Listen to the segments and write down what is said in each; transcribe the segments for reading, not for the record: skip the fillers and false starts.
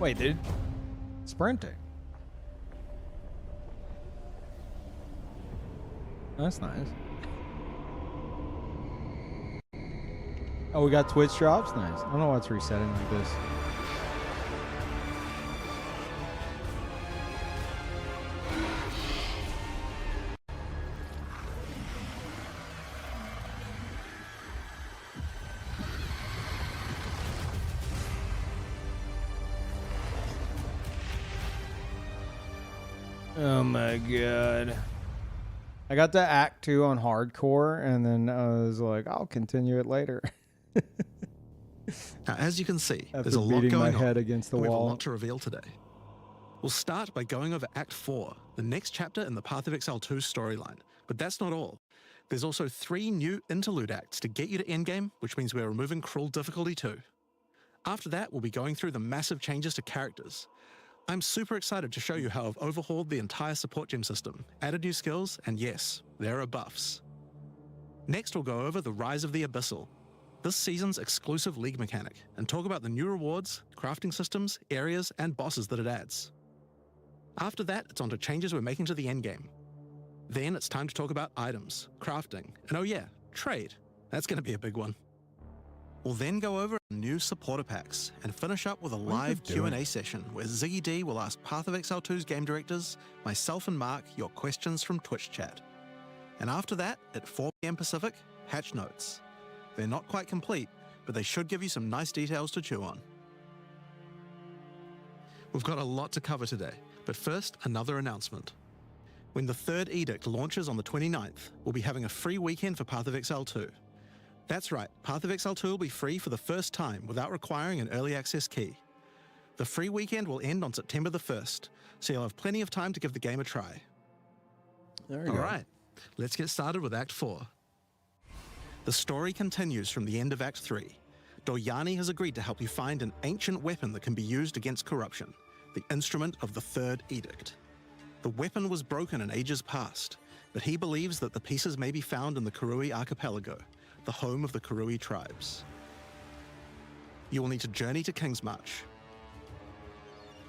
Wait, dude. Sprinting. That's nice. Oh, we got Twitch drops? Nice. I don't know why it's resetting like this. Oh my god. I got to Act 2 on hardcore, and then I was like, I'll continue it later. Now, as you can see, After there's a lot beating my going head on, against the and we have a wall. lot to reveal today. We'll start by going over Act 4, the next chapter in the Path of Exile 2 storyline. But that's not all. There's also 3 new interlude acts to get you to endgame, which means we're removing cruel difficulty too. After that, we'll be going through the massive changes to characters. I'm super excited to show you how I've overhauled the entire support gem system, added new skills, and yes, there are buffs. Next, we'll go over the Rise of the Abyssal, this season's exclusive league mechanic, and talk about the new rewards, crafting systems, areas, and bosses that it adds. After that, it's on to changes we're making to the endgame. Then it's time to talk about items, crafting, and oh yeah, trade. That's going to be a big one. We'll then go over new supporter packs and finish up with a live Q&A session where Ziggy D will ask Path of Exile 2's game directors, myself and Mark, your questions from Twitch chat. And after that, at 4 PM Pacific, patch notes. They're not quite complete, but they should give you some nice details to chew on. We've got a lot to cover today, but first, another announcement. When the third edict launches on the 29th, we'll be having a free weekend for Path of Exile 2. That's right, Path of Exile 2 will be free for the first time without requiring an early access key. The free weekend will end on September the 1st, so you'll have plenty of time to give the game a try. There you All go. right, let's get started with Act 4. The story continues from the end of Act 3. Doryani has agreed to help you find an ancient weapon that can be used against corruption, the instrument of the Third Edict. The weapon was broken in ages past, but he believes that the pieces may be found in the Karui Archipelago, the home of the Karui tribes. You will need to journey to Kingsmarch,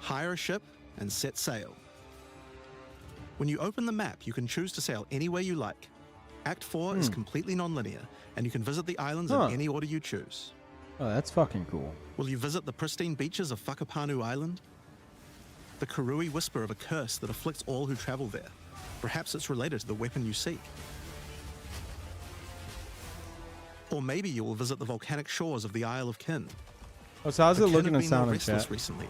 hire a ship, and set sail. When you open the map, you can choose to sail anywhere you like. Act 4 is completely non-linear, and you can visit the islands in any order you choose. Oh, that's fucking cool. Will you visit the pristine beaches of Whakapanu Island? The Karui whisper of a curse that afflicts all who travel there. Perhaps it's related to the weapon you seek. Or maybe you will visit the volcanic shores of the Isle of Kin. Oh, so how's The it Kin looking have in been more sound and restless chat? recently,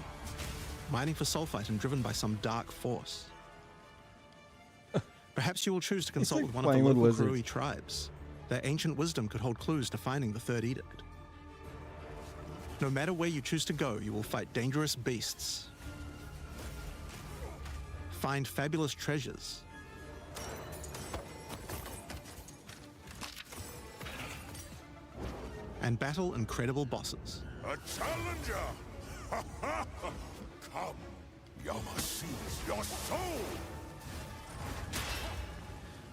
mining for sulfite and driven by some dark force. Perhaps you will choose to consult like with one of the playing with local lizards. Karui tribes. Their ancient wisdom could hold clues to finding the Third Edict. No matter where you choose to go, you will fight dangerous beasts, find fabulous treasures, and battle incredible bosses. A challenger! Come, Yama sees your soul!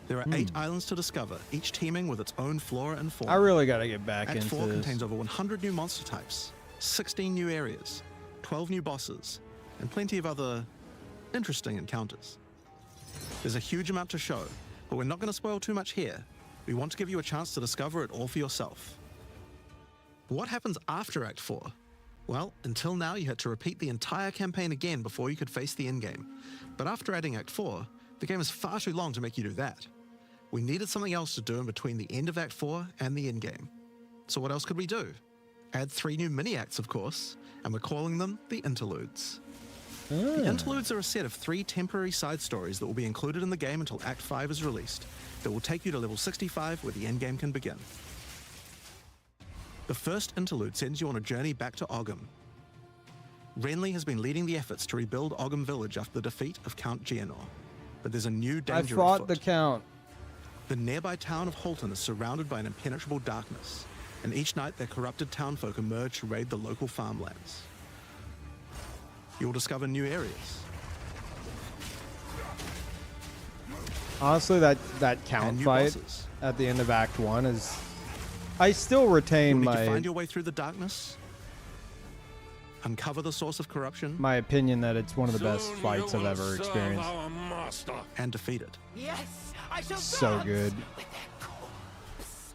There are 8 islands to discover, each teeming with its own flora and fauna. I really gotta get back Act into 4 this. contains over 100 new monster types, 16 new areas, 12 new bosses, and plenty of other interesting encounters. There's a huge amount to show, but we're not going to spoil too much here. We want to give you a chance to discover it all for yourself. What happens after Act 4? Well, until now you had to repeat the entire campaign again before you could face the endgame. But after adding Act 4, the game is far too long to make you do that. We needed something else to do in between the end of Act 4 and the endgame. So what else could we do? Add 3 new mini-acts, of course, and we're calling them the Interludes. The Interludes are a set of 3 temporary side stories that will be included in the game until Act 5 is released, that will take you to level 65 where the endgame can begin. The first interlude sends you on a journey back to Ogham. Renly has been leading the efforts to rebuild Ogham Village after the defeat of Count Geonor, but there's a new danger I fought afoot. the Count. The nearby town of Holton is surrounded by an impenetrable darkness, and each night their corrupted townfolk emerge to raid the local farmlands. You'll discover new areas. Honestly, that Count And new fight bosses. at the end of Act 1 is... I still retain You'll need my... to find your way through the darkness, uncover the source of corruption, My opinion that it's one of the best Soon fights you I've will ever serve experienced. our master. and defeat it. Yes, I shall So dance good. with that corpse.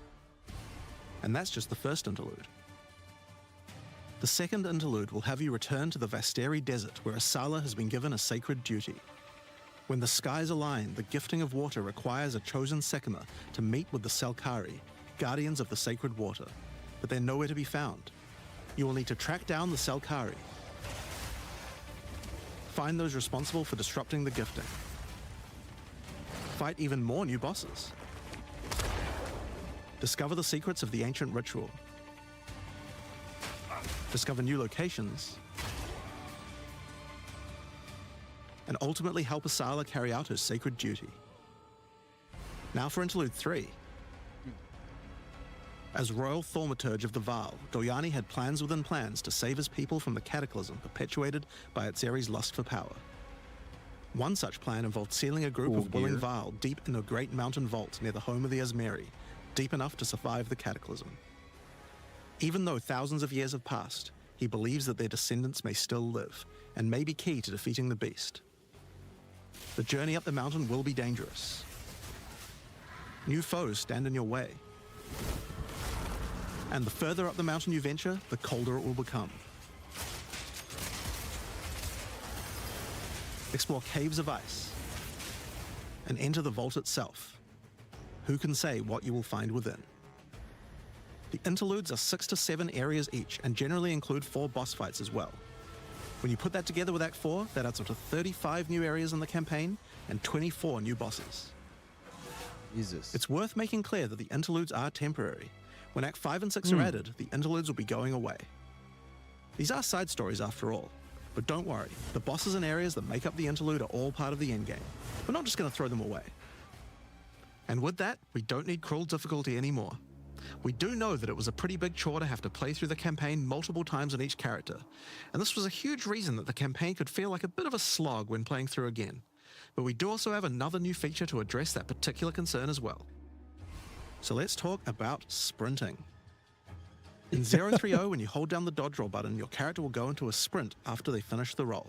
And that's just the first interlude. The second interlude will have you return to the Vasteri Desert, where Asala has been given a sacred duty. When the skies align, the gifting of water requires a chosen Sekima to meet with the Selkari, guardians of the sacred water, but they're nowhere to be found. You will need to track down the Selkari, find those responsible for disrupting the gifting, fight even more new bosses, discover the secrets of the ancient ritual, discover new locations, and ultimately help Asala carry out her sacred duty. Now for Interlude 3. As Royal Thaumaturge of the Vaal, Doyani had plans within plans to save his people from the cataclysm perpetuated by Atzeri's lust for power. One such plan involved sealing a group Cool of willing gear. Vaal deep in a great mountain vault near the home of the Asmeri, deep enough to survive the cataclysm. Even though thousands of years have passed, he believes that their descendants may still live, and may be key to defeating the beast. The journey up the mountain will be dangerous. New foes stand in your way. And the further up the mountain you venture, the colder it will become. Explore caves of ice and enter the vault itself. Who can say what you will find within? The interludes are 6 to 7 areas each and generally include 4 boss fights as well. When you put that together with Act 4, that adds up to 35 new areas in the campaign and 24 new bosses. Jesus. It's worth making clear that the interludes are temporary. When Act 5 and 6 are added, the interludes will be going away. These are side stories after all, but don't worry, the bosses and areas that make up the interlude are all part of the endgame. We're not just going to throw them away. And with that, we don't need cruel difficulty anymore. We do know that it was a pretty big chore to have to play through the campaign multiple times on each character, and this was a huge reason that the campaign could feel like a bit of a slog when playing through again. But we do also have another new feature to address that particular concern as well. So let's talk about sprinting. In 030, when you hold down the dodge roll button, your character will go into a sprint after they finish the roll.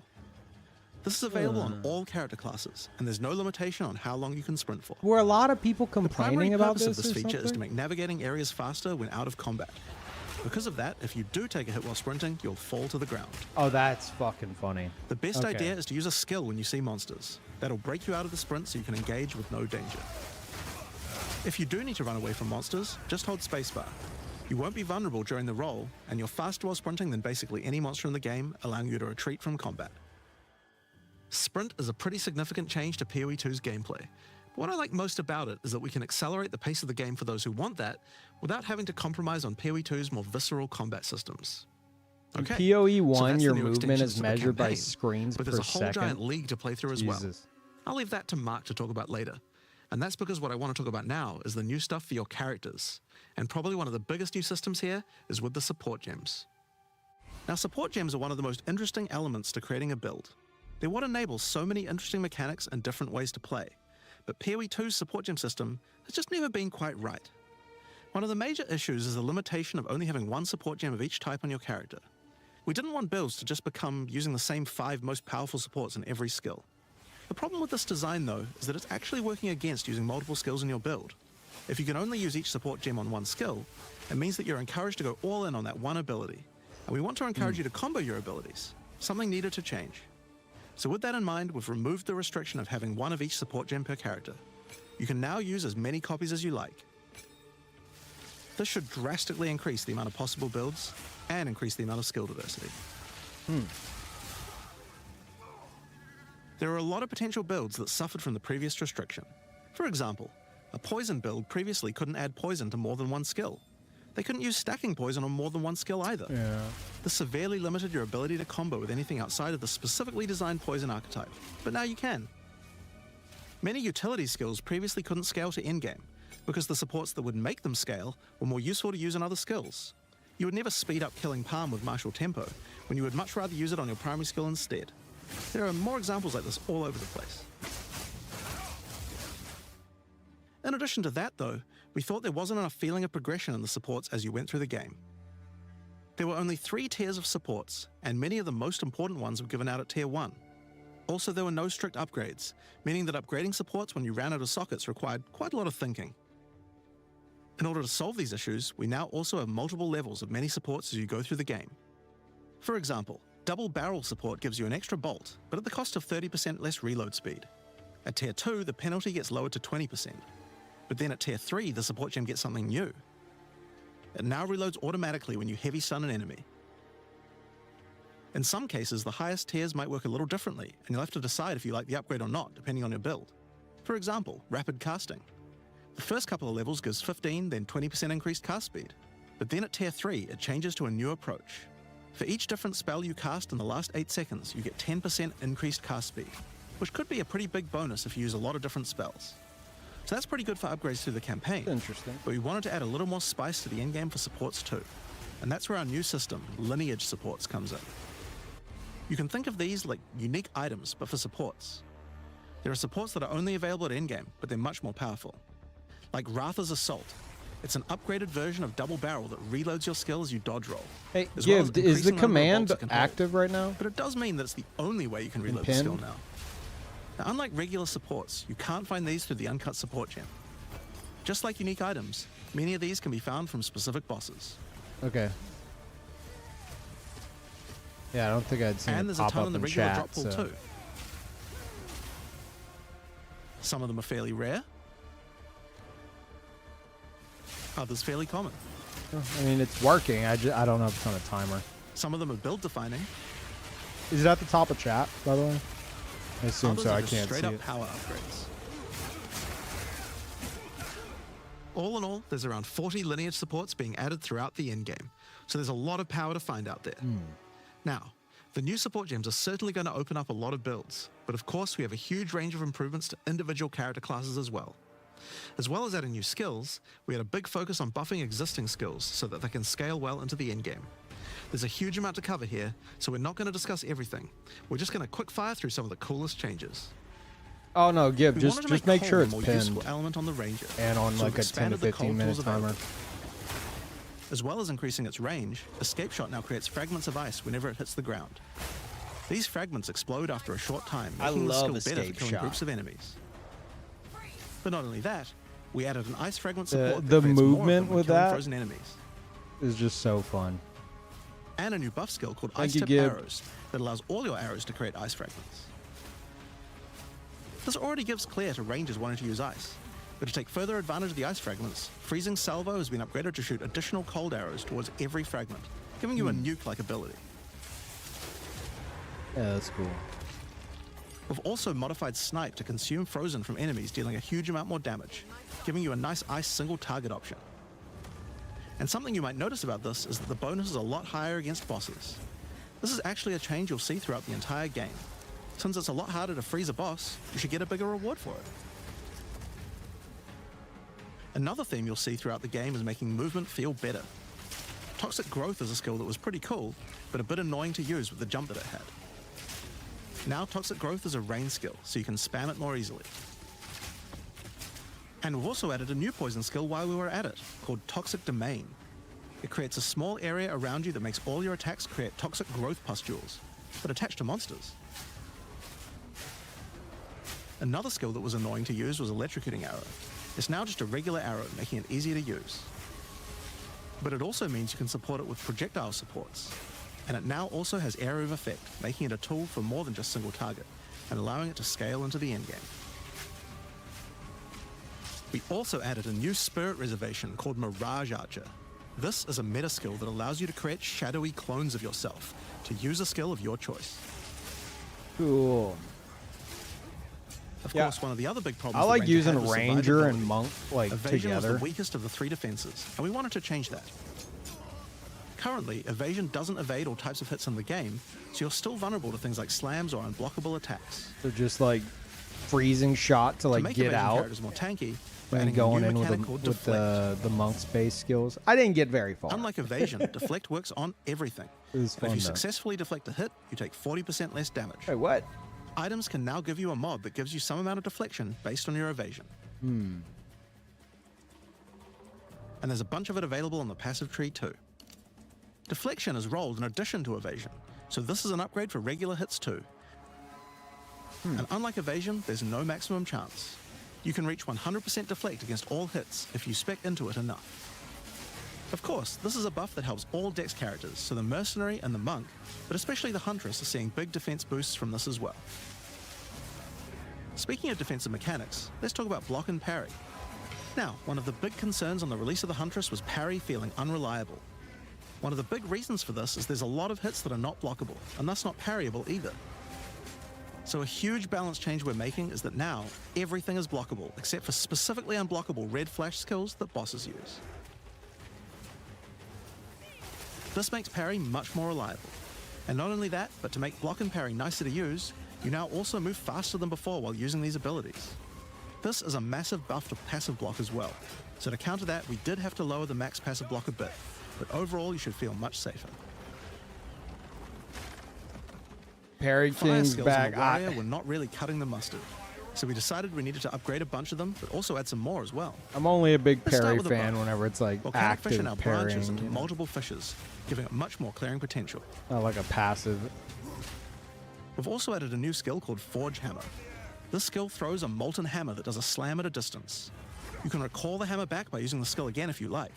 This is available on all character classes, and there's no limitation on how long you can sprint for. Were a lot of people The primary complaining about purpose this of this or feature is to something? make navigating areas faster when out of combat. Because of that, if you do take a hit while sprinting, you'll fall to the ground. Oh, that's fucking funny. The best Okay. idea is to use a skill when you see monsters. That'll break you out of the sprint so you can engage with no danger. If you do need to run away from monsters, just hold spacebar. You won't be vulnerable during the roll, and you're faster while sprinting than basically any monster in the game, allowing you to retreat from combat. Sprint is a pretty significant change to PoE 2's gameplay. But what I like most about it is that we can accelerate the pace of the game for those who want that, without having to compromise on PoE 2's more visceral combat systems. In Okay, PoE so 1, that's your the new movement extensions is to the measured by campaign, screens but per there's a whole second. giant league to play through as well. Jesus. I'll leave that to Mark to talk about later. And that's because what I want to talk about now is the new stuff for your characters. And probably one of the biggest new systems here is with the support gems. Now, support gems are one of the most interesting elements to creating a build. They're what enables so many interesting mechanics and different ways to play. But PoE 2's support gem system has just never been quite right. One of the major issues is the limitation of only having one support gem of each type on your character. We didn't want builds to just become using the same 5 most powerful supports in every skill. The problem with this design, though, is that it's actually working against using multiple skills in your build. If you can only use each support gem on one skill, it means that you're encouraged to go all in on that one ability. And we want to encourage you to combo your abilities, something needed to change. So with that in mind, we've removed the restriction of having one of each support gem per character. You can now use as many copies as you like. This should drastically increase the amount of possible builds and increase the amount of skill diversity. There are a lot of potential builds that suffered from the previous restriction. For example, a poison build previously couldn't add poison to more than one skill. They couldn't use stacking poison on more than one skill either. Yeah. This severely limited your ability to combo with anything outside of the specifically designed poison archetype, but now you can. Many utility skills previously couldn't scale to endgame, because the supports that would make them scale were more useful to use on other skills. You would never speed up killing Palm with martial tempo, when you would much rather use it on your primary skill instead. There are more examples like this all over the place. In addition to that, though, we thought there wasn't enough feeling of progression in the supports as you went through the game. There were only 3 tiers of supports, and many of the most important ones were given out at Tier 1. Also, there were no strict upgrades, meaning that upgrading supports when you ran out of sockets required quite a lot of thinking. In order to solve these issues, we now also have multiple levels of many supports as you go through the game. For example, double barrel support gives you an extra bolt, but at the cost of 30% less reload speed. At Tier 2, the penalty gets lowered to 20%. But then at Tier 3, the support gem gets something new. It now reloads automatically when you heavy stun an enemy. In some cases, the highest tiers might work a little differently, and you'll have to decide if you like the upgrade or not, depending on your build. For example, rapid casting. The first couple of levels gives 15, then 20% increased cast speed. But then at Tier 3, it changes to a new approach. For each different spell you cast in the last 8 seconds, you get 10% increased cast speed, which could be a pretty big bonus if you use a lot of different spells. So that's pretty good for upgrades through the campaign. Interesting. But we wanted to add a little more spice to the endgame for supports too. And that's where our new system, lineage supports, comes in. You can think of these like unique items, but for supports. There are supports that are only available at endgame, but they're much more powerful. Like Ratha's Assault. It's an upgraded version of Double Barrel that reloads your skill as you dodge roll. Hey, as well as Give, is the increasing the number of command bolts it can hold. active right now? But it does mean that it's the only way you can reload the pinned? skill now. Now, unlike regular supports, you can't find these through the uncut support gem. Just like unique items, many of these can be found from specific bosses. Okay. Yeah, I don't think I'd seen And it there's a pop ton up in the in regular chat. drop pool So. too. Some of them are fairly rare. Others fairly common. I mean, it's working. I don't know if it's on a timer. Some of them are build defining. Is it at the top of chat, by the way? I assume Others so. are I just can't straight see up it. power upgrades. All in all, there's around 40 lineage supports being added throughout the endgame, so there's a lot of power to find out there. Now, the new support gems are certainly going to open up a lot of builds, but of course we have a huge range of improvements to individual character classes as well. As well as adding new skills, we had a big focus on buffing existing skills so that they can scale well into the endgame. There's a huge amount to cover here, so we're not going to discuss everything. We're just going to quick fire through some of the coolest changes. Oh no, Give, We just wanted to make Hole sure a it's more pinned useful element on the Ranger, and on so like we've a 10 to expanded the 15 cold minute tools timer. available. As well as increasing its range, Escape Shot now creates fragments of ice whenever it hits the ground. These fragments explode after a short time, I making the love skill better for Escape killing Shot. groups of enemies. But not only that, we added an ice fragment The- support the that creates more of movement them when with killing that- frozen enemies. It's just so fun. And a new buff skill called Thank Ice you, Tip Gib. Arrows that allows all your arrows to create ice fragments. This already gives clear to rangers wanting to use ice, but to take further advantage of the ice fragments, Freezing Salvo has been upgraded to shoot additional cold arrows towards every fragment, giving you a nuke-like ability. Yeah, that's cool. We've also modified Snipe to consume frozen from enemies, dealing a huge amount more damage, giving you a nice ice single target option. And something you might notice about this is that the bonus is a lot higher against bosses. This is actually a change you'll see throughout the entire game. Since it's a lot harder to freeze a boss, you should get a bigger reward for it. Another theme you'll see throughout the game is making movement feel better. Toxic Growth is a skill that was pretty cool, but a bit annoying to use with the jump that it had. Now Toxic Growth is a range skill, so you can spam it more easily. And we've also added a new poison skill while we were at it, called Toxic Domain. It creates a small area around you that makes all your attacks create toxic growth pustules, but attached to monsters. Another skill that was annoying to use was Electrocuting Arrow. It's now just a regular arrow, making it easier to use. But it also means you can support it with projectile supports. And it now also has Area of Effect, making it a tool for more than just single target, and allowing it to scale into the endgame. We also added a new spirit reservation called Mirage Archer. This is a meta skill that allows you to create shadowy clones of yourself to use a skill of your choice. Cool. Of Yeah. course, one of the other big problems I the like Ranger using had was Ranger and survivability. Monk like Evasion was together. the weakest of the 3 defenses, and we wanted to change that. Currently, Evasion doesn't evade all types of hits in the game, so you're still vulnerable to things like slams or unblockable attacks. So just like freezing shot to like to make get Evasion out characters more tanky, we're and adding a going new in with, mechanic called with Deflect. the monk's base skills. I didn't get very far. Unlike Evasion, Deflect works on everything. It was And fun if you though. successfully deflect a hit, you take 40% less damage. Wait, what? Items can now give you a mod that gives you some amount of deflection based on your evasion. And there's a bunch of it available on the passive tree too. Deflection is rolled in addition to evasion, so this is an upgrade for regular hits too. And unlike evasion, there's no maximum chance. You can reach 100% deflect against all hits if you spec into it enough. Of course, this is a buff that helps all Dex characters, so the Mercenary and the Monk, but especially the Huntress, are seeing big defense boosts from this as well. Speaking of defensive mechanics, let's talk about block and parry. Now, one of the big concerns on the release of the Huntress was parry feeling unreliable. One of the big reasons for this is there's a lot of hits that are not blockable, and thus not parryable either. So a huge balance change we're making is that now everything is blockable, except for specifically unblockable red flash skills that bosses use. This makes parry much more reliable. And not only that, but to make block and parry nicer to use, you now also move faster than before while using these abilities. This is a massive buff to passive block as well, so to counter that we did have to lower the max passive block a bit, but overall you should feel much safer. Parry Fire King's skills back. in the warrior were not really cutting the mustard, so we decided we needed to upgrade a bunch of them, but also add some more as well. I'm only a big Let's start parry with a fan buff. whenever it's like Volcanic Fisher active now parrying. branches into You know? multiple fishes, giving it much more clearing potential. Not like a passive. We've also added a new skill called Forge Hammer. This skill throws a molten hammer that does a slam at a distance. You can recall the hammer back by using the skill again if you like,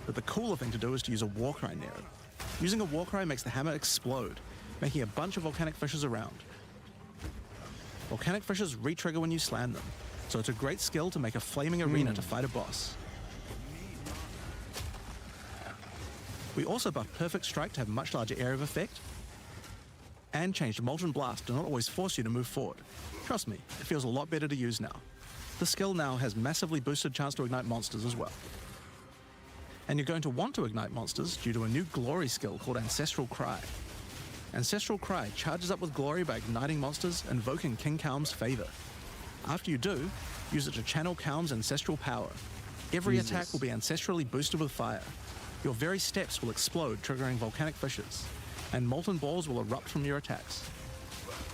but the cooler thing to do is to use a Warcry near it. Using a Warcry makes the hammer explode, making a bunch of volcanic fishes around. Volcanic fishes re-trigger when you slam them, so it's a great skill to make a flaming arena to fight a boss. We also buffed Perfect Strike to have much larger area of effect, and changed Molten Blast to not always force you to move forward. Trust me, it feels a lot better to use now. The skill now has massively boosted chance to ignite monsters as well. And you're going to want to ignite monsters due to a new glory skill called Ancestral Cry. Ancestral Cry charges up with glory by igniting monsters, invoking King Kaum's favor. After you do, use it to channel Kaum's ancestral power. Every Jesus. attack will be ancestrally boosted with fire. Your very steps will explode, triggering volcanic fishes, and molten balls will erupt from your attacks.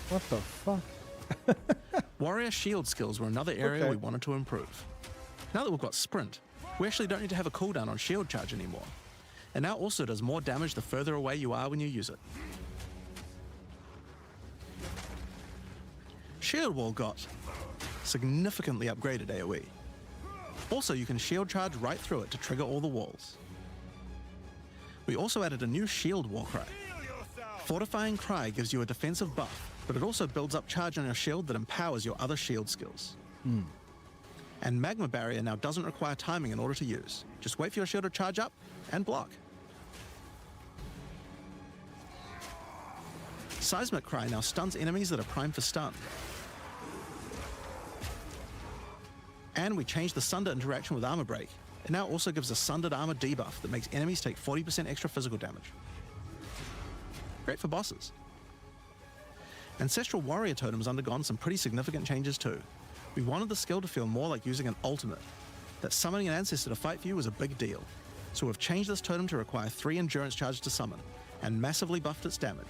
What the fuck? Warrior shield skills were another area Okay. we wanted to improve. Now that we've got sprint, we actually don't need to have a cooldown on shield charge anymore. It now also does more damage the further away you are when you use it. Shield wall got significantly upgraded AoE. Also, you can shield charge right through it to trigger all the walls. We also added a new shield war cry. Fortifying Cry gives you a defensive buff, but it also builds up charge on your shield that empowers your other shield skills. And Magma Barrier now doesn't require timing in order to use. Just wait for your shield to charge up and block. Seismic Cry now stuns enemies that are primed for stun. And we changed the Sunder interaction with Armor Break. It now also gives a Sundered Armor debuff that makes enemies take 40% extra physical damage. Great for bosses. Ancestral Warrior Totem has undergone some pretty significant changes too. We wanted the skill to feel more like using an ultimate. That summoning an ancestor to fight for you was a big deal. So we've changed this totem to require 3 endurance charges to summon, and massively buffed its damage.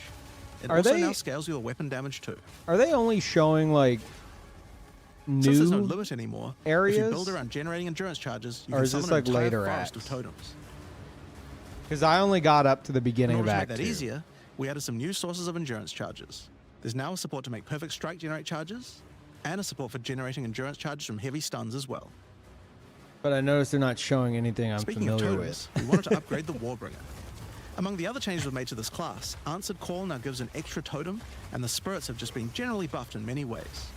It Are also they- now scales your weapon damage too. Are they only showing like Since there's no new? limit anymore, if areas? you build around generating endurance charges, you Or can is this summon like an entire later forest of acts? totems. Because I only got up to the In beginning order of to make Act that 2. easier, we added some new sources of endurance charges. There's now a support to make Perfect Strike generate charges, and a support for generating endurance charges from heavy stuns as well. But I noticed they're not showing anything I'm Speaking of familiar totems, with. we wanted to upgrade the Warbringer. Among the other changes we've made to this class, Answered Call now gives an extra totem, and the spirits have just been generally buffed in many ways.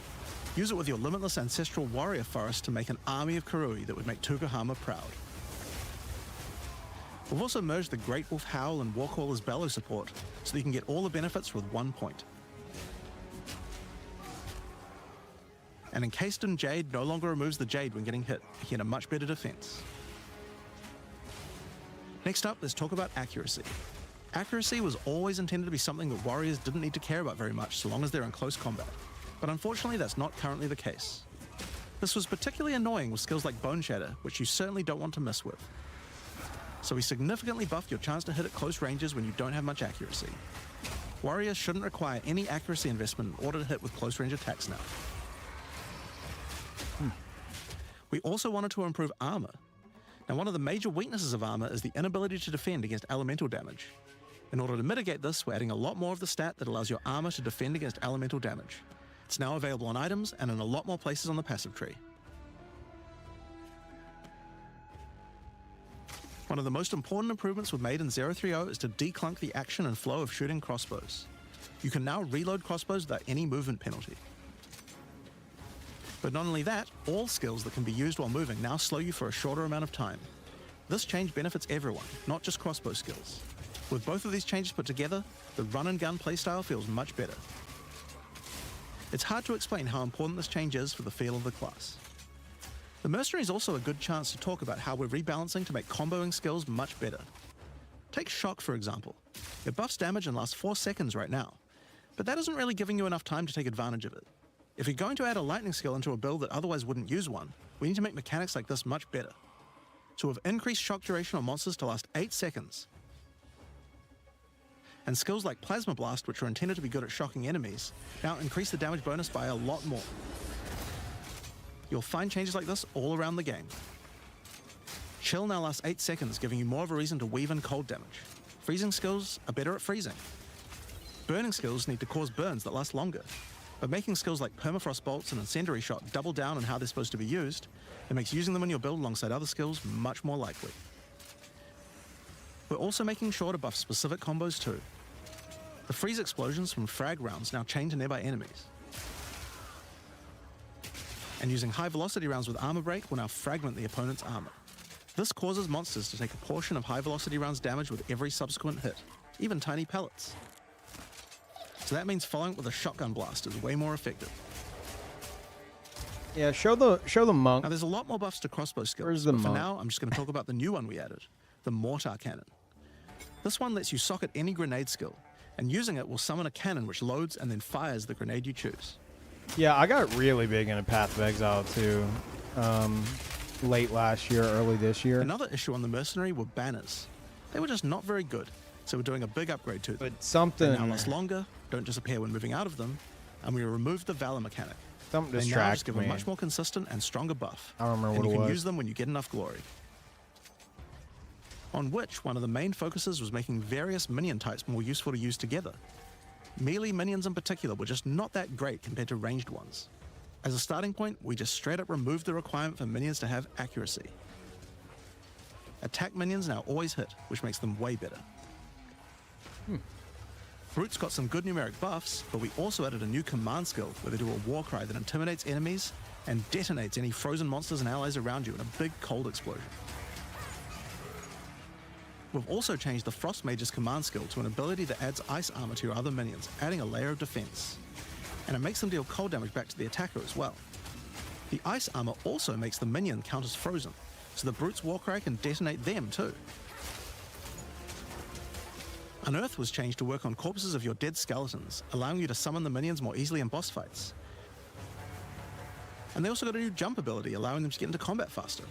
Use it with your limitless ancestral warrior forest to make an army of Karui that would make Tukahama proud. We've also merged the Great Wolf Howl and Warcaller's Bellow support, so that you can get all the benefits with 1 point. And Encased in Jade no longer removes the Jade when getting hit, making it a much better defense. Next up, let's talk about accuracy. Accuracy was always intended to be something that warriors didn't need to care about very much so long as they're in close combat. But unfortunately, that's not currently the case. This was particularly annoying with skills like Bone Shatter, which you certainly don't want to mess with. So we significantly buffed your chance to hit at close ranges when you don't have much accuracy. Warriors shouldn't require any accuracy investment in order to hit with close range attacks now. We also wanted to improve armor. Now, one of the major weaknesses of armor is the inability to defend against elemental damage. In order to mitigate this, we're adding a lot more of the stat that allows your armor to defend against elemental damage. It's now available on items and in a lot more places on the passive tree. One of the most important improvements we've made in 030 is to declunk the action and flow of shooting crossbows. You can now reload crossbows without any movement penalty. But not only that, all skills that can be used while moving now slow you for a shorter amount of time. This change benefits everyone, not just crossbow skills. With both of these changes put together, the run and gun playstyle feels much better. It's hard to explain how important this change is for the feel of the class. The Mercenary is also a good chance to talk about how we're rebalancing to make comboing skills much better. Take Shock, for example. It buffs damage and lasts 4 seconds right now, but that isn't really giving you enough time to take advantage of it. If you're going to add a lightning skill into a build that otherwise wouldn't use one, we need to make mechanics like this much better. So we've increased shock duration on monsters to last 8 seconds. And skills like Plasma Blast, which are intended to be good at shocking enemies, now increase the damage bonus by a lot more. You'll find changes like this all around the game. Chill now lasts 8 seconds, giving you more of a reason to weave in cold damage. Freezing skills are better at freezing. Burning skills need to cause burns that last longer. But making skills like Permafrost Bolts and Incendiary Shot double down on how they're supposed to be used, it makes using them in your build alongside other skills much more likely. We're also making sure to buff specific combos too. The freeze explosions from frag rounds now chain to nearby enemies. And using high velocity rounds with armor break will now fragment the opponent's armor. This causes monsters to take a portion of high velocity rounds damage with every subsequent hit, even tiny pellets. So that means following it with a shotgun blast is way more effective. Yeah, show the monk. Now there's a lot more buffs to crossbow skills, Where's the but for monk? now I'm just going to talk about the new one we added, the Mortar Cannon. This one lets you socket any grenade skill, and using it will summon a cannon which loads and then fires the grenade you choose. Yeah, I got really big into Path of Exile too. Late last year, early this year. Another issue on the Mercenary were banners. They were just not very good, so we're doing a big upgrade to them. But something, They now last longer, don't disappear when moving out of them, and we removed the Valor mechanic. something They now just distracts give me. a much more consistent and stronger buff. I don't remember and what you it can was. use them when you get enough glory. On which, one of the main focuses was making various minion types more useful to use together. Melee minions in particular were just not that great compared to ranged ones. As a starting point, we just straight up removed the requirement for minions to have accuracy. Attack minions now always hit, which makes them way better. Brutes got some good numeric buffs, but we also added a new command skill where they do a war cry that intimidates enemies and detonates any frozen monsters and allies around you in a big cold explosion. We've also changed the Frost Mage's command skill to an ability that adds ice armor to your other minions, adding a layer of defense. And it makes them deal cold damage back to the attacker as well. The ice armor also makes the minion count as frozen, so the Brute's Warcry can detonate them too. Unearth was changed to work on corpses of your dead skeletons, allowing you to summon the minions more easily in boss fights. And they also got a new jump ability, allowing them to get into combat faster.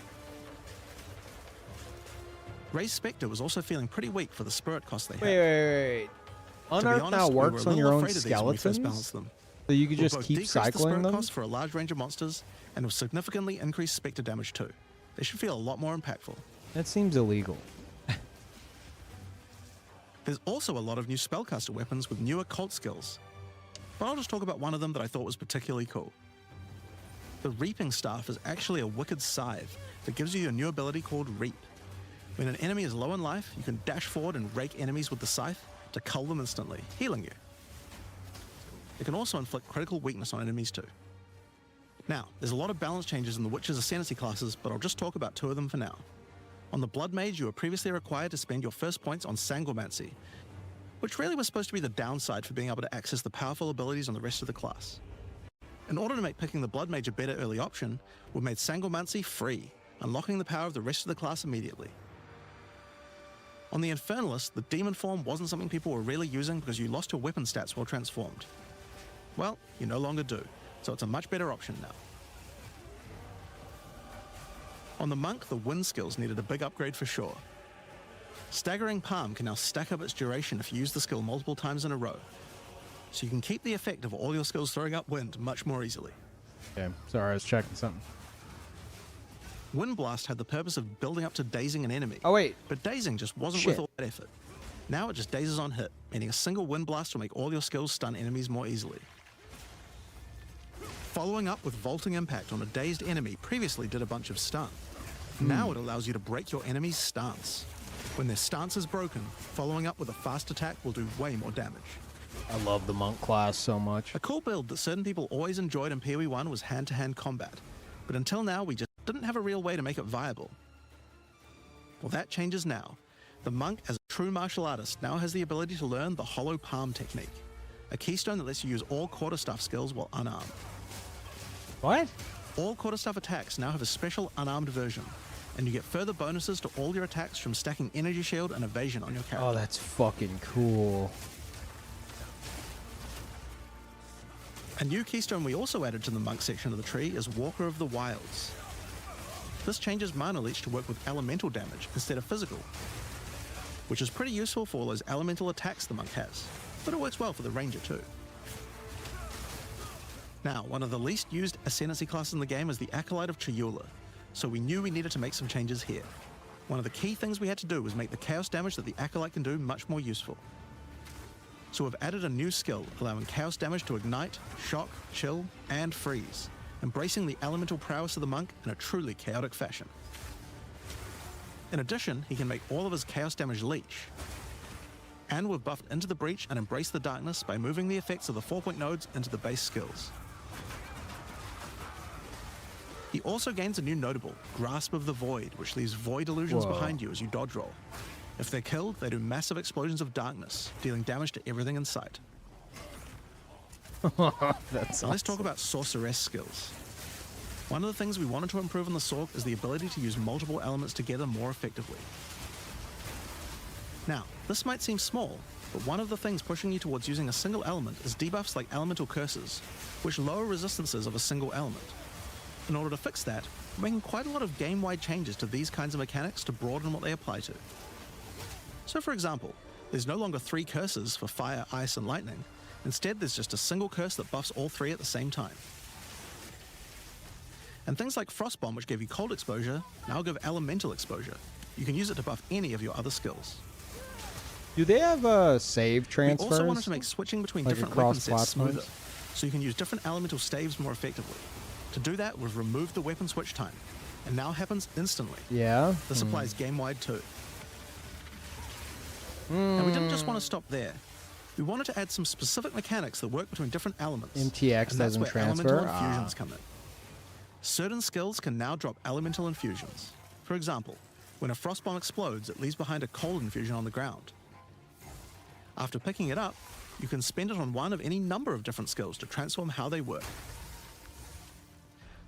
Ray's Spectre was also feeling pretty weak for the spirit cost they had. Wait. To be Unearth honest, now we were works a on little your own afraid of these when we first skeletons? balanced them. So you could We've just both keep decreased the cycling spirit them? cost for a large range of monsters, and have significantly increased Spectre damage too. They should feel a lot more impactful. That seems illegal. There's also a lot of new spellcaster weapons with newer cult skills. But I'll just talk about one of them that I thought was particularly cool. The Reaping Staff is actually a wicked scythe that gives you a new ability called Reap. When an enemy is low in life, you can dash forward and rake enemies with the scythe to cull them instantly, healing you. It can also inflict critical weakness on enemies too. Now, there's a lot of balance changes in the Witcher's Ascendancy classes, but I'll just talk about 2 of them for now. On the Blood Mage, you were previously required to spend your first points on Sangomancy, which really was supposed to be the downside for being able to access the powerful abilities on the rest of the class. In order to make picking the Blood Mage a better early option, we've made Sangomancy free, unlocking the power of the rest of the class immediately. On the Infernalist, the Demon form wasn't something people were really using because you lost your weapon stats while transformed. Well, you no longer do, so it's a much better option now. On the Monk, the wind skills needed a big upgrade for sure. Staggering Palm can now stack up its duration if you use the skill multiple times in a row, so you can keep the effect of all your skills throwing up wind much more easily. Okay, sorry, I was checking something. Wind Blast had the purpose of building up to dazing an enemy. Oh, wait. But dazing just wasn't Shit. worth all that effort. Now it just dazes on hit, meaning a single wind blast will make all your skills stun enemies more easily. Following up with Vaulting Impact on a dazed enemy previously did a bunch of stun. Now it allows you to break your enemy's stance. When their stance is broken, following up with a fast attack will do way more damage. I love the monk class so much. A cool build that certain people always enjoyed in Peeve 1 was hand-to-hand combat, but until now we just didn't have a real way to make it viable. Well, that changes now. The monk, as a true martial artist, now has the ability to learn the hollow palm technique, a keystone that lets you use all quarterstaff skills while unarmed. What? All quarterstaff attacks now have a special unarmed version, and you get further bonuses to all your attacks from stacking energy shield and evasion on your character. Oh, that's fucking cool. A new keystone we also added to the monk section of the tree is Walker of the Wilds. This changes mana leech to work with elemental damage instead of physical, which is pretty useful for all those elemental attacks the monk has, but it works well for the ranger too. Now, one of the least used ascendancy classes in the game is the Acolyte of Chayula, so we knew we needed to make some changes here. One of the key things we had to do was make the chaos damage that the Acolyte can do much more useful. So we've added a new skill, allowing chaos damage to ignite, shock, chill, and freeze, embracing the elemental prowess of the monk in a truly chaotic fashion. In addition, he can make all of his chaos damage leech. And we've buffed Into the Breach and Embrace the Darkness by moving the effects of the 4-point nodes into the base skills. He also gains a new notable, Grasp of the Void, which leaves void illusions behind you as you dodge roll. If they're killed, they do massive explosions of darkness, dealing damage to everything in sight. That's Now let's talk about Sorceress skills. One of the things we wanted to improve on the Sorc is the ability to use multiple elements together more effectively. Now, this might seem small, but one of the things pushing you towards using a single element is debuffs like Elemental Curses, which lower resistances of a single element. In order to fix that, we're making quite a lot of game-wide changes to these kinds of mechanics to broaden what they apply to. So for example, there's no longer 3 curses for fire, ice, and lightning. Instead, there's just a single curse that buffs all 3 at the same time. And things like Frostbomb, which gave you cold exposure, now give elemental exposure. You can use it to buff any of your other skills. Do they have save transfers? We also wanted to make switching between Like different weapon across sets platforms? smoother, so you can use different elemental staves more effectively. To do that, we've removed the weapon switch time, and now happens instantly. Yeah. This applies game-wide too. And we didn't just want to stop there. We wanted to add some specific mechanics that work between different elements. MTX and that's doesn't where transfer? elemental infusions come in. Certain skills can now drop elemental infusions. For example, when a frostbomb explodes, it leaves behind a cold infusion on the ground. After picking it up, you can spend it on one of any number of different skills to transform how they work.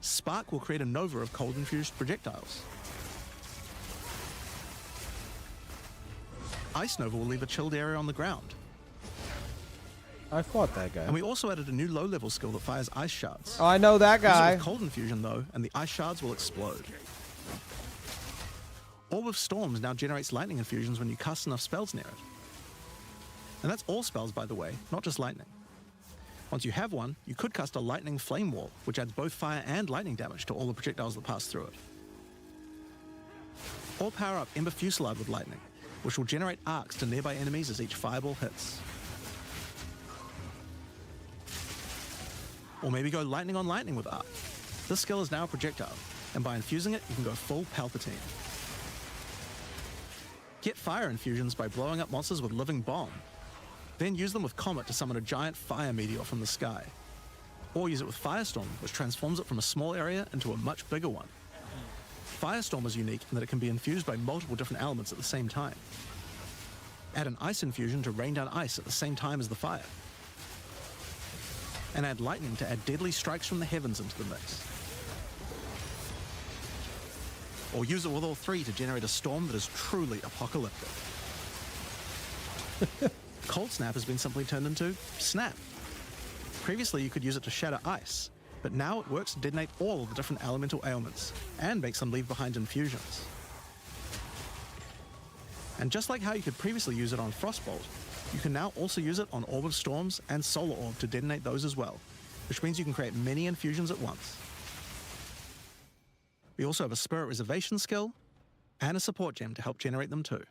Spark will create a nova of cold-infused projectiles. Ice Nova will leave a chilled area on the ground. I fought that guy. And we also added a new low-level skill that fires ice shards. Oh, I know that Use it guy. with cold infusion though, and the ice shards will explode. Orb of Storms now generates lightning infusions when you cast enough spells near it. And that's all spells, by the way, not just lightning. Once you have one, you could cast a lightning flame wall, which adds both fire and lightning damage to all the projectiles that pass through it. Or power up Ember Fusillade with lightning, which will generate arcs to nearby enemies as each fireball hits. Or maybe go lightning on lightning with arc. This skill is now a projectile, and by infusing it, you can go full Palpatine. Get fire infusions by blowing up monsters with Living Bomb. Then use them with Comet to summon a giant fire meteor from the sky. Or use it with Firestorm, which transforms it from a small area into a much bigger one. Firestorm is unique in that it can be infused by multiple different elements at the same time. Add an ice infusion to rain down ice at the same time as the fire. And add lightning to add deadly strikes from the heavens into the mix. Or use it with all 3 to generate a storm that is truly apocalyptic. Cold Snap has been simply turned into Snap. Previously you could use it to shatter ice, but now it works to detonate all of the different elemental ailments, and makes them leave behind infusions. And just like how you could previously use it on Frostbolt, you can now also use it on Orb of Storms and Solar Orb to detonate those as well, which means you can create many infusions at once. We also have a Spirit Reservation skill, and a support gem to help generate them too.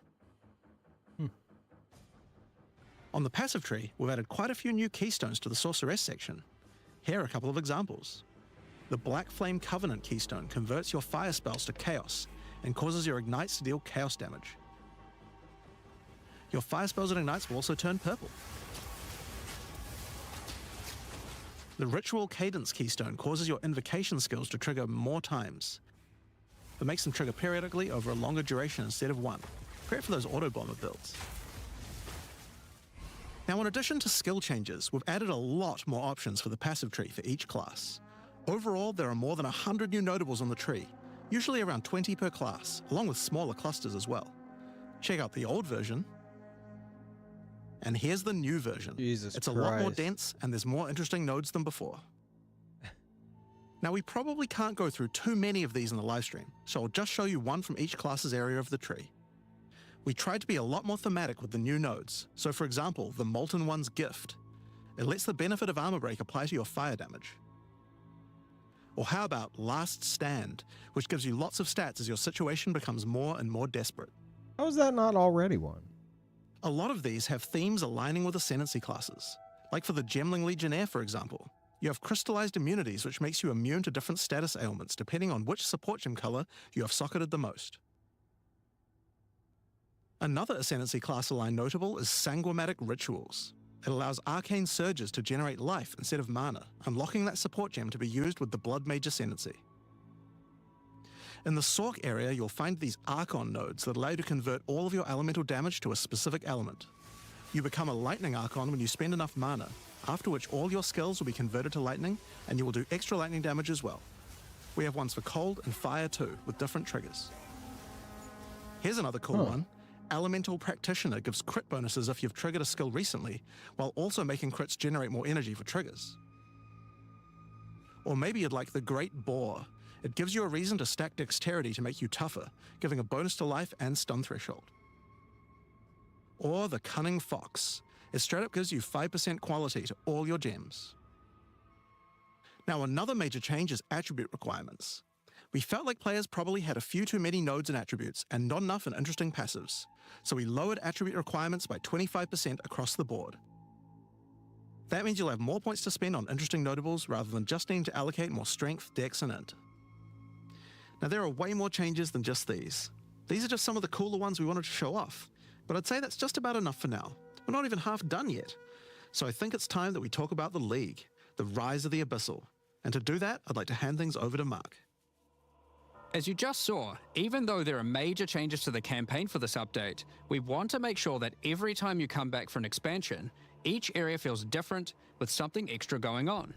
On the passive tree, we've added quite a few new keystones to the Sorceress section. Here are a couple of examples. The Black Flame Covenant keystone converts your fire spells to chaos and causes your ignites to deal chaos damage. Your fire spells and ignites will also turn purple. The Ritual Cadence keystone causes your invocation skills to trigger more times, but makes them trigger periodically over a longer duration instead of one. Great for those auto-bomber builds. Now, in addition to skill changes, we've added a lot more options for the passive tree for each class. Overall, there are more than 100 new notables on the tree, usually around 20 per class, along with smaller clusters as well. Check out the old version, and here's the new version. Jesus It's a lot more Christ. dense, and there's more interesting nodes than before. Now, we probably can't go through too many of these in the livestream, so I'll just show you one from each class's area of the tree. We tried to be a lot more thematic with the new nodes. So for example, the Molten One's Gift. It lets the benefit of Armor Break apply to your fire damage. Or how about Last Stand, which gives you lots of stats as your situation becomes more and more desperate. How is that not already one? A lot of these have themes aligning with ascendancy classes. Like for the Gemling Legionnaire, for example. You have crystallized immunities, which makes you immune to different status ailments depending on which support gem color you have socketed the most. Another Ascendancy class aligned notable is Sanguimatic Rituals. It allows arcane surges to generate life instead of mana, unlocking that support gem to be used with the Blood Mage Ascendancy. In the Sork area, you'll find these Archon nodes that allow you to convert all of your elemental damage to a specific element. You become a Lightning Archon when you spend enough mana, after which all your skills will be converted to lightning, and you will do extra lightning damage as well. We have ones for cold and fire too, with different triggers. Here's another cool one. Elemental Practitioner gives crit bonuses if you've triggered a skill recently, while also making crits generate more energy for triggers. Or maybe you'd like the Great Boar. It gives you a reason to stack dexterity to make you tougher, giving a bonus to life and stun threshold. Or the Cunning Fox. It straight up gives you 5% quality to all your gems. Now, another major change is attribute requirements. We felt like players probably had a few too many nodes and attributes and not enough in interesting passives, so we lowered attribute requirements by 25% across the board. That means you'll have more points to spend on interesting notables rather than just needing to allocate more strength, dex, and int. Now, there are way more changes than just these. These are just some of the cooler ones we wanted to show off, but I'd say that's just about enough for now. We're not even half done yet. So I think it's time that we talk about the League, the rise of the Abyssal. And to do that, I'd like to hand things over to Mark. As you just saw, even though there are major changes to the campaign for this update, we want to make sure that every time you come back for an expansion, each area feels different with something extra going on.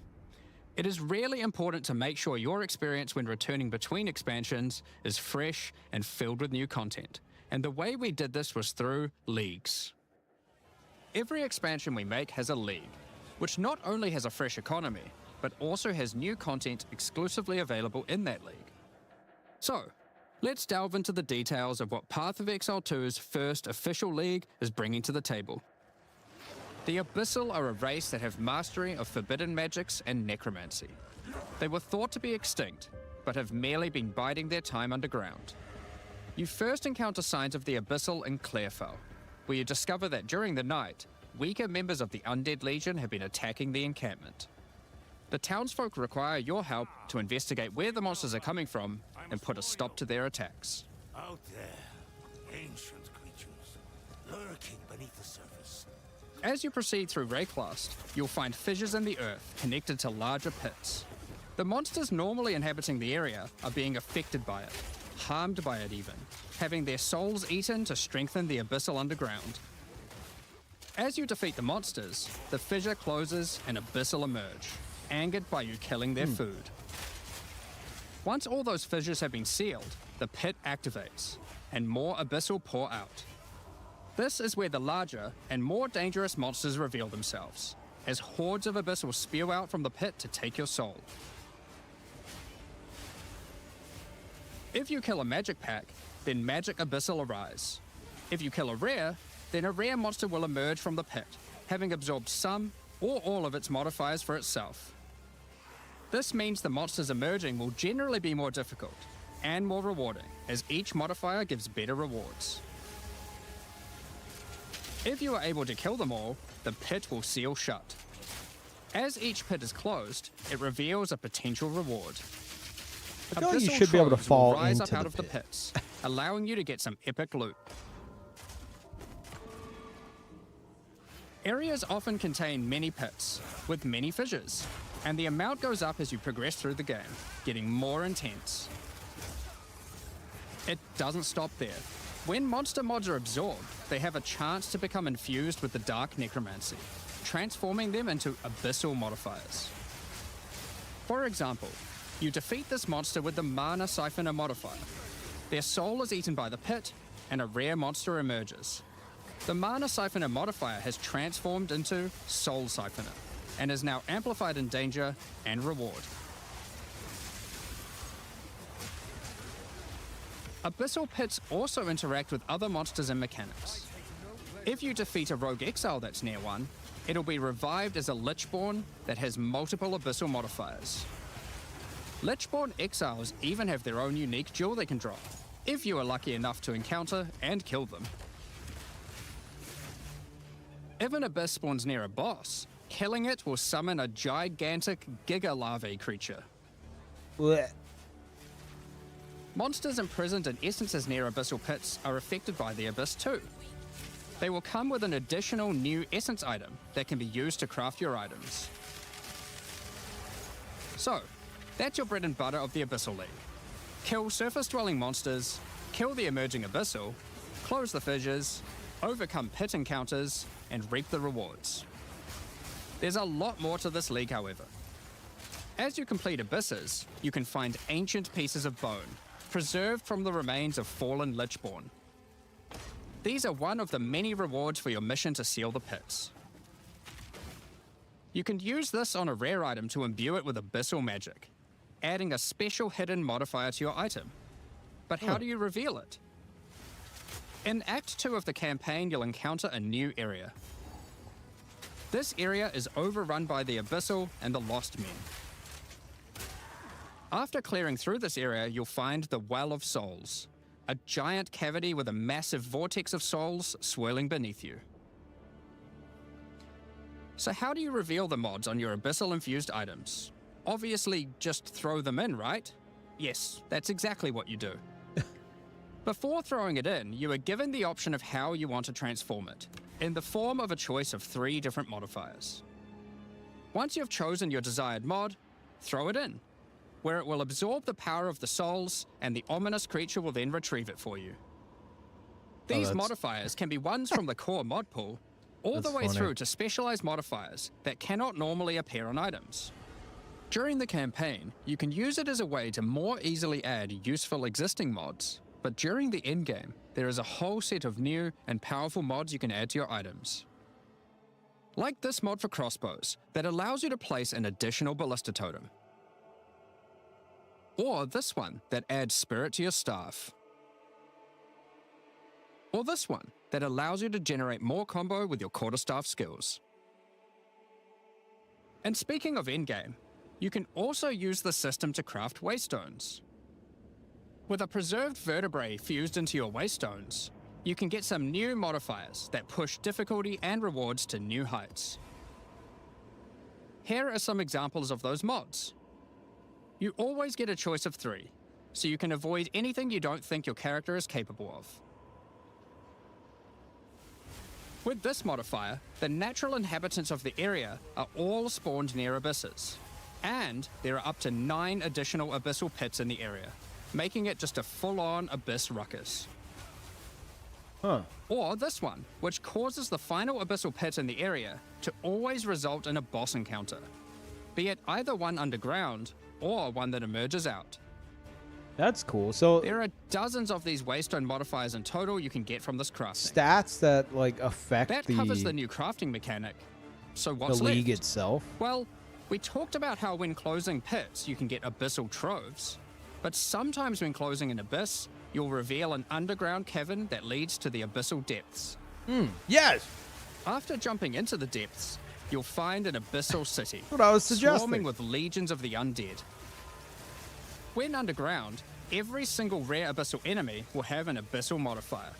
It is really important to make sure your experience when returning between expansions is fresh and filled with new content. And the way we did this was through leagues. Every expansion we make has a league, which not only has a fresh economy, but also has new content exclusively available in that league. So, let's delve into the details of what Path of Exile 2's first official league is bringing to the table. The Abyssal are a race that have mastery of forbidden magics and necromancy. They were thought to be extinct, but have merely been biding their time underground. You first encounter signs of the Abyssal in Clairfell, where you discover that during the night, weaker members of the Undead Legion have been attacking the encampment. The townsfolk require your help to investigate where the monsters are coming from and put a stop to their attacks. Out there, ancient creatures, lurking beneath the surface. As you proceed through Rayclast, you'll find fissures in the earth connected to larger pits. The monsters normally inhabiting the area are being affected by it, harmed by it even, having their souls eaten to strengthen the Abyssal underground. As you defeat the monsters, the fissure closes and Abyssal emerge, angered by you killing their food. Once all those fissures have been sealed, the pit activates, and more Abyssal pour out. This is where the larger and more dangerous monsters reveal themselves, as hordes of Abyssal spew out from the pit to take your soul. If you kill a magic pack, then magic Abyssal arise. If you kill a rare, then a rare monster will emerge from the pit, having absorbed some or all of its modifiers for itself. This means the monsters emerging will generally be more difficult and more rewarding, as each modifier gives better rewards. If you are able to kill them all, the pit will seal shut. As each pit is closed, it reveals a potential reward. I feel like you Abyssal should be able to troves will fall rise into up out the of the pit. pits, allowing you to get some epic loot. Areas often contain many pits, with many fissures, and the amount goes up as you progress through the game, getting more intense. It doesn't stop there. When monster mods are absorbed, they have a chance to become infused with the dark necromancy, transforming them into abyssal modifiers. For example, you defeat this monster with the Mana Siphoner modifier. Their soul is eaten by the pit, and a rare monster emerges. The Mana Siphoner modifier has transformed into Soul Siphoner, and is now amplified in danger and reward. Abyssal pits also interact with other monsters and mechanics. If you defeat a rogue exile that's near one, it'll be revived as a Lichborn that has multiple abyssal modifiers. Lichborn exiles even have their own unique jewel they can drop, if you are lucky enough to encounter and kill them. If an abyss spawns near a boss, killing it will summon a gigantic Giga Larvae creature. Blech. Monsters imprisoned in essences near abyssal pits are affected by the abyss too. They will come with an additional new essence item that can be used to craft your items. So, that's your bread and butter of the Abyssal League. Kill surface-dwelling monsters, kill the emerging abyssal, close the fissures, overcome pit encounters, and reap the rewards. There's a lot more to this league, however. As you complete abysses, you can find ancient pieces of bone, preserved from the remains of fallen Lichborn. These are one of the many rewards for your mission to seal the pits. You can use this on a rare item to imbue it with abyssal magic, adding a special hidden modifier to your item. But how do you reveal it? In Act 2 of the campaign, you'll encounter a new area. This area is overrun by the Abyssal and the Lost Men. After clearing through this area, you'll find the Well of Souls, a giant cavity with a massive vortex of souls swirling beneath you. So how do you reveal the mods on your Abyssal-infused items? Obviously, just throw them in, right? Yes, that's exactly what you do. Before throwing it in, you are given the option of how you want to transform it, in the form of a choice of 3 different modifiers. Once you've chosen your desired mod, throw it in, where it will absorb the power of the souls, and the ominous creature will then retrieve it for you. These modifiers can be ones from the core mod pool, all the way through to specialized modifiers that cannot normally appear on items. During the campaign, you can use it as a way to more easily add useful existing mods, but during the endgame, there is a whole set of new and powerful mods you can add to your items. Like this mod for crossbows that allows you to place an additional ballista totem. Or this one that adds spirit to your staff. Or this one that allows you to generate more combo with your quarterstaff skills. And speaking of endgame, you can also use the system to craft waystones. With a preserved vertebrae fused into your waystones, you can get some new modifiers that push difficulty and rewards to new heights. Here are some examples of those mods. You always get a choice of 3, so you can avoid anything you don't think your character is capable of. With this modifier, the natural inhabitants of the area are all spawned near abysses, and there are up to 9 additional abyssal pits in the area, making it just a full-on abyss ruckus. Or this one, which causes the final abyssal pit in the area to always result in a boss encounter, be it either one underground or one that emerges out. That's cool. So There are dozens of these waystone modifiers in total you can get from this crafting. stats that like affect That the covers the new crafting mechanic. So what's league left? itself. Well, we talked about how when closing pits, you can get abyssal troves. But sometimes when closing an abyss, you'll reveal an underground cavern that leads to the abyssal depths. Yes, After jumping into the depths, you'll find an abyssal city, what I was swarming suggesting. with legions of the undead. When underground, every single rare abyssal enemy will have an abyssal modifier.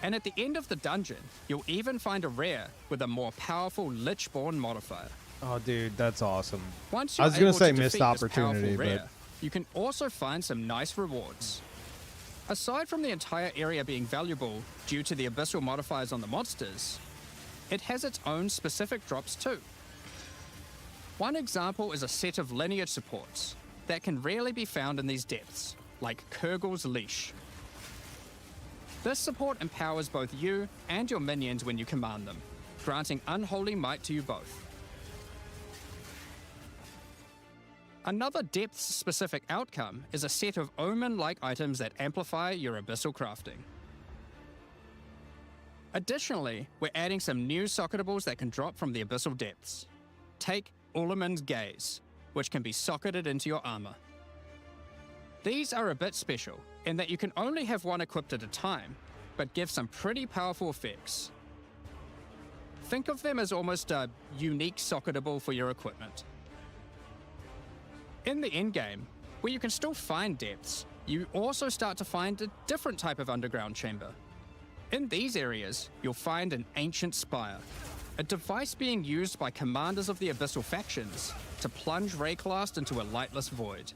And at the end of the dungeon, you'll even find a rare with a more powerful Lichborn modifier. Oh, dude, that's awesome. Once I you're was gonna able say to missed defeat this opportunity, powerful rare, but you can also find some nice rewards. Aside from the entire area being valuable due to the abyssal modifiers on the monsters, it has its own specific drops too. One example is a set of lineage supports that can rarely be found in these depths, like Kurgel's Leash. This support empowers both you and your minions when you command them, granting unholy might to you both. Another depth-specific outcome is a set of omen-like items that amplify your abyssal crafting. Additionally, we're adding some new socketables that can drop from the abyssal depths. Take Ullaman's Gaze, which can be socketed into your armor. These are a bit special in that you can only have one equipped at a time, but give some pretty powerful effects. Think of them as almost a unique socketable for your equipment. In the endgame, where you can still find depths, you also start to find a different type of underground chamber. In these areas, you'll find an ancient spire, a device being used by commanders of the abyssal factions to plunge Rayclast into a lightless void.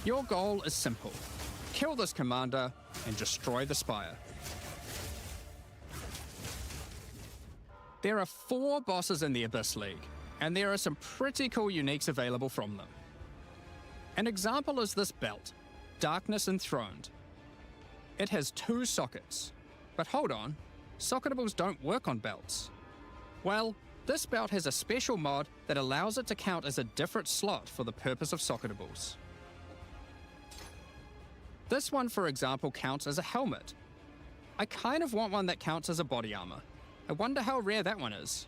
Your goal is simple: kill this commander and destroy the spire. There are 4 bosses in the Abyss League, and there are some pretty cool uniques available from them. An example is this belt, Darkness Enthroned. It has 2 sockets, but hold on, socketables don't work on belts. Well, this belt has a special mod that allows it to count as a different slot for the purpose of socketables. This one, for example, counts as a helmet. I kind of want one that counts as a body armor. I wonder how rare that one is.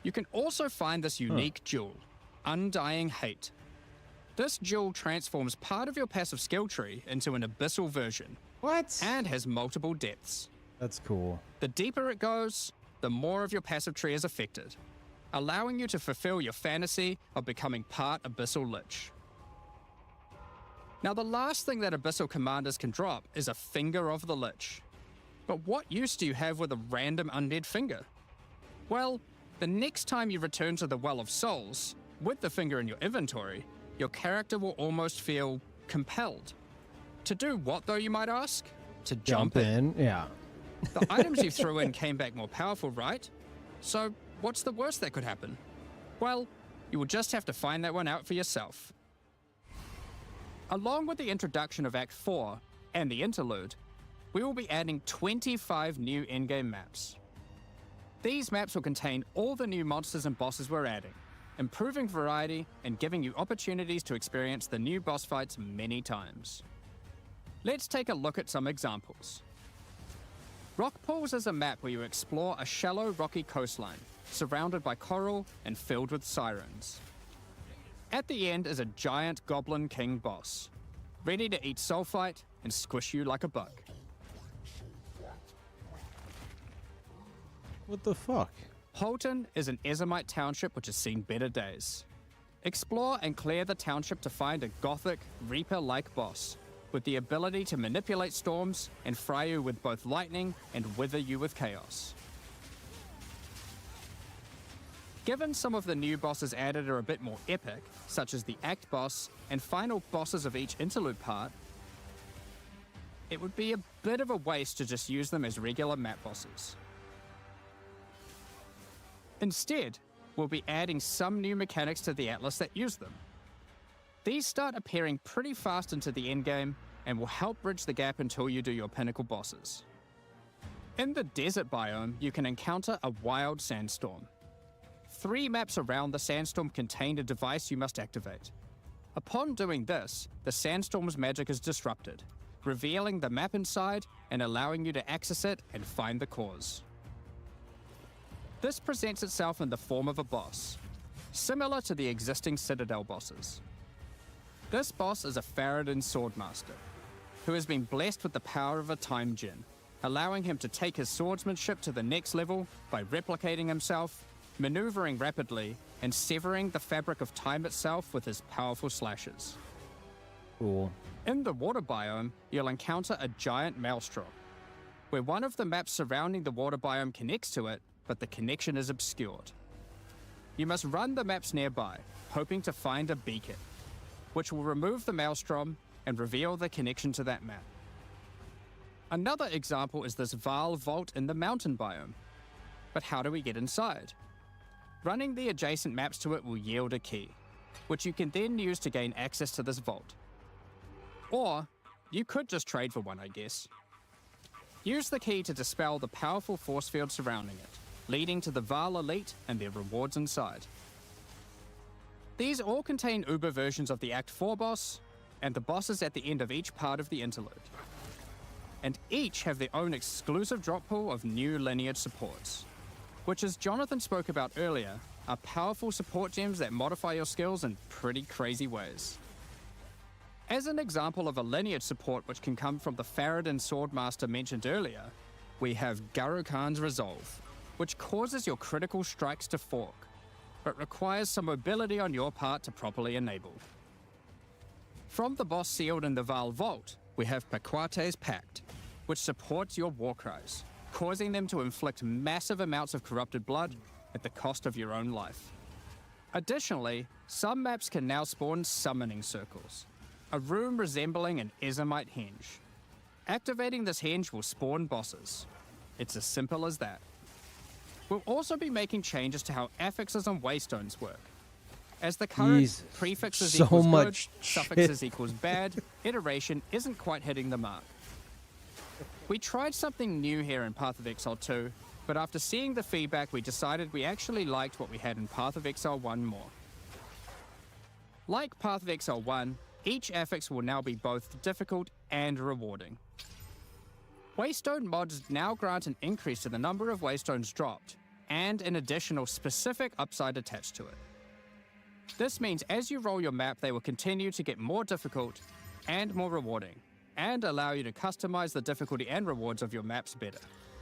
You can also find this unique jewel, Undying Hate. This jewel transforms part of your passive skill tree into an abyssal version. What? And has multiple depths. That's cool. The deeper it goes, the more of your passive tree is affected, allowing you to fulfill your fantasy of becoming part Abyssal Lich. Now, the last thing that Abyssal commanders can drop is a Finger of the Lich. But what use do you have with a random undead finger? Well, the next time you return to the Well of Souls, with the finger in your inventory, your character will almost feel compelled. To do what, though, you might ask? To jump in. Yeah. The items you threw in came back more powerful, right? So, what's the worst that could happen? Well, you will just have to find that one out for yourself. Along with the introduction of Act 4 and the interlude, we will be adding 25 new in-game maps. These maps will contain all the new monsters and bosses we're adding, improving variety and giving you opportunities to experience the new boss fights many times. Let's take a look at some examples. Rock Pools is a map where you explore a shallow rocky coastline, surrounded by coral and filled with sirens. At the end is a giant Goblin King boss, ready to eat sulfite and squish you like a bug. What the fuck? Holton is an Ezomite township which has seen better days. Explore and clear the township to find a gothic, Reaper-like boss, with the ability to manipulate storms and fry you with both lightning and wither you with chaos. Given some of the new bosses added are a bit more epic, such as the Act boss and final bosses of each interlude part, it would be a bit of a waste to just use them as regular map bosses. Instead, we'll be adding some new mechanics to the Atlas that use them. These start appearing pretty fast into the endgame and will help bridge the gap until you do your pinnacle bosses. In the desert biome, you can encounter a wild sandstorm. 3 maps around the sandstorm contain a device you must activate. Upon doing this, the sandstorm's magic is disrupted, revealing the map inside and allowing you to access it and find the cause. This presents itself in the form of a boss, similar to the existing Citadel bosses. This boss is a Faradin Swordmaster, who has been blessed with the power of a Time Djinn, allowing him to take his swordsmanship to the next level by replicating himself, maneuvering rapidly, and severing the fabric of time itself with his powerful slashes. Cool. In the water biome, you'll encounter a giant maelstrom, where one of the maps surrounding the water biome connects to it, but the connection is obscured. You must run the maps nearby, hoping to find a beacon, which will remove the maelstrom and reveal the connection to that map. Another example is this Vaal vault in the mountain biome. But how do we get inside? Running the adjacent maps to it will yield a key, which you can then use to gain access to this vault. Or, you could just trade for one, I guess. Use the key to dispel the powerful force field surrounding it, leading to the Vaal Elite and their rewards inside. These all contain Uber versions of the Act 4 boss, and the bosses at the end of each part of the interlude. And each have their own exclusive drop pool of new lineage supports, which, as Jonathan spoke about earlier, are powerful support gems that modify your skills in pretty crazy ways. As an example of a lineage support which can come from the Faradin Swordmaster mentioned earlier, we have Garo Khan's Resolve, which causes your critical strikes to fork, but requires some mobility on your part to properly enable. From the boss sealed in the Vaal Vault, we have Paquate's Pact, which supports your war cries, causing them to inflict massive amounts of corrupted blood at the cost of your own life. Additionally, some maps can now spawn summoning circles, a room resembling an Ezomite henge. Activating this henge will spawn bosses. It's as simple as that. We'll also be making changes to how affixes and waystones work. As the current Jesus, prefixes so equals much good, shit. suffixes equals bad, iteration isn't quite hitting the mark. We tried something new here in Path of Exile 2, but after seeing the feedback we decided we actually liked what we had in Path of Exile 1 more. Like Path of Exile 1, each affix will now be both difficult and rewarding. Waystone mods now grant an increase to the number of waystones dropped, and an additional specific upside attached to it. This means as you roll your map, they will continue to get more difficult and more rewarding, and allow you to customize the difficulty and rewards of your maps better.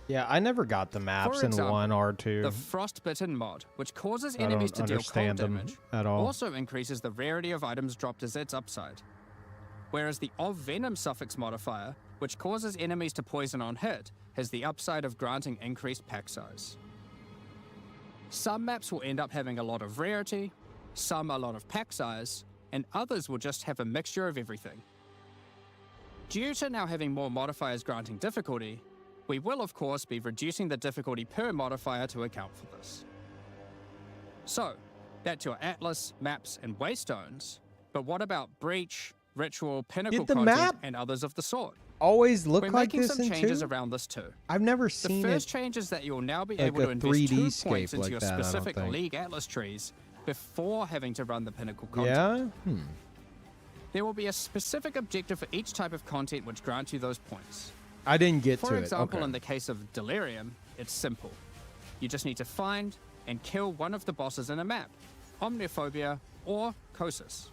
Yeah, I never got the maps For in example, 1 or 2. The Frostbitten mod, which causes I enemies don't to deal cold understand them damage, at all. also increases the rarity of items dropped as its upside. Whereas the Of Venom suffix modifier, which causes enemies to poison on hit, has the upside of granting increased pack size. Some maps will end up having a lot of rarity, some a lot of pack size, and others will just have a mixture of everything. Due to now having more modifiers granting difficulty, we will of course be reducing the difficulty per modifier to account for this. So, that's your Atlas, maps, and waystones, but what about Breach, Ritual, Pinnacle Did the content, map and others of the sort? Always look We're like making this some in changes 2? around this too. I've never The seen first it. change is that you'll now be like able a to invest 2 3D points scape into like your that, I don't specific think. League Atlas trees before having to run the Pinnacle content. Yeah? There will be a specific objective for each type of content which grants you those points. I didn't get to For it. example, Okay. in the case of Delirium, it's simple. You just need to find and kill one of the bosses in a map, Omniophobia or Kosis.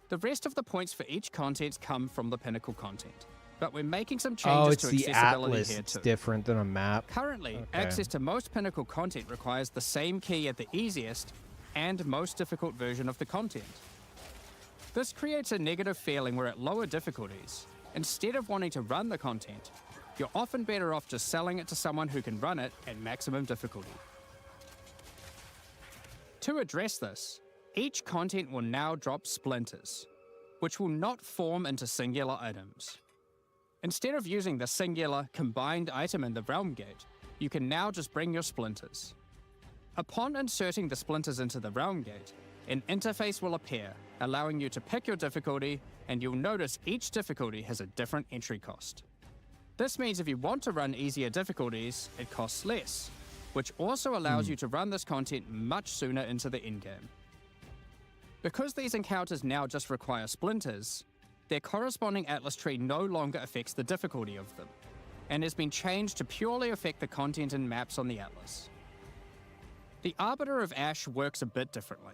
The rest of the points for each content come from the Pinnacle content, but we're making some Oh, changes it's to the accessibility Atlas. here It's too. different than a map. Currently, Okay. access to most Pinnacle content requires the same key at the easiest and most difficult version of the content. This creates a negative feeling where at lower difficulties, instead of wanting to run the content, you're often better off just selling it to someone who can run it at maximum difficulty. To address this, each content will now drop splinters, which will not form into singular items. Instead of using the singular combined item in the Realm Gate, you can now just bring your splinters. Upon inserting the splinters into the Realm Gate, an interface will appear, allowing you to pick your difficulty, and you'll notice each difficulty has a different entry cost. This means if you want to run easier difficulties, it costs less, which also allows you to run this content much sooner into the endgame. Because these encounters now just require splinters, their corresponding Atlas tree no longer affects the difficulty of them, and has been changed to purely affect the content and maps on the Atlas. The Arbiter of Ash works a bit differently.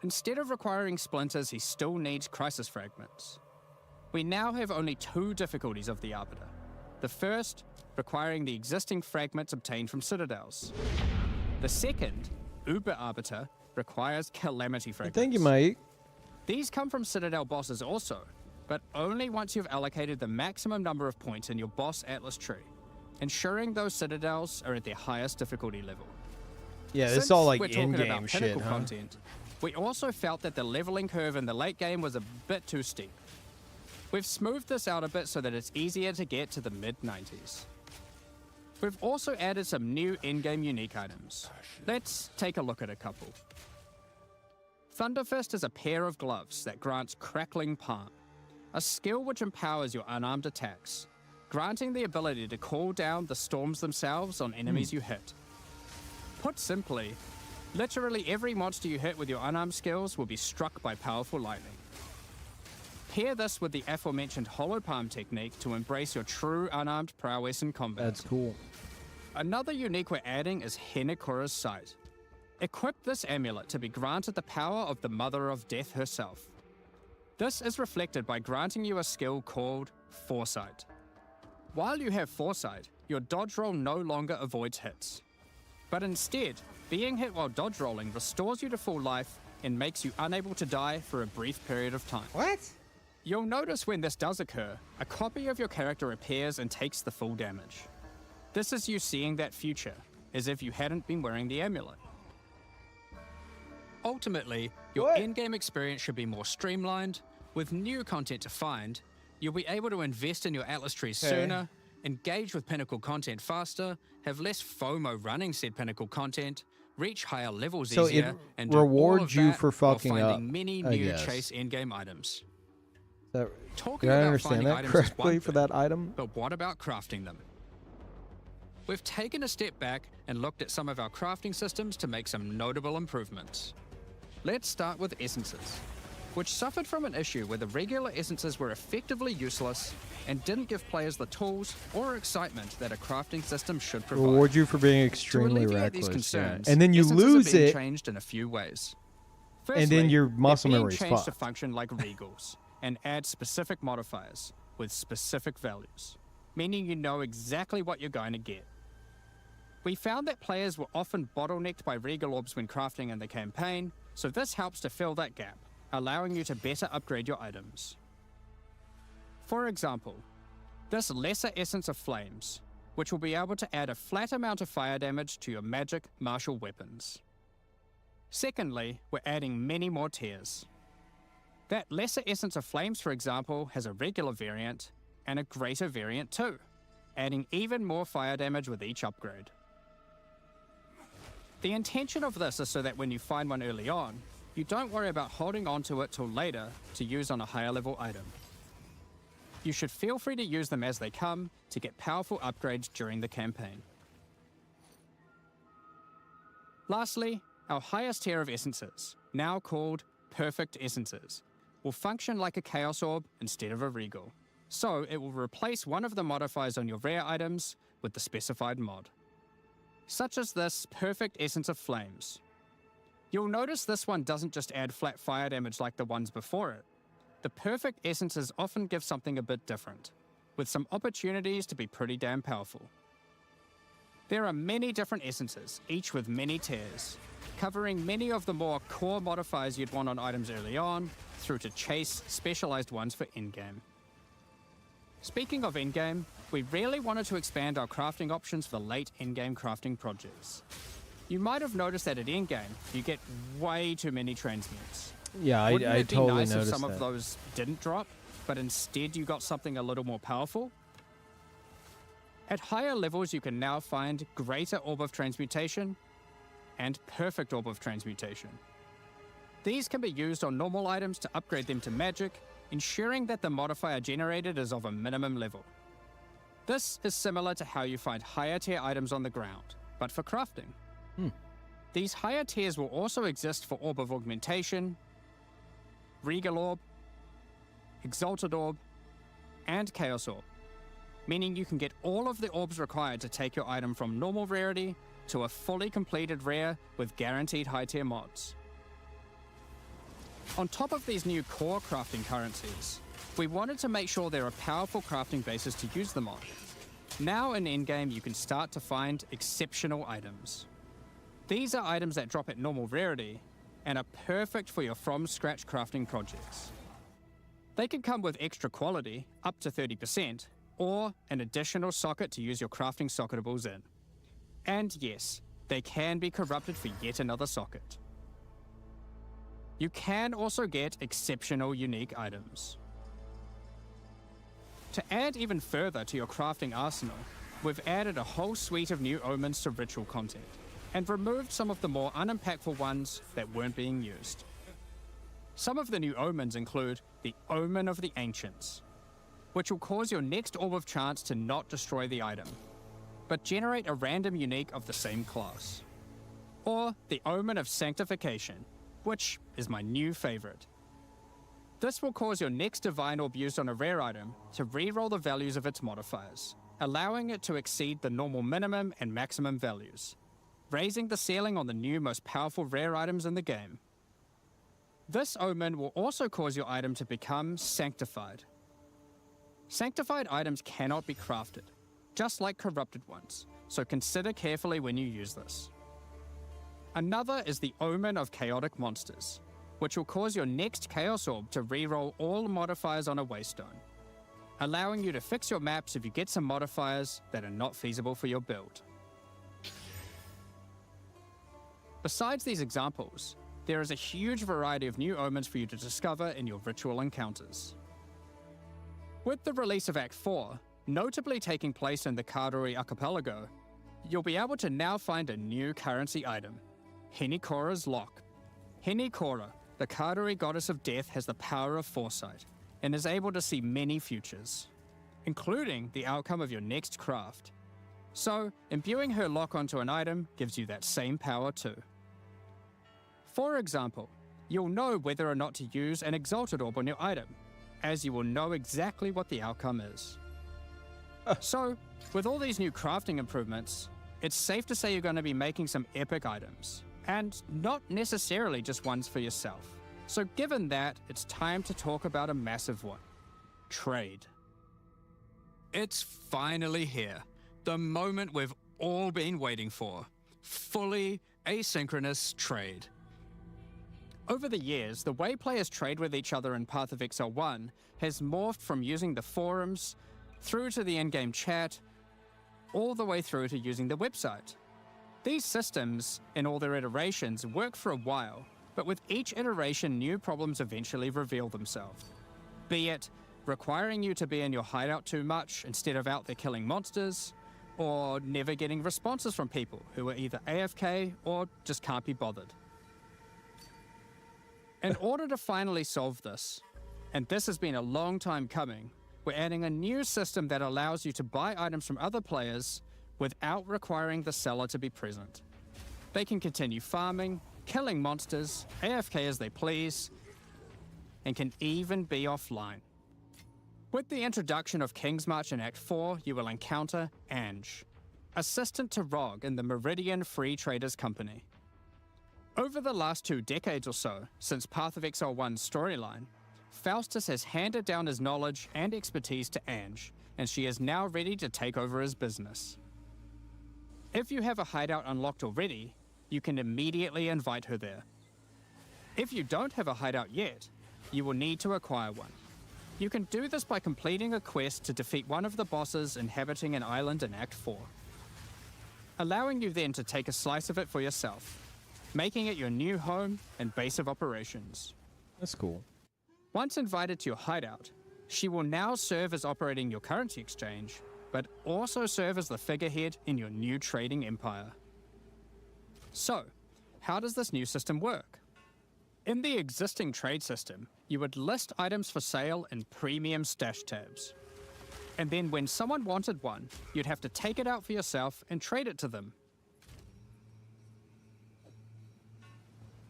Instead of requiring splinters, he still needs crisis fragments. We now have only 2 difficulties of the Arbiter. The first, requiring the existing fragments obtained from citadels. The second, Uber Arbiter, requires calamity fragments. Thank you, Mike. These come from Citadel bosses also, but only once you've allocated the maximum number of points in your boss atlas tree, ensuring those citadels are at their highest difficulty level. Yeah, this Since is all like we're talking in-game about shit, pinnacle huh? content, we also felt that the leveling curve in the late game was a bit too steep. We've smoothed this out a bit so that it's easier to get to the mid-90s. We've also added some new in-game unique items. Let's take a look at a couple. Thunderfist is a pair of gloves that grants Crackling Palm, a skill which empowers your unarmed attacks, granting the ability to call down the storms themselves on enemies you hit. Put simply, literally every monster you hit with your unarmed skills will be struck by powerful lightning. Pair this with the aforementioned Hollow Palm technique to embrace your true unarmed prowess in combat. That's cool. Another unique we're adding is Henekura's Sight. Equip this amulet to be granted the power of the Mother of Death herself. This is reflected by granting you a skill called Foresight. While you have Foresight, your dodge roll no longer avoids hits. But instead, being hit while dodge rolling restores you to full life and makes you unable to die for a brief period of time. What? You'll notice when this does occur, a copy of your character appears and takes the full damage. This is you seeing that future, as if you hadn't been wearing the amulet. Ultimately, your in-game experience should be more streamlined. With new content to find, you'll be able to invest in your Atlas trees sooner, engage with pinnacle content faster, have less FOMO running said pinnacle content, reach higher levels So easier, it and do all rewards of you that for while fucking finding up, many I new guess. chase in-game items. Did Talking I about understand finding that items is one correctly for thing, that item? but what about crafting them? We've taken a step back and looked at some of our crafting systems to make some notable improvements. Let's start with essences, which suffered from an issue where the regular essences were effectively useless and didn't give players the tools or excitement that a crafting system should provide. Reward you for being To extremely alleviate reckless. these concerns, And then you essences are lose being it. changed in a few ways. And then your muscle they're being memory is changed to fucked. function like regals and add specific modifiers with specific values, meaning you know exactly what you're going to get. We found that players were often bottlenecked by regal orbs when crafting in the campaign, so this helps to fill that gap, allowing you to better upgrade your items. For example, this Lesser Essence of Flames, which will be able to add a flat amount of fire damage to your magic martial weapons. Secondly, we're adding many more tiers. That Lesser Essence of Flames, for example, has a regular variant and a greater variant too, adding even more fire damage with each upgrade. The intention of this is so that when you find one early on, you don't worry about holding onto it till later to use on a higher level item. You should feel free to use them as they come to get powerful upgrades during the campaign. Lastly, our highest tier of essences, now called Perfect Essences, will function like a Chaos Orb instead of a Regal. So it will replace one of the modifiers on your rare items with the specified mod. Such as this Perfect Essence of Flames. You'll notice this one doesn't just add flat fire damage like the ones before it. The Perfect Essences often give something a bit different, with some opportunities to be pretty damn powerful. There are many different essences, each with many tiers, covering many of the more core modifiers you'd want on items early on, through to chase specialized ones for in-game. Speaking of in-game, we really wanted to expand our crafting options for late in-game crafting projects. You might have noticed that at in-game, you get way too many transmutes. Yeah, Wouldn't I it be totally nice if noticed some that. of those didn't drop, but instead you got something a little more powerful? At higher levels, you can now find Greater Orb of Transmutation and Perfect Orb of Transmutation. These can be used on normal items to upgrade them to magic, ensuring that the modifier generated is of a minimum level. This is similar to how you find higher tier items on the ground, but for crafting. These higher tiers will also exist for Orb of Augmentation, Regal Orb, Exalted Orb, and Chaos Orb, meaning you can get all of the orbs required to take your item from normal rarity to a fully completed rare with guaranteed high tier mods. On top of these new core crafting currencies, we wanted to make sure there are powerful crafting bases to use them on. Now in endgame, you can start to find exceptional items. These are items that drop at normal rarity, and are perfect for your from-scratch crafting projects. They can come with extra quality, up to 30%, or an additional socket to use your crafting socketables in. And yes, they can be corrupted for yet another socket. You can also get exceptional unique items. To add even further to your crafting arsenal, we've added a whole suite of new omens to ritual content, and removed some of the more unimpactful ones that weren't being used. Some of the new omens include the Omen of the Ancients, which will cause your next Orb of Chance to not destroy the item, but generate a random unique of the same class. Or the Omen of Sanctification, which is my new favorite. This will cause your next Divine Orb used on a rare item to reroll the values of its modifiers, allowing it to exceed the normal minimum and maximum values, raising the ceiling on the new most powerful rare items in the game. This omen will also cause your item to become sanctified. Sanctified items cannot be crafted, just like corrupted ones, so consider carefully when you use this. Another is the Omen of Chaotic Monsters, which will cause your next Chaos Orb to reroll all modifiers on a Waystone, allowing you to fix your maps if you get some modifiers that are not feasible for your build. Besides these examples, there is a huge variety of new omens for you to discover in your ritual encounters. With the release of Act 4, notably taking place in the Karori Archipelago, you'll be able to now find a new currency item, Henikora's Lock. Henikora, the Karori goddess of death, has the power of foresight, and is able to see many futures, including the outcome of your next craft. So, imbuing her lock onto an item gives you that same power too. For example, you'll know whether or not to use an Exalted Orb on your item, as you will know exactly what the outcome is. So, with all these new crafting improvements, it's safe to say you're going to be making some epic items, and not necessarily just ones for yourself. So given that, it's time to talk about a massive one. Trade. It's finally here. The moment we've all been waiting for. Fully asynchronous trade. Over the years, the way players trade with each other in Path of Exile 1 has morphed from using the forums, through to the in-game chat, all the way through to using the website. These systems, in all their iterations, work for a while, but with each iteration new problems eventually reveal themselves. Be it requiring you to be in your hideout too much instead of out there killing monsters, or never getting responses from people who are either AFK or just can't be bothered. In order to finally solve this, and this has been a long time coming, we're adding a new system that allows you to buy items from other players without requiring the seller to be present. They can continue farming, killing monsters, AFK as they please, and can even be offline. With the introduction of King's March in Act 4, you will encounter Ange, assistant to Rog in the Meridian Free Traders Company. Over the last 2 decades or so, since Path of Exile 1's storyline, Faustus has handed down his knowledge and expertise to Ange, and she is now ready to take over his business. If you have a hideout unlocked already, you can immediately invite her there. If you don't have a hideout yet, you will need to acquire one. You can do this by completing a quest to defeat one of the bosses inhabiting an island in Act 4, allowing you then to take a slice of it for yourself, making it your new home and base of operations. That's cool. Once invited to your hideout, she will now serve as operating your currency exchange, but also serve as the figurehead in your new trading empire. So, how does this new system work? In the existing trade system, you would list items for sale in premium stash tabs. And then when someone wanted one, you'd have to take it out for yourself and trade it to them.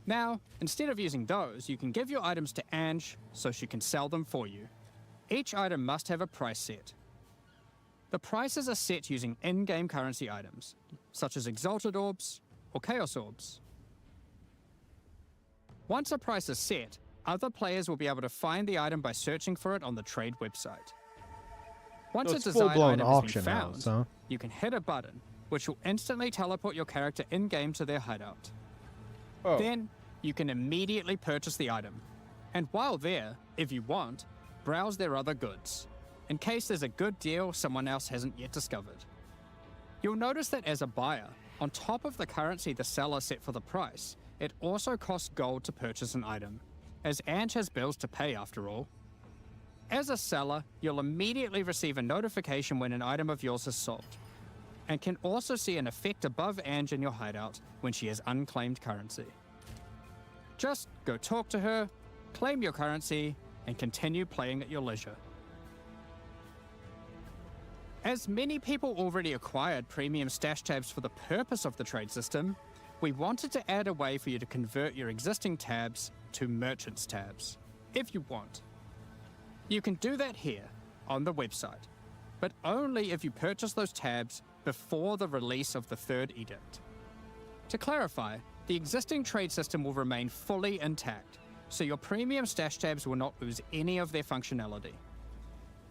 Now, instead of using those, you can give your items to Ange so she can sell them for you. Each item must have a price set. The prices are set using in-game currency items, such as Exalted Orbs or Chaos Orbs. Once a price is set, other players will be able to find the item by searching for it on the trade website. Once So a it's desired full-blown item has been auction found, house, huh? you can hit a button, which will instantly teleport your character in-game to their hideout. Oh. Then, you can immediately purchase the item. And while there, if you want, browse their other goods, in case there's a good deal someone else hasn't yet discovered. You'll notice that as a buyer, on top of the currency the seller set for the price, it also costs gold to purchase an item, as Ange has bills to pay after all. As a seller, you'll immediately receive a notification when an item of yours is sold, and can also see an effect above Ange in your hideout when she has unclaimed currency. Just go talk to her, claim your currency, and continue playing at your leisure. As many people already acquired premium stash tabs for the purpose of the trade system, we wanted to add a way for you to convert your existing tabs to merchants tabs, if you want. You can do that here, on the website, but only if you purchase those tabs before the release of the third edict. To clarify, the existing trade system will remain fully intact, so your premium stash tabs will not lose any of their functionality.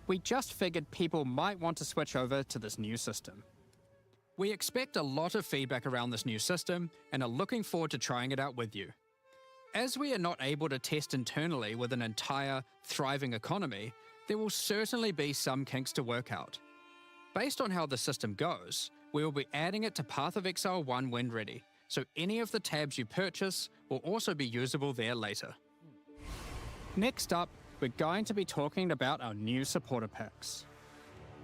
We just figured people might want to switch over to this new system. We expect a lot of feedback around this new system and are looking forward to trying it out with you. As we are not able to test internally with an entire, thriving economy, there will certainly be some kinks to work out. Based on how the system goes, we will be adding it to Path of Exile 1 when ready, so any of the tabs you purchase will also be usable there later. Next up, we're going to be talking about our new supporter packs.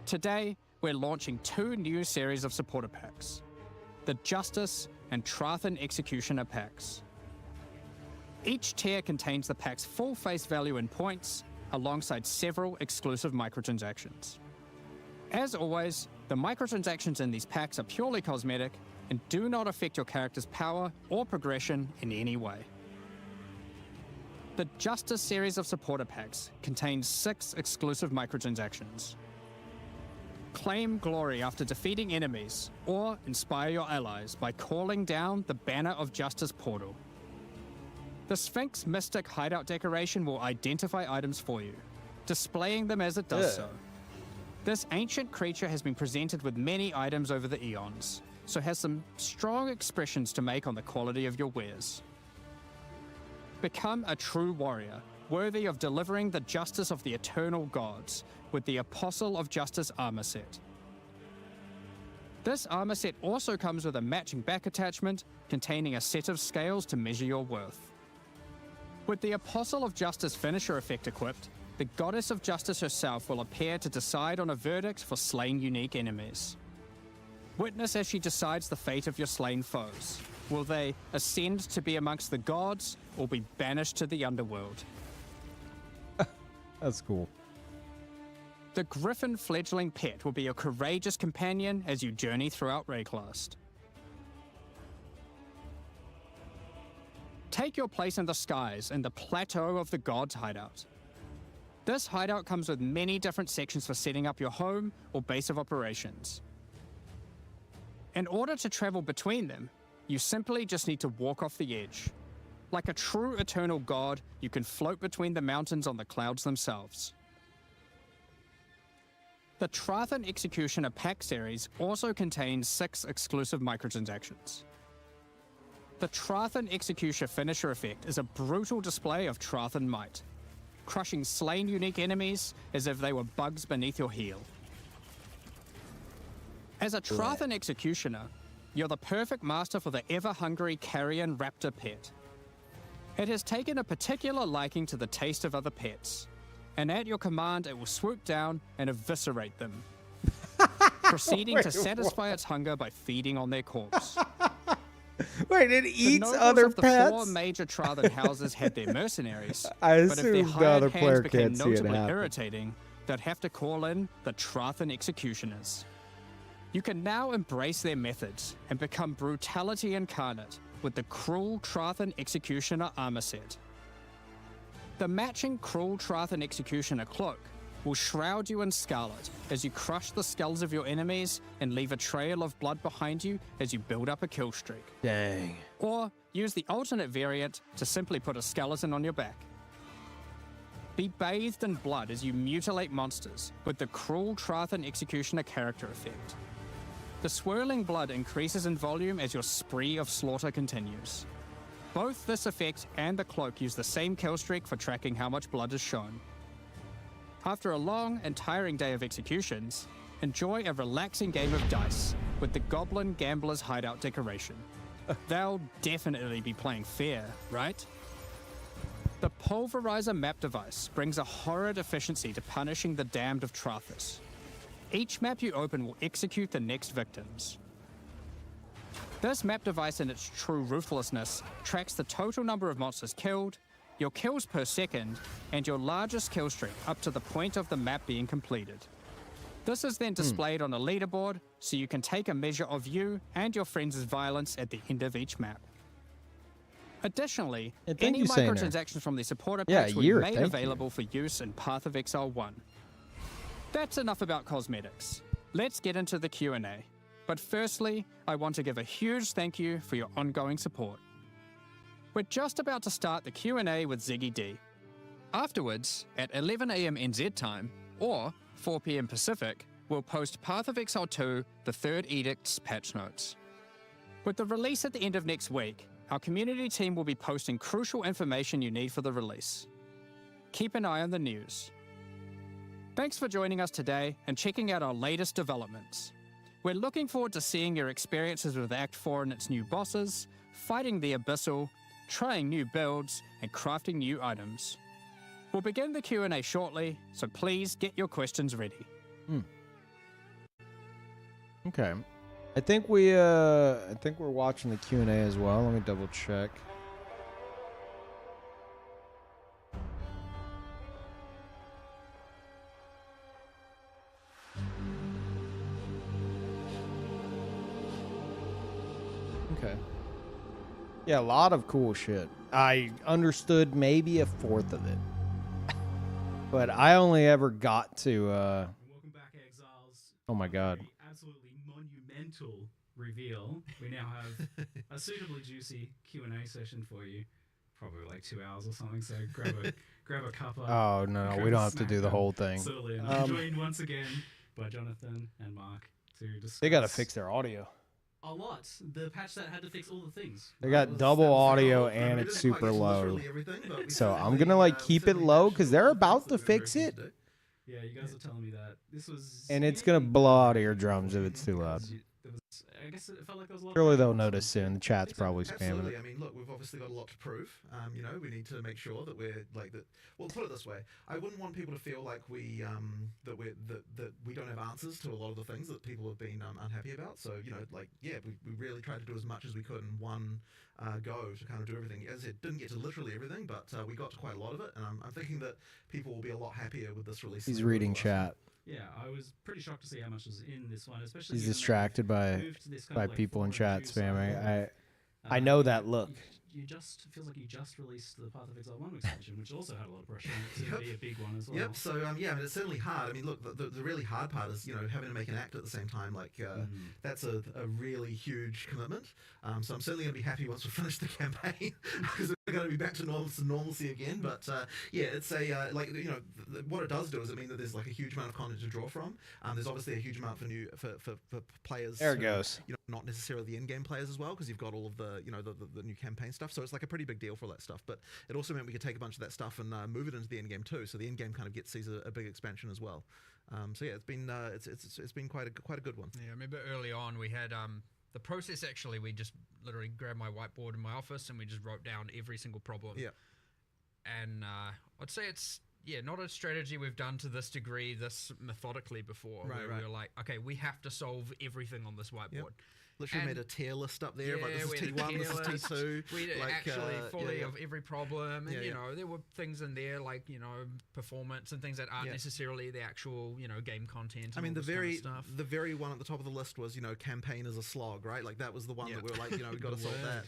Today, we're launching 2 new series of supporter packs, the Justice and Trathan Executioner packs. Each tier contains the pack's full face value in points, alongside several exclusive microtransactions. As always, the microtransactions in these packs are purely cosmetic and do not affect your character's power or progression in any way. The Justice series of supporter packs contains 6 exclusive microtransactions. Claim glory after defeating enemies, or inspire your allies by calling down the Banner of Justice portal. The Sphinx Mystic hideout decoration will identify items for you, displaying them as it does so. This ancient creature has been presented with many items over the eons, so has some strong expressions to make on the quality of your wares. Become a true warrior, worthy of delivering the justice of the eternal gods, with the Apostle of Justice armor set. This armor set also comes with a matching back attachment containing a set of scales to measure your worth. With the Apostle of Justice finisher effect equipped, the Goddess of Justice herself will appear to decide on a verdict for slain unique enemies. Witness as she decides the fate of your slain foes. Will they ascend to be amongst the gods, or be banished to the underworld? That's cool. The Griffin fledgling pet will be your courageous companion as you journey throughout Rayclast. Take your place in the skies in the Plateau of the Gods hideout. This hideout comes with many different sections for setting up your home or base of operations. In order to travel between them, you simply just need to walk off the edge. Like a true eternal god, you can float between the mountains on the clouds themselves. The Trathan Executioner pack series also contains 6 exclusive microtransactions. The Trathan Executioner finisher effect is a brutal display of Trathan might, crushing slain unique enemies as if they were bugs beneath your heel. As a Trathan Executioner, you're the perfect master for the ever-hungry carrion raptor pet. It has taken a particular liking to the taste of other pets, and at your command it will swoop down and eviscerate them, proceeding to satisfy its hunger by feeding on their corpse. Wait, it The eats nobles other of the pets? 4 major Trathan houses had their mercenaries, I but if their assume the hired other hands player became can't see it notably happen. irritating, they'd have to call in the Trathan Executioners. You can now embrace their methods and become brutality incarnate with the Cruel Trathan Executioner armor set. The matching Cruel Trathan Executioner cloak will shroud you in scarlet as you crush the skulls of your enemies and leave a trail of blood behind you as you build up a kill streak. Dang. Or use the alternate variant to simply put a skeleton on your back. Be bathed in blood as you mutilate monsters with the Cruel Trathan Executioner character effect. The swirling blood increases in volume as your spree of slaughter continues. Both this effect and the cloak use the same kill streak for tracking how much blood is shown. After a long and tiring day of executions, enjoy a relaxing game of dice with the Goblin Gambler's Hideout decoration. They'll definitely be playing fair, right? The Pulverizer map device brings a horrid efficiency to punishing the damned of Trathis. Each map you open will execute the next victims. This map device in its true ruthlessness tracks the total number of monsters killed, your kills per second, and your largest kill streak up to the point of the map being completed. This is then displayed on a leaderboard so you can take a measure of you and your friends' violence at the end of each map. Additionally, thank any you, Saner. microtransactions from the supporter Yeah, packs a will be year, made thank available for use in Path of Exile 1. That's enough about cosmetics. Let's get into the Q&A. But firstly, I want to give a huge thank you for your ongoing support. We're just about to start the Q&A with Ziggy D. Afterwards, at 11 AM NZ time, or 4 PM Pacific, we'll post Path of Exile 2, the Third Edict's patch notes. With the release at the end of next week, our community team will be posting crucial information you need for the release. Keep an eye on the news. Thanks for joining us today and checking out our latest developments. We're looking forward to seeing your experiences with Act 4 and its new bosses, fighting the Abyssal, trying new builds, and crafting new items. We'll begin the Q&A shortly, so please get your questions ready. Okay. I think we're watching the Q&A as well. Let me double check. Okay. Yeah, a lot of cool shit. I understood maybe a fourth of it. But I only ever got to Welcome back, Exiles. oh my god. A absolutely monumental reveal. We now have a suitably juicy Q&A session for you. Probably like 2 hours or something. So grab a cuppa. Oh no, grab we a don't have to snack do the and whole thing. settle in. I'm joined once again by Jonathan and Mark to discuss. They got to fix their audio. a lot. The patch that had to fix all the things. They got double audio and it's super low. So I'm gonna like keep it low because they're about to fix it, Yeah, you guys are telling me that this was. and it's gonna blow out eardrums if it's too loud. I guess it felt like there was a lot. Surely they'll notice soon. The chat's probably spamming Absolutely. it. I mean, look, we've obviously got a lot to prove. You know, we need to make sure that we're like that. Well, put it this way: I wouldn't want people to feel like we that we don't have answers to a lot of the things that people have been unhappy about. So, you know, like we really tried to do as much as we could in one go to kind of do everything. As I said, didn't get to literally everything, but we got to quite a lot of it. And I'm thinking that people will be a lot happier with this release. He's reading chat. Yeah, I was pretty shocked to see how much was in this one, especially. He's given that distracted by moved to this kind of like people in forward chat juice spamming. level. I know that look. You just feels like you just released the Path of Exile 1 expansion, which also had a lot of pressure on it to be a big one as well. Yep. So yeah, I mean, it's certainly hard. I mean, look, the really hard part is having to make an act at the same time. Like that's a really huge commitment. So I'm certainly going to be happy once we finish the campaign because we're going to be back to normalcy again. But yeah, it's a what it does do is it mean that there's like a huge amount of content to draw from. There's obviously a huge amount for players. There it goes. Not necessarily the in-game players as well, because you've got all of the the new campaign stuff. So it's like a pretty big deal for all that stuff. But it also meant we could take a bunch of that stuff and move it into the in-game too. So the in-game kind of sees a big expansion as well. So yeah, it's been quite a good one. Yeah, I remember early on we had the process. Actually, we just literally grabbed my whiteboard in my office and we just wrote down every single problem. Yeah, and I'd say it's not a strategy we've done to this degree, this methodically before. Right. We were like, okay, we have to solve everything on this whiteboard. Yep. Literally made a tier list up there. Like, this we is had a T1, tier this is list. T2. We like, actually fully of every problem, and Yeah, there were things in there like performance and things that aren't necessarily the actual game content. I mean, the the very one at the top of the list was campaign is a slog, right? Like that was the one that we were like, we got to solve that.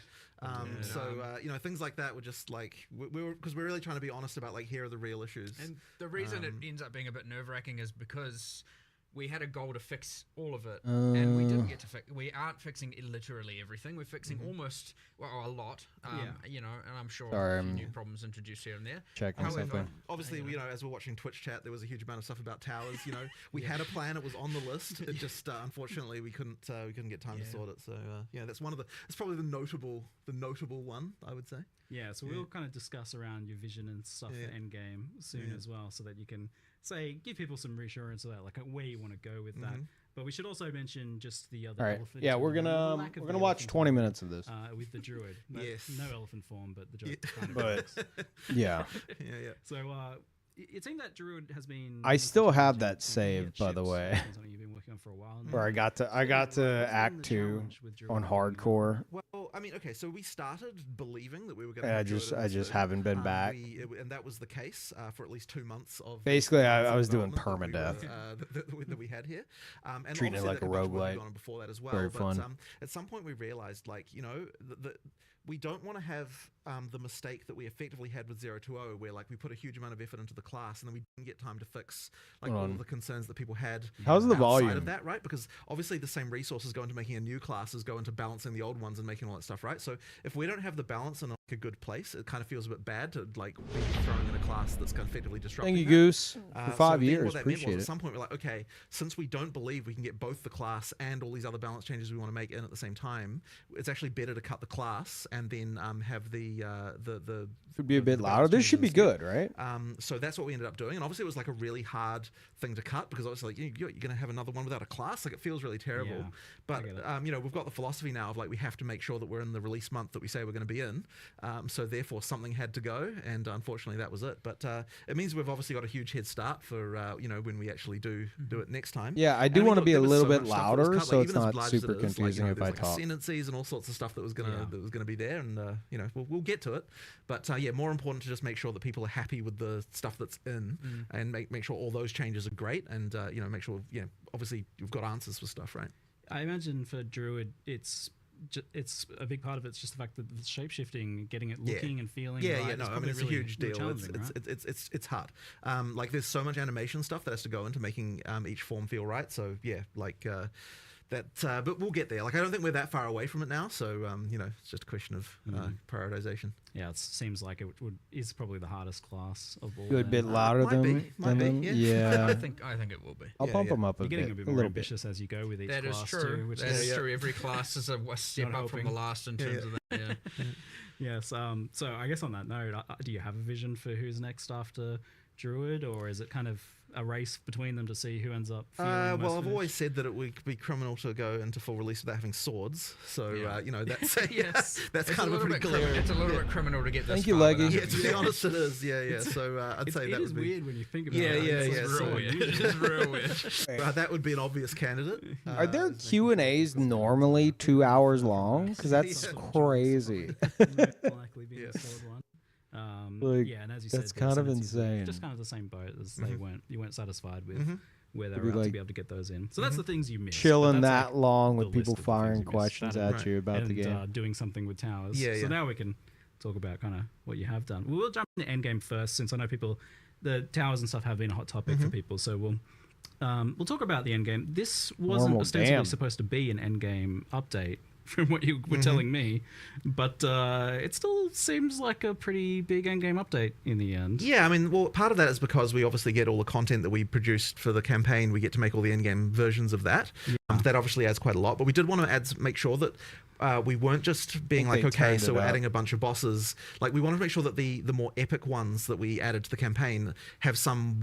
So things like that were just like because we're really trying to be honest about like here are the real issues. And the reason it ends up being a bit nerve-wracking is because we had a goal to fix all of it, and we didn't get to fix. We aren't fixing literally everything. We're fixing almost, well, a lot. You know, and I'm sure Sorry, a few new problems introduced here and there. Checking However, something. Obviously, you know, as we're watching Twitch chat, there was a huge amount of stuff about towers. You know, we had a plan; it was on the list. It just unfortunately we couldn't get time to sort it. So yeah, that's one of the. It's probably the notable one, I would say. Yeah, so we'll kind of discuss around your vision and stuff for Endgame soon as well, so that you can give people some reassurance about like where you want to go with that. But we should also mention just the other All right. elephant. Yeah, we're the gonna lack of we're gonna the watch elephant 20 form, minutes of this. with the druid. No, Yes. no elephant form, but the druid kind of But- works. Yeah. Yeah. So it seemed that druid has been. I still have challenging that to saved, get by the ships. way. It's something you've been working on for a while now. Where I got to Act 2 on hardcore. Well, I mean, okay, so we started believing that we were going And to. I just haven't been back. And that was the case for at least 2 months of. Basically, I was doing development permadeath. that we had here, and Treating it obviously like that a could much well have roguelite. gone on before that as well. Very but, fun. At some point, we realized, like, you know, that we don't want to have the mistake that we effectively had with 020, where like we put a huge amount of effort into the class and then we didn't get time to fix like all of the concerns that people had. How's the outside volume? of that, right? Because obviously the same resources go into making a new classes, go into balancing the old ones and making all that stuff, right? So if we don't have the balance in like a good place, it kind of feels a bit bad to like be throwing in a class that's kind of effectively disrupting. Thank you, that. Goose, for So 5 then years. what that meant Appreciate was it. at some point we're like, okay, since we don't believe we can get both the class and all these other balance changes we want to make in at the same time, it's actually better to cut the class and then have the Should be a bit the louder. balance This should be changes good, right? so that's what we ended up doing, and obviously it was like a really hard thing to cut because obviously like, you're going to have another one without a class, like it feels really terrible. Yeah, but I get it. you know, we've got the philosophy now of like we have to make sure that we're in the release month that we say we're going to be in. So therefore something had to go, and unfortunately that was it. But it means we've obviously got a huge head start for you know, when we actually do it next time. Yeah, I And do mean, want to look, be a there was little so bit much stuff that was louder, cut, so like, it's even as not large as super it is, like, confusing you know, if I there's, like, talk. ascendancies and all sorts of stuff that was gonna be there, and you know, we'll get to it. But yeah, more important to just make sure that people are happy with the stuff that's in, and make sure all those changes are great, and you know, make sure, you know, obviously you've got answers for stuff, right? I imagine for druid, it's a big part of it's just the fact that the shape shifting, getting it looking and feeling. Yeah, right, yeah, is no, I mean probably it's really, a huge really deal. challenging, right? It's hard. Like there's so much animation stuff that has to go into making each form feel right. So yeah, like that. But we'll get there. Like I don't think we're that far away from it now. So you know, it's just a question of prioritization. Yeah, it seems like it is probably the hardest class of all. Good them. bit louder might than be, might be, them. yeah. Yeah. I think it will be. I'll Yeah, bump yeah. them up You're a getting bit, a bit a more little bit. ambitious as you go with each That is class true. too, which That is is true. Every class is a step Not up from the hoping. last in terms of that. Yeah. yes. So I guess on that note, do you have a vision for who's next after Druid, or is it kind of a race between them to see who ends up feeling most Well, I've finished? always said that it would be criminal to go into full release without having swords. So Yeah. you know, that's Yes. that's It's kind of a pretty clear. It's a little bit criminal to get this Thank you, far Leggy. without Yeah, it. to be honest, it is. Yeah. So I'd say It that is would be. weird when you think about Yeah, it. yeah, It's yeah, so so- Real weird. unusual. It's real weird. That would be an obvious candidate. Are there Q&As normally 2 hours long? Because that's Yeah. crazy. Most likely being Yeah. a solid one. Like, Yeah, and as you said, that's the kind of ascendancies were insane. Just kind of the same boat as you weren't satisfied with where they It'd were be at to like be able to get those in. So that's the things you missed. but Chilling that's, that like, long the with people list of the things firing you missed. questions That at you about the game. doing something with towers. Yeah, So yeah. now we can talk about kind of what you have done. We'll jump into endgame first, since I know the towers and stuff have been a hot topic for people. So we'll talk about the endgame. This wasn't Normal, ostensibly damn. supposed to be an endgame update, from what you were telling me, but it still seems like a pretty big endgame update in the end. Yeah, I mean, well, part of that is because we obviously get all the content that we produced for the campaign. We get to make all the in-game versions of that. That obviously adds quite a lot. But we did want to make sure that we weren't just being like, they okay, turned so it we're up. adding a bunch of bosses. Like, we wanted to make sure that the more epic ones that we added to the campaign have some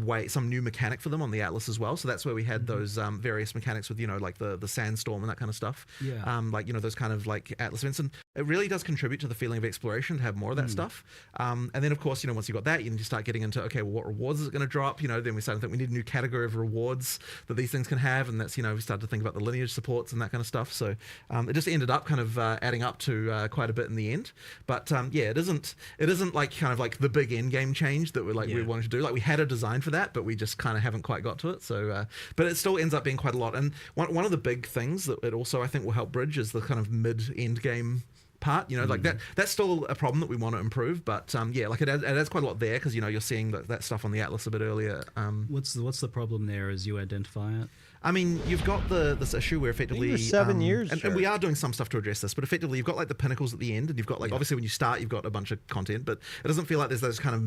new mechanic for them on the Atlas as well. So that's where we had those various mechanics with, you know, like the sandstorm and that kind of stuff. Yeah. Like, you know, those kind of like Atlas events. And it really does contribute to the feeling of exploration to have more of that stuff. And then, of course, you know, once you've got that, you need to start getting into, okay, well, what rewards is it going to drop? You know, then we started to think we need a new category of rewards that these things can have. And that's, you know, we started to think about the lineage supports and that kind of stuff. So it just ended up kind of adding up to quite a bit in the end. But yeah, it isn't like kind of like the big end game change that we wanted to do. Like, we had a design for that, but we just kind of haven't quite got to it. So but it still ends up being quite a lot. And one of the big things that it also, I think, will help bridge is the kind of mid end game part, like that's still a problem that we want to improve, but like it adds quite a lot there, because you're seeing that stuff on the Atlas a bit earlier. What's the problem there as you identify it? I mean, you've got this issue where effectively... It was 7 years. And we are doing some stuff to address this, but effectively you've got like the pinnacles at the end, and you've got obviously when you start, you've got a bunch of content, but it doesn't feel like there's those kind of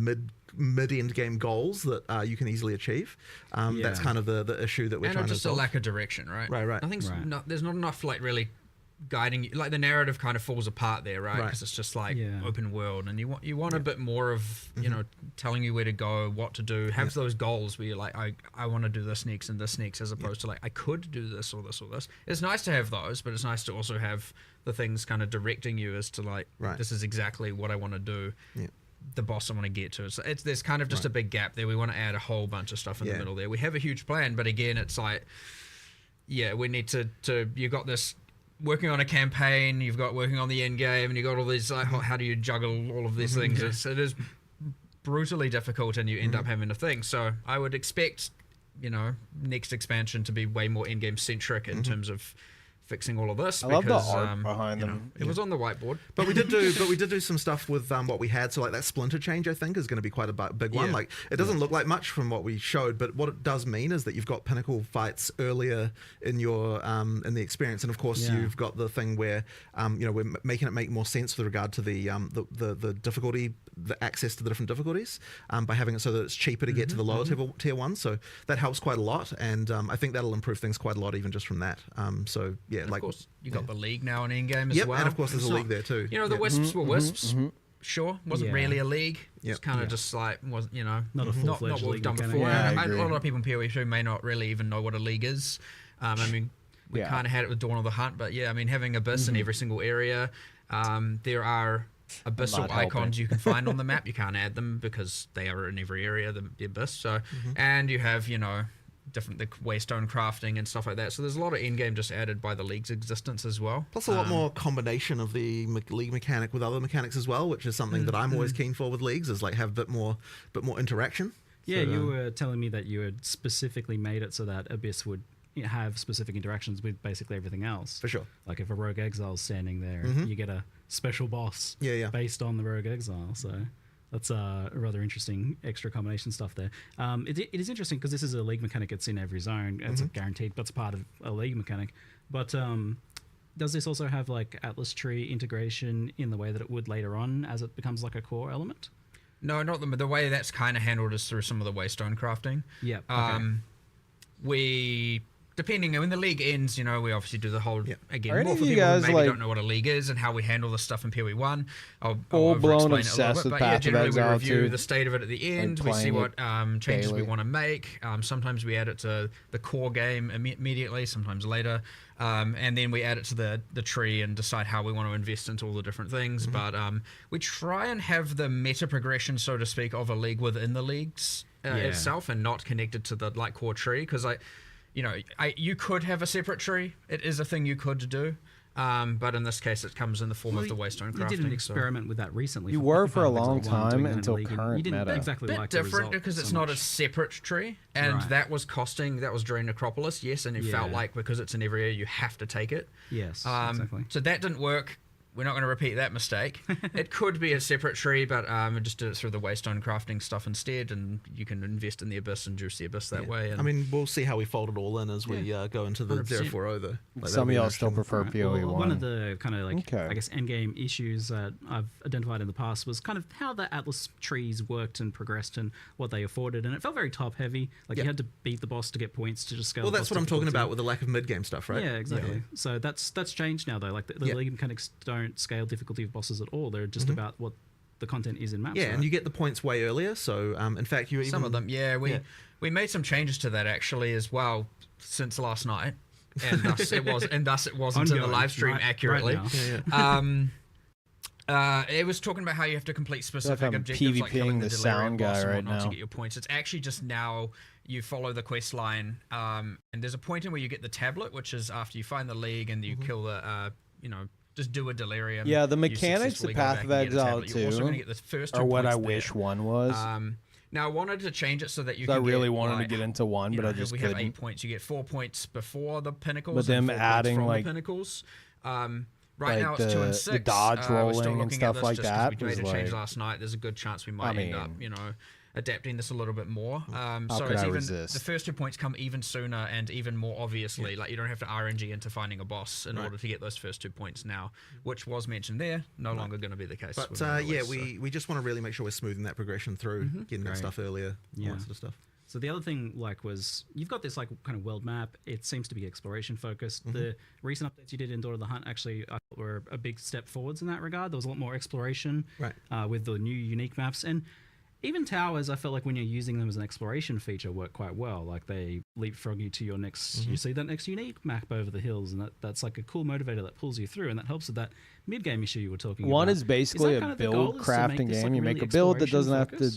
mid-end game goals that you can easily achieve. That's kind of the issue that we're trying to just solve. a lack of direction, right? Right. Nothing's there's not enough like really guiding you. Like the narrative kind of falls apart there, right? Because it's just like open world, and you want a bit more of telling you where to go, what to do, have those goals where you're like, I want to do this next and this next, as opposed to like I could do this or this or this. It's nice to have those, but it's nice to also have the things kind of directing you as to like this is exactly what I want to do. The boss I want to get to. So there's kind of just a big gap there. We want to add a whole bunch of stuff in the middle there. We have a huge plan, but again, it's like we need to you got this working on a campaign, you've got working on the end game, and you've got all these like how do you juggle all of these things. It is brutally difficult, and you end up having to think. So I would expect next expansion to be way more end game centric in terms of fixing all of this. I love the art behind them. It was on the whiteboard, but we did do some stuff with what we had. So like that splinter change, I think, is going to be quite a big one. Like it doesn't look like much from what we showed, but what it does mean is that you've got pinnacle fights earlier in your in the experience, and of course you've got the thing where we're making it make more sense with regard to the difficulty, the access to the different difficulties, by having it so that it's cheaper to get to the lower tier ones. So that helps quite a lot, and I think that'll improve things quite a lot even just from that. So yeah. And of course, you got the league now in in-game as well. And of course there's a league there too. The Wisps were Wisps. Sure, wasn't really a league. It's kind of just like not a full-fledged not what we've league done mechanic. before. Yeah, I A agree. lot of people in PoE2 may not really even know what a league is. I mean, we kind of had it with Dawn of the Hunt, but I mean, having Abyss in every single area, there are abyssal icons you can find on the map. You can't add them because they are in every area, the Abyss. So, and you have different the waystone crafting and stuff like that. So there's a lot of end game just added by the league's existence as well. Plus a lot more combination of the league mechanic with other mechanics as well, which is something that I'm always keen for with leagues, is like have a bit more interaction. Yeah, you were telling me that you had specifically made it so that Abyss would have specific interactions with basically everything else. For sure. Like if a rogue exile's standing there, you get a special boss based on the rogue exile. So that's rather interesting extra combination stuff there. It is interesting because this is a league mechanic. It's in every zone. It's guaranteed, but it's part of a league mechanic. But does this also have like Atlas tree integration in the way that it would later on as it becomes like a core element? No, not the way that's kind of handled is through some of the waystone crafting. Yeah. We... Depending when the league ends, we obviously do the whole again. Are More any for of you people who guys, maybe like, don't know what a league is and how we handle the stuff in PoE1. I'll full-blown over-explain it a obsessed little with bit. But Path of generally we Exile review 2, the state of it at the end. We see playing what changes we daily. want to make. Sometimes we add it to the core game immediately. Sometimes later, and then we add it to the tree and decide how we want to invest into all the different things. But we try and have the meta progression, so to speak, of a league within the leagues itself, and not connected to the core tree, because you could have a separate tree. It is a thing you could do. But in this case, it comes in the form of the waystone crafting. You did an experiment with that recently. You were for a long Path of Exile 1, time doing that in until a league, and current you didn't meta. exactly bit like the different result because it's so not a much. separate tree, and Right. that was during Necropolis, yes, and it felt like because it's in every area, you have to take it. Yes, exactly. So that didn't work. We're not going to repeat that mistake. It could be a separate tree, but we just did it through the waystone crafting stuff instead, and you can invest in the Abyss and juice the Abyss that way. And I mean, we'll see how we fold it all in as we go into the 100%. 040 though. Like, Some of y'all still prefer Right. PoE1. Well, one of the kind of like, Okay. I guess, endgame issues that I've identified in the past was kind of how the Atlas trees worked and progressed and what they afforded. And it felt very top heavy. Like you had to beat the boss to get points to just scale. Well, the that's boss what I'm talking difficulty. about with the lack of mid-game stuff, right? Yeah, exactly. So that's changed now though. Like the league mechanics don't scale difficulty of bosses at all. They're just about what the content is in maps. Yeah, right? and you get the points way earlier. So, in fact, you even... some of them, we made some changes to that actually as well since last night, and thus it wasn't in the Ongoing, live stream right accurately. now. It was talking about how you have to complete specific I'm objectives like killing PvPing the delirium sound boss guy and right whatnot now. to get your points. It's actually just now you follow the quest line, and there's a point in where you get the tablet, which is after you find the league and you kill the, just do a delirium. Yeah, the you mechanics successfully of go Path back of and get the Exile tablet. You're also 2 going to get the first or 2 what I points wish there. one was. Now I wanted to change it so that you So I can really get, wanted like, to get into one, but I if just we couldn't. have 8 points. You get 4 points before the pinnacles, But them and 4 adding, points from like- the pinnacles. Right like now it's 2 and 6. the dodge We're still rolling and looking at stuff this like just 'cause that. we made a was change like, last night. There's a good chance we might end up, adapting this a little bit more. So could it's I even resist? the first 2 points come even sooner and even more obviously. Like you don't have to RNG into finding a boss in order to get those first 2 points now, which was mentioned there. No longer going to be the case. But with the release, we just want to really make sure we're smoothing that progression through, getting that stuff earlier, all that sort of stuff. So the other thing, was you've got this kind of world map. It seems to be exploration focused. The recent updates you did in Daughter of the Hunt actually I thought were a big step forwards in that regard. There was a lot more exploration with the new unique maps, and even towers. I felt like when you're using them as an exploration feature, work quite well. Like they leapfrog you to your next. You see that next unique map over the hills, and that's like a cool motivator that pulls you through, and that helps with that mid game issue you were talking about. One is basically a build crafting game. You make a build that doesn't have to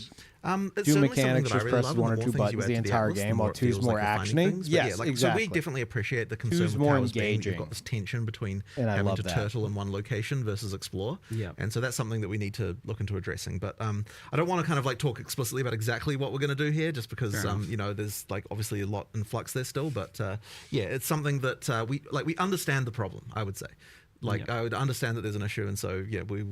do mechanics, just press 1 or 2 buttons the entire game, while 2's more actiony. Yes, exactly. So we definitely appreciate the concern with more towers being engaging. you've got this tension between And I having love to that. turtle in one location versus explore. And so that's something that we need to look into addressing. But I don't want to kind of talk explicitly about exactly what we're going to do here, just because there's obviously a lot in flux there still. But it's something that we understand the problem, I would say. I would understand that there's an issue, and so we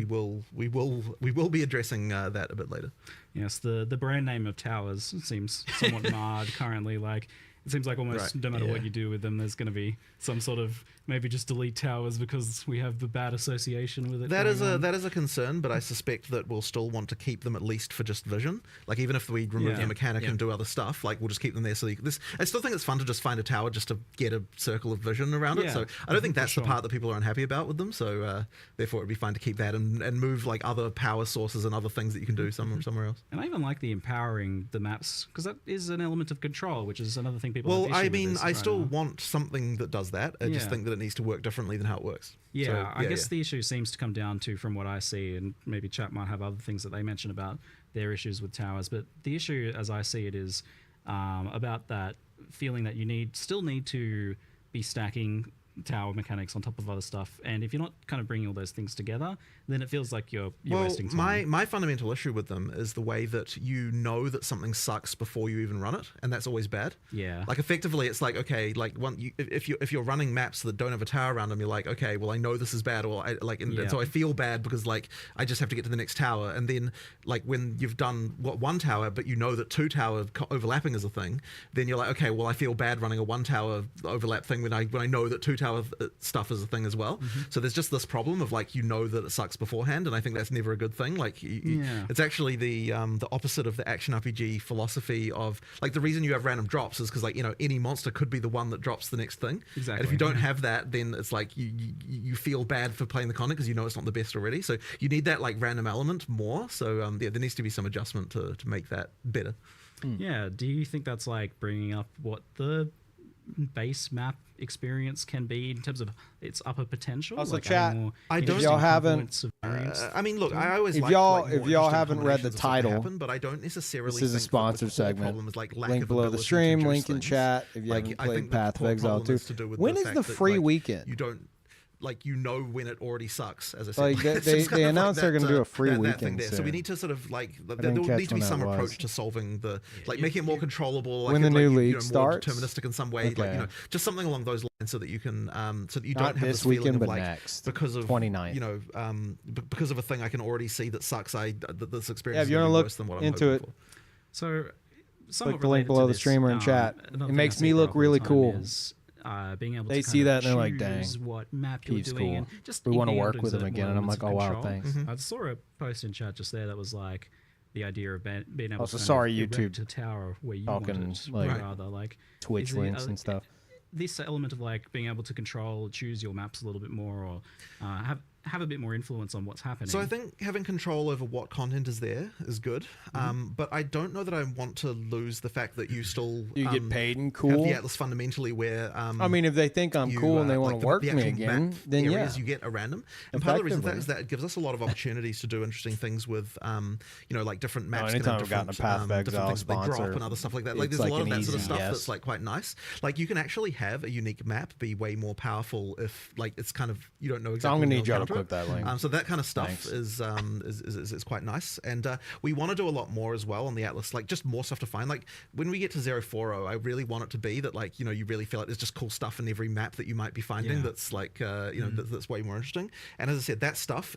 will be addressing that a bit later. Yes, the brand name of towers seems somewhat marred currently. It seems like almost no matter what you do with them, there's going to be some sort of maybe just delete towers because we have the bad association with it. That is a concern, but I suspect that we'll still want to keep them at least for just vision. Even if we remove the mechanic and do other stuff, we'll just keep them there. So I still think it's fun to just find a tower just to get a circle of vision around it. So I don't think that's the part that people are unhappy about with them. So therefore, it'd be fine to keep that and move other power sources and other things that you can do somewhere else. And I even like the empowering the maps because that is an element of control, which is another thing people. Well, have issue with this I still now. want something that does that. I just think that it needs to work differently than how it works. I guess the issue seems to come down to, from what I see, and maybe chat might have other things that they mention about their issues with towers, but the issue, as I see it, is about that feeling that you still need to be stacking tower mechanics on top of other stuff, and if you're not kind of bringing all those things together, then it feels like you're wasting time. My fundamental issue with them is the way that you know that something sucks before you even run it, and that's always bad. Effectively it's if you're running maps that don't have a tower around them, you're like, okay, well, I know this is bad, or and so I feel bad because I just have to get to the next tower, and then when you've done one tower but you know that 2 tower overlapping is a thing, then you're like, okay, well, I feel bad running a 1 tower overlap thing when I know that 2 tower stuff is a thing as well. So there's just this problem of that it sucks beforehand, and I think that's never a good thing. It's actually the opposite of the action RPG philosophy of the reason you have random drops is because any monster could be the one that drops the next thing. Exactly. And if you don't have that, then it's you feel bad for playing the content because you know it's not the best already. So you need that random element more. So there needs to be some adjustment to make that better. Yeah. Do you think that's bringing up what the base map experience can be in terms of its upper potential? Also, chat. I don't. If y'all haven't. I mean, look. I always if y'all haven't read the title, but I don't necessarily. This is a sponsored segment. Link below the stream. Link in chat. If you haven't played Path of Exile 2. When is the free weekend? You don't. When it already sucks, as I said. They announced they're going to do a free weekend. So we need to sort of there needs to be some approach to solving the making it more controllable. When the new league starts, more deterministic in some way, just something along those lines, so that you can so that you don't have this weekend, feeling but of next because of 29th. Because of a thing I can already see that sucks. That this experience if is you want to worse than what look I'm into it. for. So click the link below the streamer in chat. It makes me look really cool. Being able they to see that and they're like, dang, what map you're doing, cool. and just we want to work with him again, and I'm like, oh wow, thanks. I saw a post in chat just there that was the idea of being able to YouTube to tower where you talking wanted, rather Twitch links and stuff. This element of being able to choose your maps a little bit more, or have a bit more influence on what's happening. So I think having control over what content is there is good, but I don't know that I want to lose the fact that you still get paid and cool. Have the Atlas fundamentally where I mean, if they think I'm cool and they want to work me again, then areas you get a random. And part of the reason for that is that it gives us a lot of opportunities to do interesting things with different maps. Anytime I've gotten a Path of Exile sponsor, they drop and other stuff like that. There's a lot of that sort of stuff that's quite nice. You can actually have a unique map be way more powerful if it's kind of you don't know exactly. So I'm gonna need y'all to put that link. So that kind of stuff Thanks. is quite nice, and we want to do a lot more as well on the Atlas, like just more stuff to find. Like when we get to 040, I really want it to be that like, you know, you really feel like there's just cool stuff in every map that you might be finding that's like that's way more interesting. And as I said, that stuff,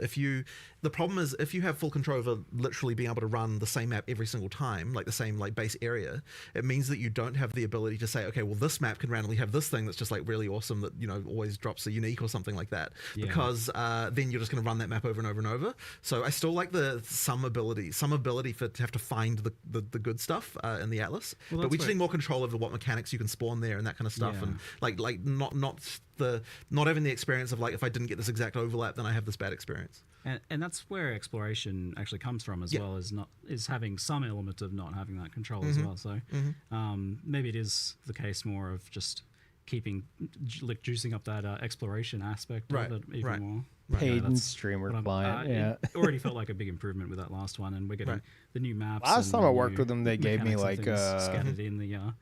the problem is if you have full control over literally being able to run the same map every single time, like the same like base area, it means that you don't have the ability to say, okay, well this map can randomly have this thing that's just like really awesome that, you know, always drops a unique or something like that, because then you're just going to run that map over and over and over. So I still like some ability to have to find the good stuff in the Atlas, but we just need more control over what mechanics you can spawn there and that kind of stuff, and like not having the experience of like, if I didn't get this exact overlap, then I have this bad experience. And that's where exploration actually comes from as well, is having some element of not having that control as well. So maybe it is the case more of just juicing up that exploration aspect of it even more. Paid streamer client, It already felt like a big improvement with that last one, and we're getting the new maps. Last time I worked with them, they gave me like scattered in the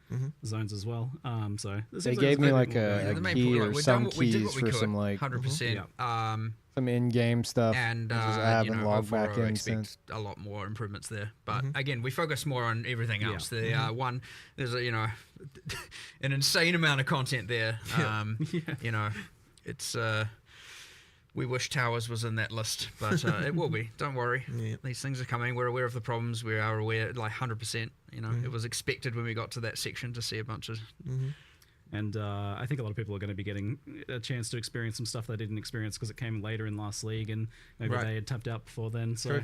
zones as well. So they gave me like a key or some keys for some like 100%. Some in-game stuff, and log back overall, I expect a lot more improvements there. But again, we focus more on everything else. There's an insane amount of content there. You know, it's we wish Towers was in that list, but it will be. Don't worry. These things are coming. We're aware of the problems. We are aware, like 100%. You know, it was expected when we got to that section to see a bunch of. And I think a lot of people are going to be getting a chance to experience some stuff they didn't experience because it came later in last league, and maybe they had tapped out before then. So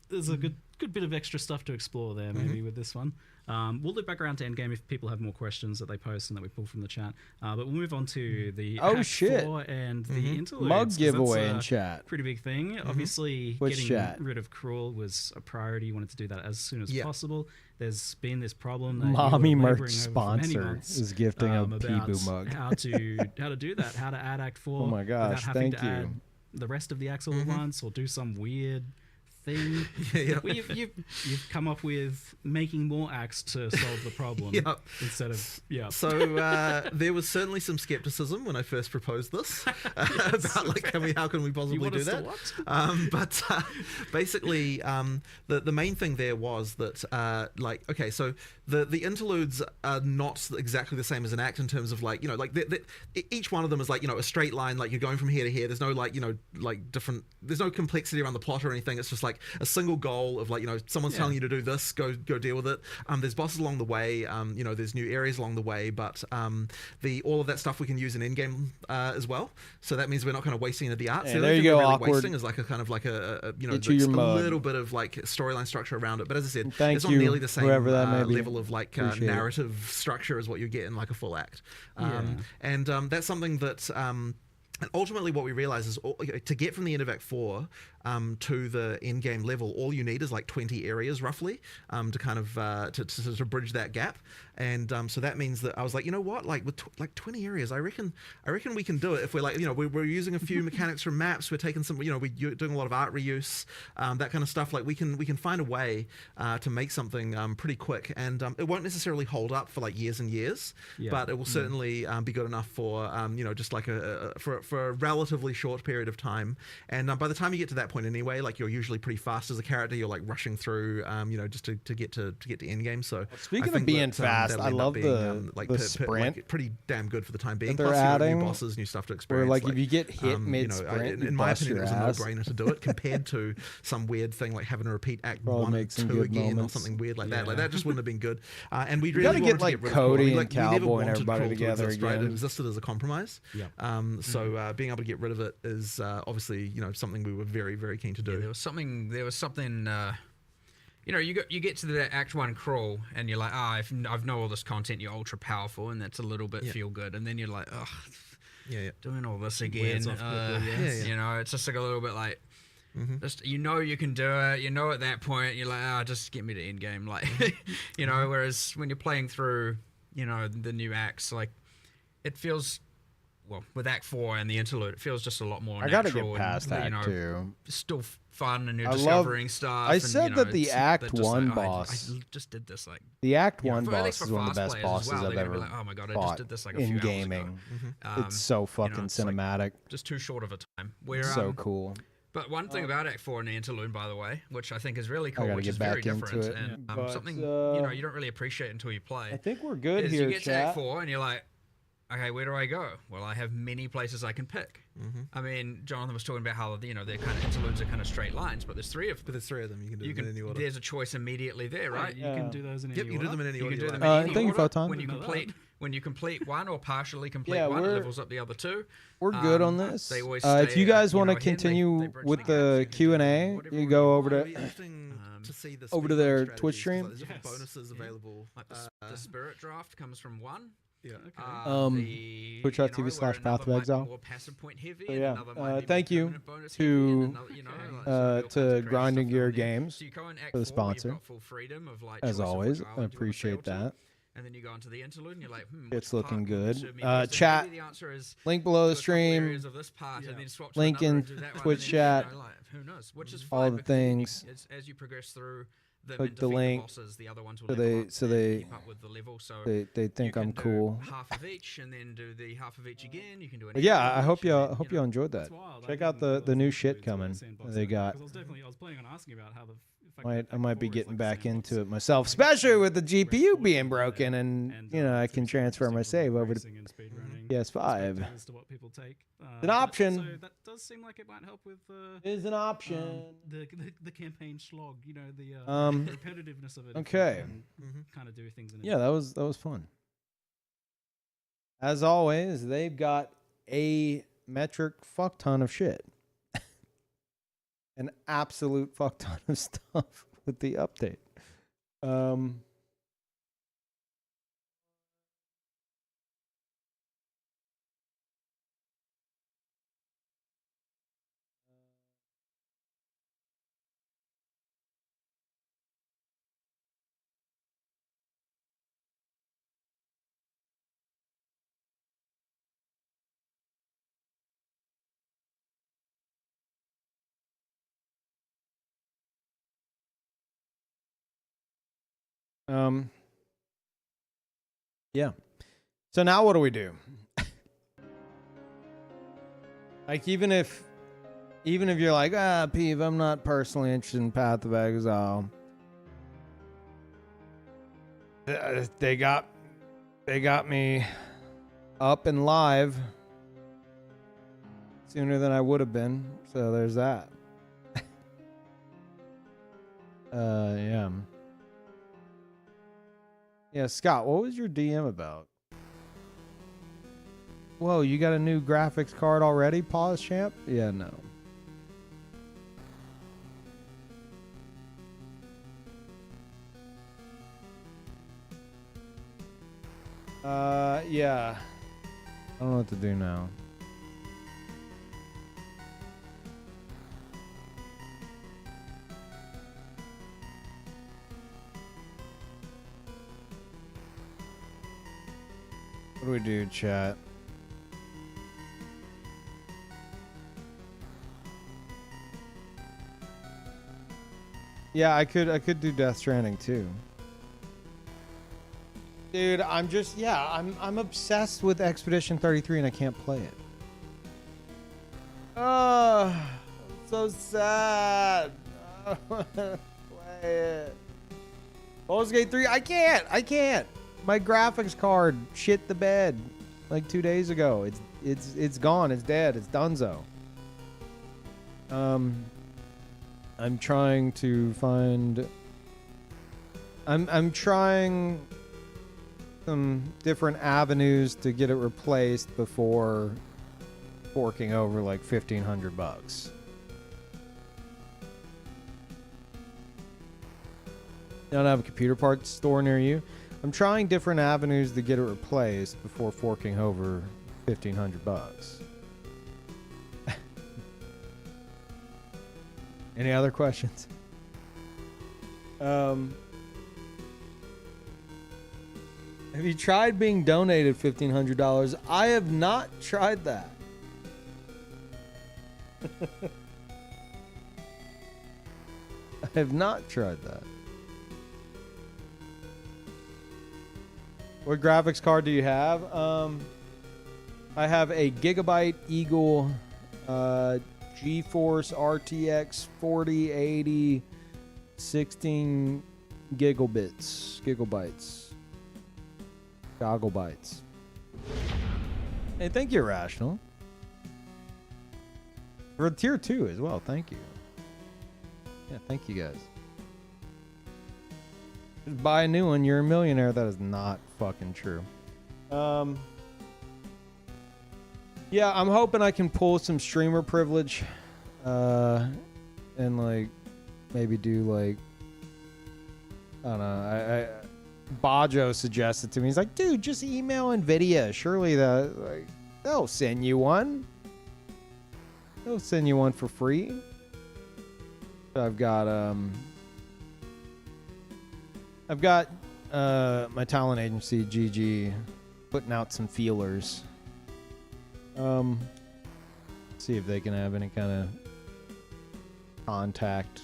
there's a good bit of extra stuff to explore there, maybe with this one. We'll loop back around to endgame if people have more questions that they post and that we pull from the chat. But we'll move on to the Act 4 and the interludes. Mug giveaway in chat. Pretty big thing. Obviously, getting rid of Cruel was a priority. You wanted to do that as soon as possible. There's been this problem that Mommy merch sponsor is gifting a Peeve mug. How to do that? How to add Act 4 oh my gosh, without having to add the rest of the acts all at once, or do some weird thing. Well, you've come up with making more acts to solve the problem instead of So there was certainly some skepticism when I first proposed this about like how can we possibly do that? But basically, the main thing there was that so the interludes are not exactly the same as an act in terms of like, you know, like each one of them is like, you know, a straight line, like you're going from here to here. There's no like, you know, like different. There's no complexity around the plot or anything. It's just like a single goal of like, you know, someone's telling you to do this, go deal with it. There's bosses along the way, you know, there's new areas along the way, but all of that stuff we can use in in-game as well. So that means we're not kind of wasting any of the art. Yeah, so there you go, really awkward. wasting is like a kind of like a you know, just a little bit of like storyline structure around it. But as I said, it's not nearly the same level of like narrative structure as what you get in like a full act. And that's something that and ultimately what we realize is to get from the end of Act 4 to the end game level, all you need is like 20 areas roughly to kind of to bridge that gap. And so that means that I was like, you know what, like with like 20 areas, I reckon we can do it if we're like, you know, we're using a few mechanics from maps, we're taking some, you know, we're doing a lot of art reuse, that kind of stuff. Like we can find a way to make something pretty quick, and it won't necessarily hold up for like years and years, but it will certainly be good enough for you know, just like for a relatively short period of time. And by the time you get to that point anyway, like you're usually pretty fast as a character. You're like rushing through, you know, just to get to end game. So speaking of being fast, I love the sprint. Like, pretty damn good for the time being. They're Plus, adding new bosses, new stuff to experience. Where like if you get hit mid you know, sprint, in my opinion, it was a no-brainer to do it compared to some weird thing like having to repeat Act 1 and 2 again or something weird like that. Like that just wouldn't have been good. And we really gotta wanted get like to get rid Cody of and Cowboy and everybody together exist, again. Right? It existed as a compromise. So being able to get rid of it is obviously, you know, something we were very, very keen to do. There was something. You know, you get to the Act 1 crawl, and you're like, I've know all this content. You're ultra powerful, and that's a little bit feel good. And then you're like, doing all this again. You know, it's just like a little bit like, just, you know, you can do it. You know, at that point, you're like, just get me to end game, like, you know. Whereas when you're playing through, you know, the new acts, like, it feels well, with Act 4 and the interlude, it feels just a lot more I natural. gotta get past and, Act 2. Still fun, and you're discovering stuff. I and, said that the Act 1 like, boss. I just did this like. The Act 1 at least boss for is one of the fast best players as bosses well, I've they're gonna ever be like, oh my god, I fought just did this like a few in hours gaming. ago. It's so fucking it's like cinematic. just too short of a time. Where, So cool. But one thing about Act 4 and the interlude, by the way, which I think is really cool, gotta which get is very back into different, it. and But, something you don't really appreciate until you play. I think we're good is here, you get to chat. Act 4 and you're like, okay, where do I go? Well, I have many places I can pick. I mean, Jonathan was talking about how they're kind of interludes are kind of straight lines, but there's three of them. But there's 3 of them. You can do them in any order. There's a choice immediately there, right? You can do those in any Yep, order. you do them in any You order. can do you them like. in any thank you, order. Photon. When you complete one or partially complete Yeah, one, it we're- levels up the other two. We're good on this. They always If stay, you guys you want to know, ahead, they continue bridge with the gaps, the you can do Q&A, whatever you you go want. over It'd to be interesting to see the over to speedrun their strategies, Twitch 'cause, stream. like, there's different Yes. bonuses available. Like the spirit draft comes from one. Yeah. Twitch.tv/PathOfExile. More passive point heavy. So and yeah, another might be thank more you permanent bonus to, heavy, and another, you know, like, so all kinds of crazy Grinding stuff Gear going in. Games So you go in Act for the 4, sponsor. You've got full freedom of, like, As choice of which always, I island you wanna appreciate sail to. that. And then you go into the interlude and you're like, It's which looking part will good. serve me best? And Chat, maybe the answer is link below the do a couple stream, areas of this part and then swap to link another in and do that one, Twitch and then, chat, you know, like, who knows? Which is all fine the because then you- things. as you progress through them Click and the defeat link bosses, the other ones will so level they up so and they keep up with the level. So they think you I'm can do cool. half of each and then do the half of each again. You can do an But yeah, equal I hope each, and y'all then, hope you y'all know. enjoyed that. That's wild. I Check out didn't the realize new they shit included coming sandbox they in there, got. 'cause I was planning on asking about how the I might be getting back into it myself, especially with the GPU being broken, and you know I can transfer my save over to PS5. As to what people take. An option. So that does seem like it might help with Is an option. The campaign slog. You know the repetitiveness of it. Okay. Kind of do things. In Yeah, that was fun. As always, they've got a metric fuck ton of shit. An absolute fuck ton of stuff with the update. Yeah. So now what do we do? Like even if you're like, Peeve, I'm not personally interested in Path of Exile. They got me up and live sooner than I would have been. So there's that. Yeah. Yeah, Scott, what was your DM about? Whoa, you got a new graphics card already, Pause Champ? Yeah, no. Yeah. I don't know what to do now. What do we do, chat? Yeah, I could do Death Stranding too. Dude, I'm obsessed with Expedition 33 and I can't play it. Oh, I'm so sad. I want to play it. Baldur's Gate 3, I can't. My graphics card shit the bed like 2 days ago. It's gone. It's dead. It's donezo. I'm trying to find. I'm trying some different avenues to get it replaced before forking over like $1,500. You don't have a computer parts store near you? I'm trying different avenues to get it replaced before forking over $1,500. Any other questions? Have you tried being donated $1,500? I have not tried that. I have not tried that. What graphics card do you have? I have a Gigabyte Eagle GeForce RTX 4080 16 gigabytes. Hey, thank you, Rational. For tier 2 as well, thank you. Yeah, thank you guys. Just buy a new one, you're a millionaire. That is not fucking true. Yeah, I'm hoping I can pull some streamer privilege, and like maybe do like, I don't know. Bajo suggested to me. He's like, dude, just email Nvidia. Surely they'll send you one. They'll send you one for free. I've got my talent agency GG putting out some feelers. See if they can have any kind of contact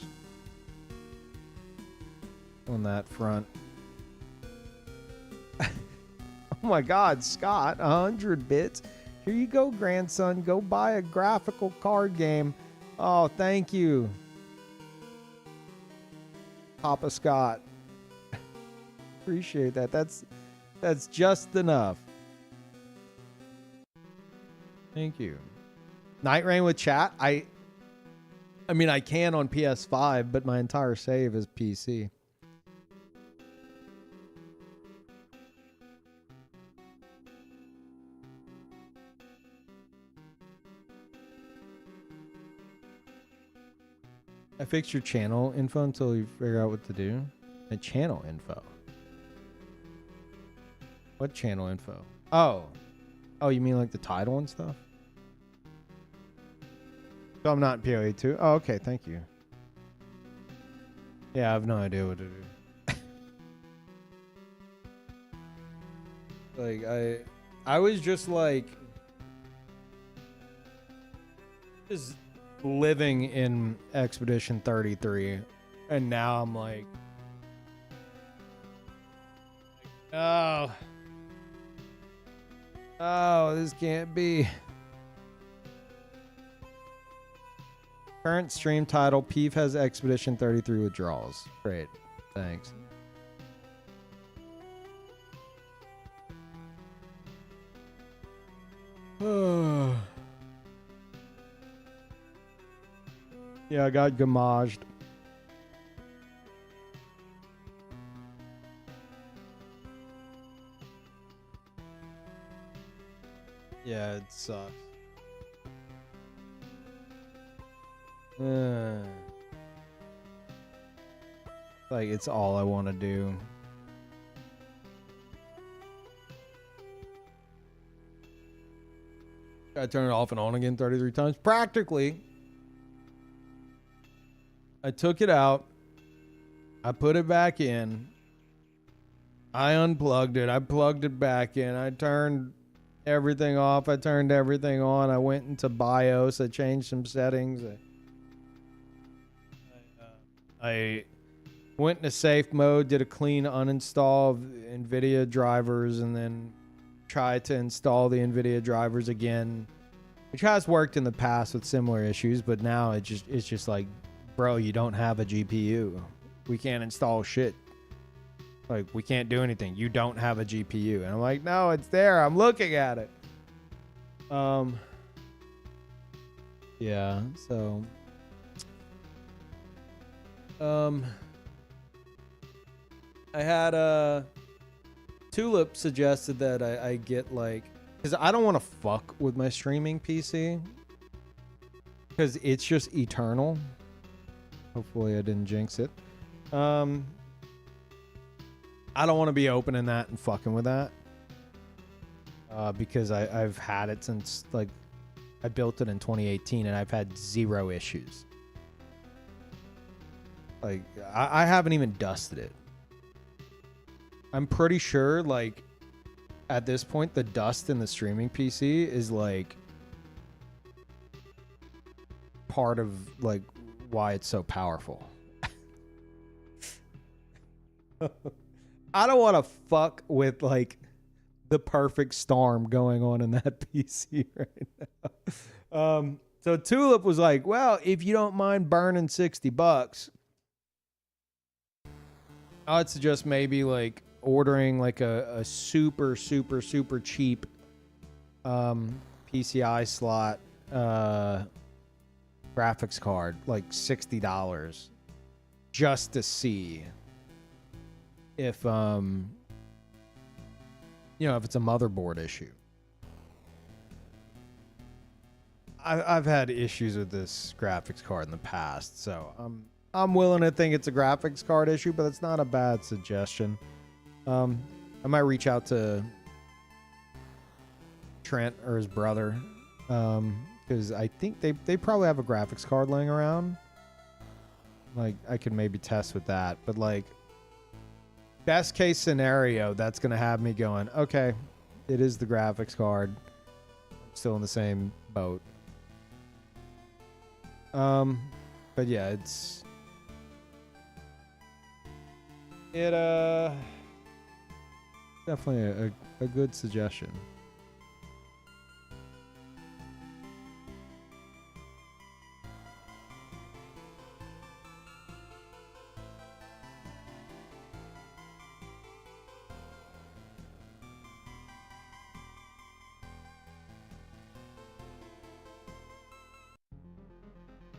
on that front. Oh my God, Scott, 100 bits. Here you go, grandson. Go buy a graphical card game. Oh, thank you, Papa Scott. Appreciate that. That's just enough. Thank you. Night Rain with chat. I mean, I can on PS5, but my entire save is PC. I fixed your channel info until you figure out what to do. My channel info. What channel info? Oh, you mean like the title and stuff? So I'm not PoE 2. Oh, okay. Thank you. Yeah, I have no idea what to do. Like I was just like living in Expedition 33, and now I'm like, oh, this can't be. Current stream title: Peeve has Expedition 33 withdrawals. Great, thanks. Yeah, I got gamaged. Yeah, it sucks. Like, it's all I want to do. Gotta turn it off and on again 33 times. Practically. I took it out. I put it back in. I unplugged it. I plugged it back in. I turned everything off. I turned everything on. I went into BIOS. I changed some settings. I went into safe mode, did a clean uninstall of NVIDIA drivers, and then tried to install the NVIDIA drivers again, which has worked in the past with similar issues, but now it's just like, bro, you don't have a GPU. We can't install shit. Like, we can't do anything. You don't have a GPU. And I'm like, no, it's there. I'm looking at it. Yeah, so I had Tulip suggested that I get like, because I don't want to fuck with my streaming PC because it's just eternal. Hopefully I didn't jinx it. I don't want to be opening that and fucking with that because I've had it since, like, I built it in 2018 and I've had 0 issues. Like, I haven't even dusted it. I'm pretty sure, like, at this point, the dust in the streaming PC is like part of like why it's so powerful. I don't want to fuck with like the perfect storm going on in that PC right now. So Tulip was like, well, if you don't mind burning $60, I would suggest maybe like ordering like a super cheap PCI slot graphics card, like $60, just to see if if it's a motherboard issue. I've had issues with this graphics card in the past, so I'm willing to think it's a graphics card issue, but it's not a bad suggestion. I might reach out to Trent or his brother, because I think they probably have a graphics card laying around. Like, I could maybe test with that, but like, best case scenario, that's gonna have me going, okay, it is the graphics card. I'm still in the same boat. But yeah, it's definitely a good suggestion.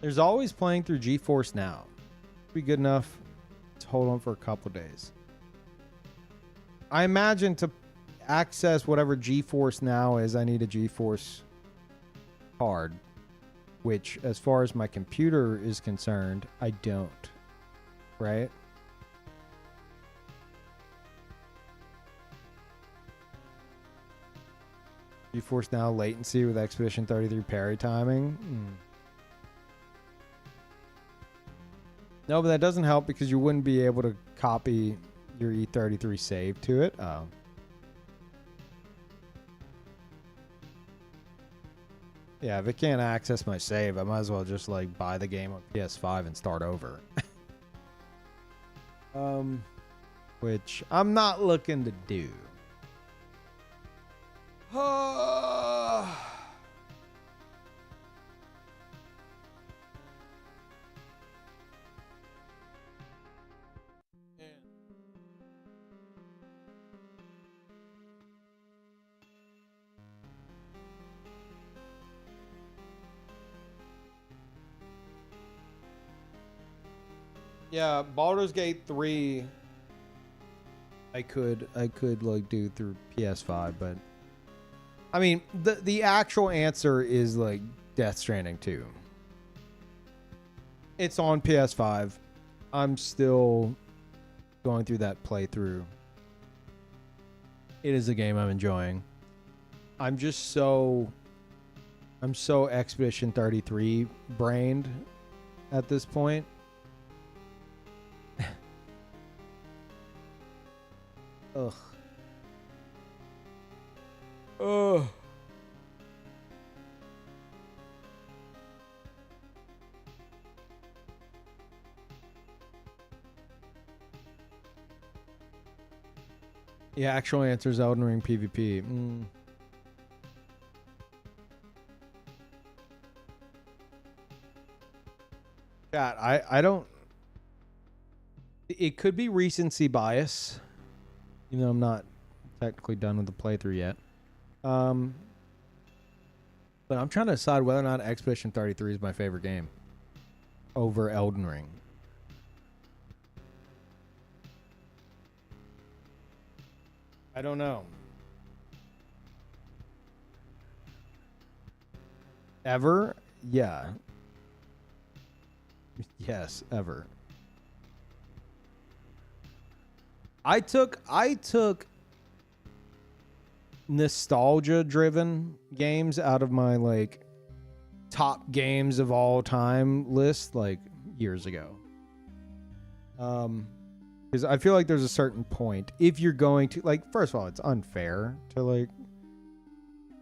There's always playing through GeForce Now. Be good enough to hold on for a couple days. I imagine to access whatever GeForce Now is, I need a GeForce card, which, as far as my computer is concerned, I don't. Right? GeForce Now latency with Expedition 33 parry timing. No, but that doesn't help because you wouldn't be able to copy your E33 save to it. Oh. Yeah, if it can't access my save, I might as well just like buy the game on PS5 and start over. Which I'm not looking to do. Yeah, Baldur's Gate 3 I could like do through PS5, but I mean the actual answer is like Death Stranding 2. It's on PS5. I'm still going through that playthrough. It is a game I'm enjoying. I'm so Expedition 33 brained at this point. Ugh. Ugh. Yeah, actual answer is Elden Ring PvP. Chat, I don't... It could be recency bias. Even though I'm not technically done with the playthrough yet. But I'm trying to decide whether or not Expedition 33 is my favorite game over Elden Ring. I don't know. Ever? Yeah. Yes, ever. I took nostalgia driven games out of my like top games of all time list like years ago. Because I feel like there's a certain point if you're going to, like, first of all, it's unfair to like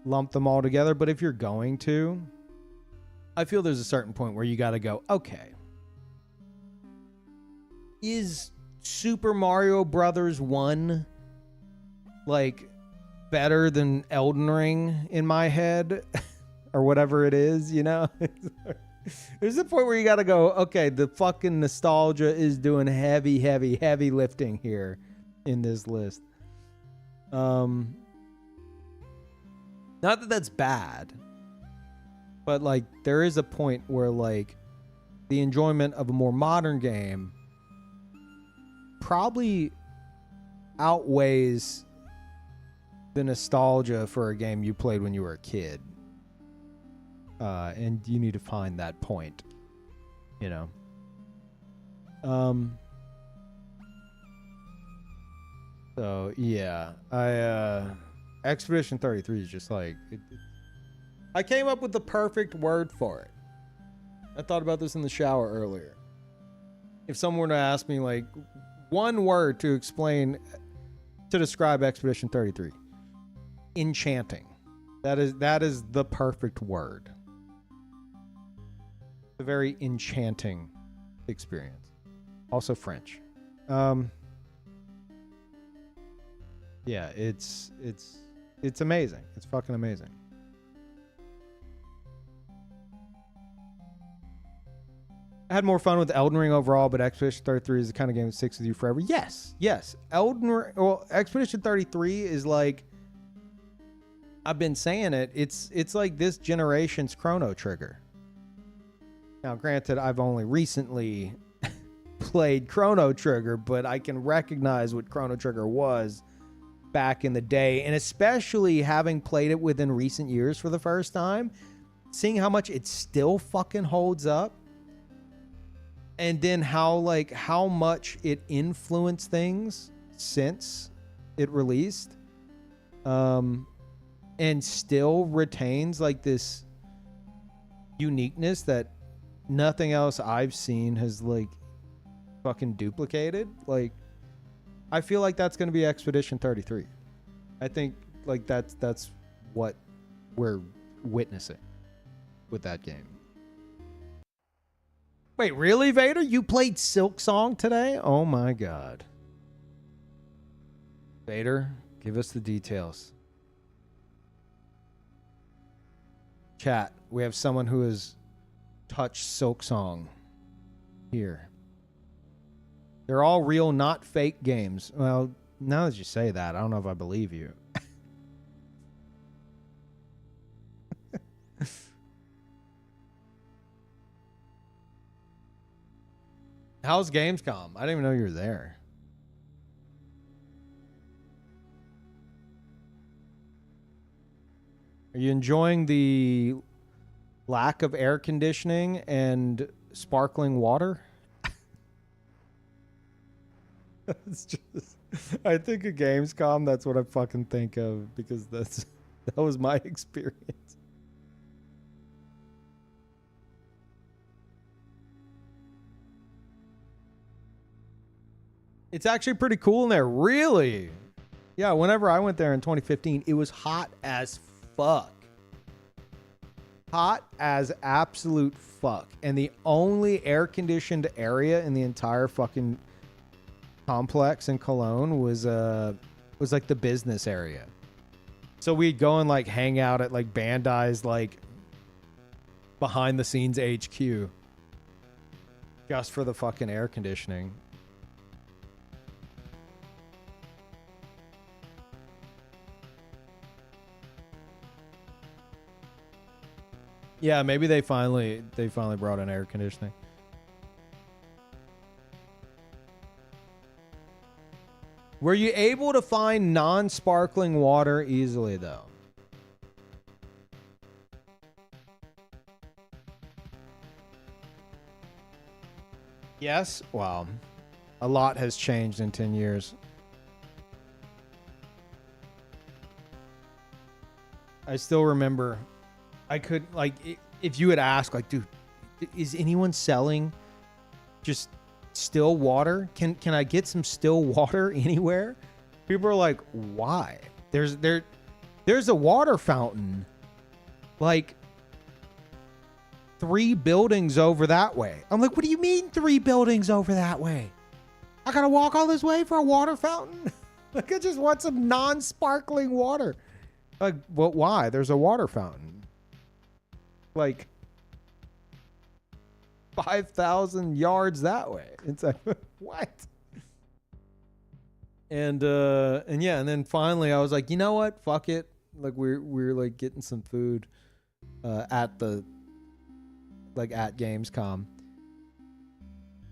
lump them all together. But if you're going to, I feel there's a certain point where you got to go, okay, is Super Mario Brothers 1 like better than Elden Ring in my head or whatever it is, you know? There's a point where you got to go, okay, the fucking nostalgia is doing heavy lifting here in this list. Not that that's bad, but like there is a point where like the enjoyment of a more modern game probably outweighs the nostalgia for a game you played when you were a kid. And you need to find that point, you know. So yeah, Expedition 33 is just like I came up with the perfect word for it. I thought about this in the shower earlier. If someone were to ask me like one word to describe Expedition 33, enchanting. That is the perfect word. A very enchanting experience. Also French. Yeah, it's amazing. It's fucking amazing. I had more fun with Elden Ring overall, but Expedition 33 is the kind of game that sticks with you forever. Yes. Expedition 33 is like, I've been saying it. It's like this generation's Chrono Trigger. Now, granted, I've only recently played Chrono Trigger, but I can recognize what Chrono Trigger was back in the day, and especially having played it within recent years for the first time, seeing how much it still fucking holds up, and then how much it influenced things since it released, and still retains like this uniqueness that nothing else I've seen has like fucking duplicated. Like, I feel like that's going to be Expedition 33. I think like that's what we're witnessing with that game. Wait, really, Vader? You played Silk Song today? Oh my god. Vader, give us the details. Chat, we have someone who has touched Silk Song here. They're all real, not fake games. Well, now that you say that, I don't know if I believe you. How's Gamescom? I didn't even know you were there. Are you enjoying the lack of air conditioning and sparkling water? It's just, I think of Gamescom, that's what I fucking think of, because that was my experience. It's actually pretty cool in there. Really? Yeah, whenever I went there in 2015, it was hot as fuck. Hot as absolute fuck. And the only air-conditioned area in the entire fucking complex in Cologne was like the business area. So we'd go and like hang out at like Bandai's like behind the scenes HQ just for the fucking air conditioning. Yeah, maybe they finally brought in air conditioning. Were you able to find non-sparkling water easily, though? Yes? Wow. A lot has changed in 10 years. I still remember, I could, like, if you had asked, like, dude, is anyone selling just still water? Can I get some still water anywhere? People are like, why? There's a water fountain like 3 buildings over that way. I'm like, what do you mean 3 buildings over that way? I gotta walk all this way for a water fountain? Like, I just want some non-sparkling water. Like, well, why? There's a water fountain. Like 5,000 yards that way. It's like, what? And yeah, and then finally I was like, you know what? Fuck it. Like we're like getting some food at Gamescom.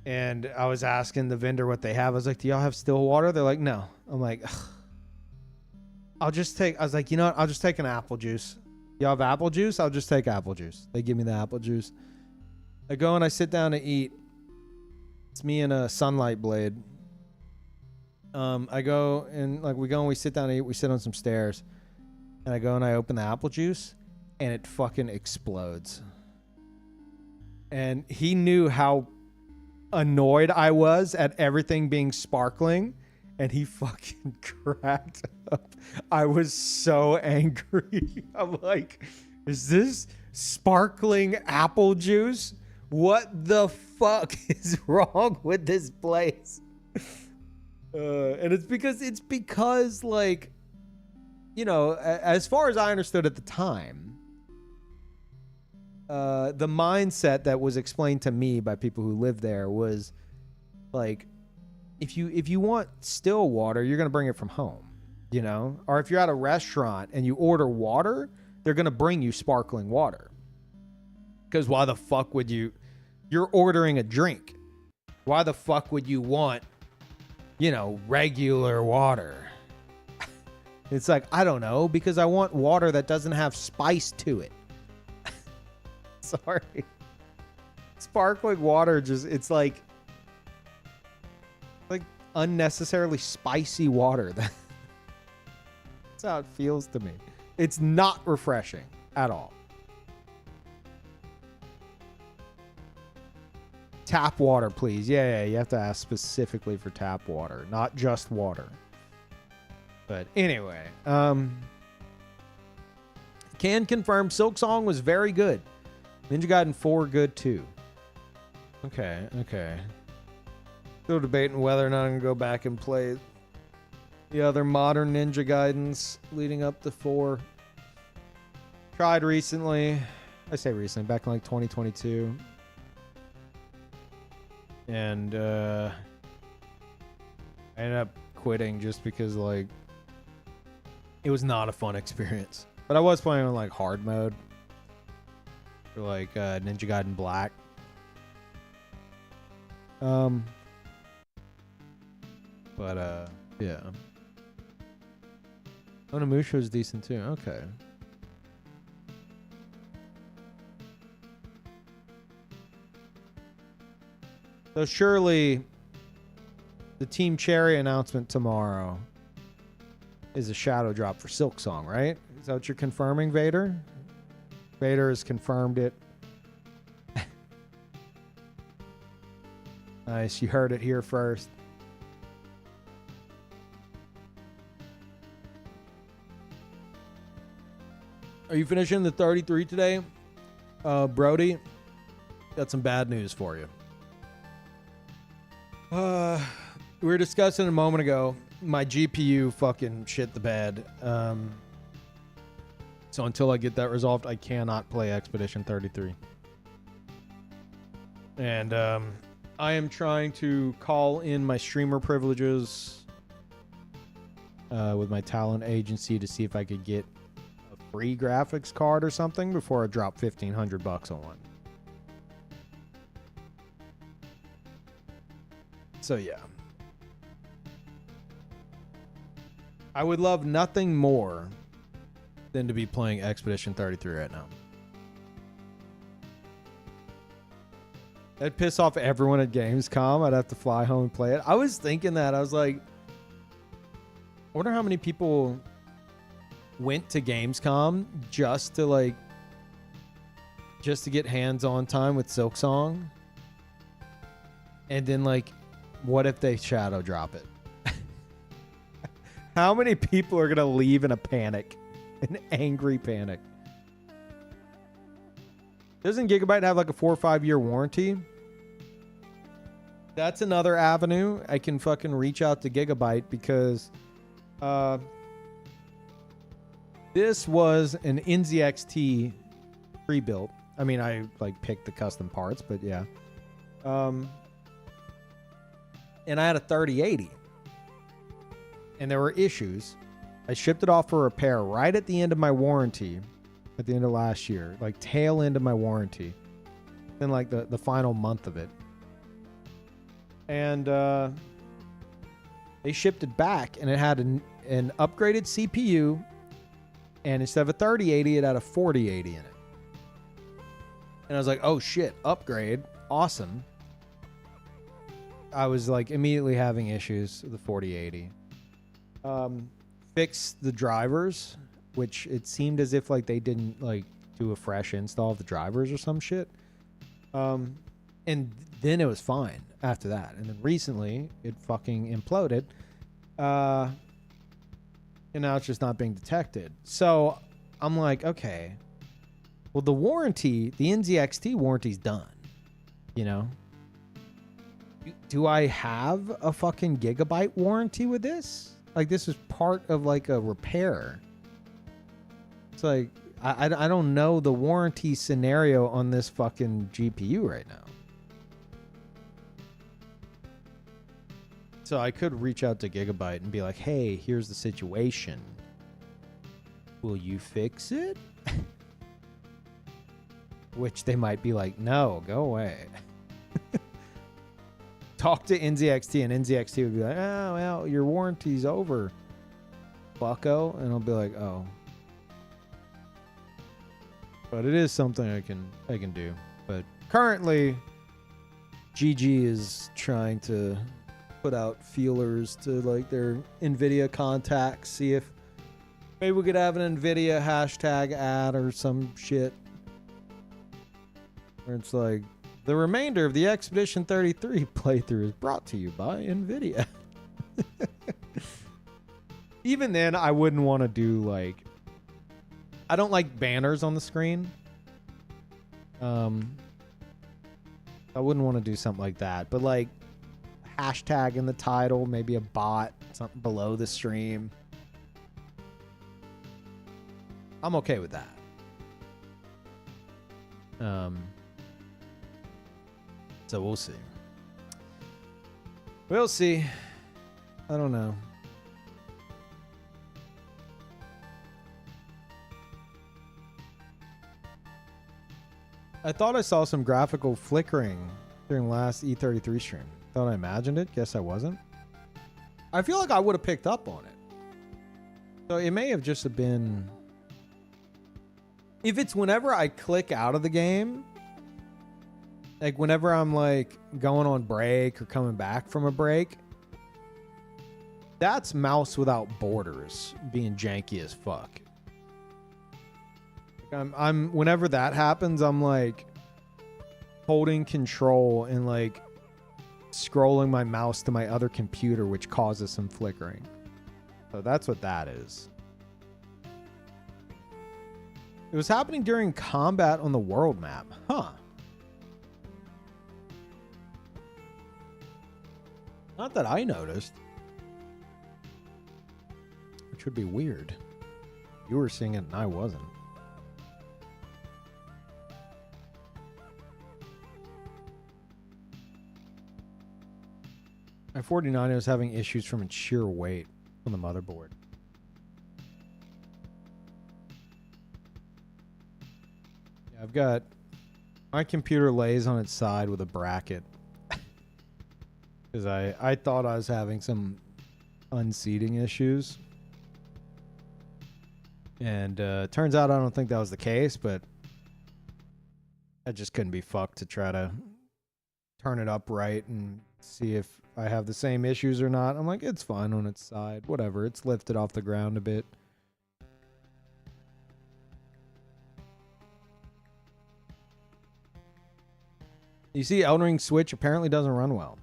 And I was asking the vendor what they have. I was like, do y'all have still water? They're like, no. I'm like, ugh. I was like, you know what? I'll just take an apple juice. Y'all have apple juice? I'll just take apple juice. They give me the apple juice. I go and I sit down to eat. It's me and a Sunlight Blade. I go and we go and we sit down to eat. We sit on some stairs. And I go and I open the apple juice. And it fucking explodes. And he knew how annoyed I was at everything being sparkling, and he fucking cracked up. I was so angry. I'm like, is this sparkling apple juice? What the fuck is wrong with this place? And it's because like, you know, as far as I understood at the time, the mindset that was explained to me by people who lived there was like, if you want still water, you're going to bring it from home, you know? Or if you're at a restaurant and you order water, they're going to bring you sparkling water. Because why the fuck would you're ordering a drink. Why the fuck would you want, you know, regular water? It's like, I don't know, because I want water that doesn't have spice to it. Sorry. Sparkling water it's like unnecessarily spicy water. That's how it feels to me. It's not refreshing at all. Tap water, please. Yeah, you have to ask specifically for tap water, not just water. But anyway, can confirm Silksong was very good. Ninja Gaiden 4 good too. Okay. Still debating whether or not I'm going to go back and play the other modern Ninja Gaidens leading up to 4. Tried recently. I say recently, back in like 2022. And I ended up quitting just because like it was not a fun experience. But I was playing on like hard mode. For like Ninja Gaiden Black. But yeah. Onimusha is decent too. Okay. So surely the Team Cherry announcement tomorrow is a shadow drop for Silksong, right? Is that what you're confirming, Vader? Vader has confirmed it. Nice. You heard it here first. Are you finishing the 33 today? Brody, got some bad news for you. We were discussing a moment ago. My GPU fucking shit the bed. So until I get that resolved, I cannot play Expedition 33. And I am trying to call in my streamer privileges with my talent agency to see if I could get a free graphics card or something before I drop $1,500 on one. So yeah. I would love nothing more than to be playing Expedition 33 right now. That'd piss off everyone at Gamescom. I'd have to fly home and play it. I was thinking that. I was like, I wonder how many people went to Gamescom just to get hands-on time with Silksong. And then, like, what if they shadow drop it? How many people are going to leave in a panic? An angry panic. Doesn't Gigabyte have like a 4 or 5 year warranty? That's another avenue. I can fucking reach out to Gigabyte because this was an NZXT pre-built. I mean, I like picked the custom parts, but yeah. And I had a 3080. And there were issues. I shipped it off for repair right at the end of my warranty. At the end of last year. Like tail end of my warranty. Then like the final month of it. And they shipped it back and it had an upgraded CPU. And instead of a 3080, it had a 4080 in it. And I was like, oh shit, upgrade. Awesome. I was like immediately having issues with the 4080. Fixed the drivers, which it seemed as if like they didn't like do a fresh install of the drivers or some shit. And then it was fine after that. And then recently it fucking imploded. And now it's just not being detected. So I'm like, okay, well, the warranty, the NZXT warranty's done. You know? Do I have a fucking Gigabyte warranty with this? Like, this is part of like a repair. It's like, I don't know the warranty scenario on this fucking GPU right now. So I could reach out to Gigabyte and be like, hey, here's the situation. Will you fix it? Which they might be like, no, go away. Talk to NZXT and NZXT would be like, oh, well, your warranty's over, bucko. And I'll be like, oh. But it is something I can do. But currently, GG is trying to put out feelers to like their NVIDIA contacts, see if maybe we could have an NVIDIA hashtag ad or some shit. Where it's like, the remainder of the Expedition 33 playthrough is brought to you by NVIDIA. Even then, I wouldn't want to do like... I don't like banners on the screen. I wouldn't want to do something like that. But like, hashtag in the title, maybe a bot, something below the stream. I'm okay with that. So we'll see. We'll see. I don't know. I thought I saw some graphical flickering during last E33 stream. Thought I imagined it. Guess I wasn't. I feel like I would have picked up on it. So it may have just been... If it's whenever I click out of the game... Like, whenever I'm, like, going on break or coming back from a break, that's mouse without borders being janky as fuck. Like, whenever that happens, I'm, like, holding control and, like, scrolling my mouse to my other computer, which causes some flickering. So that's what that is. It was happening during combat on the world map. Huh. Not that I noticed. Which would be weird. You were seeing it and I wasn't. My 4090 was having issues from its sheer weight on the motherboard. Yeah, I've got... My computer lays on its side with a bracket. Because I thought I was having some unseating issues. And turns out I don't think that was the case, but I just couldn't be fucked to try to turn it upright and see if I have the same issues or not. I'm like, it's fine on its side. Whatever. It's lifted off the ground a bit. You see, Elden Ring Switch apparently doesn't run well.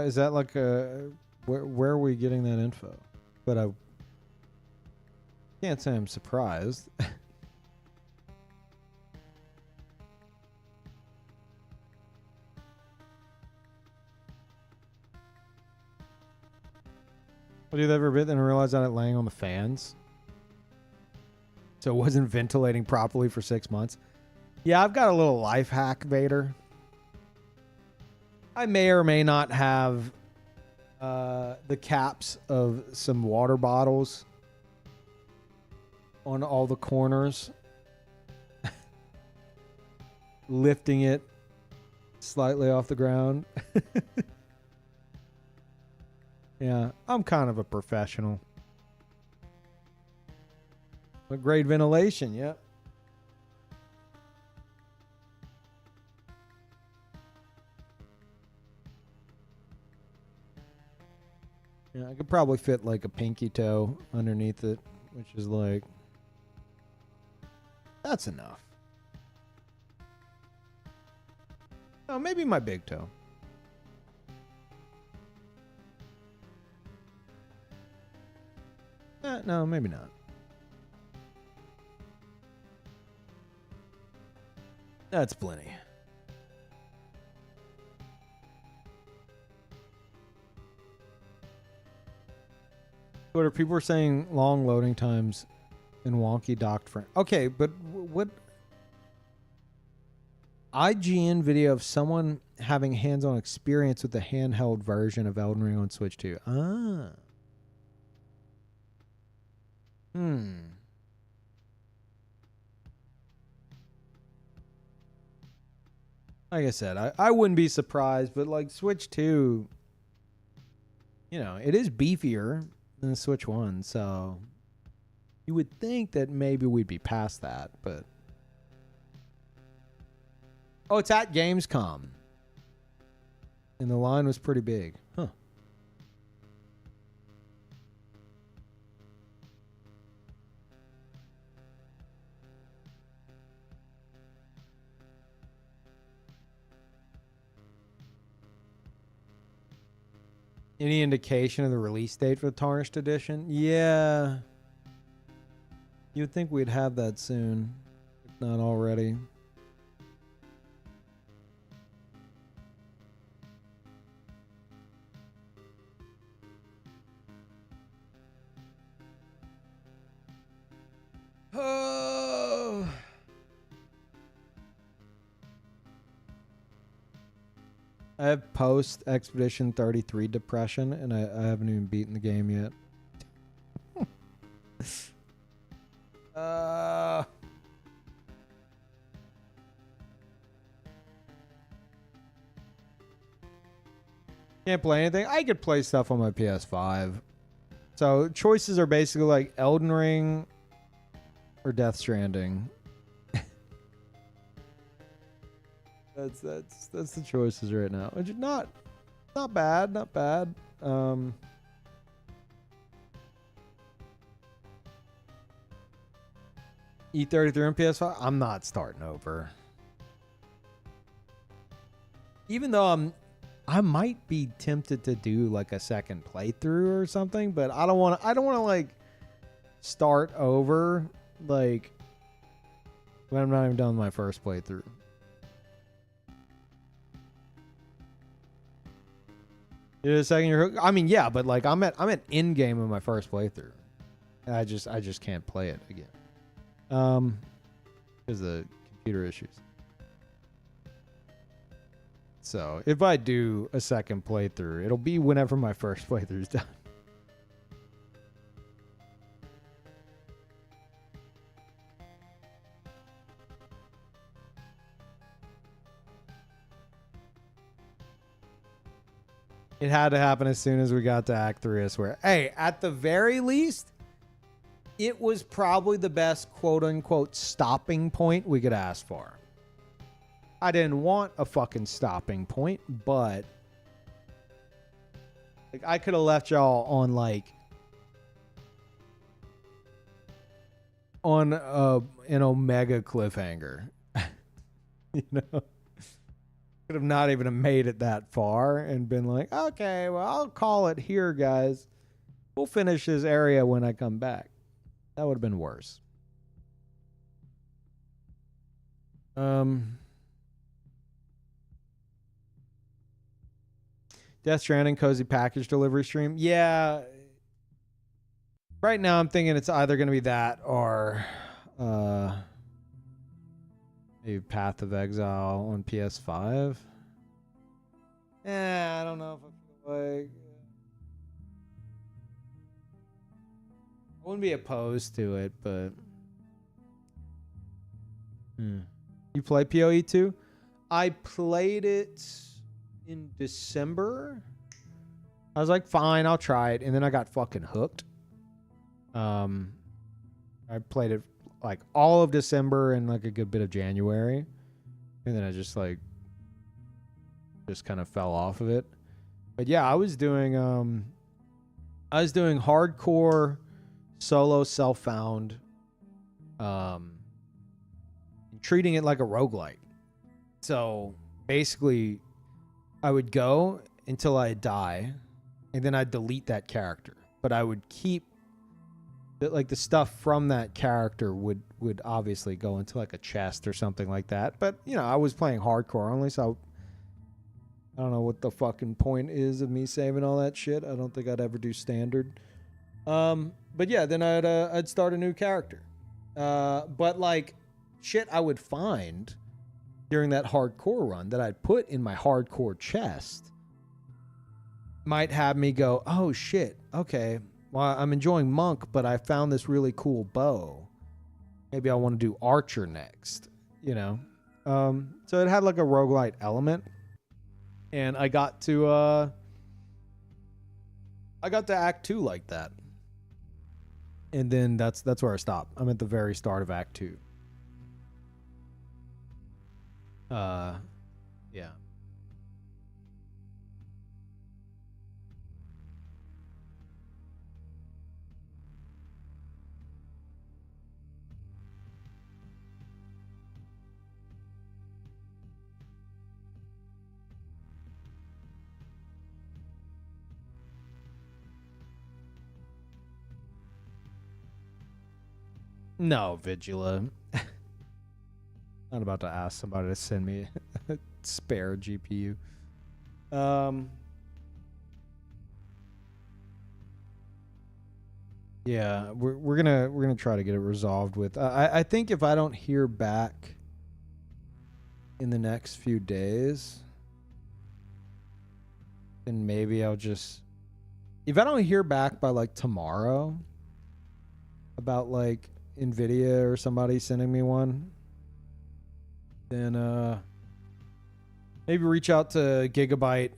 Is that like a... Where are we getting that info? But I can't say I'm surprised. Well, do they ever bit and realize that it laying on the fans? So it wasn't ventilating properly for 6 months. Yeah, I've got a little life hack, Vader. I may or may not have the caps of some water bottles on all the corners. Lifting it slightly off the ground. Yeah, I'm kind of a professional. But great ventilation, yeah. Yeah, I could probably fit like a pinky toe underneath it, which is like... That's enough. Oh, maybe my big toe. No, maybe not. That's plenty. Twitter, people were saying long loading times in wonky docked frame. Okay, but what... IGN video of someone having hands-on experience with the handheld version of Elden Ring on Switch 2. Ah. Like I said, I wouldn't be surprised, but like Switch 2, you know, it is beefier than the Switch 1, so you would think that maybe we'd be past that, but... Oh, it's at Gamescom. And the line was pretty big. Huh. Any indication of the release date for the Tarnished Edition? Yeah. You would think we'd have that soon, if not already. Oh. I have post Expedition 33 depression, and I haven't even beaten the game yet. Can't play anything. I could play stuff on my PS5. So choices are basically like Elden Ring or Death Stranding. That's the choices right now. Which is not bad, not bad. E33 on PS5. I'm not starting over. Even though I might be tempted to do like a second playthrough or something, but I don't want to like start over like when I'm not even done with my first playthrough. A second year hook. I mean, yeah, but like I'm at end game of my first playthrough. And I just can't play it again. Because of the computer issues. So if I do a second playthrough, it'll be whenever my first playthrough is done. It had to happen as soon as we got to Act 3, I swear. Hey, at the very least, it was probably the best quote-unquote stopping point we could ask for. I didn't want a fucking stopping point, but like I could have left y'all on like on an Omega cliffhanger. You know? Could have not even made it that far and been like, okay, well, I'll call it here, guys. We'll finish this area when I come back. That would have been worse. Death Stranding cozy package delivery stream. Yeah. Right now I'm thinking it's either going to be that or maybe Path of Exile on PS5. I don't know if I feel like I wouldn't be opposed to it, but You play PoE 2? I played it in December. I was like, fine, I'll try it, and then I got fucking hooked. I played it like all of December and like a good bit of January, and then I just kind of fell off of it. But yeah, I was doing hardcore solo self-found, treating it like a roguelite. So basically I would go until I die, and then I'd delete that character, but I would keep like the stuff from that character would obviously go into like a chest or something like that. But you know, I was playing hardcore only, so I don't know what the fucking point is of me saving all that shit. I don't think I'd ever do standard. But yeah, then I'd start a new character. But like shit I would find during that hardcore run that I'd put in my hardcore chest might have me go, oh shit, okay, well, I'm enjoying Monk, but I found this really cool bow. Maybe I want to do Archer next, you know? So it had like a roguelite element. And I got to Act 2 like that. And then that's where I stopped. I'm at the very start of Act 2. Yeah. No, Vigila. Not about to ask somebody to send me a spare GPU. Yeah, we're gonna try to get it resolved with. I think if I don't hear back in the next few days, then maybe I'll just. If I don't hear back by like tomorrow about like NVIDIA or somebody sending me one, then maybe reach out to Gigabyte,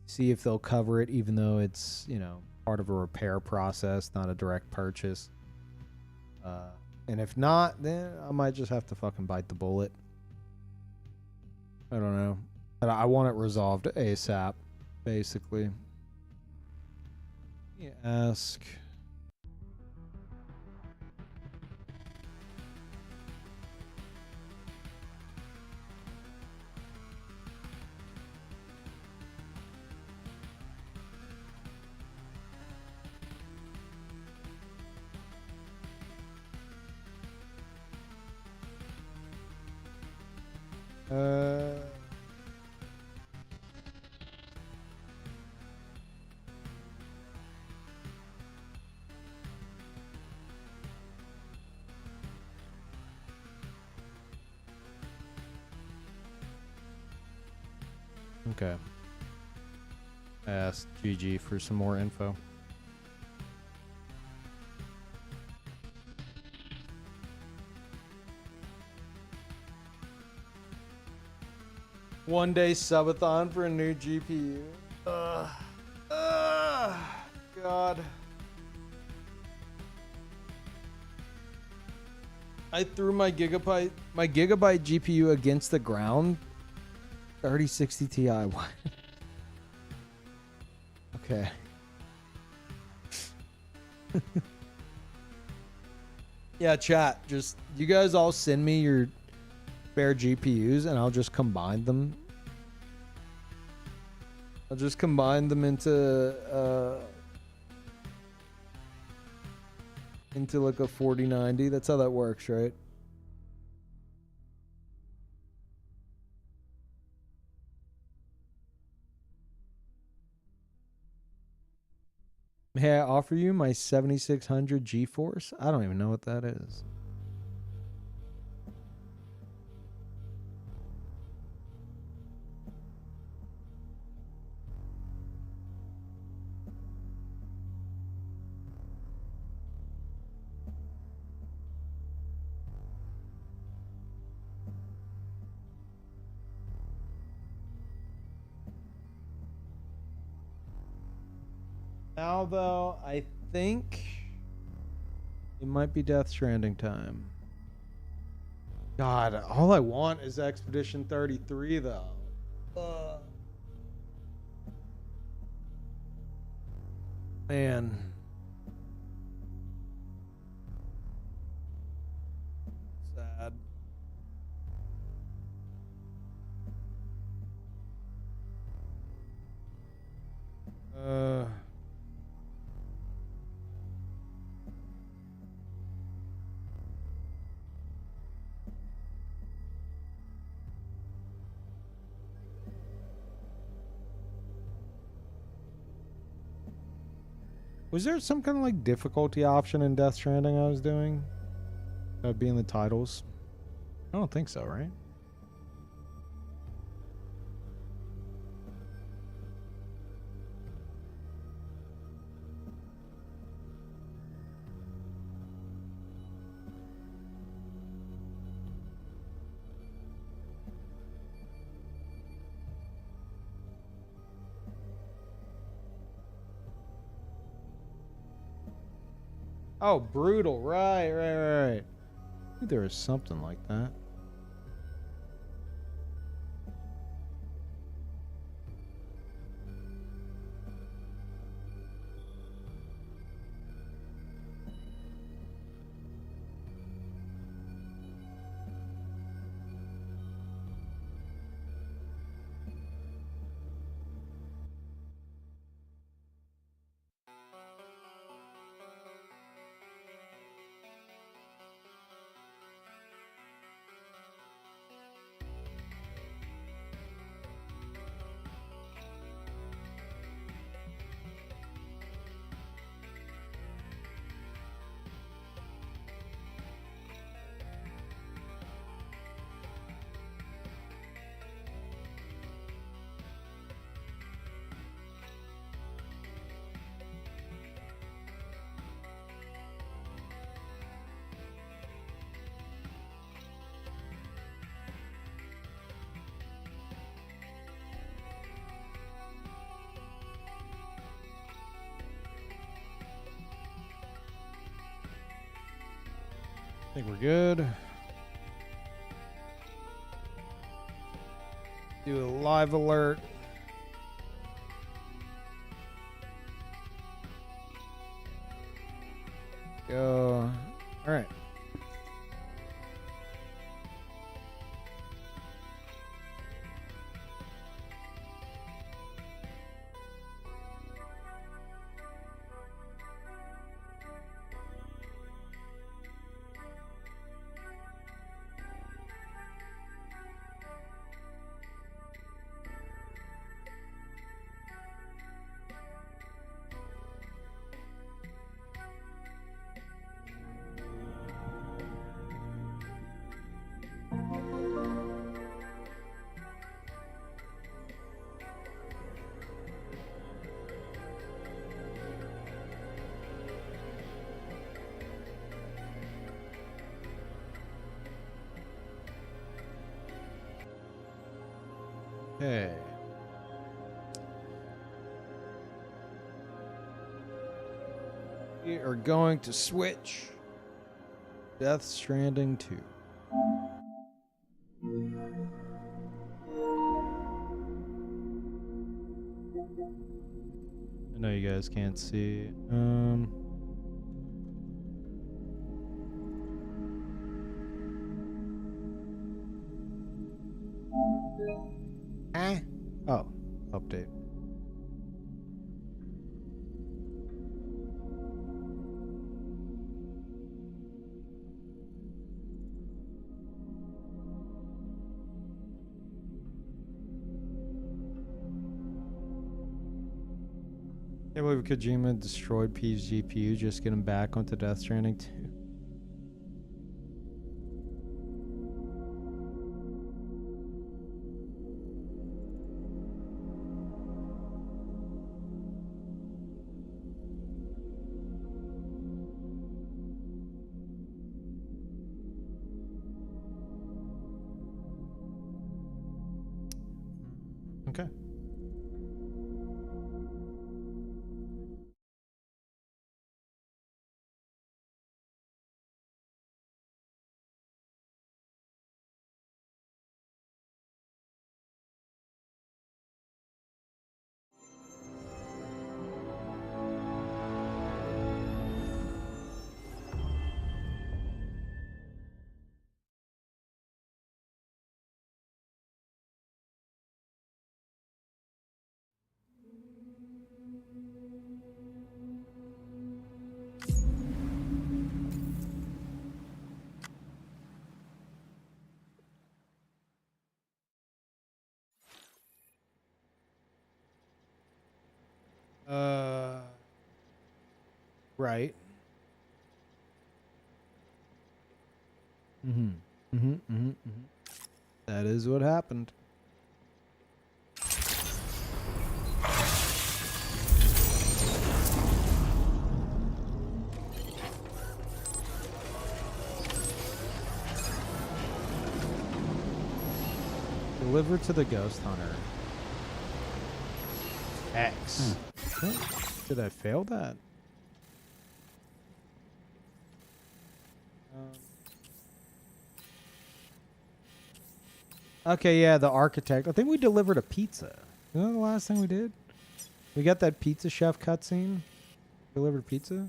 see if they'll cover it, even though it's, you know, part of a repair process, not a direct purchase. And if not, then I might just have to fucking bite the bullet. I don't know. But I want it resolved ASAP, basically. Let me ask. Okay. I asked GG for some more info. One day subathon for a new GPU. God. I threw my gigabyte GPU against the ground. 3060 Ti. What? Okay. Yeah, chat. Just you guys all send me your spare GPUs and I'll just combine them I'll just combine them into like a 4090. That's how that works, right? May I offer you my 7600 GeForce? I don't even know what that is. Now, though, I think it might be Death Stranding time. God, all I want is Expedition 33, though. Man. Sad. Was there some kind of like difficulty option in Death Stranding I was doing? That would be in the titles? I don't think so, right? Oh, brutal. Right. I think there was something like that. I think we're good. Do a live alert. Go. All right. Okay. We are going to switch Death Stranding 2. I know you guys can't see. Oh, update. Can't believe Kojima destroyed Peeve's GPU just to get him back onto Death Stranding 2. Okay. Right. That is what happened. Deliver to the ghost hunter. X. Did I fail that? Okay, yeah, the architect. I think we delivered a pizza. Isn't that the last thing we did? We got that pizza chef cutscene. Delivered pizza.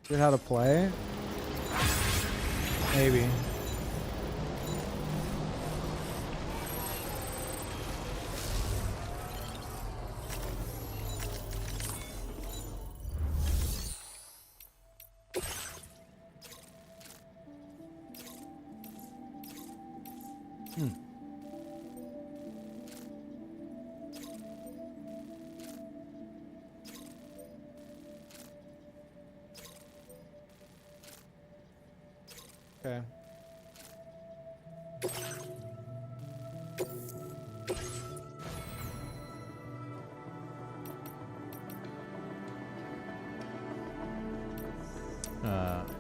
Did how to play? Maybe. Okay.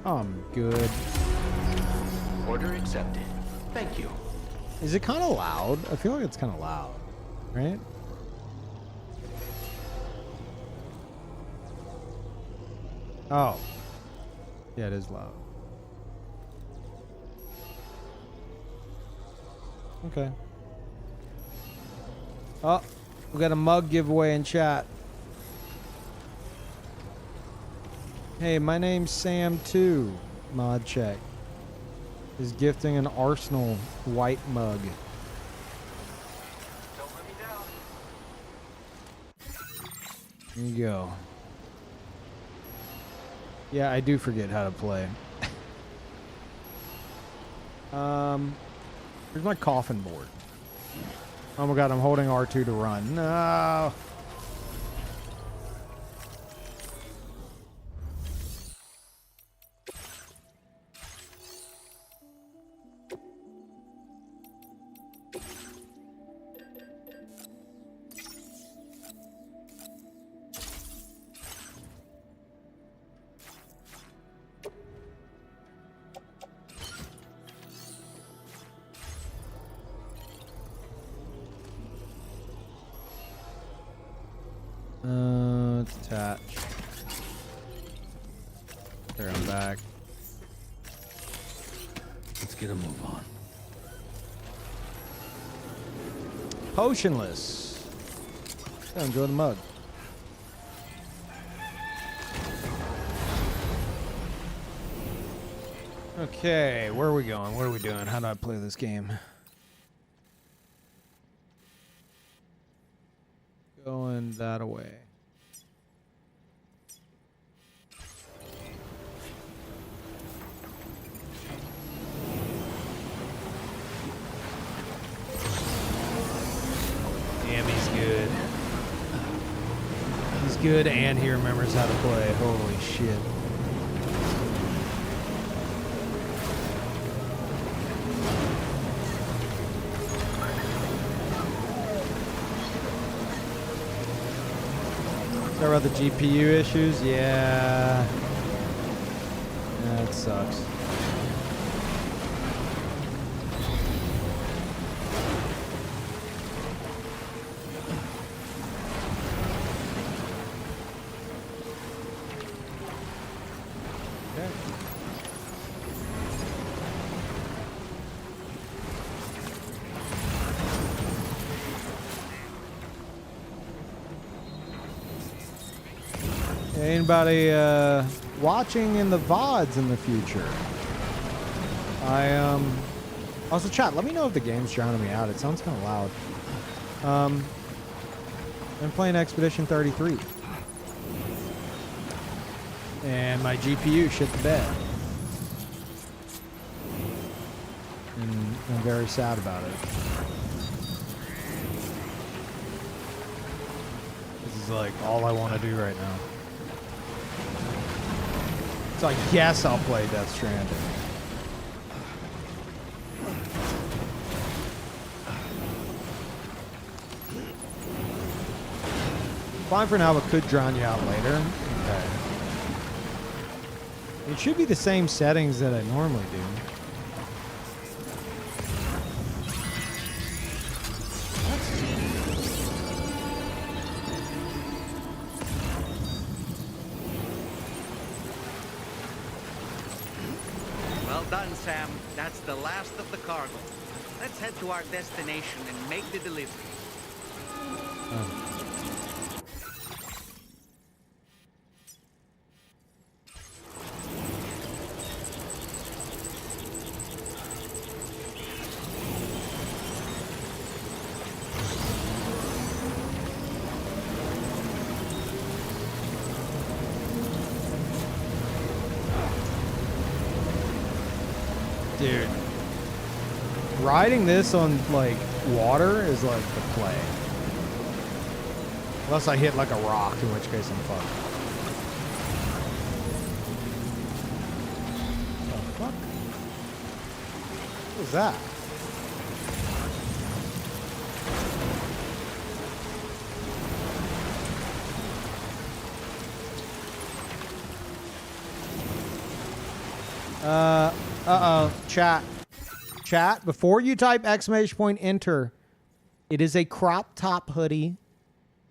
I'm good. Order accepted. Thank you. Is it kind of loud? I feel like it's kind of loud, right? Oh. Yeah, it is loud. Okay. Oh, we got a mug giveaway in chat. Hey, my name's Sam2. Mod check. Is gifting an Arsenal white mug. Don't let me down. There you go. Yeah, I do forget how to play. Here's my coffin board. Oh my god, I'm holding R2 to run. No. Let's attach. There, I'm back. Let's get a move on. Potionless. Yeah, enjoy the mug. Okay, where are we going? What are we doing? How do I play this game? Going that way. Damn, he's good. He's good and he remembers how to play. Holy shit. Sorry about the GPU issues? Yeah. That sucks. Anybody watching in the VODs in the future? Also, chat, let me know if the game's drowning me out. It sounds kind of loud. I'm playing Expedition 33. And my GPU shit the bed. And I'm very sad about it. This is like all I want to do right now. So I guess I'll play Death Stranding. Fine for now, but could drown you out later. Okay. It should be the same settings that I normally do. Well done, Sam. That's the last of the cargo. Let's head to our destination and make the delivery. Dude, riding this on like water is like the play. Unless I hit like a rock, in which case I'm fucked. What the fuck? What was that? Uh-oh. Chat, before you type exclamation point enter, it is a crop top hoodie.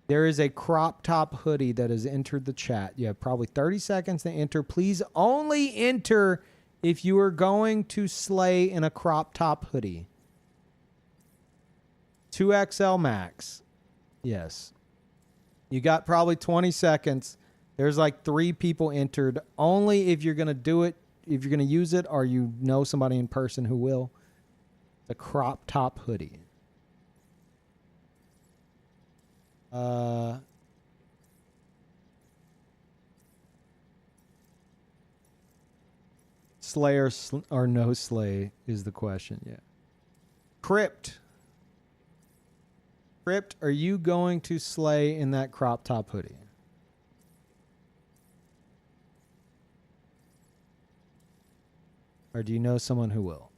There is a crop top hoodie that has entered the chat. You have probably 30 seconds to enter. Please only enter if you are going to slay in a crop top hoodie. 2XL max. Yes. You got probably 20 seconds. There's like 3 people entered. Only if you're going to do it, if you're going to use it, or you know somebody in person who will. The crop top hoodie. Slayer or no slay is the question. Yeah. Crypt, are you going to slay in that crop top hoodie? Or do you know someone who will?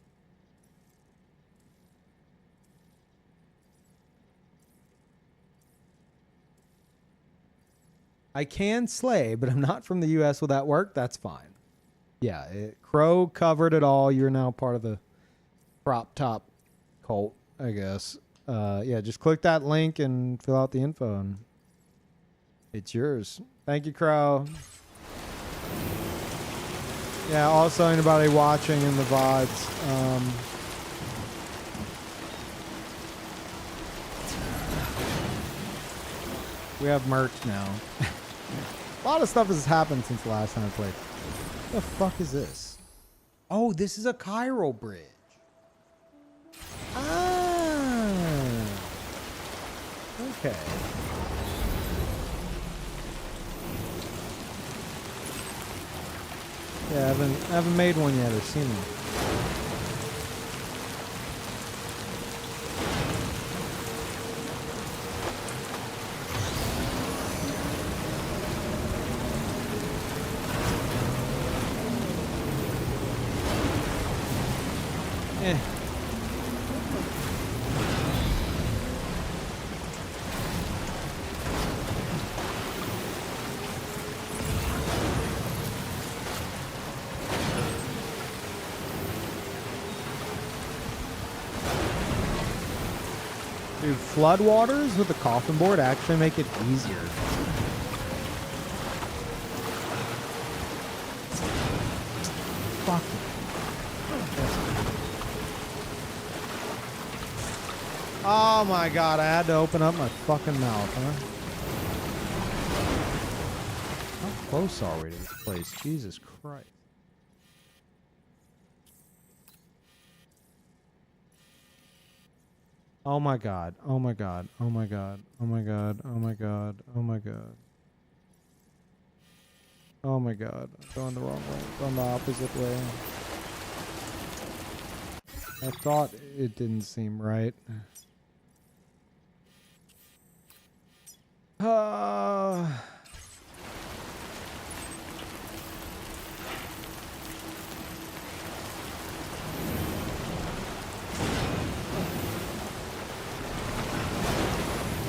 I can slay, but I'm not from the U.S. Will that work? That's fine. Yeah, Crow covered it all. You're now part of the crop top cult, I guess. Yeah, just click that link and fill out the info, and it's yours. Thank you, Crow. Yeah, also anybody watching in the VODs. We have merch now. A lot of stuff has happened since the last time I played. What the fuck is this? Oh, this is a chiral bridge. Ah. Okay. Yeah, I haven't made one yet or seen one. floodwaters with the coffin board actually make it easier. Fuck. Oh my god, I had to open up my fucking mouth, huh? How close are we to this place? Jesus Christ. Oh my god. Oh my god. Oh my god. Oh my god. Oh my god. Oh my god. Oh my god. I'm going the wrong way. I'm going the opposite way. I thought it didn't seem right.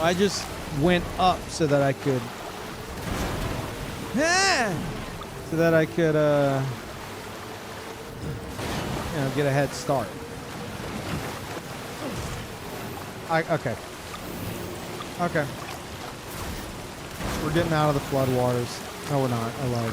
I just went up so that I could get a head start. Okay. We're getting out of the floodwaters. No, we're not. I lied.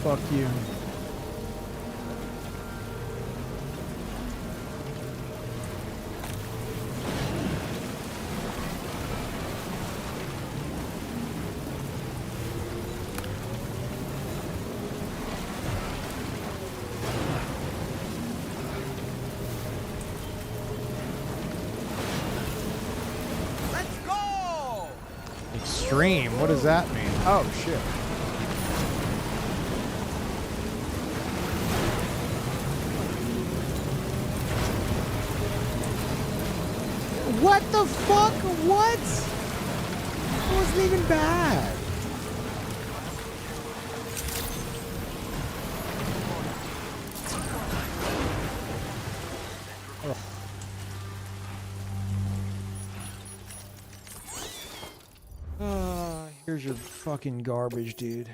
Fuck you. Let's go! Extreme? What does that mean? Oh, shit. What the fuck? What? It wasn't even bad. Here's your fucking garbage, dude.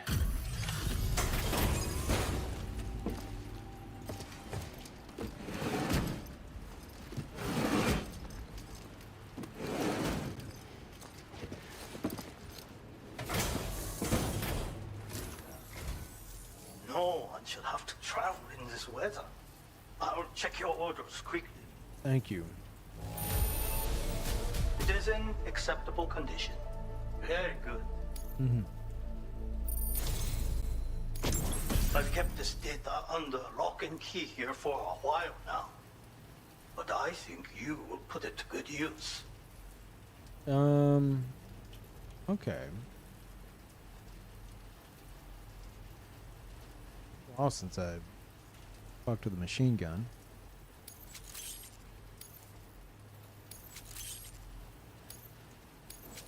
No one should have to travel in this weather. I'll check your orders quickly. Thank you. It is in acceptable condition. Very good. I've kept this data under lock and key here for a while now. But I think you will put it to good use. Okay. Well, since I fucked with the machine gun.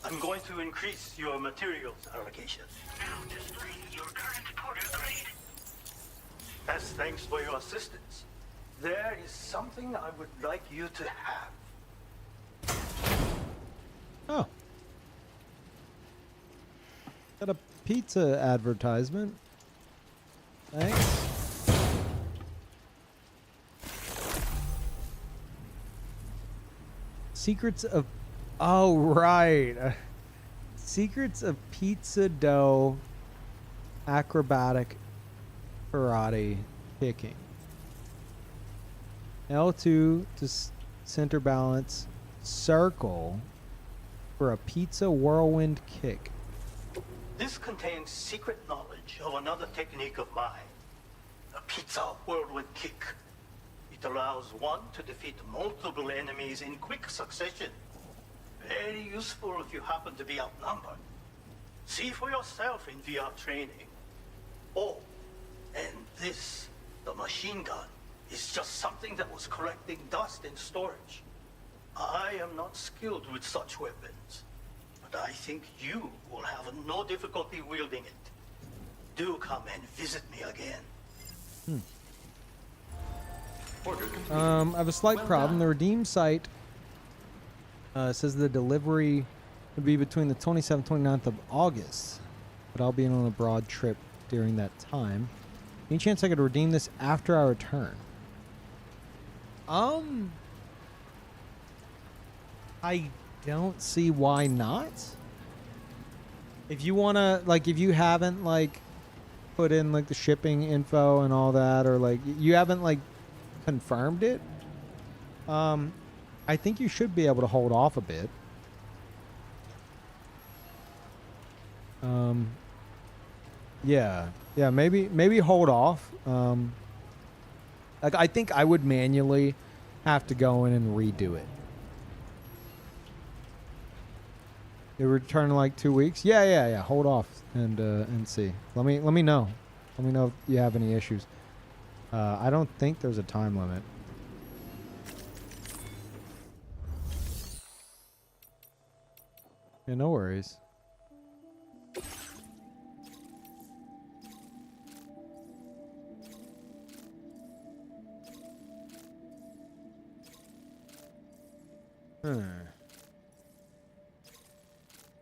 I'm going to increase your materials allocation. Now display your current porter grade. As thanks for your assistance, there is something I would like you to have. Oh. Got a pizza advertisement. Thanks. Secrets of... Oh, right. Secrets of pizza dough acrobatic karate kicking. L2 to center balance. Circle for a pizza whirlwind kick. This contains secret knowledge of another technique of mine. A pizza whirlwind kick. It allows one to defeat multiple enemies in quick succession. Very useful if you happen to be outnumbered. See for yourself in VR training. Oh, and this, the machine gun, is just something that was collecting dust in storage. I am not skilled with such weapons, but I think you will have no difficulty wielding it. Do come and visit me again. I have a slight problem. The Redeem site says the delivery would be between the 27th and 29th of August, but I'll be on a broad trip during that time. Any chance I could redeem this after I return? I don't see why not. If you wanna, like, if you haven't, like, put in, like, the shipping info and all that, or, like, you haven't, like, confirmed it, I think you should be able to hold off a bit. Yeah, maybe hold off. Like, I think I would manually have to go in and redo it. They return in like 2 weeks. Yeah. Hold off and see. Let me know. Let me know if you have any issues. I don't think there's a time limit. Yeah, no worries.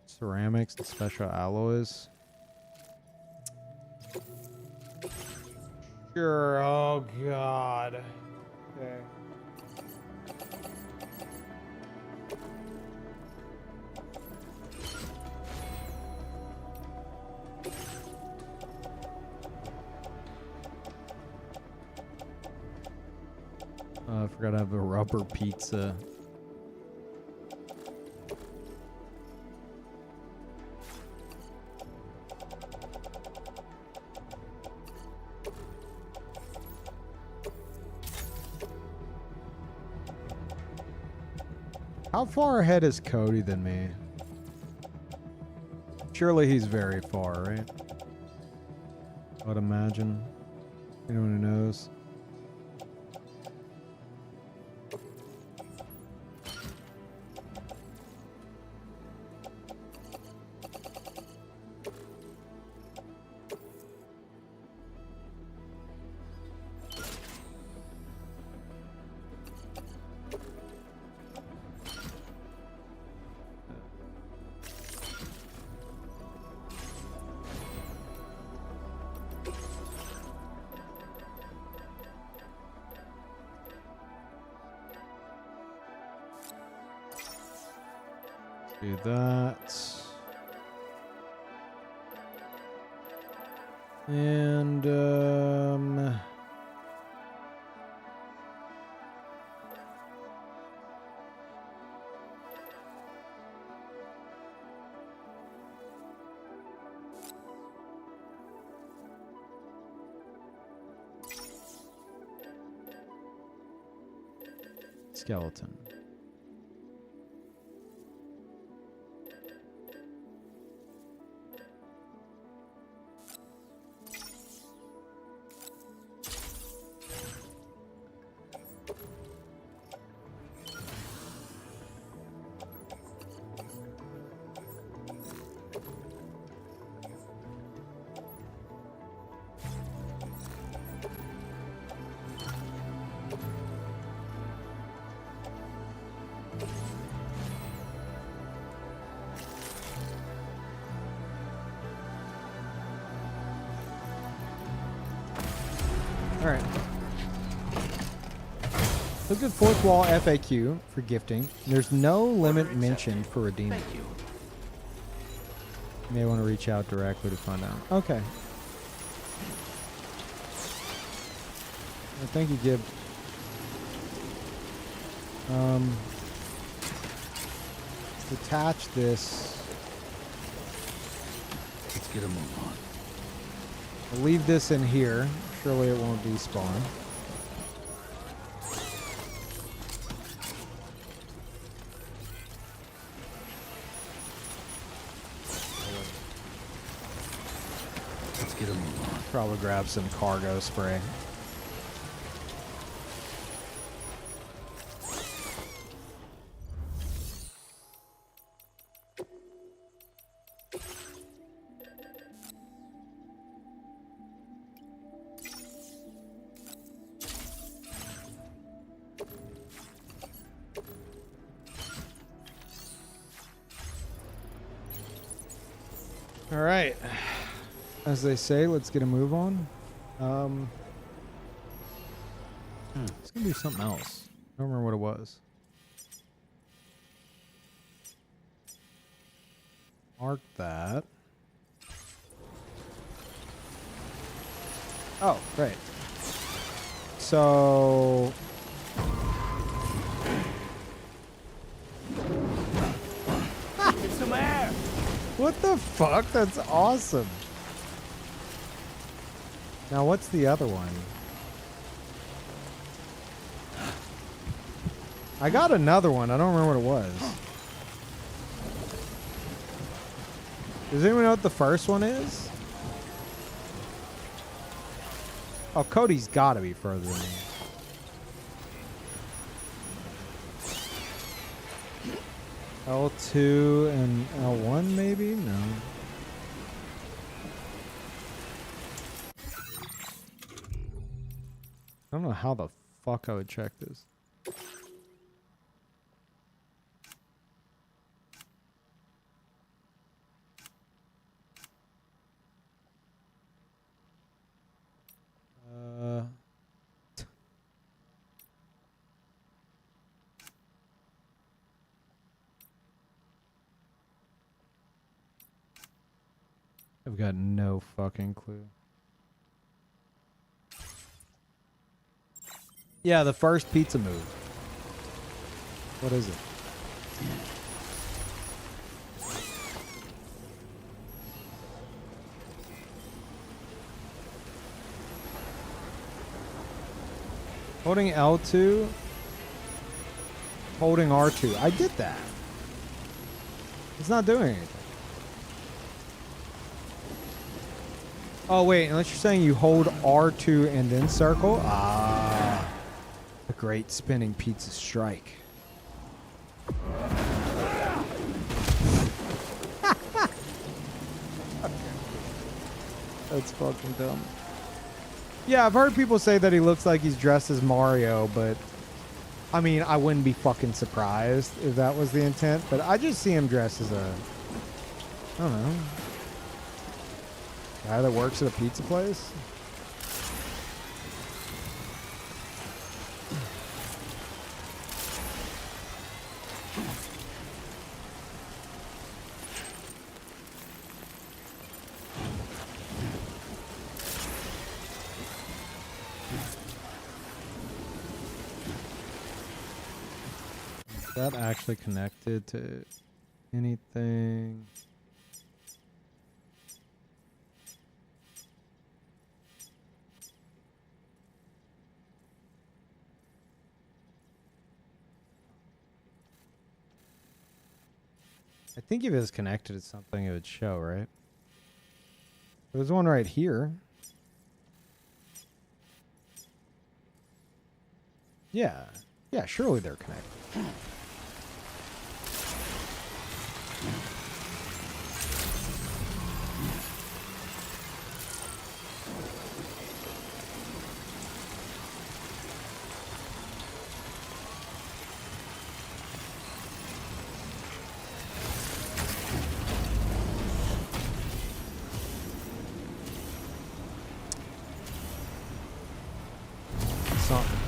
Ceramics and special alloys. Sure. Oh God. Okay. I forgot to have a rubber pizza. How far ahead is Cody than me? Surely he's very far, right? I'd imagine. Anyone who knows. Do that. And skeleton. Alright. Look at fourth wall FAQ for gifting. There's no limit mentioned for redeeming. Thank you. You may want to reach out directly to find out. Okay. Well, thank you, Gib. Detach this. Let's get a move on. I'll leave this in here. Surely it won't despawn. Probably grab some cargo spray. All right. As they say, let's get a move on. It's gonna be something else. I don't remember what it was. Mark that. Oh, great. So Get some air. what the fuck? That's awesome. Now what's the other one? I got another one. I don't remember what it was. Does anyone know what the first one is? Oh, Cody's got to be further than me. L2 and L1 maybe? No. I don't know how the fuck I would check this. I've got no fucking clue. Yeah, the first pizza move. What is it? Holding L2. Holding R2. I did that. It's not doing anything. Oh, wait. Unless you're saying you hold R2 and then circle. Ah. A great spinning pizza strike. That's fucking dumb. Yeah, I've heard people say that he looks like he's dressed as Mario, but I mean, I wouldn't be fucking surprised if that was the intent, but I just see him dressed as a, I don't know, guy that works at a pizza place. Is that actually connected to anything? I think if it was connected to something, it would show, right? There's one right here. Yeah. Yeah, surely they're connected. Something.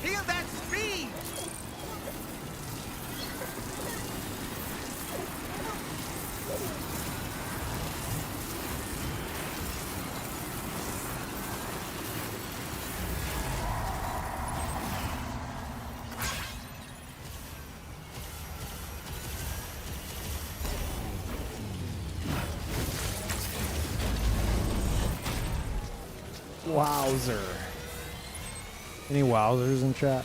Feel that speed! Wowzer. Any wowzers in chat?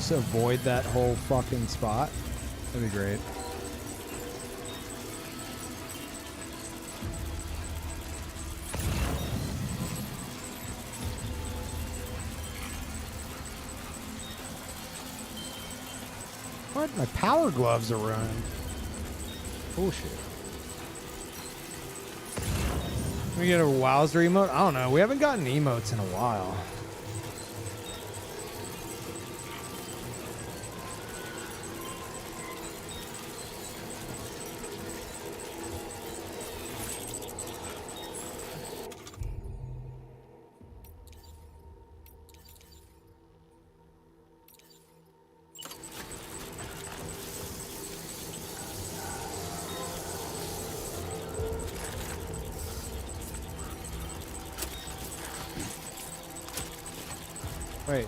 just avoid that whole fucking spot? That'd be great. What? My power gloves are running. Bullshit. Can we get a Wowzer emote? I don't know. We haven't gotten emotes in a while. Wait,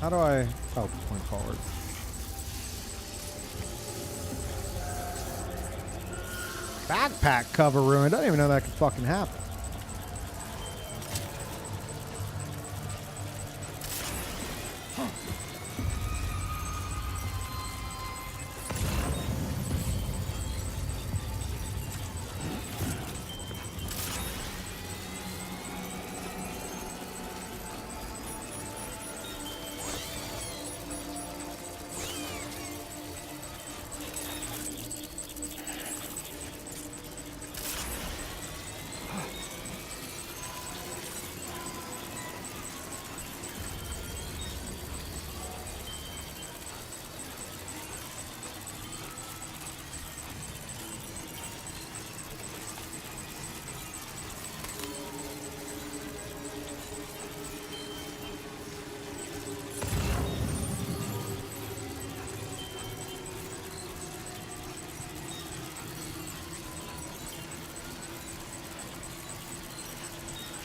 how do I... Oh, point forward. Backpack cover ruined. I didn't even know that could fucking happen.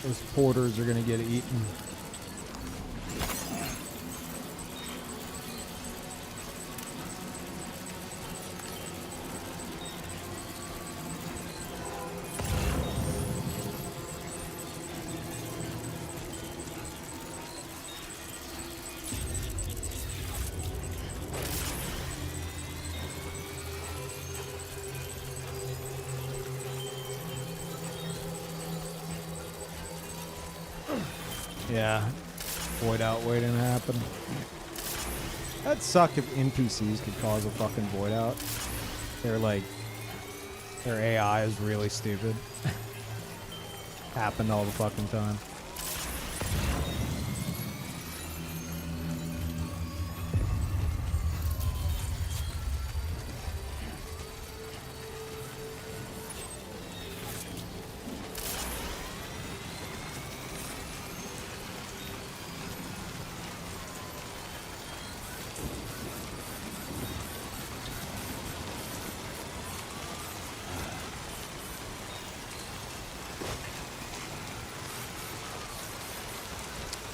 Those porters are gonna get eaten. Yeah, void out waiting to happen. That'd suck if NPCs could cause a fucking void out. They're like, their AI is really stupid. Happened all the fucking time.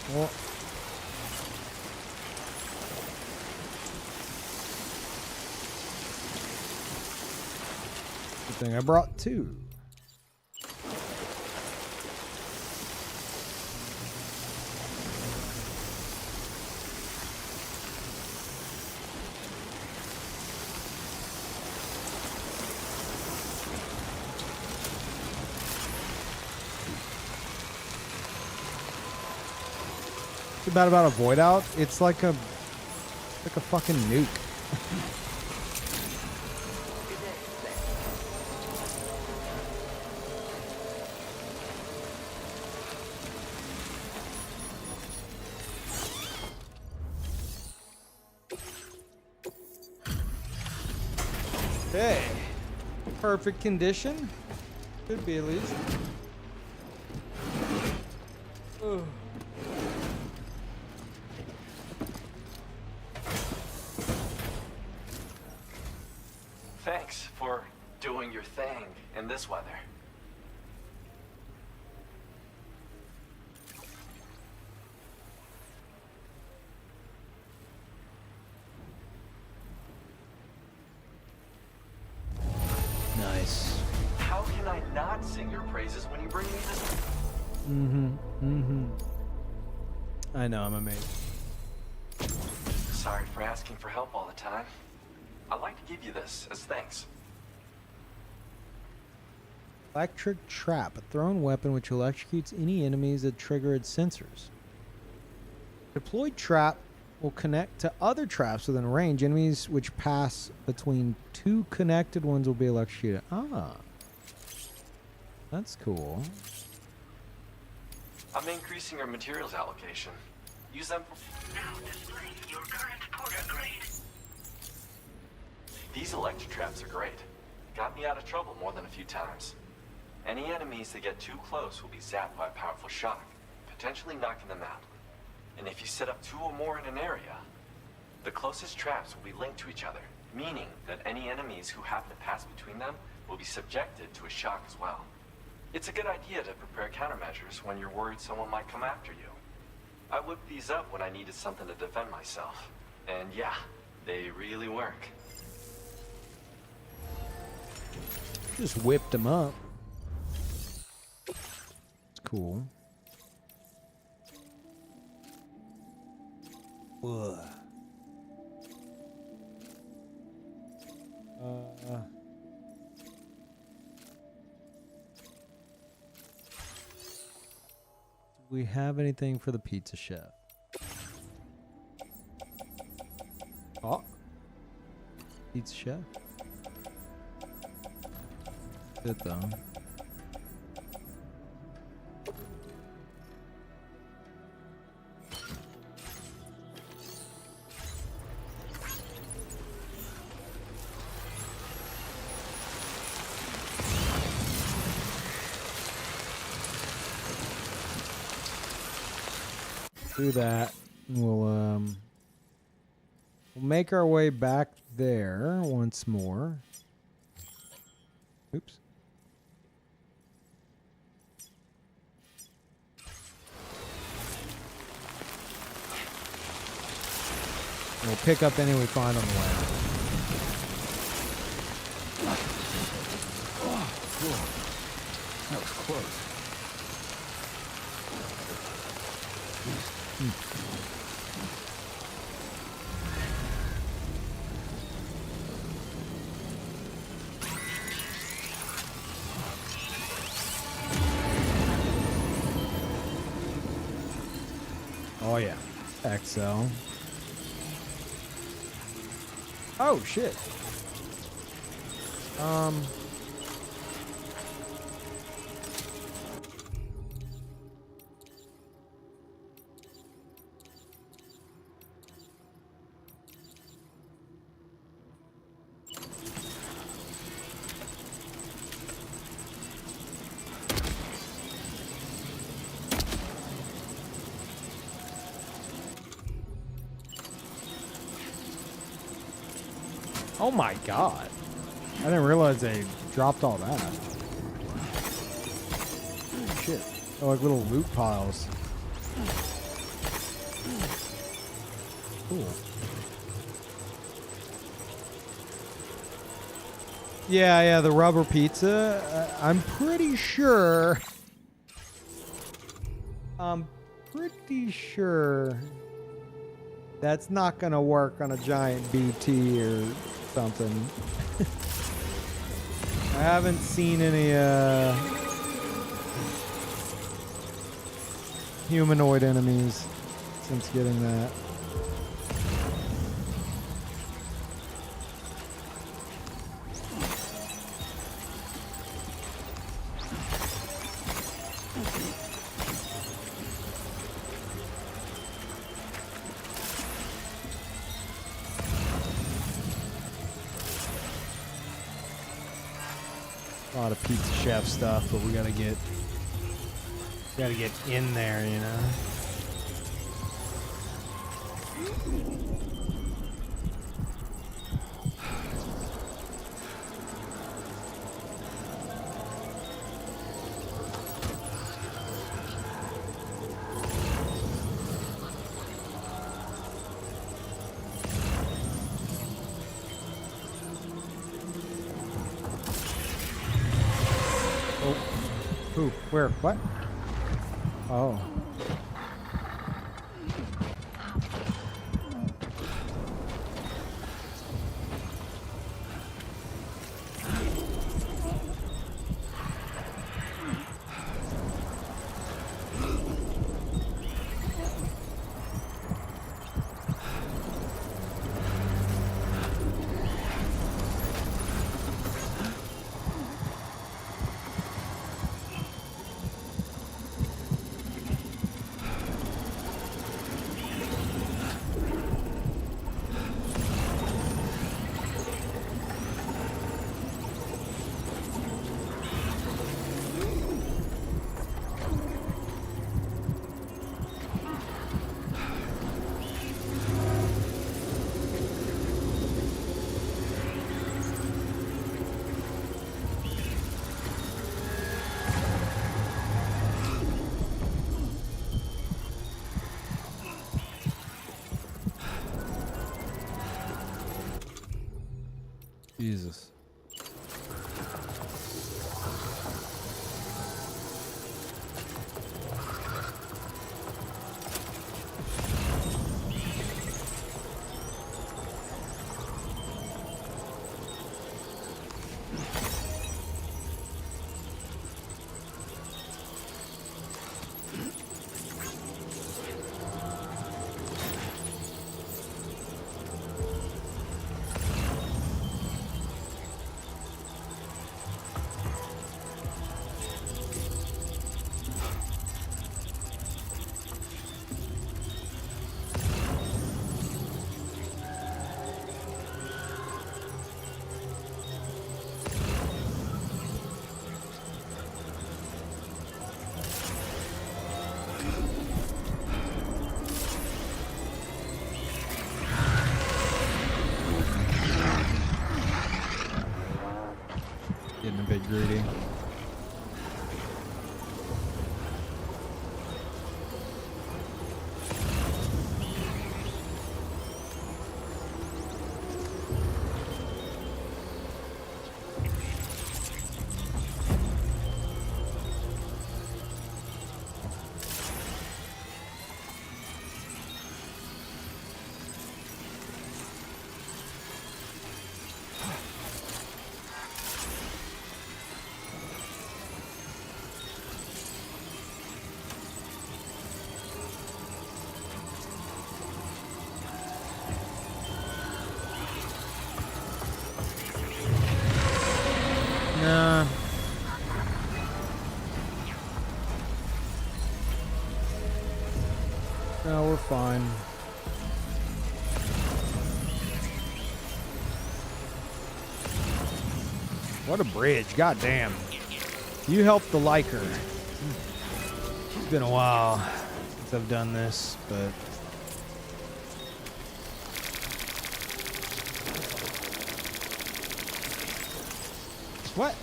Well, good thing I brought two. What's bad about a void out? It's like a fucking nuke. Okay. Perfect condition. Should be at least. Ugh. Thanks for doing your thing in this weather. Nice. How can I not sing your praises when you bring me this? I know, I'm amazing. Sorry for asking for help all the time. I'd like to give you this as thanks. Electric trap, a thrown weapon which electrocutes any enemies that trigger its sensors. Deployed trap will connect to other traps within range. Enemies which pass between two connected ones will be electrocuted. Ah. That's cool. I'm increasing your materials allocation. Use them for... Now display your current porter grade. These electro traps are great. Got me out of trouble more than a few times. Any enemies that get too close will be zapped by a powerful shock, potentially knocking them out. And if you set up 2 or more in an area, the closest traps will be linked to each other, meaning that any enemies who happen to pass between them will be subjected to a shock as well. It's a good idea to prepare countermeasures when you're worried someone might come after you. I whipped these up when I needed something to defend myself. And yeah, they really work. Just whipped them up. It's cool. Ugh. Do we have anything for the pizza chef? Oh. Pizza chef? Good though. Do that. We'll make our way back there once more. Oops. We'll pick up any we find on the way. Oh, cool. That was close. Oh yeah, XL. Oh shit. Oh my god. I didn't realize they dropped all that. Shit. They're like little loot piles. Cool. Yeah, the rubber pizza. I'm pretty sure that's not gonna work on a giant BT or something. I haven't seen any humanoid enemies since getting that. A lot of Pizza Chef stuff, but we gotta get in there, you know. Who? Where? What? Oh. Jesus. Getting a bit greedy. Nah. No, we're fine. What a bridge. God damn. You helped the liker. It's been a while since I've done this, but... What?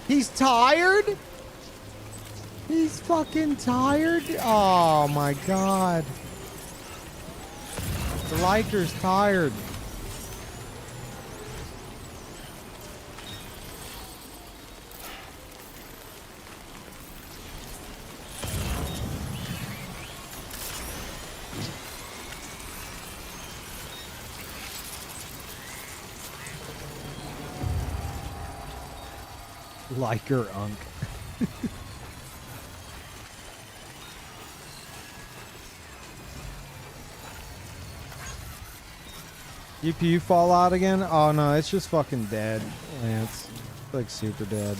He's tired? He's fucking tired? Oh my god. The liker's tired. Liker unk. UPU fallout again? Oh no, it's just fucking dead, Lance. It's like super dead.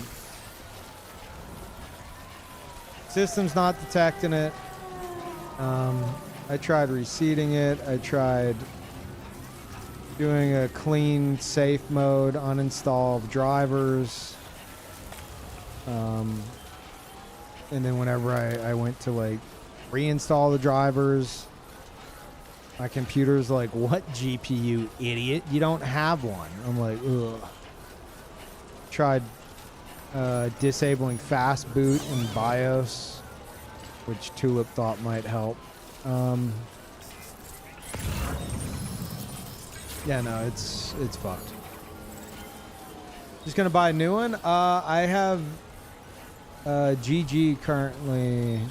System's not detecting it. I tried reseeding it. I tried doing a clean safe mode, uninstall drivers. And then whenever I went to like reinstall the drivers, my computer's like, what GPU, idiot? You don't have one. I'm like, ugh. Tried disabling fast boot in BIOS, which Tulip thought might help. Yeah, no, it's fucked. Just gonna buy a new one. I have GG currently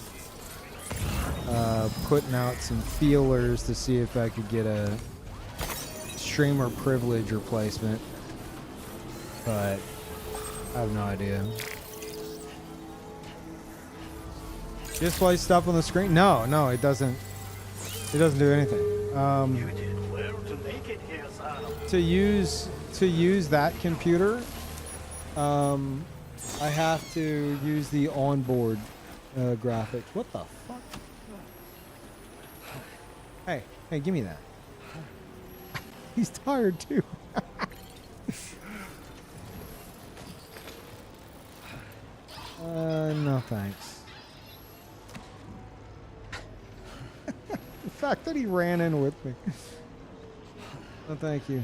putting out some feelers to see if I could get a streamer privilege replacement, but I have no idea. Display stuff on the screen? No, no, it doesn't. It doesn't do anything. You did well to make it here, son. To use that computer, I have to use the onboard graphics. What the fuck? Hey, hey, give me that. He's tired too. No thanks. The fact that he ran in with me. No thank you.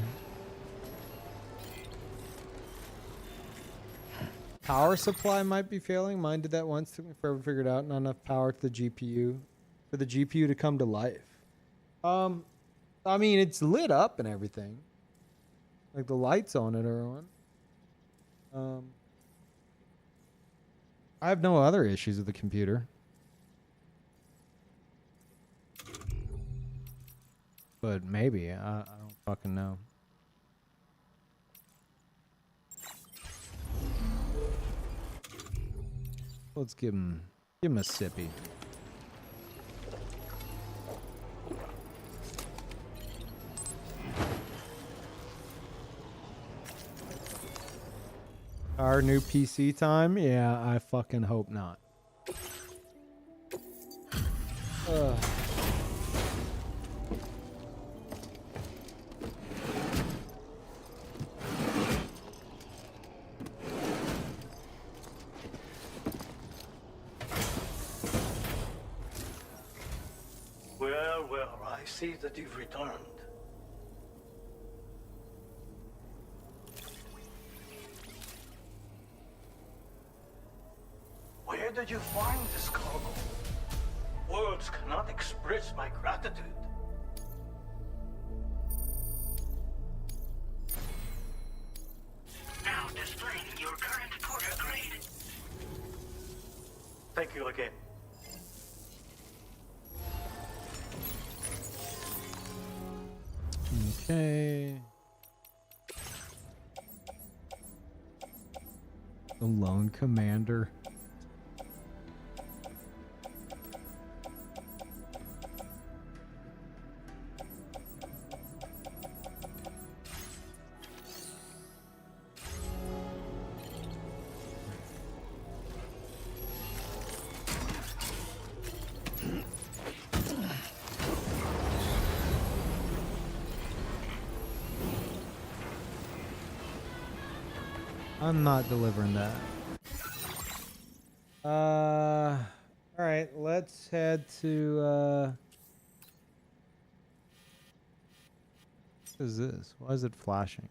Power supply might be failing. Mine did that once. Took me forever to figure it out. Not enough power to the GPU for the GPU to come to life. I mean, it's lit up and everything. Like the lights on it are on. I have no other issues with the computer. But maybe. I don't fucking know. Let's give him a sippy. Our new PC time? Yeah, I fucking hope not. Ugh. Well, I see that you've returned. Where did you find this cargo? Words cannot express my gratitude. Now displaying your current porter grade. Thank you again. Okay. The lone commander. I'm not delivering that. All right, let's head to, what is this? Why is it flashing?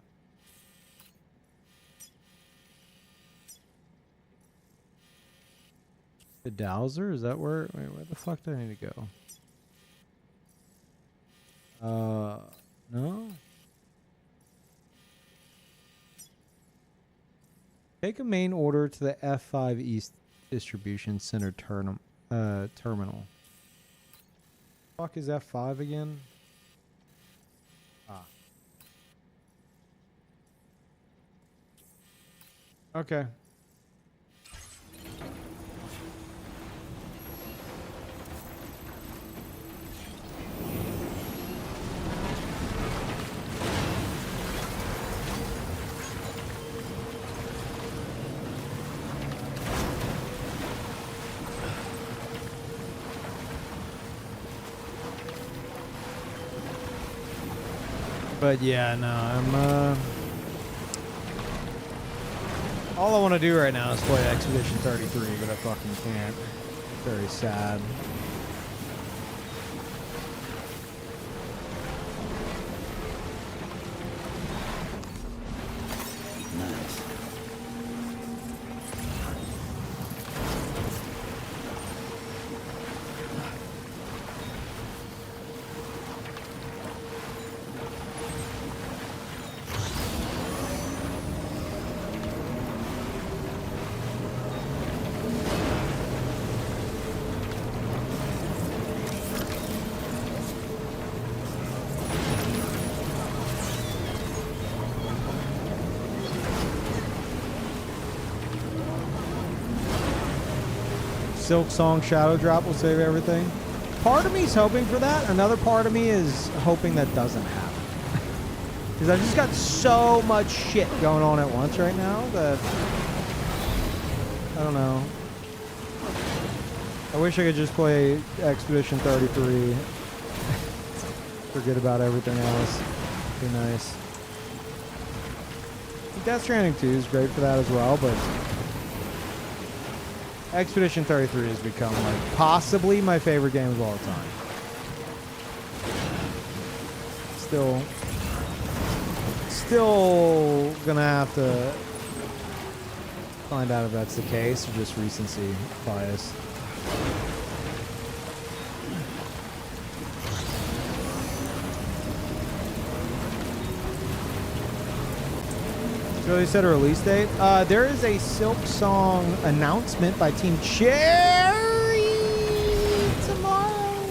The Dowser? Is that where, wait, where the fuck do I need to go? No? Take a main order to the F5 East Distribution Center terminal. Fuck is F5 again? Ah. Okay. But yeah, no, I'm all I want to do right now is play Expedition 33, but I fucking can't. Very sad. Nice. Silk Song Shadow Drop will save everything. Part of me is hoping for that. Another part of me is hoping that doesn't happen. Because I've just got so much shit going on at once right now that I don't know. I wish I could just play Expedition 33. Forget about everything else. Be nice. Death Stranding 2 is great for that as well, but Expedition 33 has become like possibly my favorite game of all time. Still gonna have to find out if that's the case or just recency bias. So they set a release date. There is a Silk Song announcement by Team Cherry tomorrow.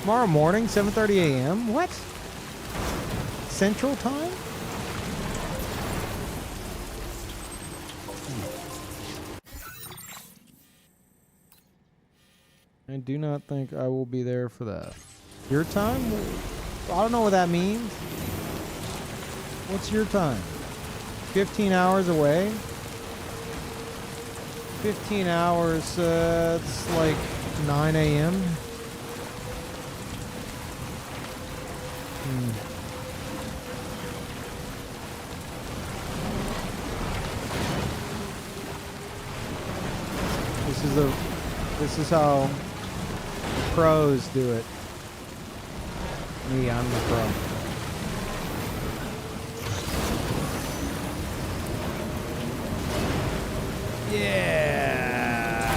Tomorrow morning, 7:30 a.m. What? Central Time? I do not think I will be there for that. Your time? I don't know what that means. What's your time? 15 hours away? 15 hours, it's like 9 a.m. This is how pros do it. Me, I'm the pro. Yeah.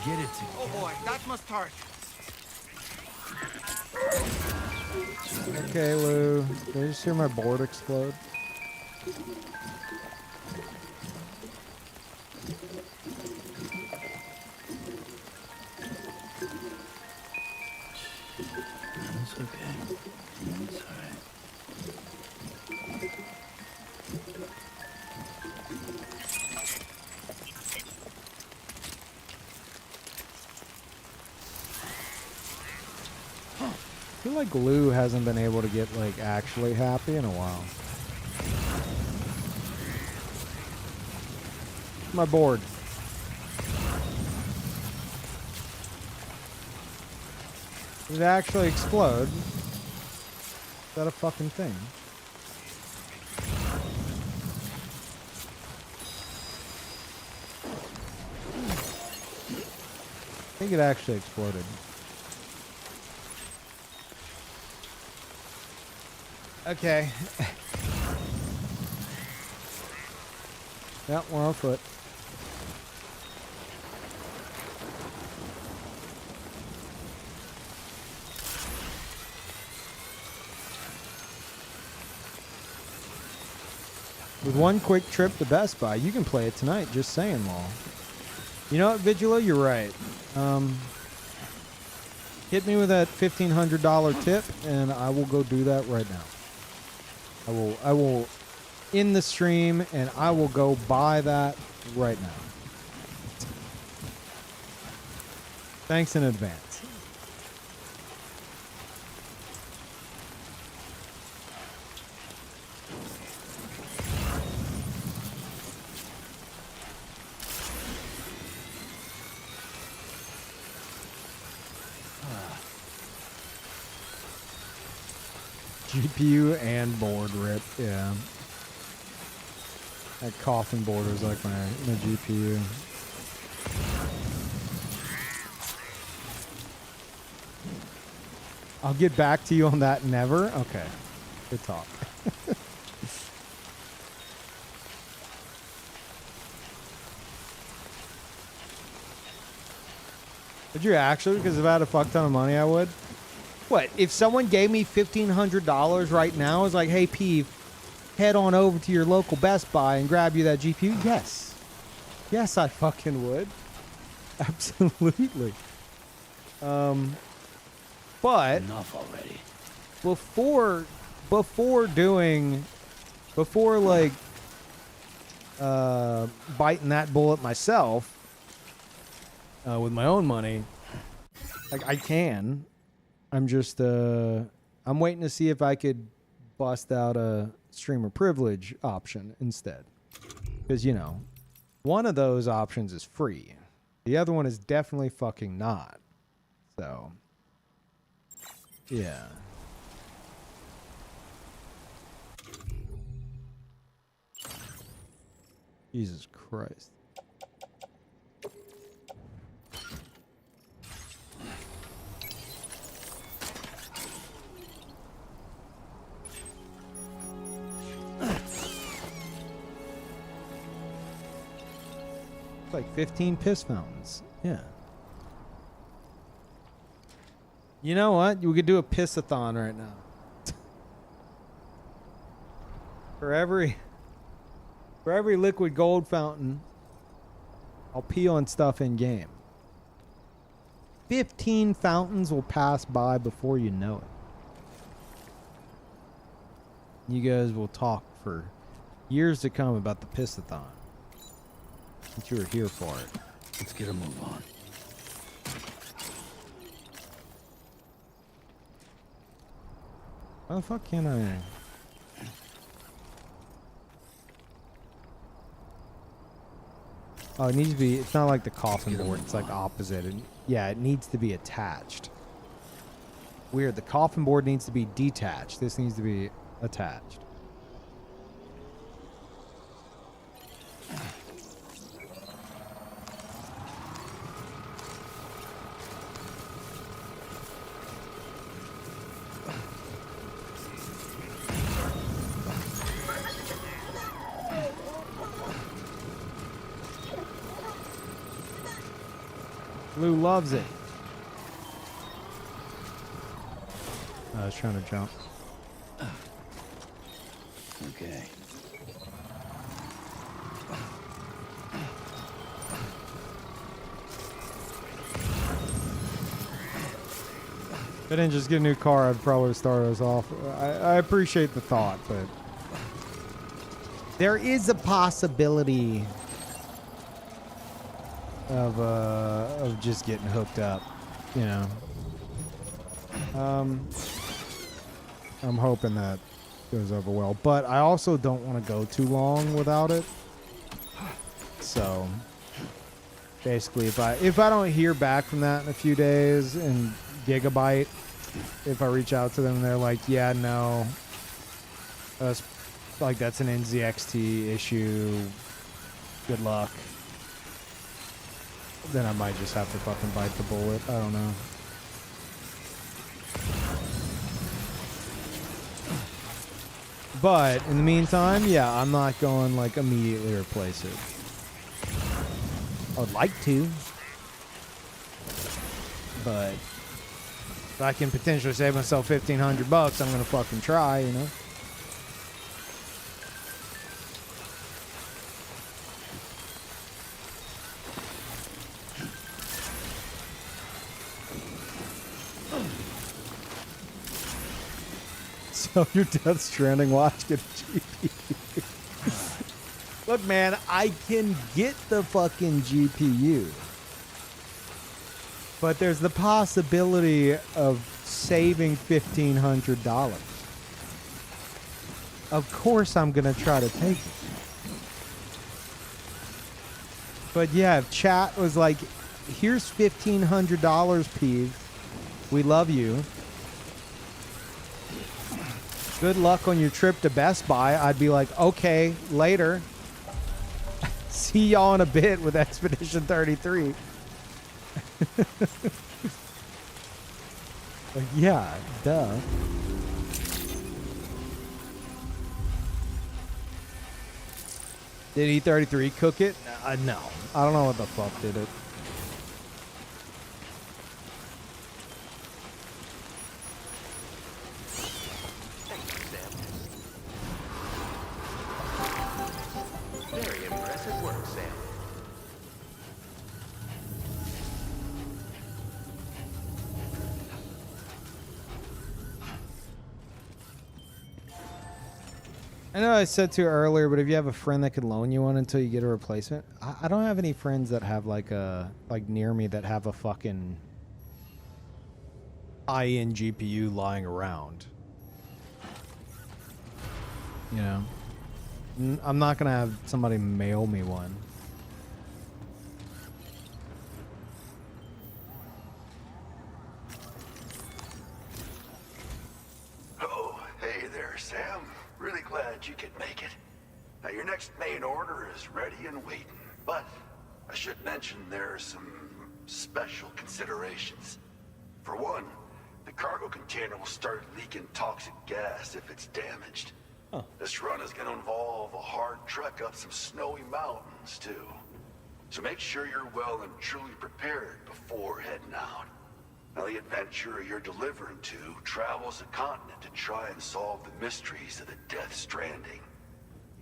Get it together. Oh boy, that must hurt. Okay, Lou. Did I just hear my board explode? It's okay. It's alright. I feel like Lou hasn't been able to get, like, actually happy in a while. My board. Did it actually explode? Is that a fucking thing? I think it actually exploded. Okay. Yep, we're on foot. With one quick trip to Best Buy, you can play it tonight, just saying, Law. You know what, Vigila, you're right. Hit me with that $1,500 tip, and I will go do that right now. I will end the stream, and I will go buy that right now. Thanks in advance. GPU and board rip, yeah. That coffin board is like my GPU. I'll get back to you on that never? Okay. Good talk. Would you actually? Because if I had a fuck ton of money, I would. What? If someone gave me $1,500 right now, it's like, hey, Peeve, head on over to your local Best Buy and grab you that GPU? Yes. Yes, I fucking would. Absolutely. But enough already. Before biting that bullet myself with my own money, like I can. I'm just I'm waiting to see if I could bust out a streamer privilege option instead. Because, you know, one of those options is free. The other one is definitely fucking not. So, yeah. Jesus Christ. It's like 15 piss fountains. Yeah. You know what? We could do a piss-a-thon right now. For every liquid gold fountain, I'll pee on stuff in game. 15 fountains will pass by before you know it. You guys will talk for years to come about the piss-a-thon. But you were here for it. Let's get a move on. Why the fuck can't I? Oh, it needs to be. It's not like the coffin board. It's like opposite. Yeah, it needs to be attached. Weird. The coffin board needs to be detached. This needs to be attached. Lou loves it. I was trying to jump. Okay. If I didn't just get a new car, I'd probably start us off. I appreciate the thought, but there is a possibility of just getting hooked up, you know. I'm hoping that goes over well, but I also don't want to go too long without it. So basically, if I don't hear back from that in a few days, and Gigabyte, if I reach out to them and they're like, yeah, no, that's an NZXT issue, good luck, then I might just have to fucking bite the bullet. I don't know. But in the meantime, yeah, I'm not going like immediately replace it. I would like to, but if I can potentially save myself $1,500, I'm gonna fucking try, you know. So your Death Stranding watch get a GPU. Look, man, I can get the fucking GPU, but there's the possibility of saving $1,500. Of course, I'm gonna try to take it. But yeah, if chat was like, "Here's $1,500, Peeve. We love you. Good luck on your trip to Best Buy," I'd be like, okay, later. See y'all in a bit with Expedition 33. Like, yeah, duh. Did E33 cook it? No. I don't know what the fuck did it. Very impressive work, Sam. I know I said to you earlier, but if you have a friend that could loan you one until you get a replacement, I don't have any friends that have like near me that have a fucking high-end GPU lying around. You know, I'm not gonna have somebody mail me one. Oh, hey there, Sam. Really glad you could make it. Now, your next main order is ready and waiting, but I should mention there are some special considerations. For one, the cargo container will start leaking toxic gas if it's damaged. This run is going to involve a hard trek up some snowy mountains, too. So make sure you're well and truly prepared before heading out. Now, the adventurer you're delivering to travels a continent to try and solve the mysteries of the Death Stranding.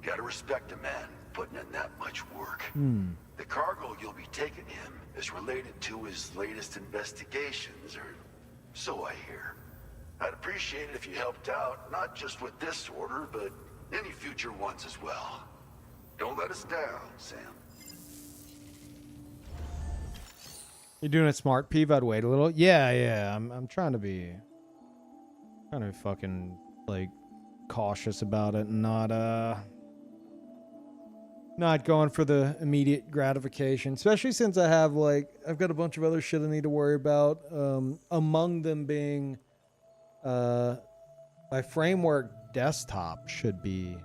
You gotta respect a man putting in that much work. The cargo you'll be taking him is related to his latest investigations, or so I hear. I'd appreciate it if you helped out, not just with this order, but any future ones as well. Don't let us down, Sam. You're doing it smart, Peeve. I'd wait a little. Yeah. I'm trying to be fucking like cautious about it and not going for the immediate gratification, especially since I've got a bunch of other shit I need to worry about. Among them being my framework desktop should be,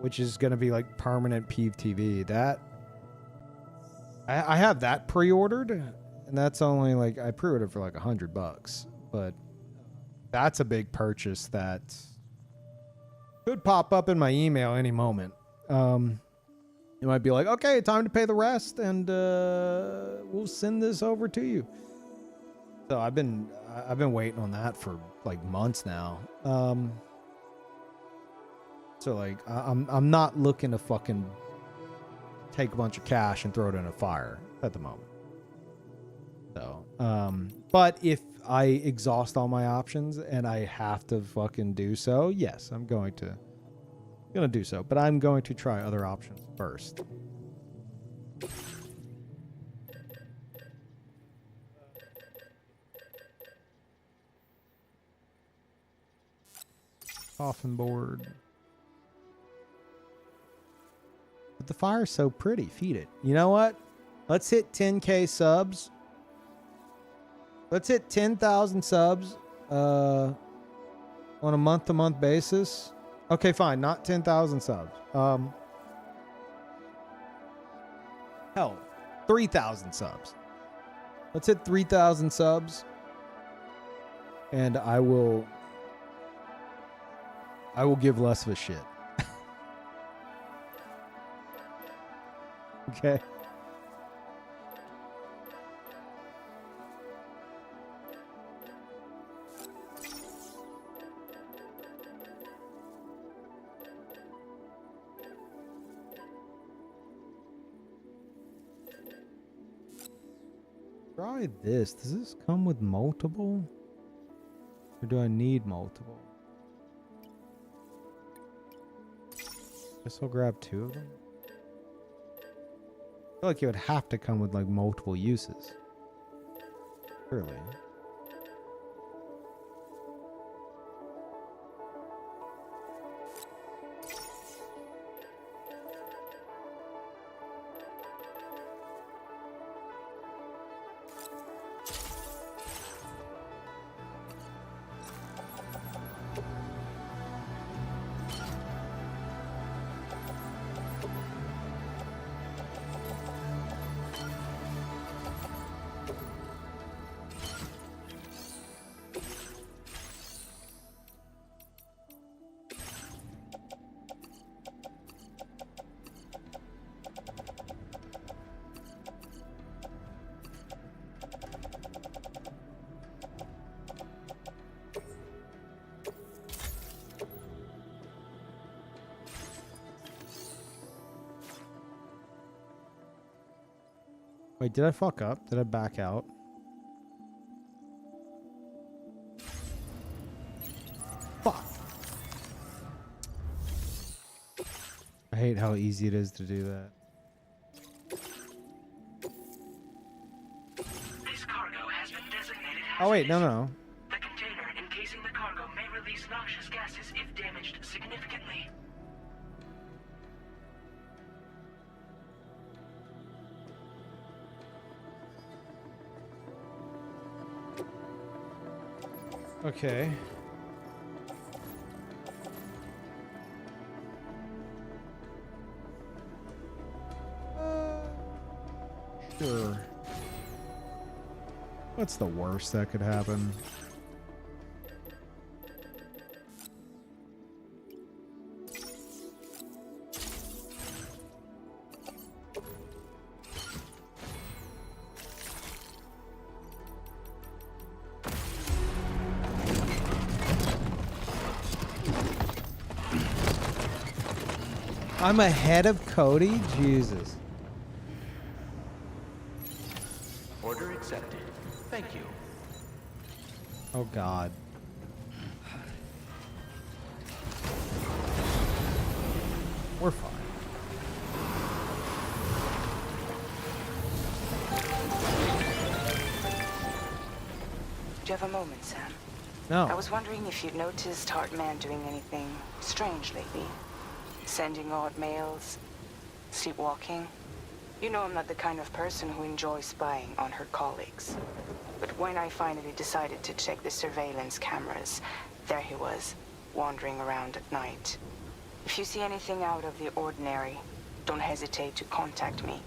which is going to be like permanent Peeve TV. That I have that pre-ordered, and that's only like I pre-ordered for like $100, but that's a big purchase that could pop up in my email any moment. You might be like, okay, time to pay the rest, and we'll send this over to you. So I've been waiting on that for like months now. So like I'm not looking to fucking take a bunch of cash and throw it in a fire at the moment. So but if I exhaust all my options and I have to fucking do so, yes, I'm going to do so, but I'm going to try other options first. Coffin board. But the fire's so pretty. Feed it. You know what? Let's hit 10K subs. Let's hit 10,000 subs on a month-to-month basis. Okay, fine. Not 10,000 subs. Hell, 3,000 subs. Let's hit 3,000 subs. And I will give less of a shit. Okay. Try this. Does this come with multiple? Or do I need multiple? Guess I'll grab 2 of them. I feel like it would have to come with like multiple uses. Surely. Wait, did I fuck up? Did I back out? Fuck. I hate how easy it is to do that. This cargo has been designated hazardous. Oh wait, no. The container encasing the cargo may release noxious gases if damaged significantly. Okay. Sure. What's the worst that could happen? I'm ahead of Cody? Jesus. Order accepted. Thank you. Oh, God. We're fine. Do you have a moment, Sam? No. I was wondering if you'd noticed Hartman doing anything strange lately. Sending odd mails, sleepwalking. You know I'm not the kind of person who enjoys spying on her colleagues. But when I finally decided to check the surveillance cameras, there he was, wandering around at night. If you see anything out of the ordinary, don't hesitate to contact me.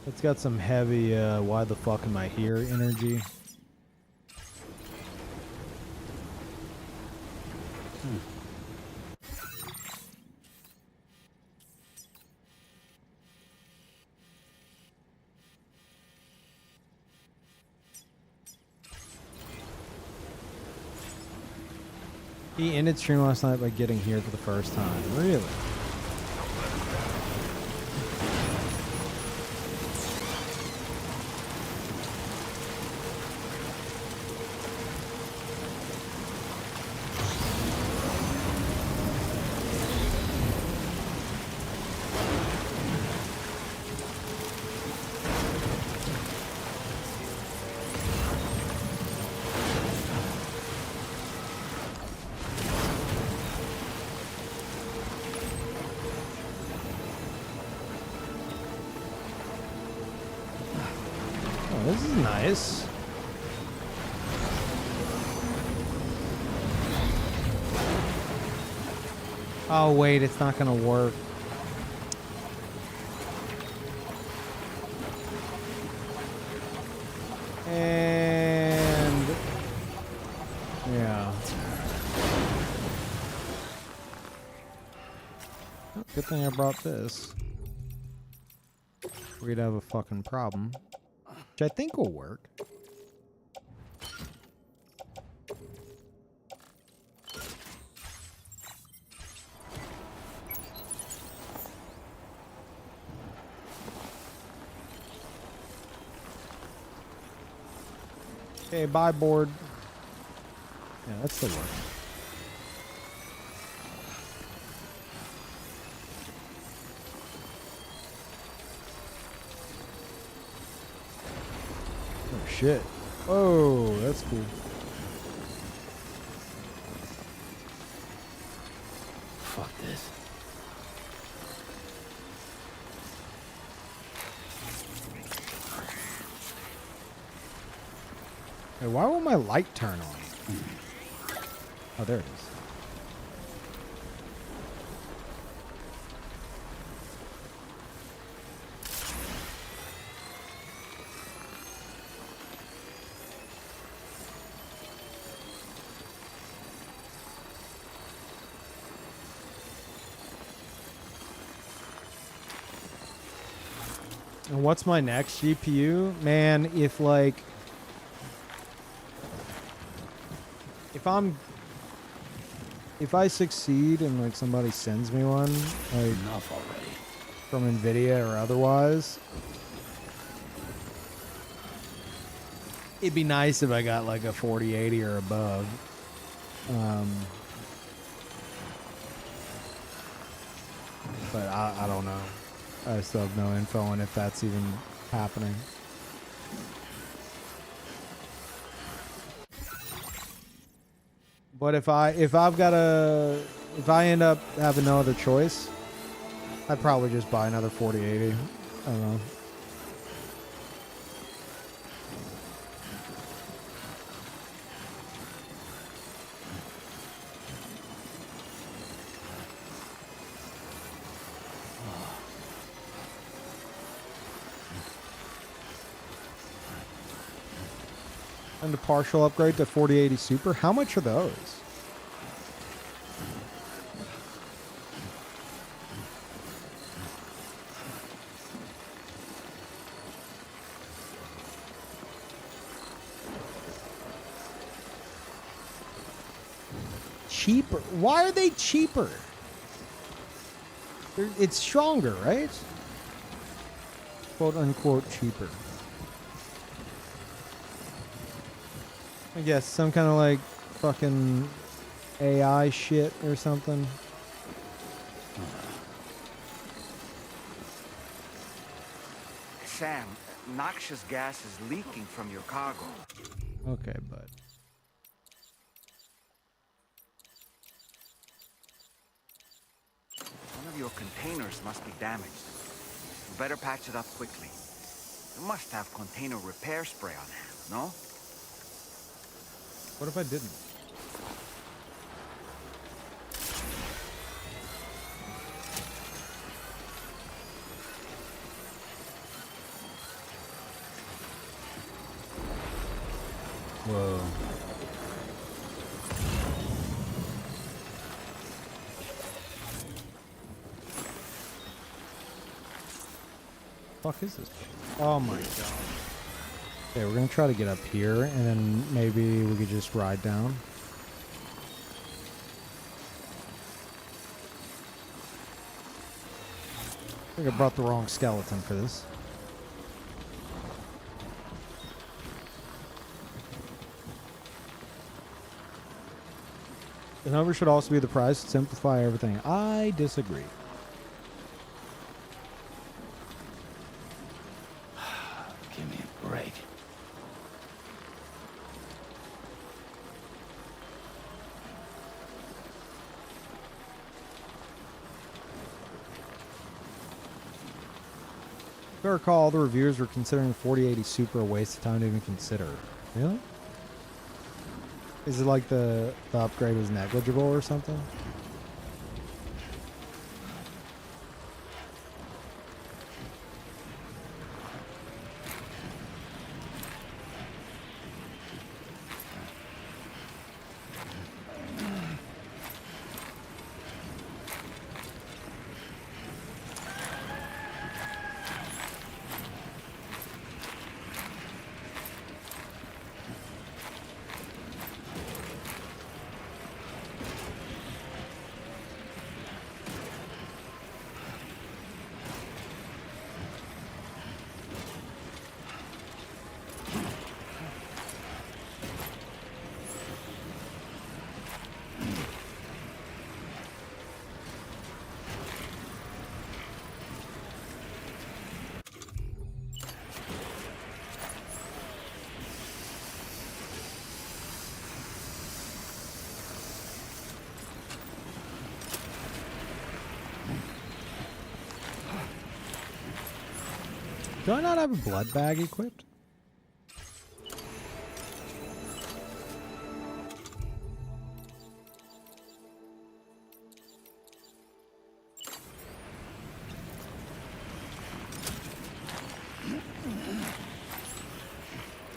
It's got some heavy, why the fuck am I here energy. He ended stream last night by getting here for the first time. Really? This is nice. Oh wait, it's not gonna work. And yeah. Good thing I brought this. We'd have a fucking problem. Which I think will work. Okay, bye board. Yeah, that's still working. Oh shit. Oh, that's cool. Fuck this. Hey, why won't my light turn on? Oh, there it is. And what's my next GPU? Man, if like... If I succeed and like somebody sends me one, like enough already, from Nvidia or otherwise, it'd be nice if I got like a 4080 or above. But I don't know. I still have no info on if that's even happening. But if I end up having no other choice, I'd probably just buy another 4080. I don't know. And a partial upgrade to 4080 Super. How much are those? Cheaper? Why are they cheaper? It's stronger, right? Quote unquote cheaper. I guess some kind of like fucking AI shit or something. Sam, noxious gas is leaking from your cargo. Okay, bud. One of your containers must be damaged. You better patch it up quickly. You must have container repair spray on hand, no? What if I didn't? Whoa. Fuck is this? Oh my god. Okay, we're gonna try to get up here, and then maybe we could just ride down. I think I brought the wrong skeleton for this. The number should also be the price to simplify everything. I disagree. Give me a break. If I recall, the reviewers were considering 4080 Super a waste of time to even consider. Really? Is it like the upgrade was negligible or something? Do I not have a blood bag equipped?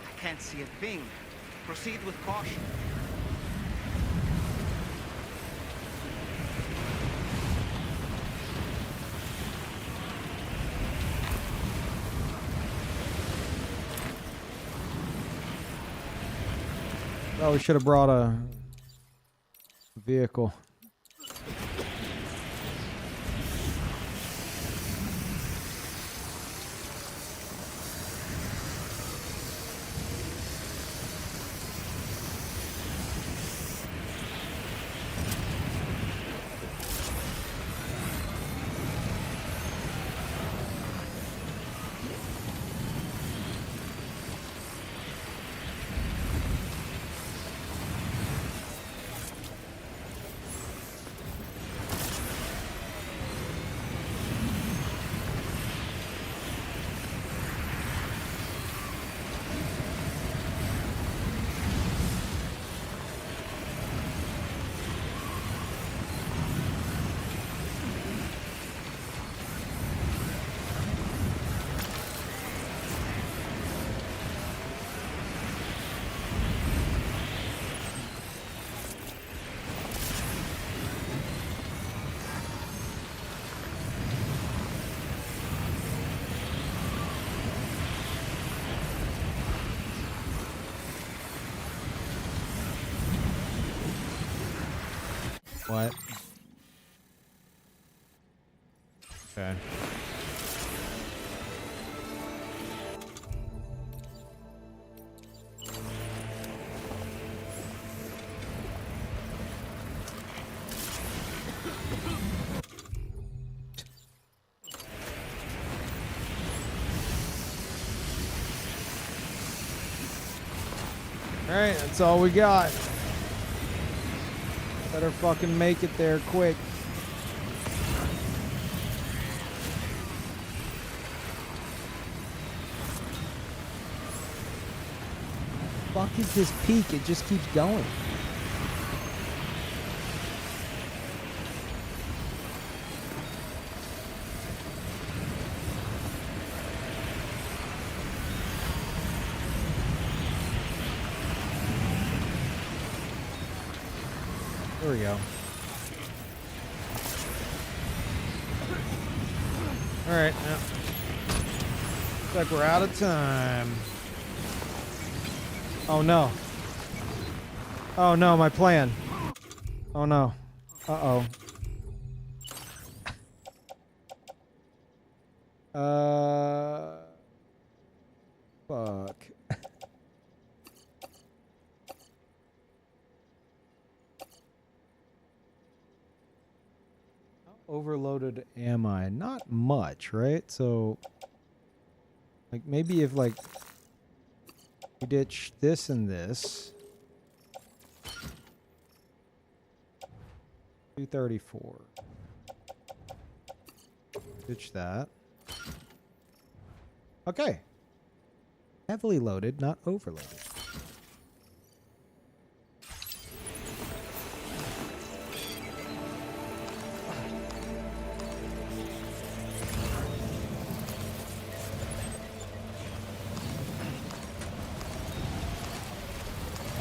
I can't see a thing. Proceed with caution. Oh, we should have brought a vehicle. What? Alright, that's all we got. Better fucking make it there quick. Fuck is this peak? It just keeps going. There we go. Alright, now. Looks like we're out of time. Oh no. Oh no, my plan. Oh no. Uh-oh. Fuck. How overloaded am I? Not much, right? So, like, maybe if, like, we ditch this and this. 234. Ditch that. Okay. Heavily loaded, not overloaded.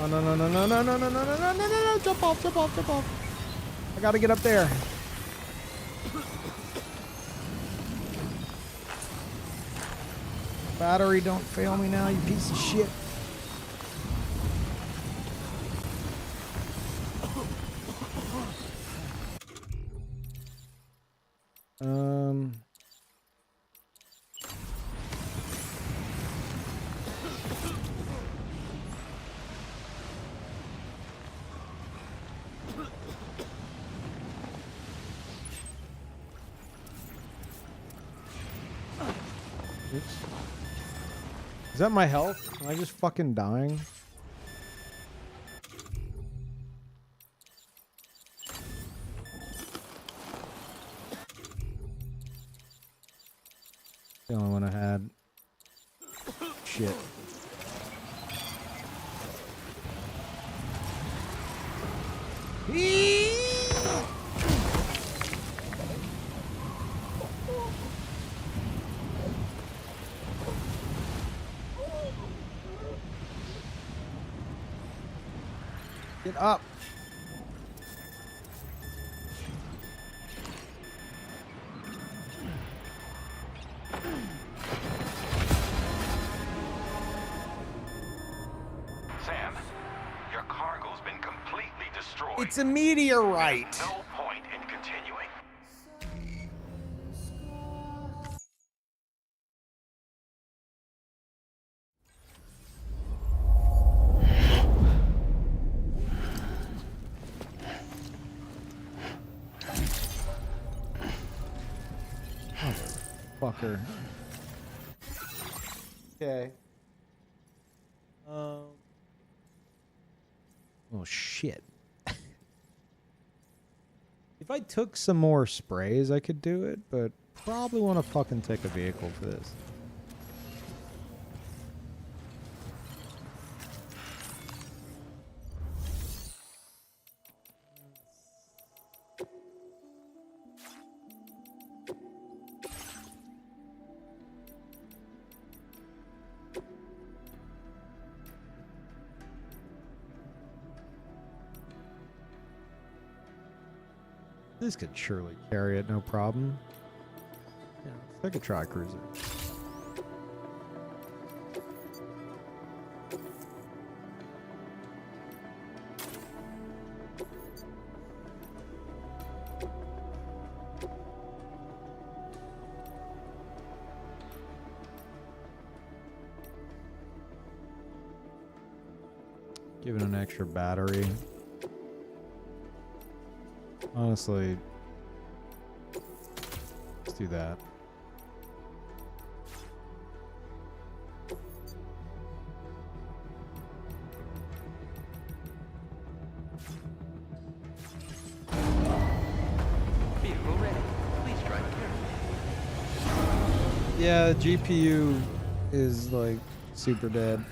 Oh, no, no, no, no, no, no, no, no, no, no, no, no, jump off, jump off, jump off. I gotta get up there. Battery, don't fail me now, you piece of shit. Oops. Is that my health? Am I just fucking dying? The only one I had. Shit. Get up. Sam, your cargo's been completely destroyed. It's a meteorite. There's no point in continuing. Fucker. Okay. Oh shit. If I took some more sprays, I could do it, but probably want to fucking take a vehicle for this. This could surely carry it, no problem. Yeah, let's take a tri-cruiser. Give it an extra battery. Honestly, let's do that. Yeah, the GPU is like super dead.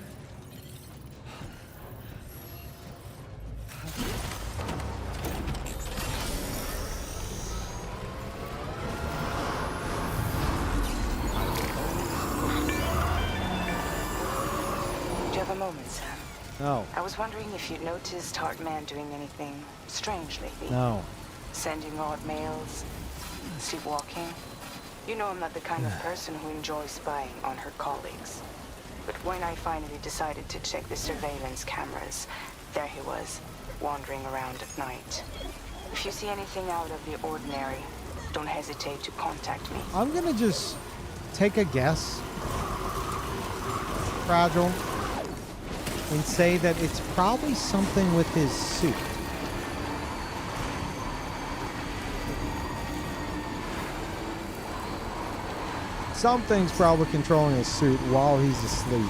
Do you have a moment, Sam? No. I was wondering if you'd noticed Hartman doing anything strange lately. No. Sending odd mails, sleepwalking. You know I'm not the kind of person who enjoys spying on her colleagues. But when I finally decided to check the surveillance cameras, there he was, wandering around at night. If you see anything out of the ordinary, don't hesitate to contact me. I'm gonna just take a guess, Fragile, and say that it's probably something with his suit. Something's probably controlling his suit while he's asleep,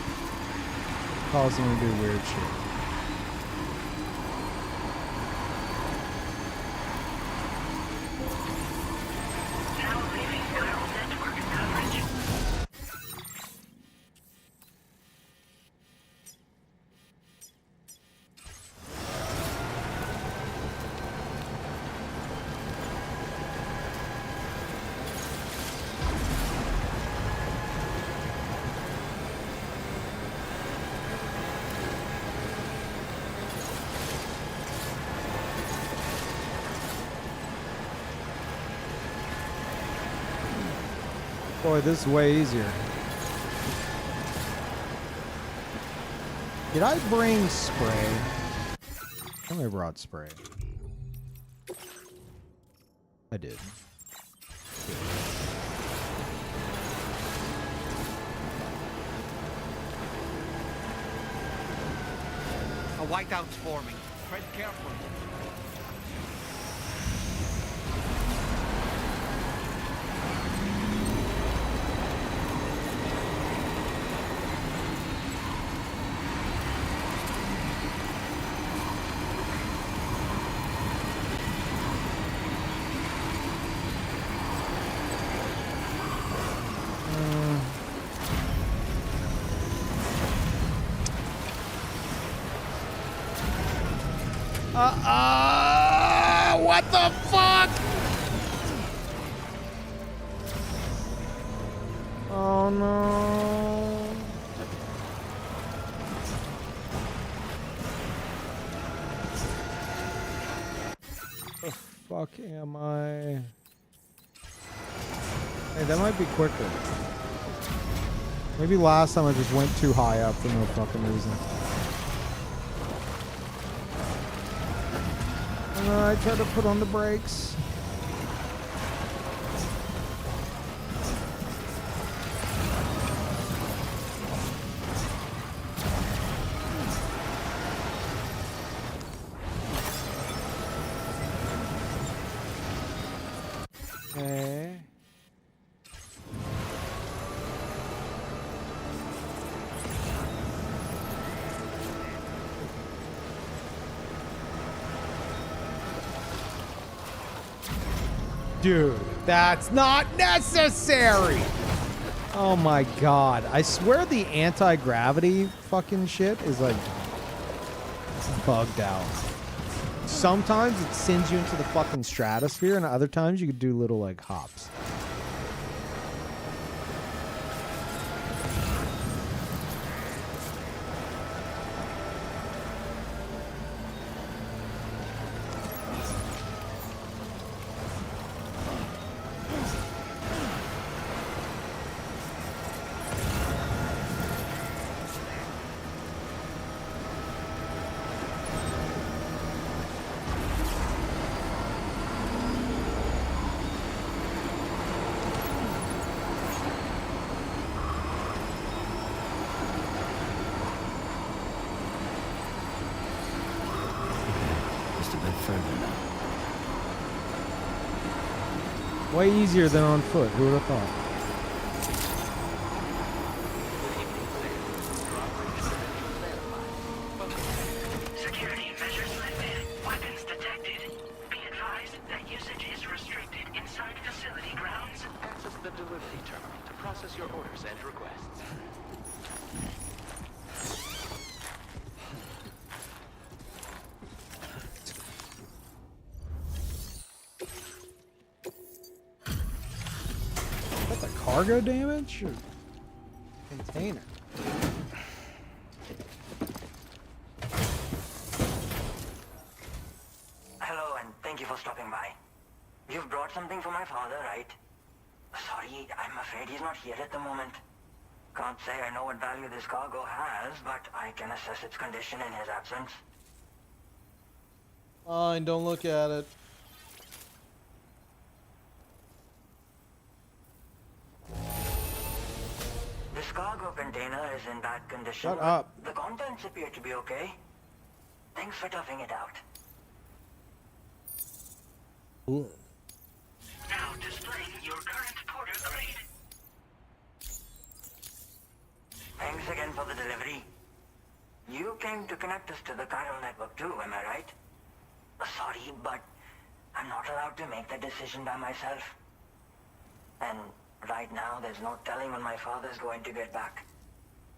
causing him to do weird shit. Boy, this is way easier. Did I bring spray? I think I brought spray. I did. A whiteout's forming. Tread carefully. What the fuck? Oh no. The fuck am I? Hey, that might be quicker. Maybe last time I just went too high up for no fucking reason. I tried to put on the brakes. Okay. Dude, that's not necessary. Oh my god. I swear the anti-gravity fucking shit is like bugged out. Sometimes it sends you into the fucking stratosphere, and other times you could do little like hops. Way easier than on foot. Who would have thought? Security measures lifted. Weapons detected. Be advised that usage is restricted inside facility grounds. Access the delivery terminal to process process your orders and requests. Is that the cargo damage? Or container? Hello, and thank you for stopping by. You've brought something for my father, right? Sorry, I'm afraid he's not here at the moment. Can't say I know what value this cargo has, but I can assess its condition in his absence. Fine, don't look at it. This cargo container is in bad condition. Shut up. The contents appear to be okay. Thanks for toughing it out. Ooh. Now displaying your current porter grade. Thanks again for the delivery. You came to connect us to the chiral network too, am I right? Sorry, but I'm not allowed to make that decision by myself. And right now, there's no telling when my father's going to get back.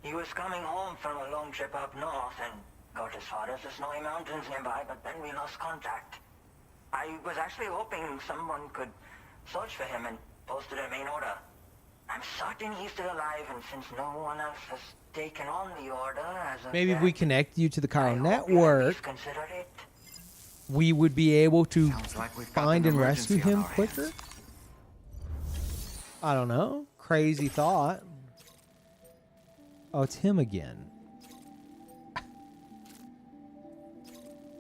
He was coming home from a long trip up north and got as far as the snowy mountains nearby, but then we lost contact. I was actually hoping someone could search for him and post it in main order. I'm certain he's still alive, and since no one else has taken on the order as of Maybe if yet, we connect you to the chiral I hope you at network, least consider it. we would be able to Like we've got find an and rescue emergency on him our quicker? hands. I don't know. Crazy thought. Oh, it's him again.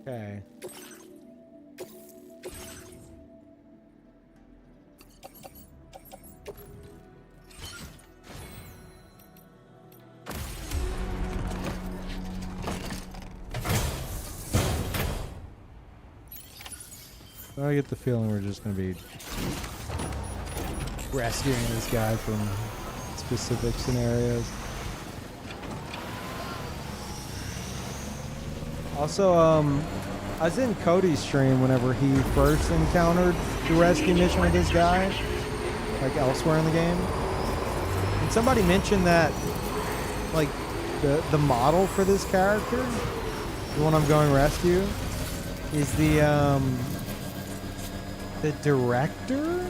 Okay. I get the feeling we're just going to be rescuing this guy from specific scenarios. Also, I was in Cody's stream whenever he first encountered the rescue mission with this guy, like elsewhere in the game. And somebody mentioned that, like, the model for this character, the one I'm going rescue, is the director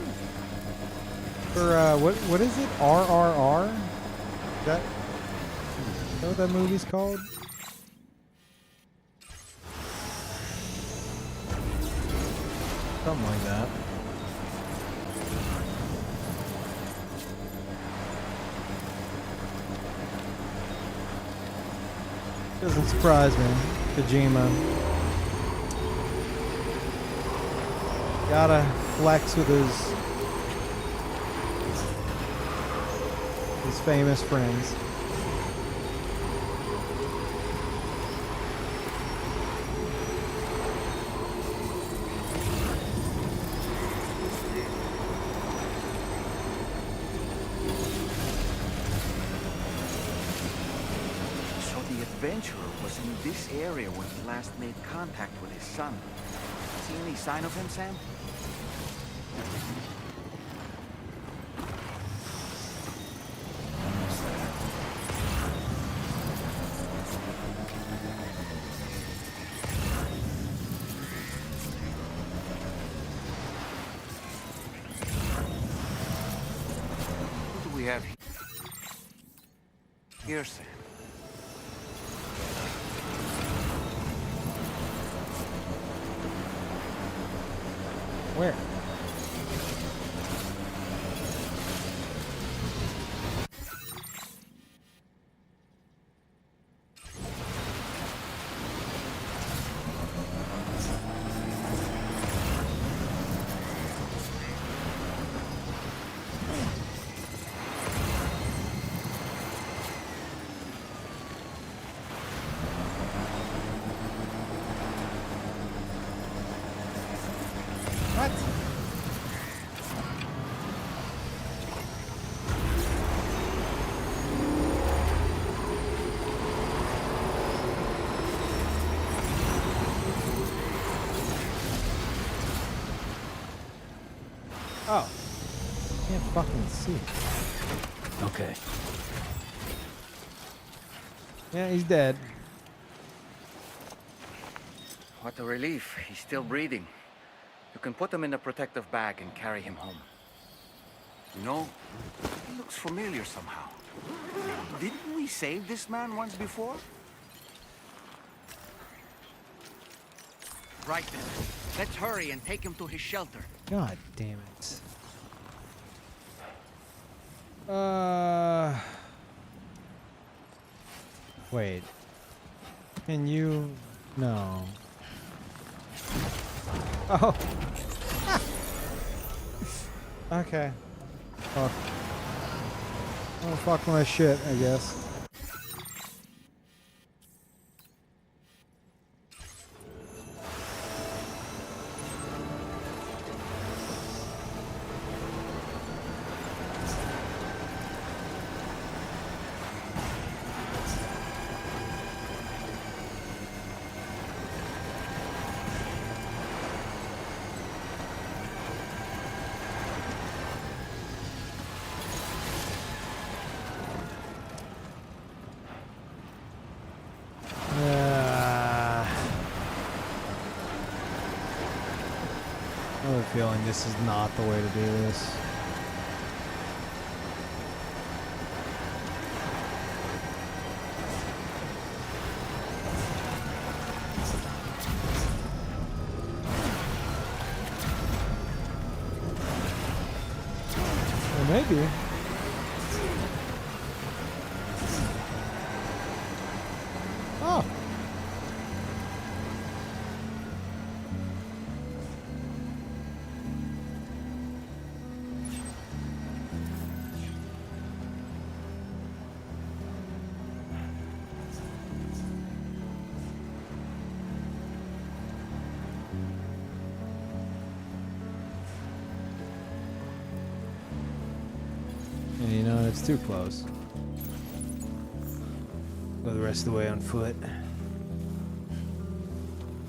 for what is it? RRR? Is that what that movie's called? Something like that. Doesn't surprise me, Kojima. Gotta flex with his famous friends. So the adventurer was in this area when he last made contact with his son. See any sign of him, Sam? What do we have here, Sam? Where? What? Oh. Can't fucking see. Okay. Yeah, he's dead. What a relief. He's still breathing. You can put him in a protective bag and carry him home. You know, he looks familiar somehow. Didn't we save this man once before? Right then. Let's hurry and take him to his shelter. God damn it. Wait. Can you... No. Oh. Okay. Fuck. Oh, fuck my shit, I guess. I have a feeling this is not the way to do this. Well, maybe. Oh. And you know, it's too close. Go the rest of the way on foot.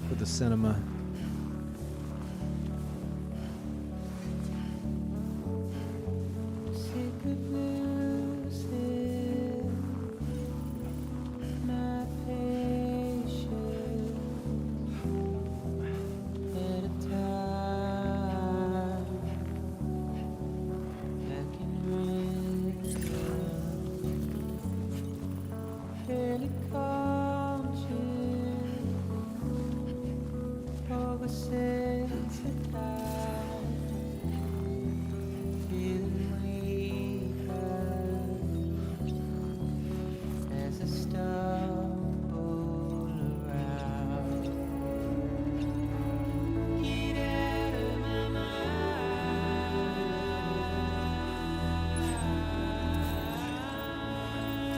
For the cinema.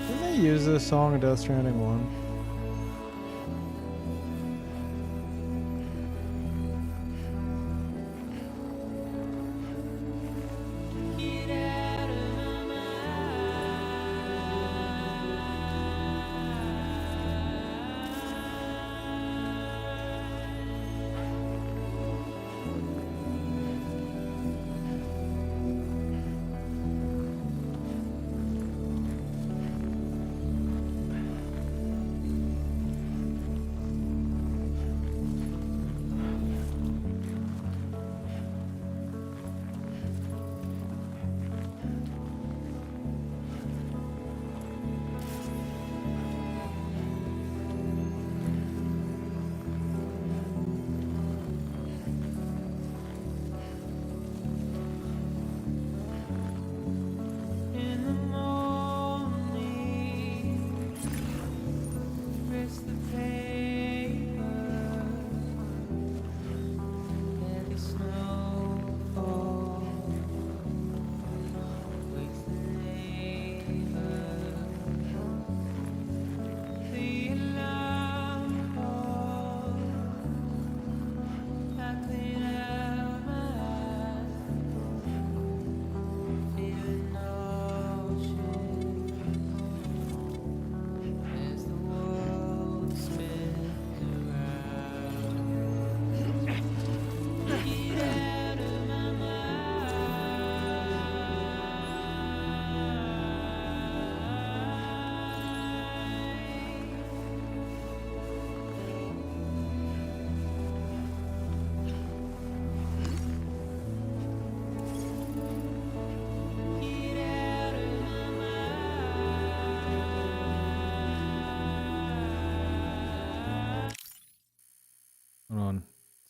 Didn't they use this song in Death Stranding 1?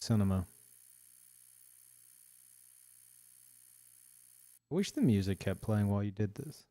cinema. I wish the music kept playing while you did this.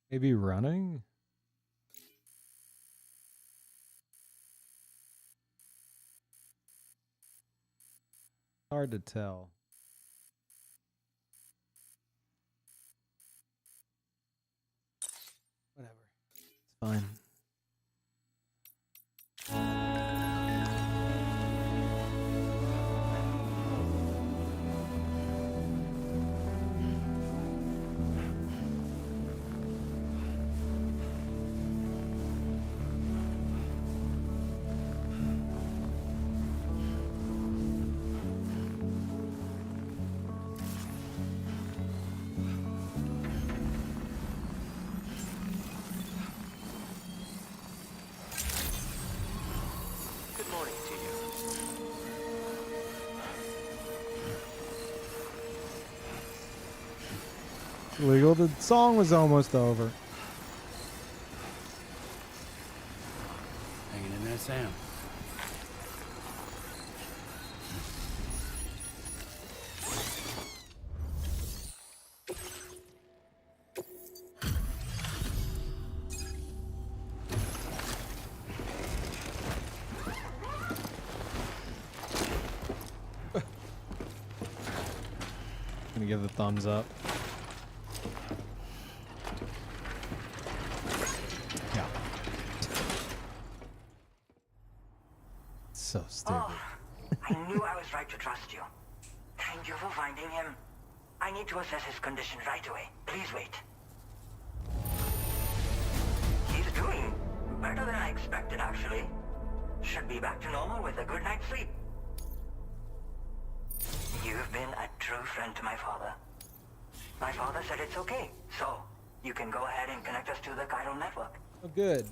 Maybe running? Hard to tell. Whatever. It's fine. Good morning to you. Legal. The song was almost over. Hanging in there, Sam. Gonna give the thumbs up. Yeah. So stupid. Oh, I knew I was right to trust you. Thank you for finding him. I need to assess his condition right away. Please wait. He's doing better than I expected, actually. Should be back to normal with a good night's sleep. You've been a true friend to my father. My father said it's okay, so you can go ahead and connect us to the chiral network. Oh, good.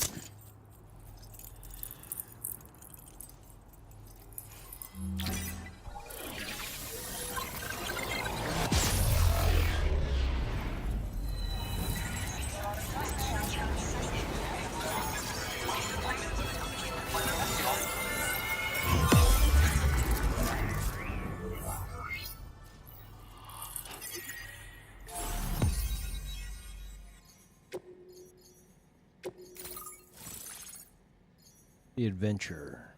The adventure.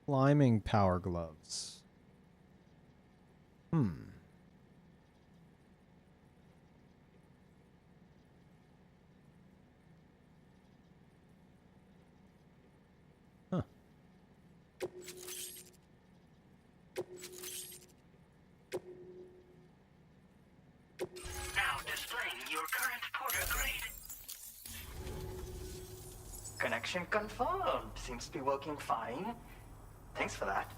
Climbing power gloves. Huh. Now displaying your current porter grade. Connection confirmed. Seems to be working fine. Thanks for that.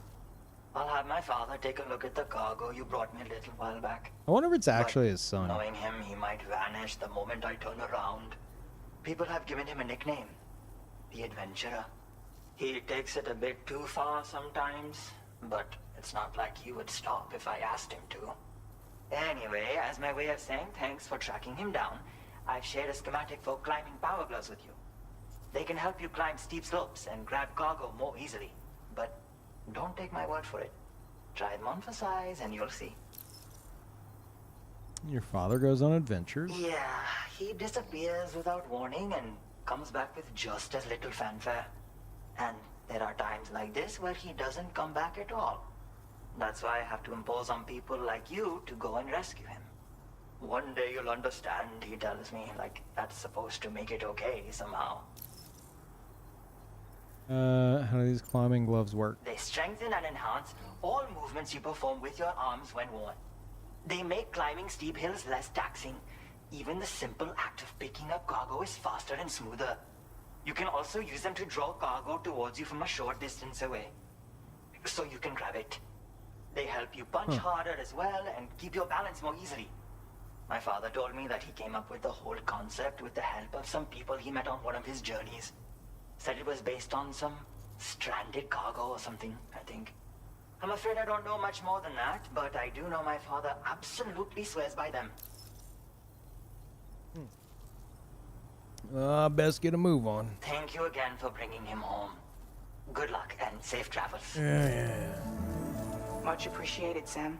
I'll have my father take a look at the cargo you brought me a little while back. I wonder if it's actually his son. Knowing him, he might vanish the moment I turn around. People have given him a nickname. The Adventurer. He takes it a bit too far sometimes, but it's not like he would stop if I asked him to. Anyway, as my way of saying thanks for tracking him down, I've shared a schematic for climbing power gloves with you. They can help you climb steep slopes and grab cargo more easily. But don't take my word for it. Try them on for size and you'll see. Your father goes on adventures? Yeah, he disappears without warning and comes back with just as little fanfare. And there are times like this where he doesn't come back at all. That's why I have to impose on people like you to go and rescue him. One day you'll understand, he tells me, like that's supposed to make it okay somehow. How do these climbing gloves work? They strengthen and enhance all movements you perform with your arms when worn. They make climbing steep hills less taxing. Even the simple act of picking up cargo is faster and smoother. You can also use them to draw cargo towards you from a short distance away, so you can grab it. They help you punch harder as well and keep your balance more easily. My father told me that he came up with the whole concept with the help of some people he met on one of his journeys. Said it was based on some stranded cargo or something, I think. I'm afraid I don't know much more than that, but I do know my father absolutely swears by them. Best get a move on. Thank you again for bringing him home. Good luck and safe travels. Yeah. Much appreciated, Sam.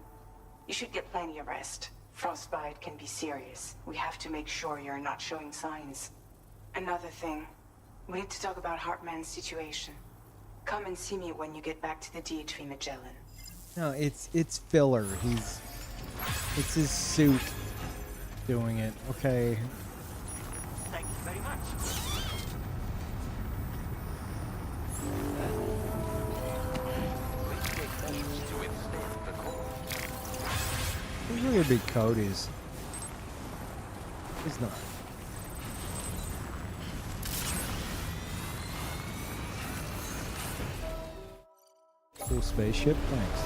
You should get plenty of rest. Frostbite can be serious. We have to make sure you're not showing signs. Another thing, we need to talk about Hartman's situation. Come and see me when you get back to the D33 Magellan. No, it's filler. It's his suit doing it. Okay. Thank you very much. He's really a big Cody's. He's not. Cool spaceship, thanks.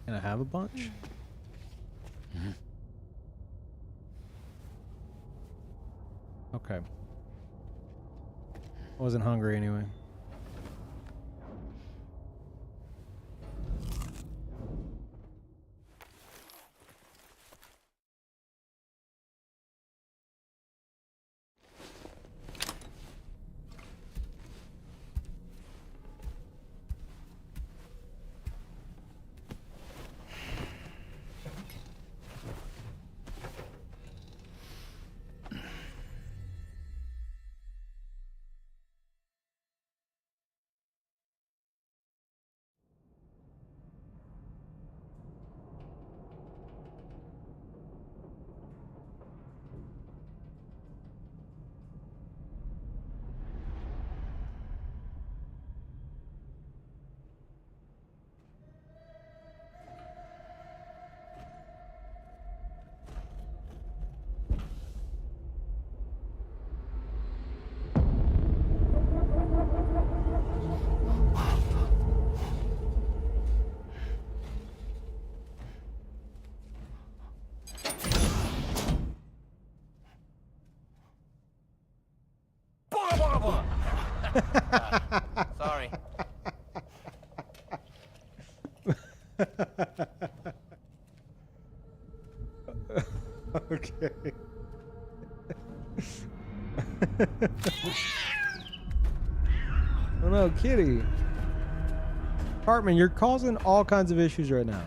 Can I have a bunch? Okay. I wasn't hungry anyway. Sorry. Okay. Oh no, kitty. Hartman, you're causing all kinds of issues right now.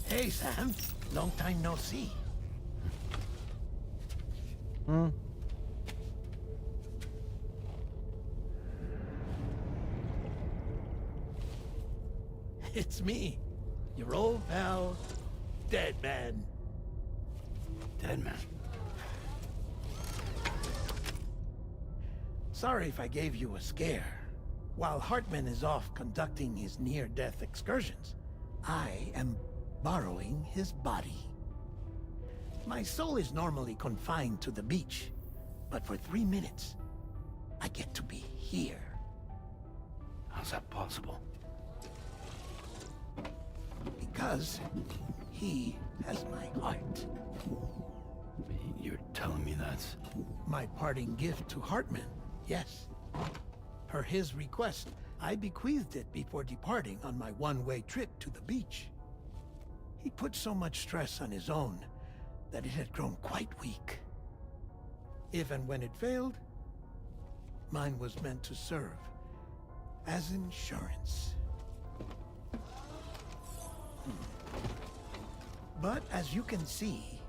Hey, Sam. Long time no see. It's me, your old pal, Dead Man. Dead Man. Sorry if I gave you a scare. While Hartman is off conducting his near-death excursions, I am borrowing his body. My soul is normally confined to the beach, but for 3 minutes, I get to be here. How's that possible? Because he has my heart. You're telling me that's... My parting gift to Hartman, yes. Per his request, I bequeathed it before departing on my one-way trip to the beach. He put so much stress on his own that it had grown quite weak. If and when it failed, mine was meant to serve as insurance. But as you can see,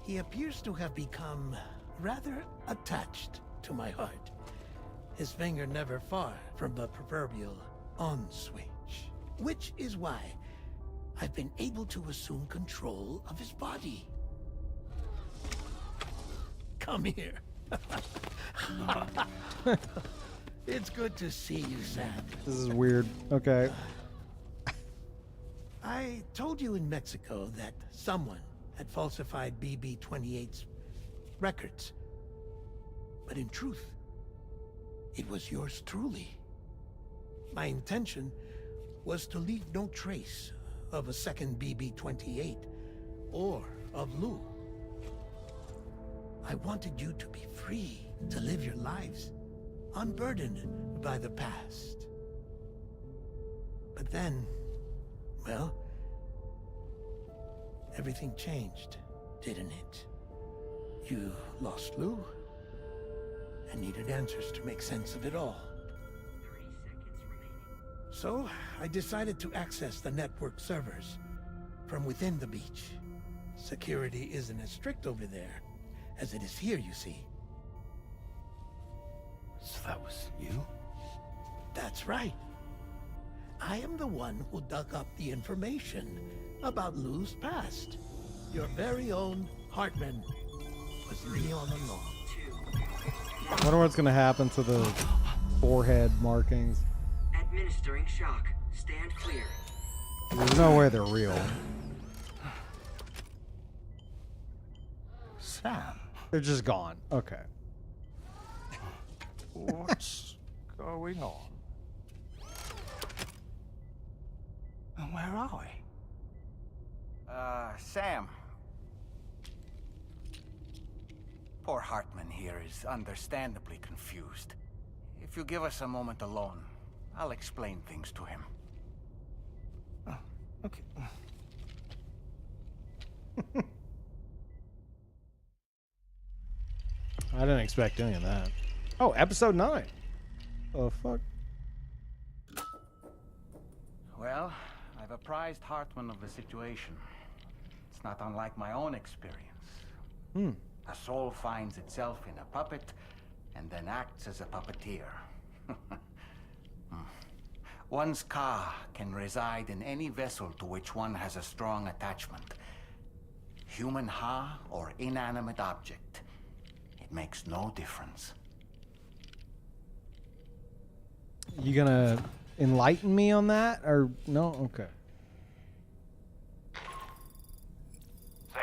he appears to have become rather attached to my heart. His finger never far from the proverbial on switch, which is why I've been able to assume control of his body. Come here. It's good to see you, Sam. This is weird. Okay. I told you in Mexico that someone had falsified BB-28's records. But in truth, it was yours truly. My intention was to leave no trace of a second BB-28 or of Lou. I wanted you to be free to live your lives, unburdened by the past. But then, well, everything changed, didn't it? You lost Lou, and needed answers to make sense of it all. 3 seconds remaining. So, I decided to access the network servers from within the beach. Security isn't as strict over there as it is here, you see. So that was you? That's right. I am the one who dug up the information about Lou's past. Your very own Hartman was me all along. I wonder what's gonna happen to the forehead markings. Administering shock. Stand clear. There's no way they're real. Sam. They're just gone. Okay. What's going on? And where are we? Sam. Poor Hartman here is understandably confused. If you give us a moment alone, I'll explain things to him. Oh, okay. I didn't expect any of that. Oh, episode 9. Oh, fuck. Well, I've apprised Hartman of the situation. It's not unlike my own experience. A soul finds itself in a puppet and then acts as a puppeteer. One's ka can reside in any vessel to which one has a strong attachment. Human ha or inanimate object. It makes no difference. You gonna enlighten me on that, or no? Okay. Sam,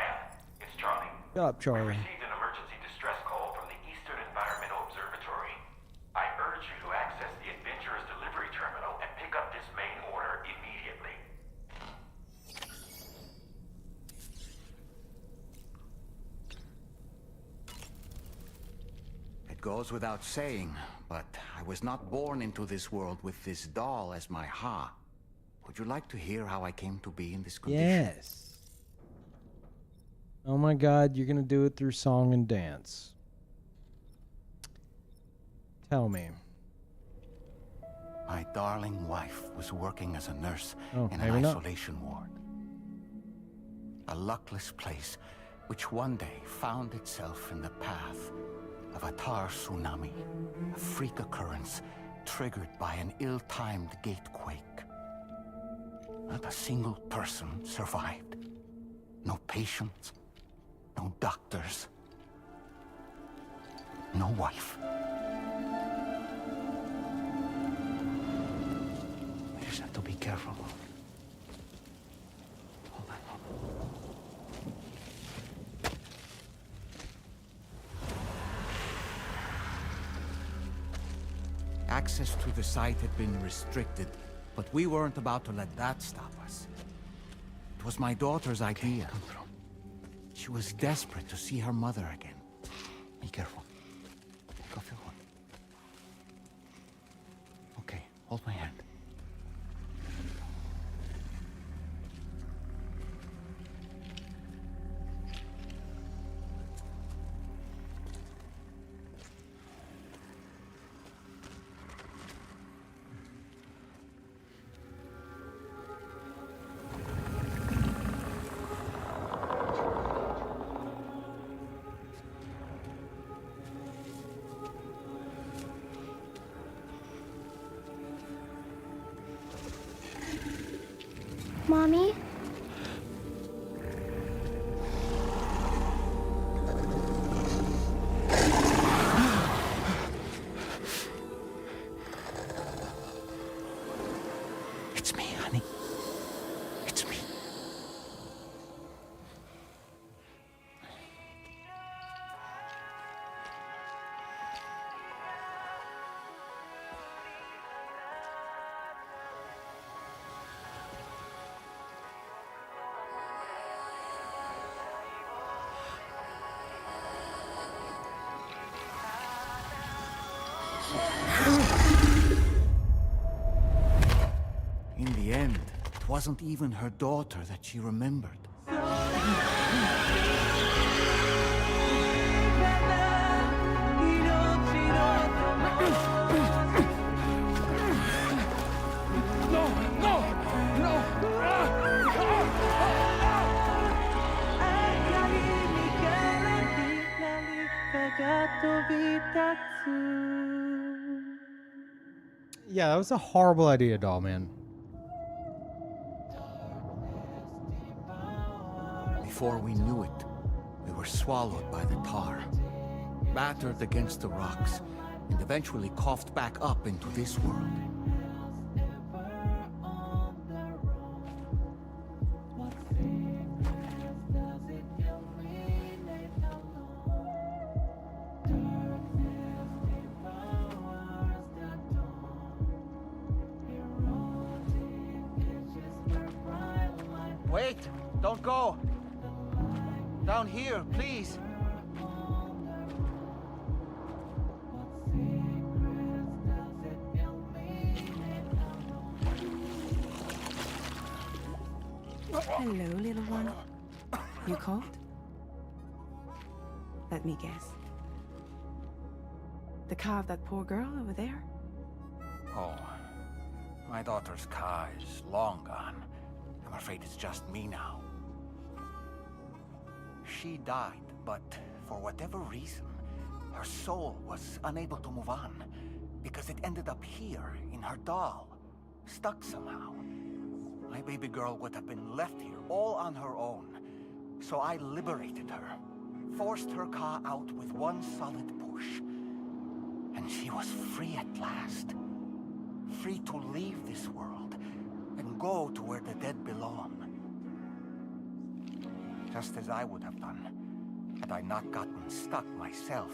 it's Charlie. Shut up, Charlie. We received an emergency distress call from the Eastern Environmental Observatory. I urge you to access the Adventurer's delivery terminal and pick up this main order immediately. It goes without saying, but I was not born into this world with this doll as my ha. Would you like to hear how I came to be in this condition? Yes. Oh my God, you're gonna do it through song and dance. Tell me. My darling wife was working as a nurse in maybe an not. isolation ward. A luckless place which one day found itself in the path of a tar tsunami, a freak occurrence triggered by an ill-timed gatequake. Not a single person survived. No patients, no doctors, no wife. We just have to be careful. Hold on. Access to the site had been restricted, but we weren't about to let that stop us. It was my daughter's idea. She was desperate to see her mother again. Be careful. Take off your hood. Okay, hold my hand. Mommy? It's me, honey. It's me. In the end, it wasn't even her daughter that she remembered. Yeah, that was a horrible idea, doll man. Before we knew it, we were swallowed by the tar, battered against the rocks, and eventually coughed back up into this world. Wait! Don't go! Down here, please! Hello, little one. You cold? Let me guess. The car of that poor girl over there? Oh, my daughter's car is long gone. I'm afraid it's just me now. She died, but for whatever reason, her soul was unable to move on, because it ended up here, in her doll, stuck somehow. My baby girl would have been left here all on her own, so I liberated her, forced her car out with one solid push, and she was free at last. Free to leave this world and go to where the dead belong. Just as I would have done, had I not gotten stuck myself.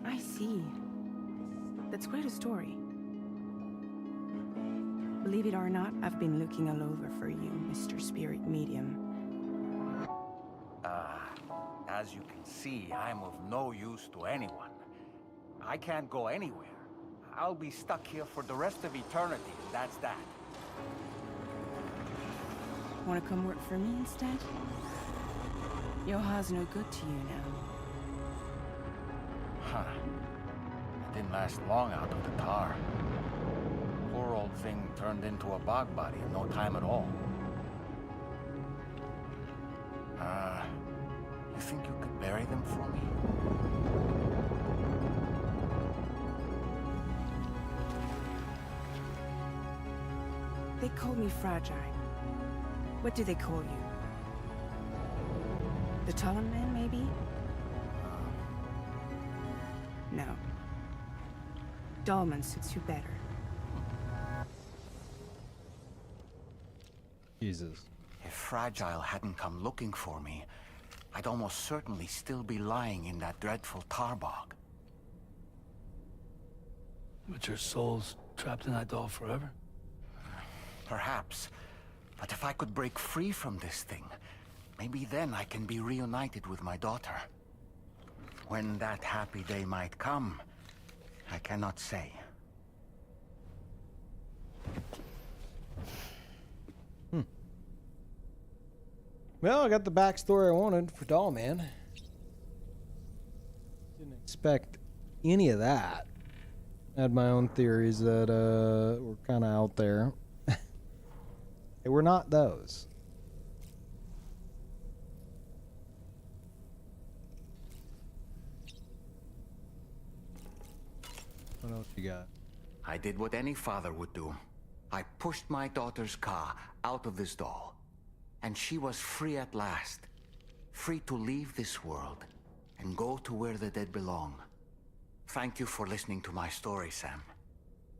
I see. That's quite a story. Believe it or not, I've been looking all over for you, Mr. Spirit Medium. As you can see, I'm of no use to anyone. I can't go anywhere. I'll be stuck here for the rest of eternity, that's that. Want to come work for me instead? Yoha's no good to you now. Huh. It didn't last long out of the tar. Poor old thing turned into a bog body in no time at all. You think you could bury them for me? They call me fragile. What do they call you? The Talon Man, maybe? No. Dahlman suits you better. Jesus. If Fragile hadn't come looking for me, I'd almost certainly still be lying in that dreadful tar bog. But your soul's trapped in that doll forever? Perhaps. But if I could break free from this thing, maybe then I can be reunited with my daughter. When that happy day might come, I cannot say. Well, I got the backstory I wanted for Dollman. Didn't expect any of that. Had my own theories that were kind of out there. They were not those. What else you got? I did what any father would do. I pushed my daughter's car out of this doll. And she was free at last. Free to leave this world and go to where the dead belong. Thank you for listening to my story, Sam.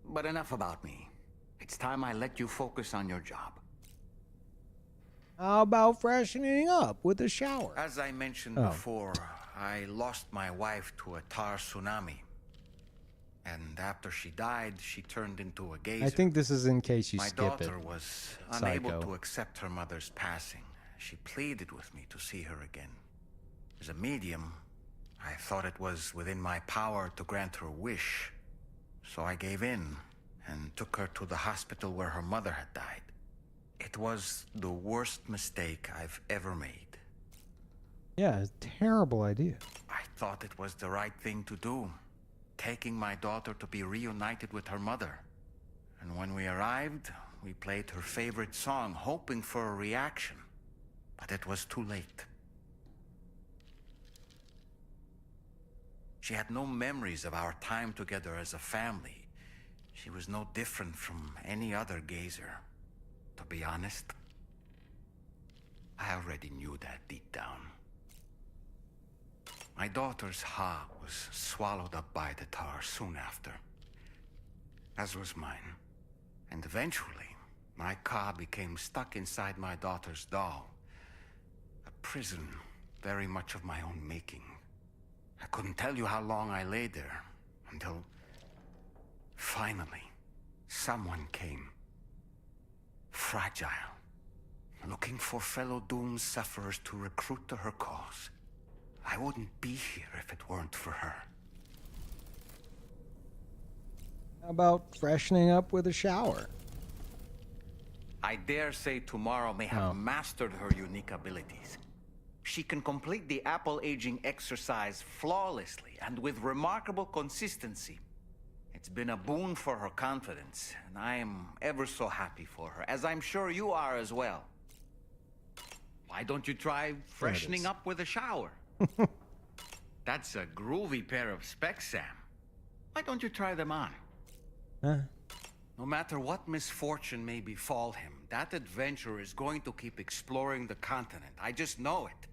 But enough about me. It's time I let you focus on your job. How about freshening up with a shower? As I mentioned before, I lost my wife to a tar tsunami. And after she died, she turned into a geyser. I think this is in case you my skip it. My daughter was unable to accept her mother's passing. She pleaded with me to see her again. As a medium, I thought it was within my power to grant her wish. So I gave in and took her to the hospital where her mother had died. It was the worst mistake I've ever made. Yeah, it's a terrible idea. I thought it was the right thing to do. Taking my daughter to be reunited with her mother. And when we arrived, we played her favorite song, hoping for a reaction. But it was too late. She had no memories of our time together as a family. She was no different from any other gazer. To be honest, I already knew that deep down. My daughter's heart was swallowed up by the tar soon after, as was mine. And eventually, my car became stuck inside my daughter's doll. A prison very much of my own making. I couldn't tell you how long I lay there, until finally, someone came. Fragile. Looking for fellow doomed sufferers to recruit to her cause. I wouldn't be here if it weren't for her. How about freshening up with a shower? I dare say tomorrow may have mastered her unique abilities. She can complete the apple aging exercise flawlessly and with remarkable consistency. It's been a boon for her confidence, and I am ever so happy for her, as I'm sure you are as well. Why don't you try freshening up with a shower? That's a groovy pair of specs, Sam. Why don't you try them on? Huh? No matter what misfortune may befall him, that adventurer is going to keep exploring the continent. I just know it.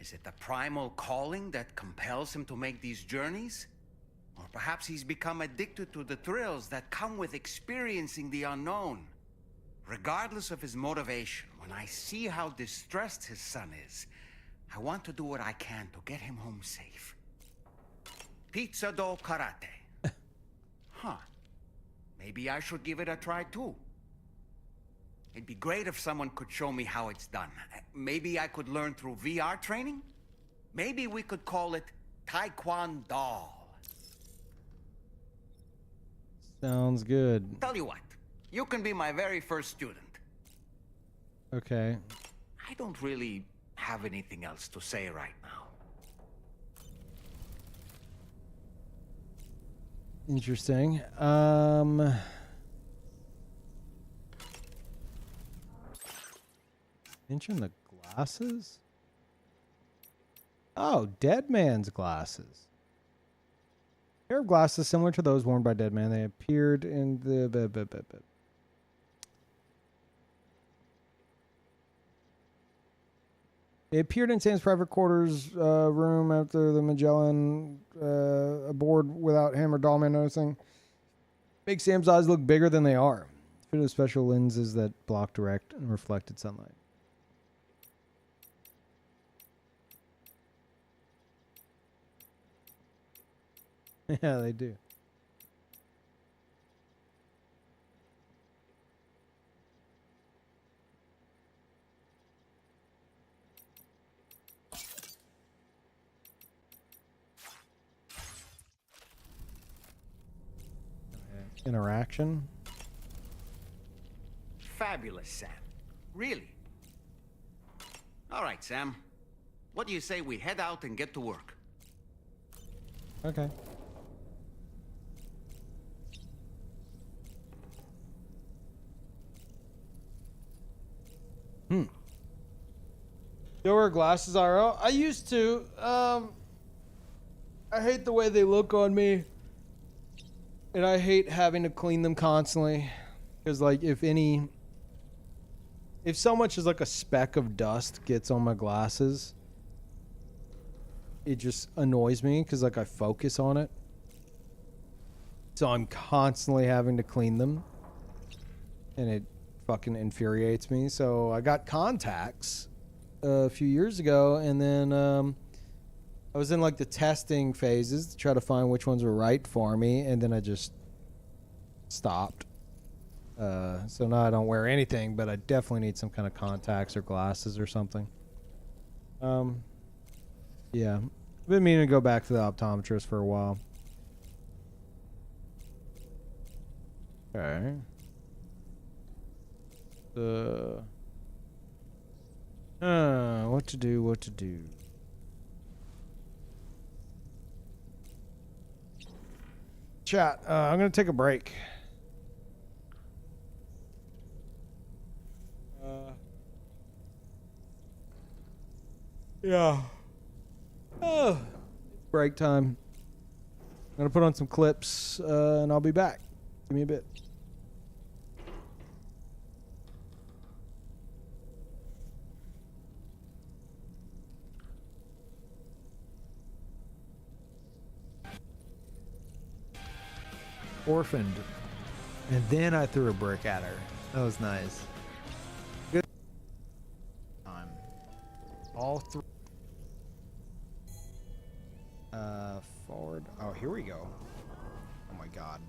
Is it the primal calling that compels him to make these journeys? Or perhaps he's become addicted to the thrills that come with experiencing the unknown. Regardless of his motivation, when I see how distressed his son is, I want to do what I can to get him home safe. Pizza dough karate. Huh. Maybe I should give it a try too. It'd be great if someone could show me how it's done. Maybe I could learn through VR training? Maybe we could call it Taekwondo. Sounds good. Tell you what, you can be my very first student. Okay. I don't really have anything else to say right now. Interesting. Mention the glasses? Oh, Dead Man's glasses. A pair of glasses similar to those worn by Dead Man. They appeared in the... They appeared in Sam's private quarters room after the Magellan aboard without him or Dollman noticing. Makes Sam's eyes look bigger than they are. Fitted with special lenses that block direct and reflected sunlight. Yeah, they do. Interaction. Fabulous, Sam. Really. All right, Sam. What do you say we head out and get to work? Okay. You wear glasses, IRL? I used to. I hate the way they look on me. And I hate having to clean them constantly. Because, like, if so much as like a speck of dust gets on my glasses, it just annoys me because, like, I focus on it. So I'm constantly having to clean them. And it fucking infuriates me. So I got contacts a few years ago. And then I was in, like, the testing phases to try to find which ones were right for me. And then I just stopped. So now I don't wear anything, but I definitely need some kind of contacts or glasses or something. Yeah. I've been meaning to go back to the optometrist for a while. Okay. What to do. Chat, I'm going to take a break. Yeah. Oh, break time. I'm going to put on some clips, and I'll be back. Give me a bit. Orphaned. And then I threw a brick at her. That was nice. Good time. All three. Forward. Oh, here we go. Oh my god.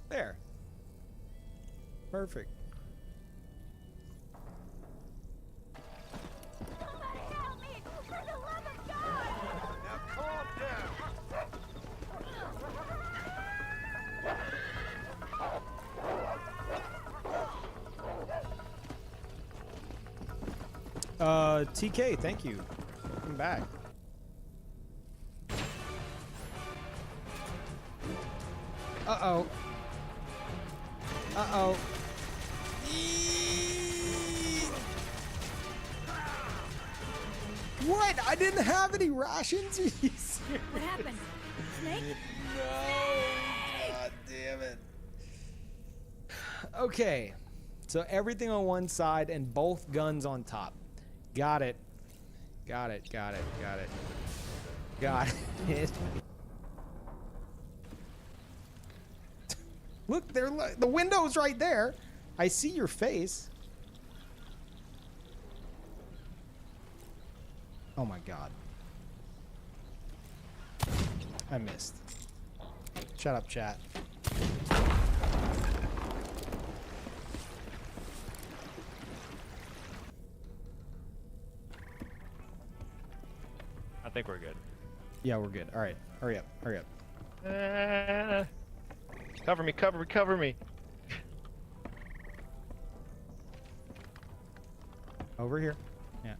There. Perfect. TK, thank you. Welcome back. Uh-oh. Uh-oh. What? I didn't have any rations? Are you serious? What happened? Snake? No. God damn it. Okay. So everything on one side and both guns on top. Got it. Got it. Look, the window's right there. I see your face. Oh my god. I missed. Shut up, chat. I think we're good. Yeah, we're good. All right. Hurry up. Cover me. Over here. Yeah.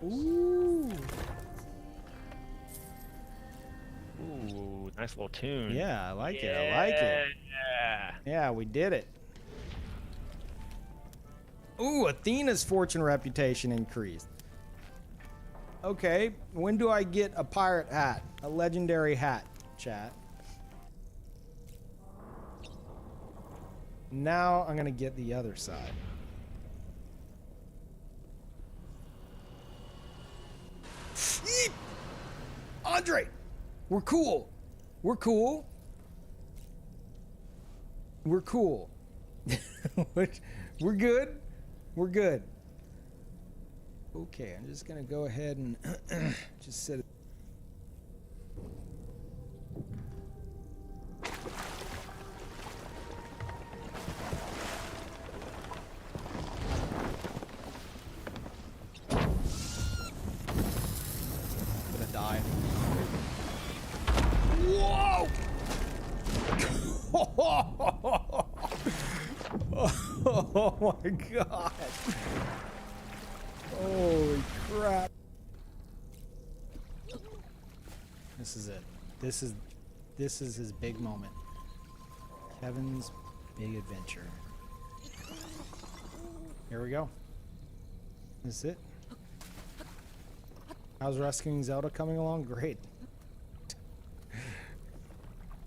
Ooh. Nice little tune. Yeah, I like it. I like it. Yeah, we did it. Ooh, Athena's fortune reputation increased. Okay, when do I get a pirate hat? A legendary hat, chat. Now I'm gonna get the other side. Andre, we're cool. We're cool. We're cool. We're good. We're good. Okay, I'm just gonna go ahead and just set it. I'm gonna die. Whoa! Oh my god. Holy crap. This is it. This is his big moment. Kevin's big adventure. Here we go. This is it. How's rescuing Zelda coming along? Great.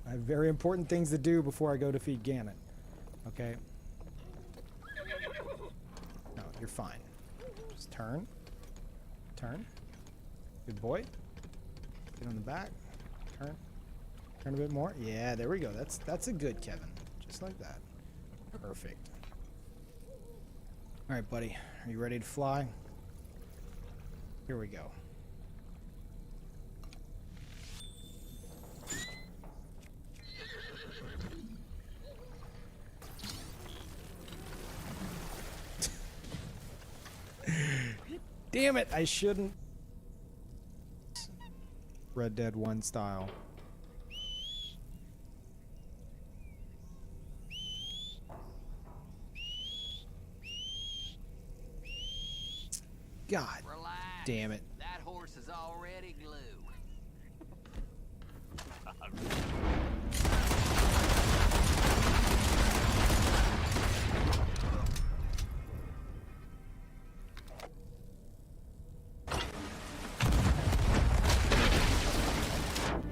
I have very important things to do before I go defeat Ganon. Okay? No, you're fine. Just turn. Turn. Good boy. Get on the back. Turn. Turn a bit more. Yeah, there we go. That's a good Kevin. Just like that. Perfect. All right, buddy. Are you ready to fly? Here we go. Damn it, I shouldn't. Red Dead 1 style. God damn it. That horse is already glue.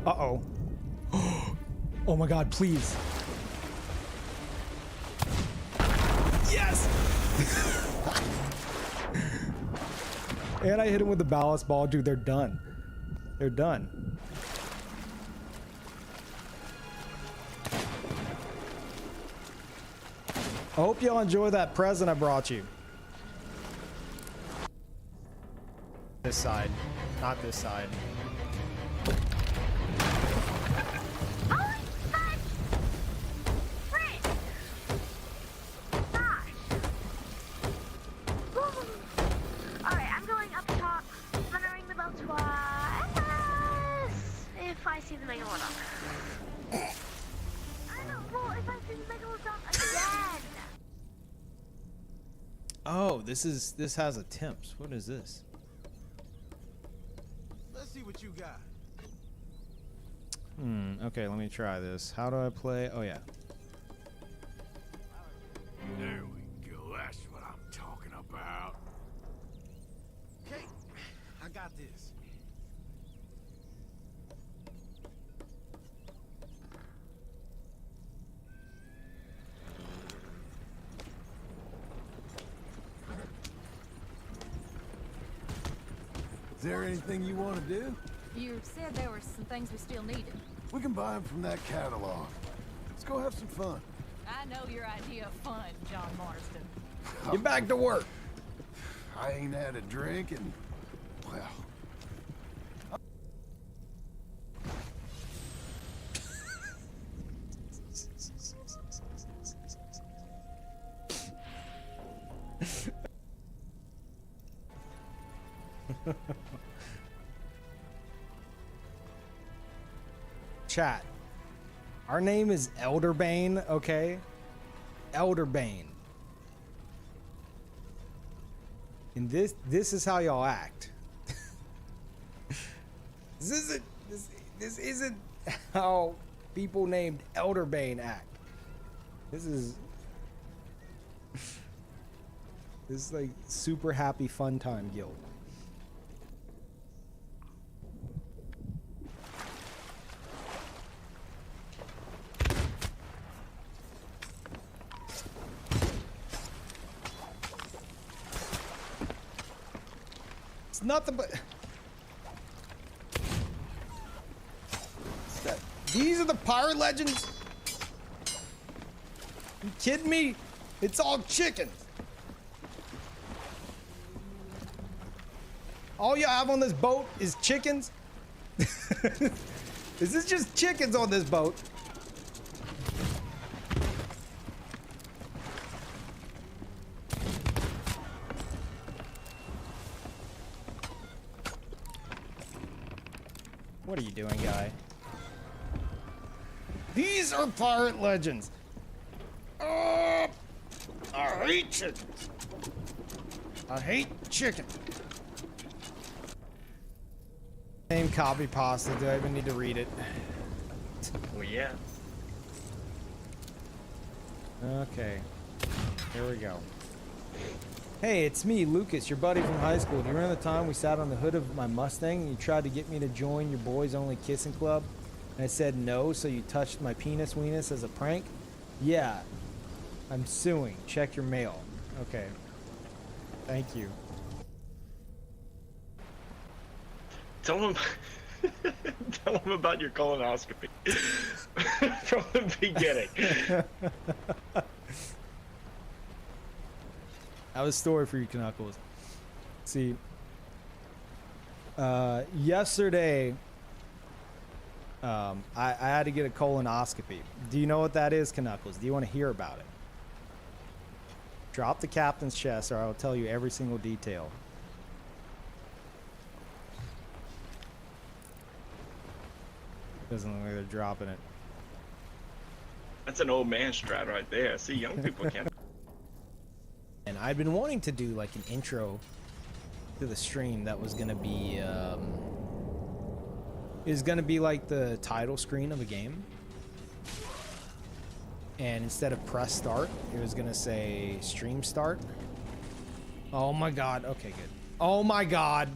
Uh-oh. Oh my god, please. Yes! And I hit him with the ballast ball. Dude, they're done. They're done. I hope y'all enjoy that present I brought you. This side, not this side. Alright, I'm going up top. I'm gonna ring the bell twice. If I see the Megalodon. I don't know, well, if I see the Megalodon again. Oh, this has a temps. What is this? Let's see what you got. Okay, let me try this. How do I play? Oh yeah. There we go. That's what I'm talking about. Okay, I got this. Is there anything you want to do? You said there were some things we still needed. We can buy them from that catalog. Let's go have some fun. I know your idea of fun, John Marston. Get back to work. I ain't had a drink and, well... Chat. Our name is Elderbane, okay? Elderbane. And this is how y'all act. This isn't how people named Elderbane act. This is like super happy fun time guild. It's nothing but these are the pirate legends? You kidding me? It's all chickens. All you have on this boat is chickens? This is just chickens on this boat. What are you doing, guy? These are pirate legends. I hate chickens. I hate chicken. Same copy pasta. Do I even need to read it? Well, yeah. Okay. Here we go. Hey, it's me, Lucas, your buddy from high school. Do you remember the time we sat on the hood of my Mustang and you tried to get me to join your boys only kissing club? And I said no, so you touched my penis weenus as a prank? Yeah. I'm suing. Check your mail. Okay. Thank you. Tell him about your colonoscopy from the beginning. I have a story for you, Knuckles. See, yesterday, I had to get a colonoscopy. Do you know what that is, Knuckles? Do you want to hear about it? Drop the captain's chest, or I'll tell you every single detail. Doesn't look like they're dropping it. That's an old man strat right there. See, young people can't. And I'd been wanting to do like an intro to the stream that was gonna be like the title screen of a game. And instead of press start, it was gonna say stream start. Oh my god, okay, good. Oh my god.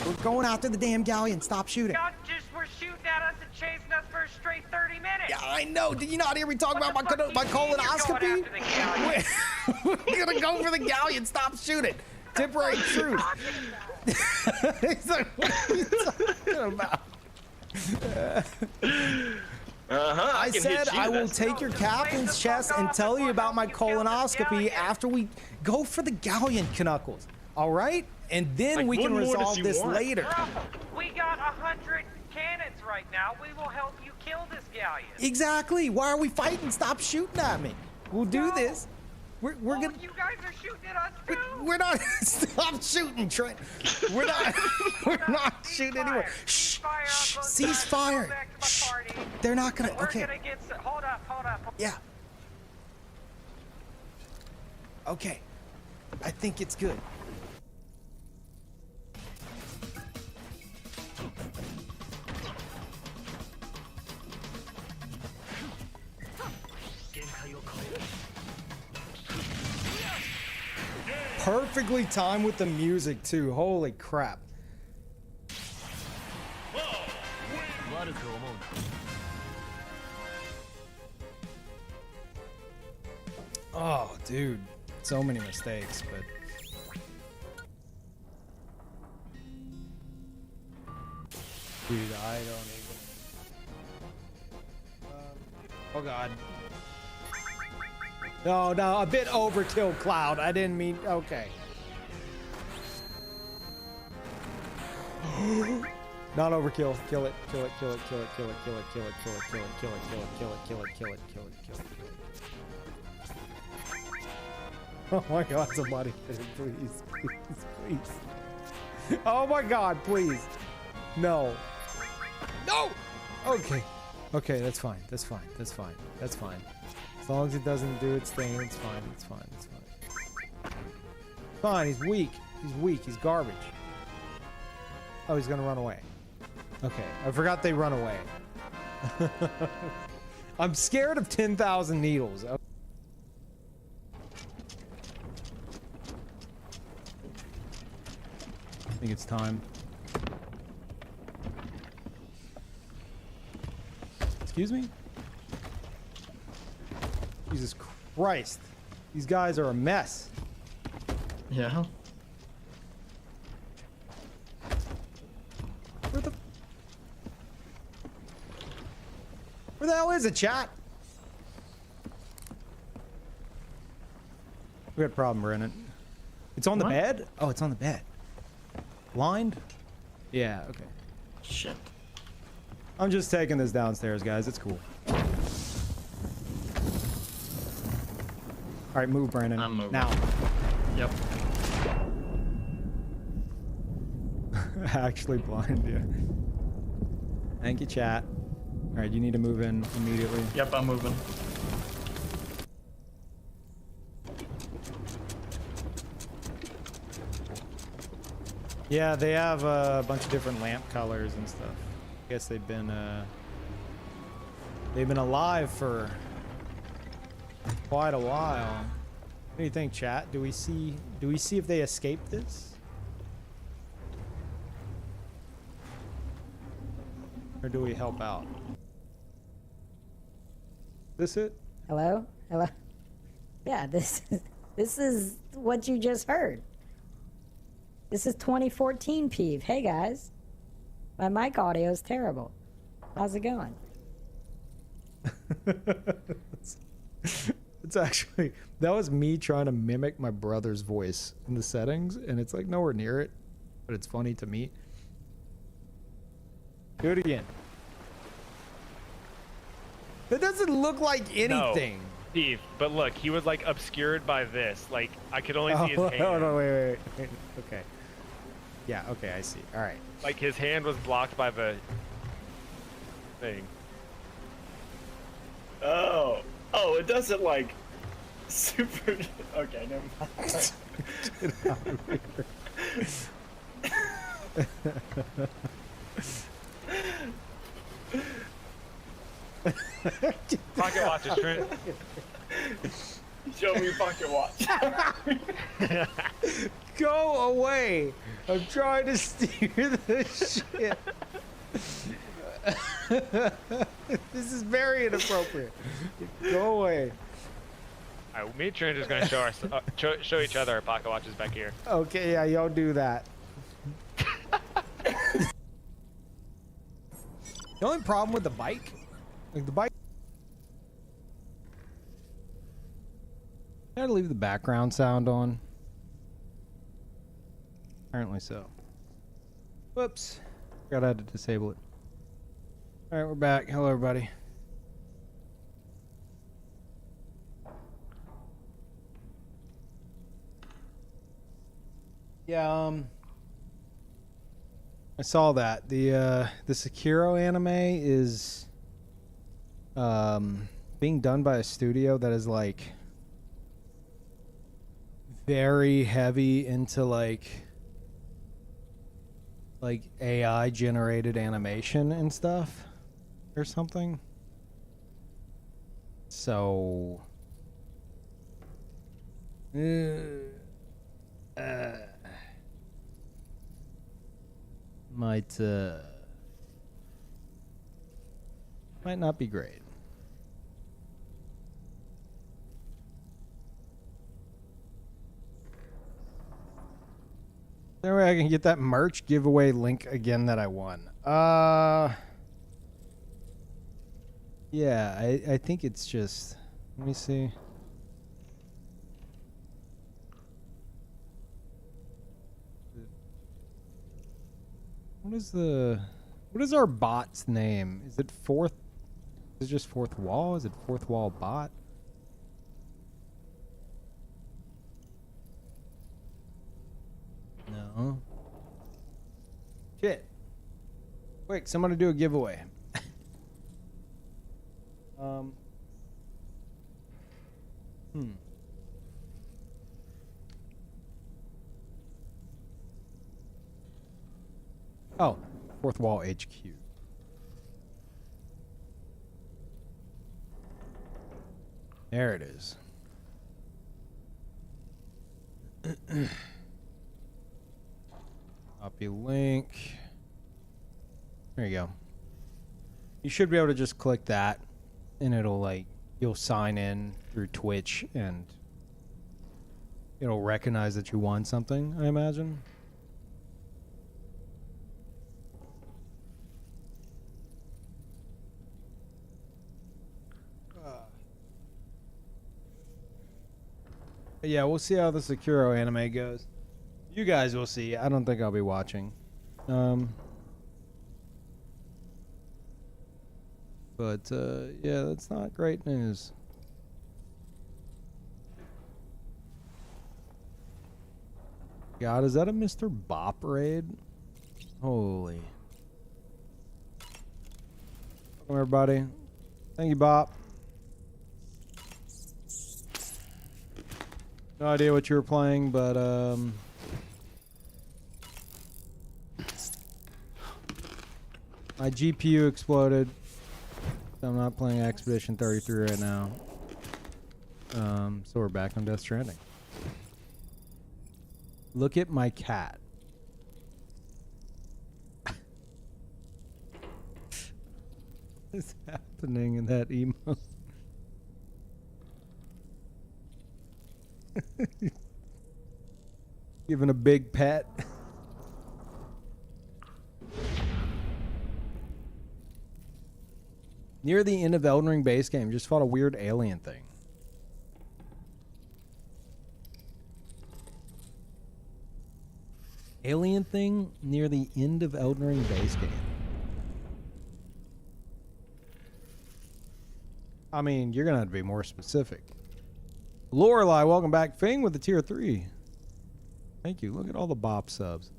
We're going after the damn galleon. Stop shooting. Y'all just were shooting at us and chasing us for a straight 30 minutes. Yeah, I know. Did you not hear me talk about my colonoscopy? We're gonna go for the galleon. Stop shooting. Temporary truth. He's like, what are you talking about? I said I will take your captain's chest and tell you about my colonoscopy after we go for the galleon, Knuckles. All right? And then we can resolve this later. We got 100 cannons right now. We will help you kill this galleon. Exactly. Why are we fighting? Stop shooting at me. We'll do this. We're gonna. You guys are shooting at us too. We're not. Stop shooting, Trent. We're not. We're not shooting anywhere. Shh. Cease fire. Shh. They're not gonna. Okay. Hold up. Yeah. Okay. I think it's good. Perfectly timed with the music too. Holy crap. Oh, dude. So many mistakes, but dude, I don't even. Oh god. No, a bit overkill, Cloud. I didn't mean. Okay. Not overkill. Kill it. Kill it. Kill it. Kill it. Kill it. Kill it. Kill it. Kill it. Kill it. Kill it. Kill it. Kill it. Kill it. Kill it. Kill it. Kill it. Oh my God! Somebody, please, please, please. Oh my God! Please. No. No. Okay. Okay. That's fine. That's fine. That's fine. That's fine. As long as it doesn't do its thing, it's fine. It's fine. It's fine. Fine, he's weak. He's weak. He's garbage. Oh, he's gonna run away. Okay, I forgot they run away. I'm scared of 10,000 needles. I think it's time. Excuse me? Jesus Christ. These guys are a mess. Yeah. Where the hell is it, chat? We got a problem, Brennan. It's on the bed? Oh, it's on the bed. Blind? Yeah, okay. Shit. I'm just taking this downstairs, guys. It's cool. Alright, move, Brandon. I'm moving. Now. Yep. Actually blind, yeah. Thank you, chat. Alright, you need to move in immediately. Yep, I'm moving. Yeah, they have a bunch of different lamp colors and stuff. I guess they've been alive for quite a while. What do you think, chat? Do we see if they escaped this? Or do we help out? This it? Hello? Hello? Yeah, this is what you just heard. This is 2014 Peeve. Hey guys. My mic audio is terrible. How's it going? It's actually, that was me trying to mimic my brother's voice in the settings, and it's like nowhere near it, but it's funny to me. Do it again. That doesn't look like anything. No, Steve, but look, he was like obscured by this. Like I could only see his hand. Oh no, wait. Okay. Yeah, okay, I see. All right. Like his hand was blocked by the thing. Oh, it doesn't like super. Okay, never mind. Get out of here. Pocket watch is Trent. Show me your pocket watch. Go away! I'm trying to steer this shit. This is very inappropriate. Go away. Alright, me and Trent are just gonna show show each other our pocket watches back here. Okay, yeah, y'all do that. The only problem with the bike, like the bike, I gotta leave the background sound on. Apparently so. Whoops. Forgot I had to disable it. Alright, we're back. Hello, everybody. Yeah, I saw that. The Sekiro anime is being done by a studio that is like very heavy into like AI generated animation and stuff or something. So might not be great. There way I can get that merch giveaway link again that I won. Yeah, I think it's just, let me see. What is our bot's name? Is it Fourth? Is it just Fourth Wall? Is it Fourth Wall Bot? No. Shit. Quick, someone to do a giveaway. Oh, Fourth Wall HQ. There it is. Copy link. There you go. You should be able to just click that and it'll like, you'll sign in through Twitch and it'll recognize that you won something, I imagine. Yeah, we'll see how the Sekiro anime goes. You guys will see. I don't think I'll be watching. But yeah, that's not great news. God, is that a Mr. Bop raid? Holy. Welcome, everybody. Thank you, Bop. No idea what you were playing, but my GPU exploded. So I'm not playing Expedition 33 right now. So we're back on Death Stranding. Look at my cat. What's happening in that emo? Giving a big pet. Near the end of Elden Ring base game, just fought a weird alien thing. Alien thing near the end of Elden Ring base game. I mean, you're gonna have to be more specific. Lorelei, welcome back. Fing with the tier 3. Thank you. Look at all the bop subs.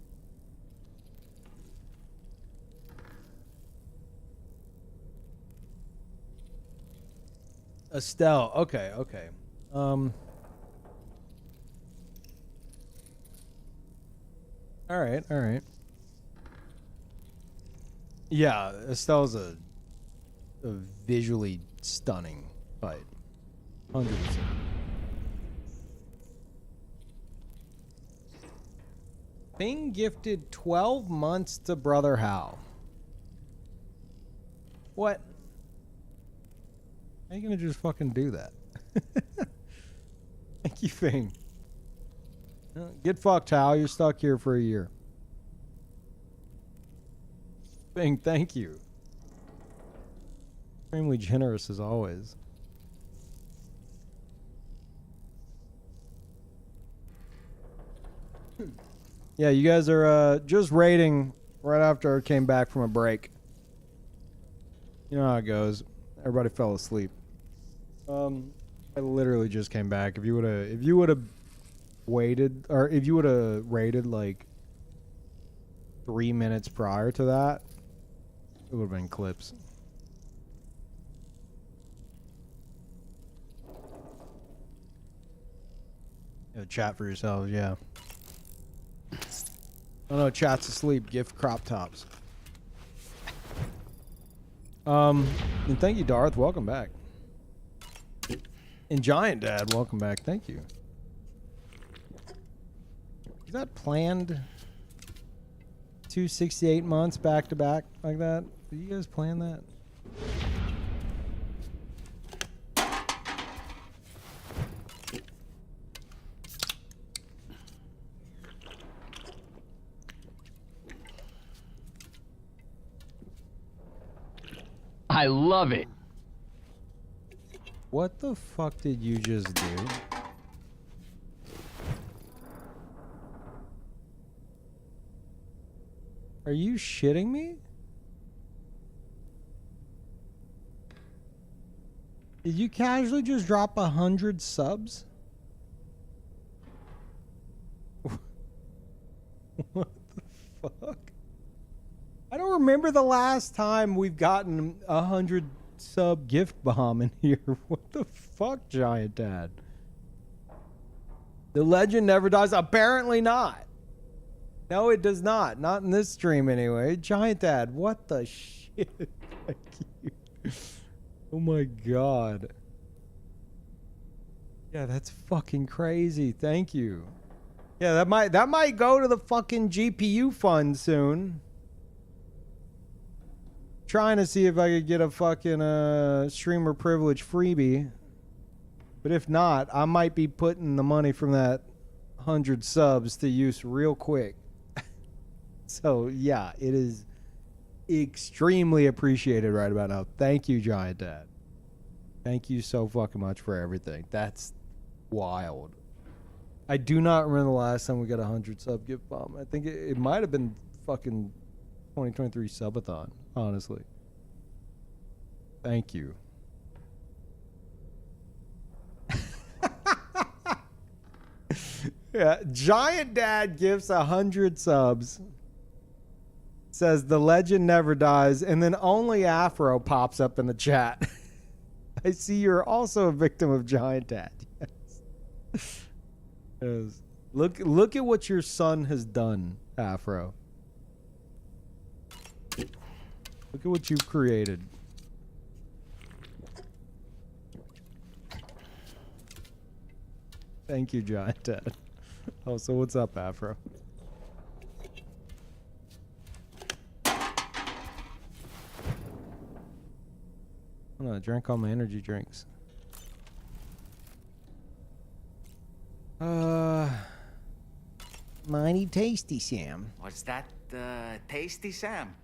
Estelle. Okay, okay. All right, all right. Yeah, Estelle's a visually stunning fight. 100%. Bing gifted 12 months to Brother Hal. What? How are you gonna just fucking do that? Thank you, Fing. Get fucked, Hal. You're stuck here for a year. Fing, thank you. Extremely generous as always. Yeah, you guys are just raiding right after I came back from a break. You know how it goes. Everybody fell asleep. I literally just came back. If you would have waited, or if you would have raided like 3 minutes prior to that, it would have been clips. Chat for yourselves, yeah. Oh no, chat's asleep. Gift crop tops. And thank you, Darth. Welcome back. And Giant Dad, welcome back. Thank you. Is that planned? 268 months back to back like that? Did you guys plan that? I love it. What the fuck did you just do? Are you shitting me? Did you casually just drop 100 subs? What the fuck? I don't remember the last time we've gotten 100 sub gift bomb in here. What the fuck, Giant Dad? The legend never dies. Apparently not. No, it does not. Not in this stream anyway. Giant Dad, what the shit? Thank you. Oh my god. Yeah, that's fucking crazy. Thank you. Yeah, that might go to the fucking GPU fund soon. Trying to see if I could get a fucking streamer privilege freebie. But if not, I might be putting the money from that 100 subs to use real quick. So, yeah, it is extremely appreciated right about now. Thank you, Giant Dad. Thank you so fucking much for everything. That's wild. I do not remember the last time we got a 100 sub gift bomb. I think it might have been fucking 2023 subathon, honestly. Thank you. Yeah, Giant Dad gives 100 subs. Says the legend never dies, and then only Afro pops up in the chat. I see you're also a victim of Giant Dad. Yes. Yes. Look at what your son has done, Afro. Look at what you've created. Thank you, Giant Dad. Oh, so what's up, Afro? Oh, no, I drank all my energy drinks. Mighty tasty, Sam. What's that, tasty, Sam?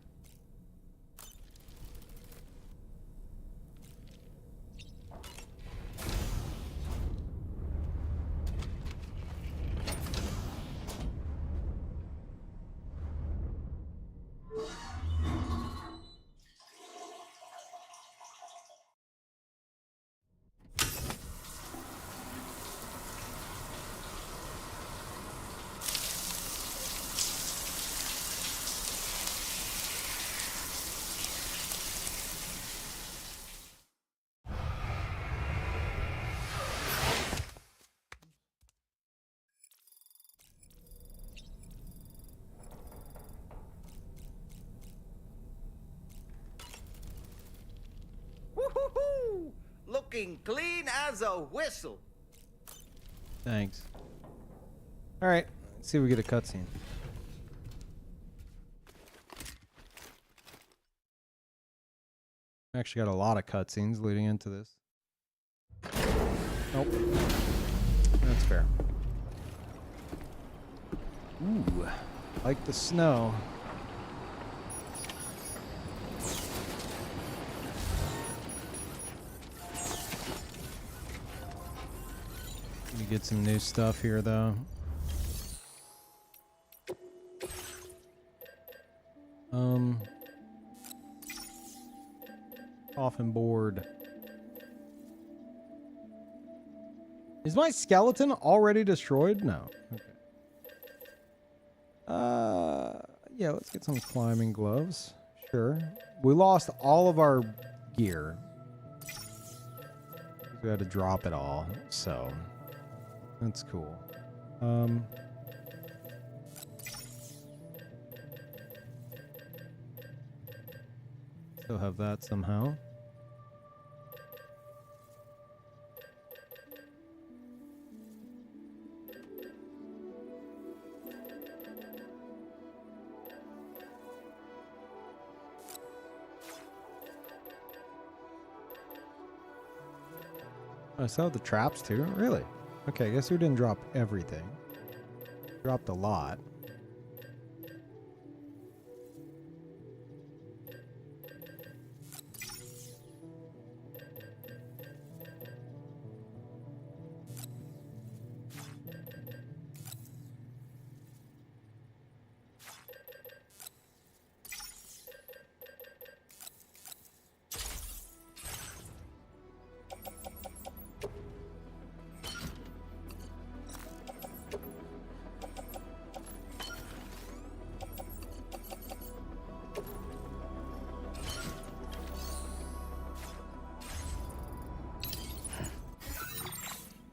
Woo-hoo-hoo! Looking clean as a whistle. Thanks. All right, let's see if we get a cutscene. Actually got a lot of cutscenes leading into this. Nope. That's fair. Ooh, like the snow. Let me get some new stuff here, though. Coffin board. Is my skeleton already destroyed? No. Okay. Yeah, let's get some climbing gloves. Sure. We lost all of our gear. We had to drop it all, so that's cool. Still have that somehow. I still have the traps too? Really? Okay, I guess we didn't drop everything. Dropped a lot.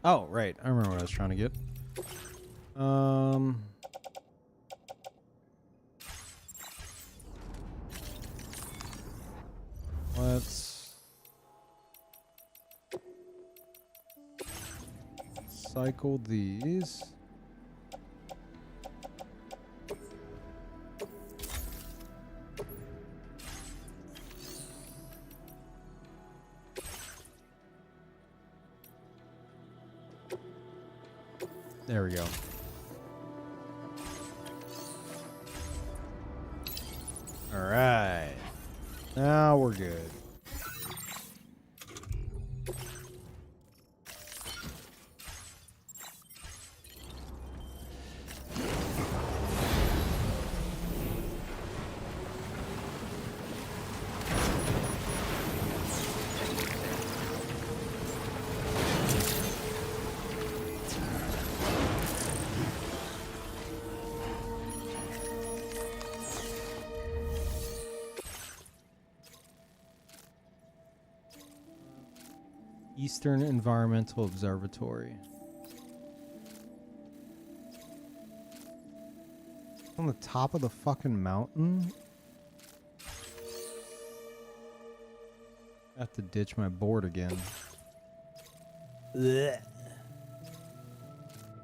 Oh, right. I remember what I was trying to get. Let's cycle these. There we go. All right. Now we're good. Eastern Environmental Observatory. On the top of the fucking mountain? I have to ditch my board again. Blech.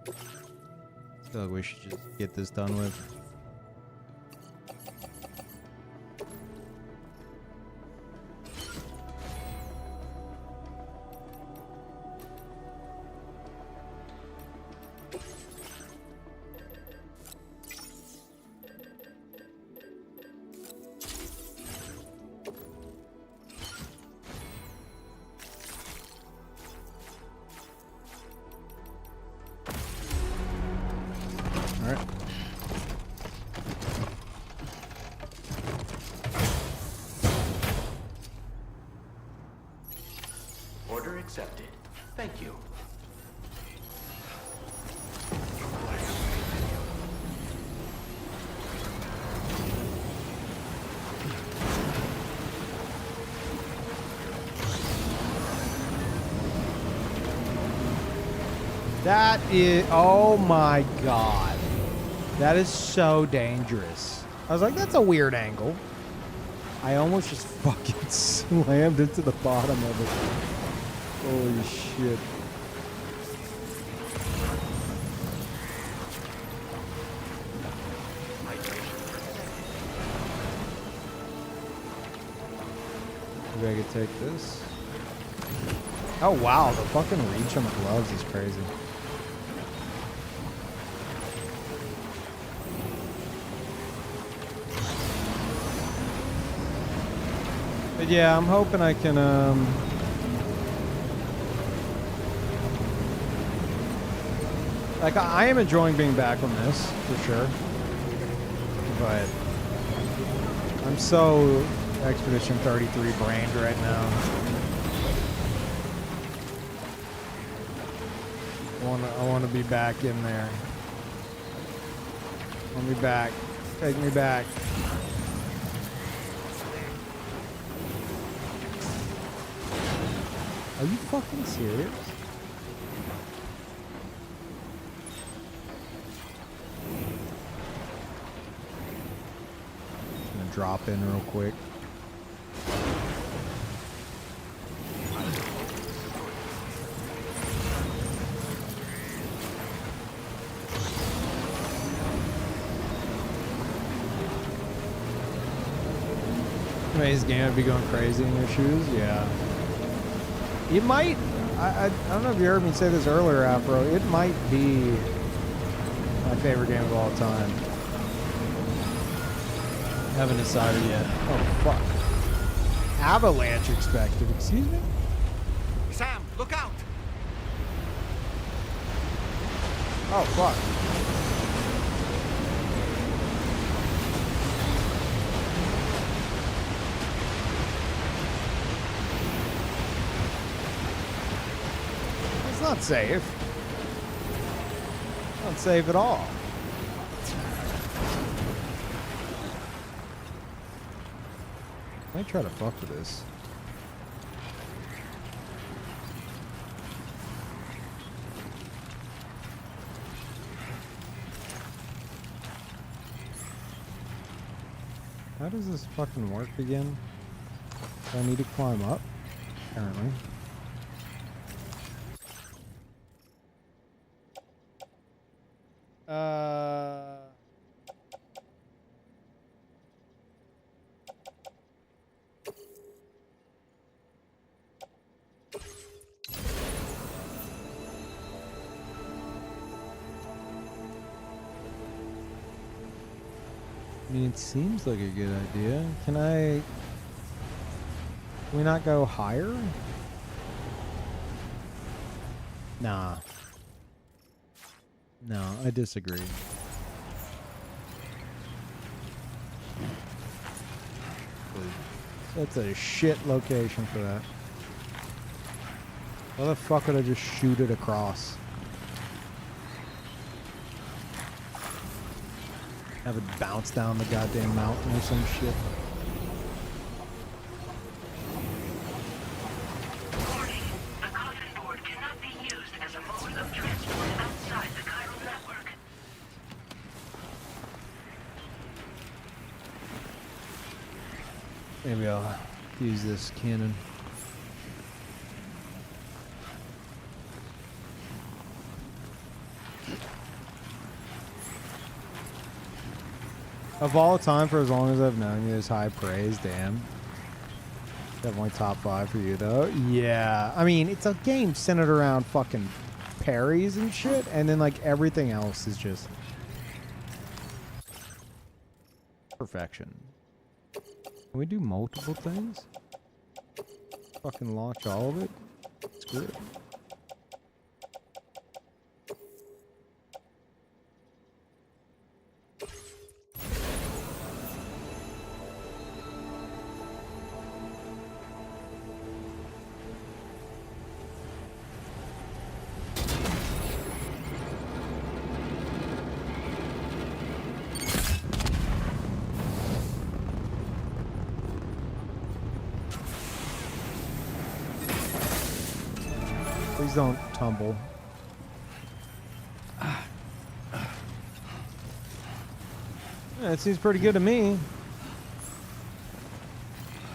I feel like we should just get this done with. Order accepted. Thank you. That is, oh my god. That is so dangerous. I was like, that's a weird angle. I almost just fucking slammed into the bottom of it. Holy shit. Maybe I could take this. Oh wow, the fucking reach on the gloves is crazy. But yeah, I'm hoping I can like I am enjoying being back on this for sure. But I'm so Expedition 33 brained right now. I want to be back in there. I want me back. Take me back. Are you fucking serious? Just gonna drop in real quick. Today's game would be going crazy in your shoes, yeah. It might, I don't know if you heard me say this earlier, Afro, it might be my favorite game of all time. Haven't decided yet. Oh, fuck. Avalanche expected, excuse me? Sam, look out! Oh, fuck. It's not safe. Not safe at all. I might try to fuck with this. How does this fucking work again? I need to climb up, apparently. I mean, it seems like a good idea. Can we not go higher? Nah. No, I disagree. That's a shit location for that. Why the fuck would I just shoot it across? Have it bounce down the goddamn mountain or some shit. Warning. The coffin board cannot be used as a mode of transport outside the chiral network. Maybe I'll use this cannon. Of all time, for as long as I've known you, is high praise. Damn. Definitely top 5 for you, though. Yeah. I mean, it's a game centered around fucking parries and shit, and then, like, everything else is just perfection. Can we do multiple things? Fucking launch all of it? Screw it. Please don't tumble. Yeah, it seems pretty good to me.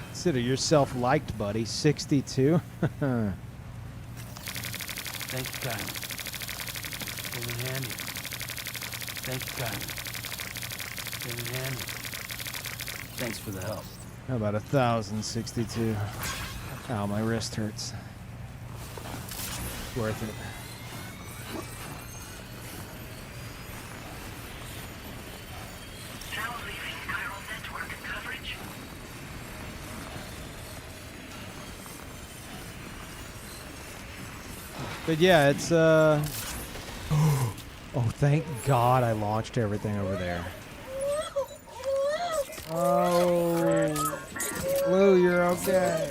Consider yourself liked, buddy. 62. Thank you, Kyle. Been handy. Thank you, Kyle. Been handy. Thanks for the help. How about 1,062? Ow, my wrist hurts. Worth it. Now leaving chiral network coverage. But yeah, it's oh, thank God I launched everything over there. Oh, Lou, you're okay.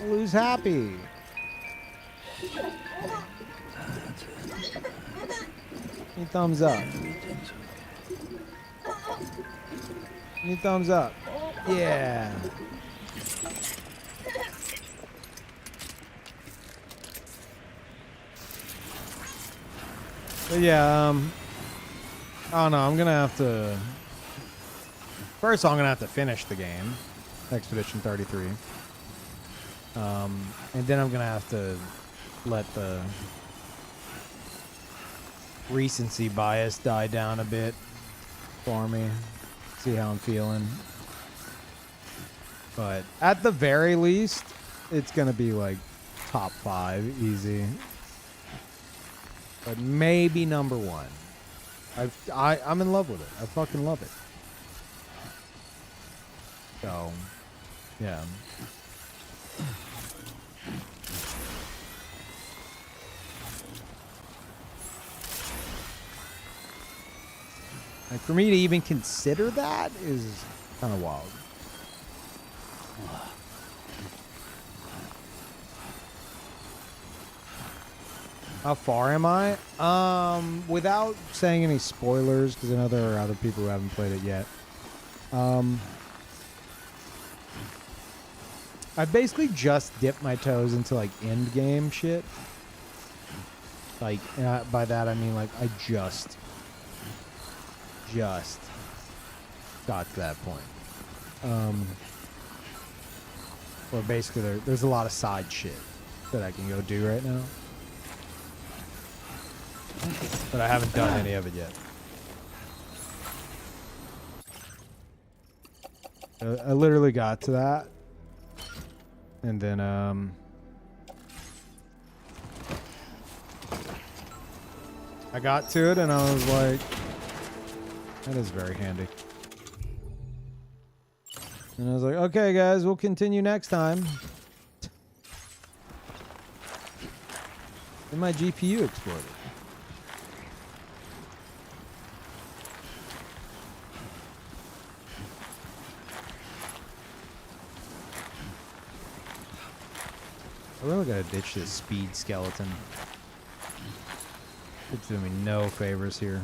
Lou's happy. Need thumbs up. Need thumbs up. Yeah. But yeah, I don't know, I'm gonna have to... First I'm gonna have to finish the game. Expedition 33. And then I'm gonna have to let the recency bias die down a bit for me. See how I'm feeling. But at the very least, it's gonna be like top 5 easy. But maybe number 1. I'm in love with it. I fucking love it. So, yeah. Like, for me to even consider that is kind of wild. How far am I? Without saying any spoilers, because I know there are other people who haven't played it yet. I basically just dipped my toes into like end game shit. Like, by that I mean like I just got to that point. Where basically there's a lot of side shit that I can go do right now. But I haven't done any of it yet. I literally got to that. And then, I got to it and I was like, that is very handy. And I was like, okay, guys, we'll continue next time. Then my GPU exploded. I really gotta ditch this speed skeleton. It's doing me no favors here.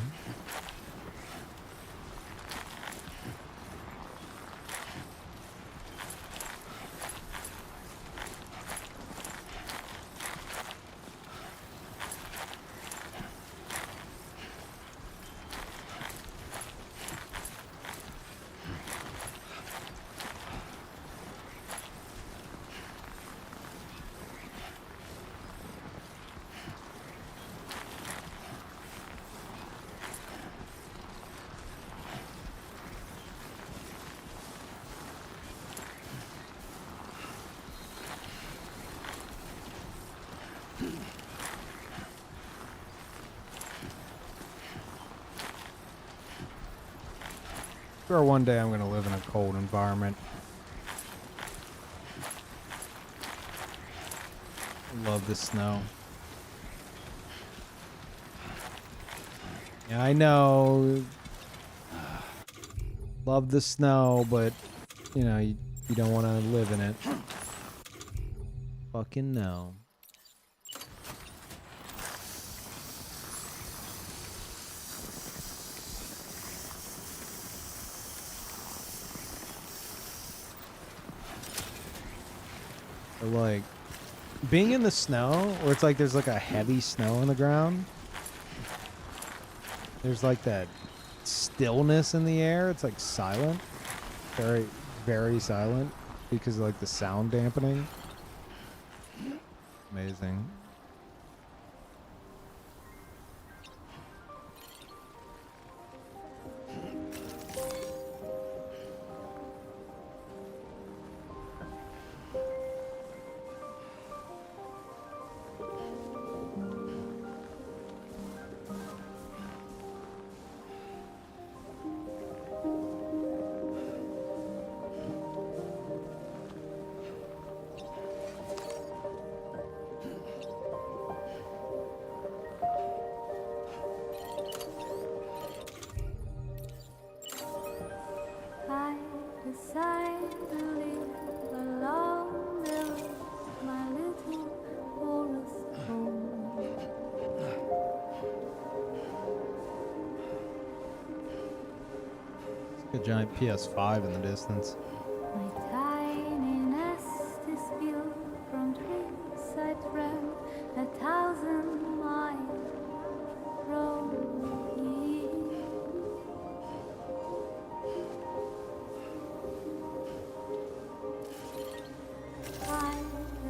Sure, one day I'm gonna live in a cold environment. I love the snow. Yeah, I know. Love the snow, but you know, you don't want to live in it. Fucking no. Like being in the snow where it's like there's like a heavy snow on the ground, there's like that stillness in the air. It's like silent, very, very silent because of like the sound dampening. Amazing. I decide to live along the road, my little forest home. It's a giant PS5 in the distance. My tiny nest is built from trees I tramp 1,000 miles from here. I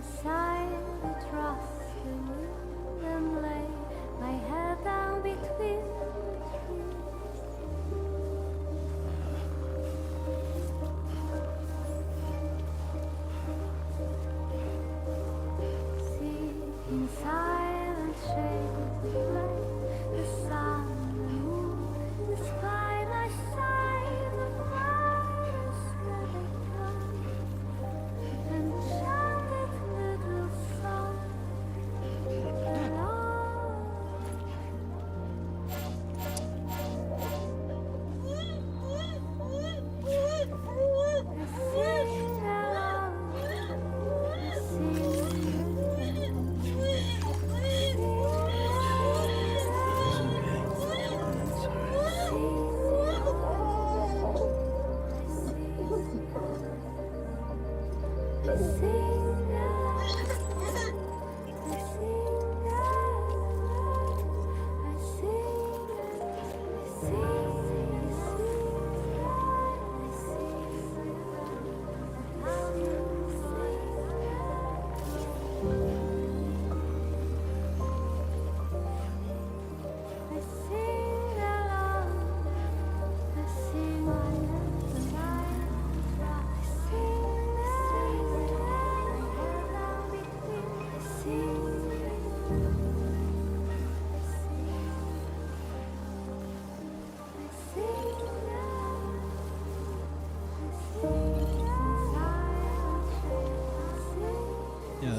decide to trust the wind and lay my head down between the trees.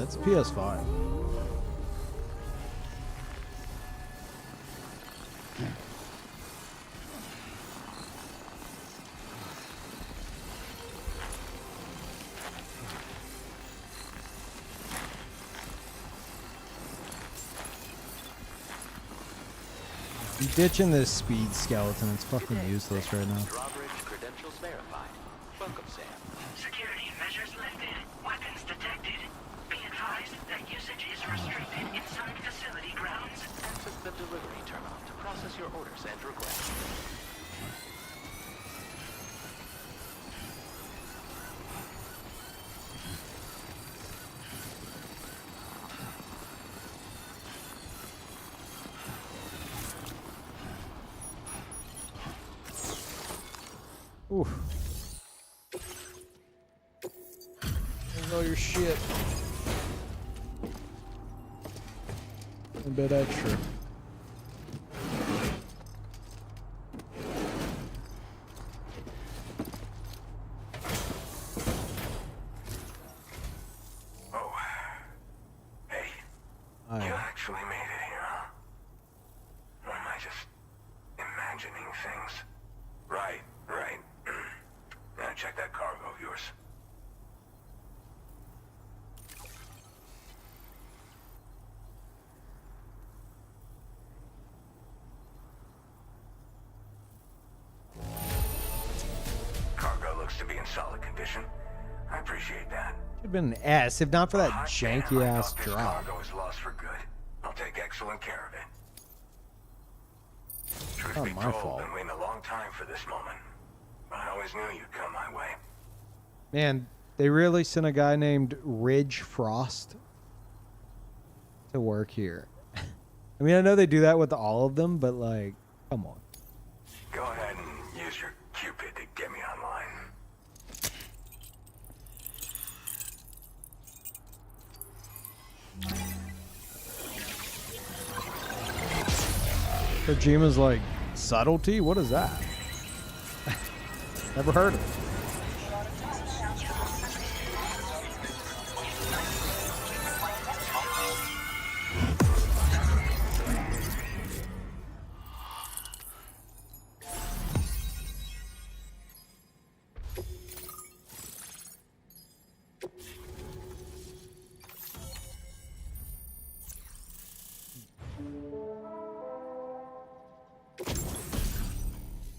it's PS5. I'm ditching this speed skeleton. It's fucking useless right now. Drawbridge credentials verified. Welcome, Sam. Security measures lifted. Weapons detected. Be advised that usage is restricted inside facility grounds. Access the delivery terminal to process your orders and requests. Oof. There's all your shit. A bit extra. Oh. Hey. Hi. You actually made it here, huh? Or am I just imagining things? Right. Now check that cargo of yours. Cargo looks to be in solid condition. I appreciate that. Should have been an S if not for that Damn, janky I ass thought this drop. cargo is lost for good. I'll take excellent care of it. Truth Not be my told, fault. been waiting a long time for this moment. But I always knew you'd come my way. Man, they really sent a guy named Ridge Frost to work here. I mean, I know they do that with all of them, but like, come on. Go ahead and use your Cupid to get me online. Kojima's like, subtlety? What is that? Never heard of it.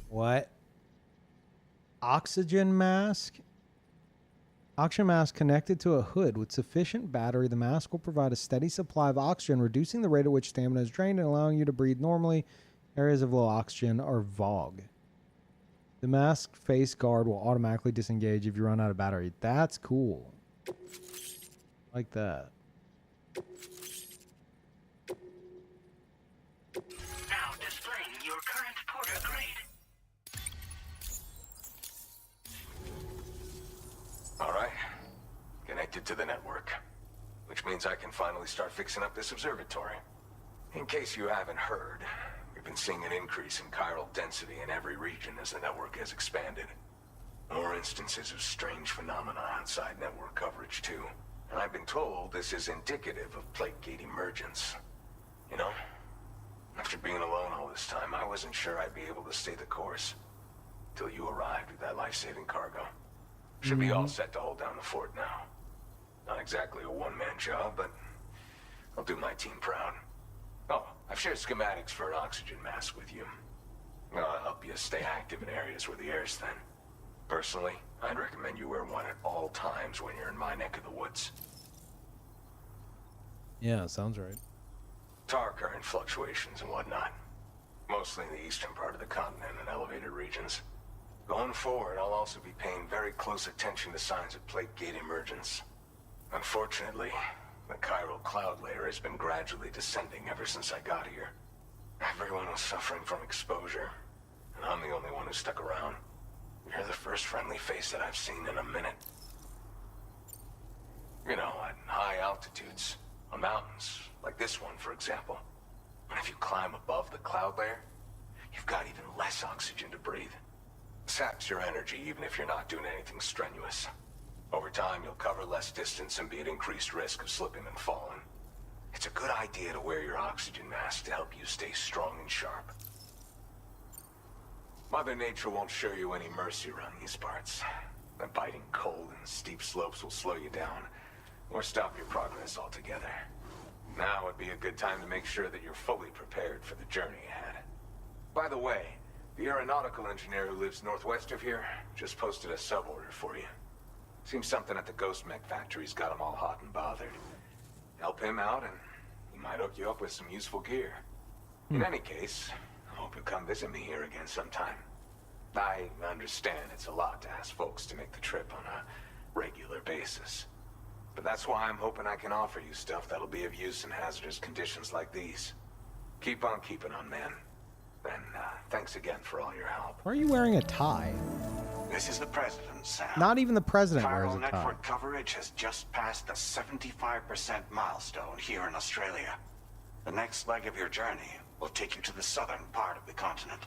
What? Oxygen mask? Oxygen mask connected to a hood with sufficient battery. The mask will provide a steady supply of oxygen, reducing the rate at which stamina is drained and allowing you to breathe normally. Areas of low oxygen are VOG. The mask face guard will automatically disengage if you run out of battery. That's cool. Like that. Now displaying your current porter grade. All right. Connected to the network. Which means I can finally start fixing up this observatory. In case you haven't heard, we've been seeing an increase in chiral density in every region as the network has expanded. More instances of strange phenomena outside network coverage, too. And I've been told this is indicative of plate gate emergence. You know, after being alone all this time, I wasn't sure I'd be able to stay the course. Till you arrived with that life-saving cargo. Should be all set to hold down the fort now. Not exactly a one-man job, but I'll do my team proud. Oh, I've shared schematics for an oxygen mask with you. I'll help you stay active in areas where the air's thin. Personally, I'd recommend you wear one at all times when you're in my neck of the woods. Yeah, sounds right. Tar current fluctuations and whatnot. Mostly in the eastern part of the continent and elevated regions. Going forward, I'll also be paying very close attention to signs of plate gate emergence. Unfortunately, the chiral cloud layer has been gradually descending ever since I got here. Everyone was suffering from exposure, and I'm the only one who stuck around. You're the first friendly face that I've seen in a minute. You know, at high altitudes, on mountains, like this one, for example. And if you climb above the cloud layer, you've got even less oxygen to breathe. Saps your energy even if you're not doing anything strenuous. Over time, you'll cover less distance and be at increased risk of slipping and falling. It's a good idea to wear your oxygen mask to help you stay strong and sharp. Mother Nature won't show you any mercy around these parts. The biting cold and steep slopes will slow you down, or stop your progress altogether. Now would be a good time to make sure that you're fully prepared for the journey ahead. By the way, the aeronautical engineer who lives northwest of here just posted a sub-order for you. Seems something at the Ghost Mech factory's got him all hot and bothered. Help him out and he might hook you up with some useful gear. In any case, I hope you'll come visit me here again sometime. I understand it's a lot to ask folks to make the trip on a regular basis. But that's why I'm hoping I can offer you stuff that'll be of use in hazardous conditions like these. Keep on keeping on, man. And thanks again for all your help. Why are you wearing a tie? This is the President, Sam. Not even the president wears Viral a tie. network coverage has just passed the 75% milestone here in Australia. The next leg of your journey will take you to the southern part of the continent.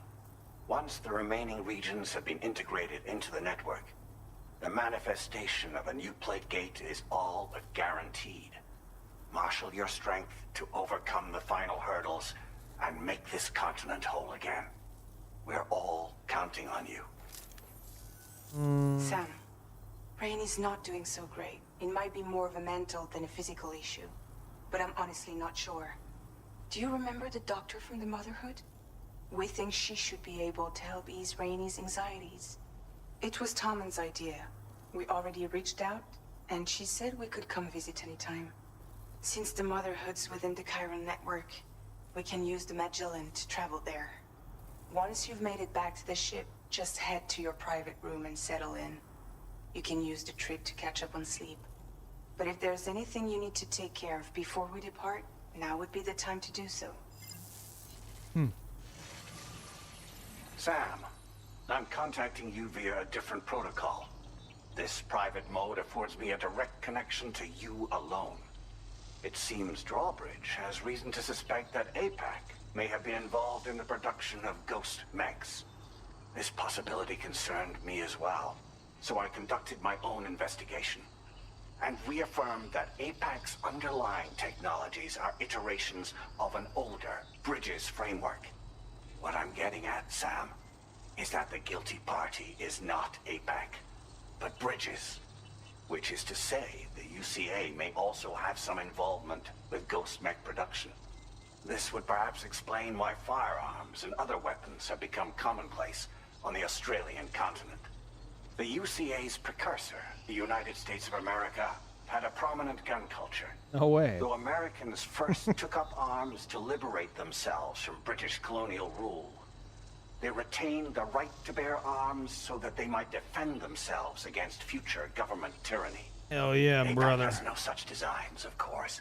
Once the remaining regions have been integrated into the network, the manifestation of a new plate gate is all but guaranteed. Marshal your strength to overcome the final hurdles and make this continent whole again. We're all counting on you. Sam, Rainy's not doing so great. It might be more of a mental than a physical issue, but I'm honestly not sure. Do you remember the doctor from the Motherhood? We think she should be able to help ease Rainy's anxieties. It was Tommen's idea. We already reached out, and she said we could come visit anytime. Since the Motherhood's within the Chiron network, we can use the Magellan to travel there. Once you've made it back to the ship, just head to your private room and settle in. You can use the trip to catch up on sleep. But if there's anything you need to take care of before we depart, now would be the time to do so. Sam, I'm contacting you via a different protocol. This private mode affords me a direct connection to you alone. It seems Drawbridge has reason to suspect that APAC may have been involved in the production of ghost mechs. This possibility concerned me as well, so I conducted my own investigation and reaffirmed that APAC's underlying technologies are iterations of an older Bridges framework. What I'm getting at, Sam, is that the guilty party is not APAC, but Bridges. Which is to say, the UCA may also have some involvement with ghost mech production. This would perhaps explain why firearms and other weapons have become commonplace on the Australian continent. The UCA's precursor, the United States of America, had a prominent gun culture. No way. Though Americans first took up arms to liberate themselves from British colonial rule, they retained the right to bear arms so that they might defend themselves against future government tyranny. Hell yeah, APAC brother. has no such designs, of course.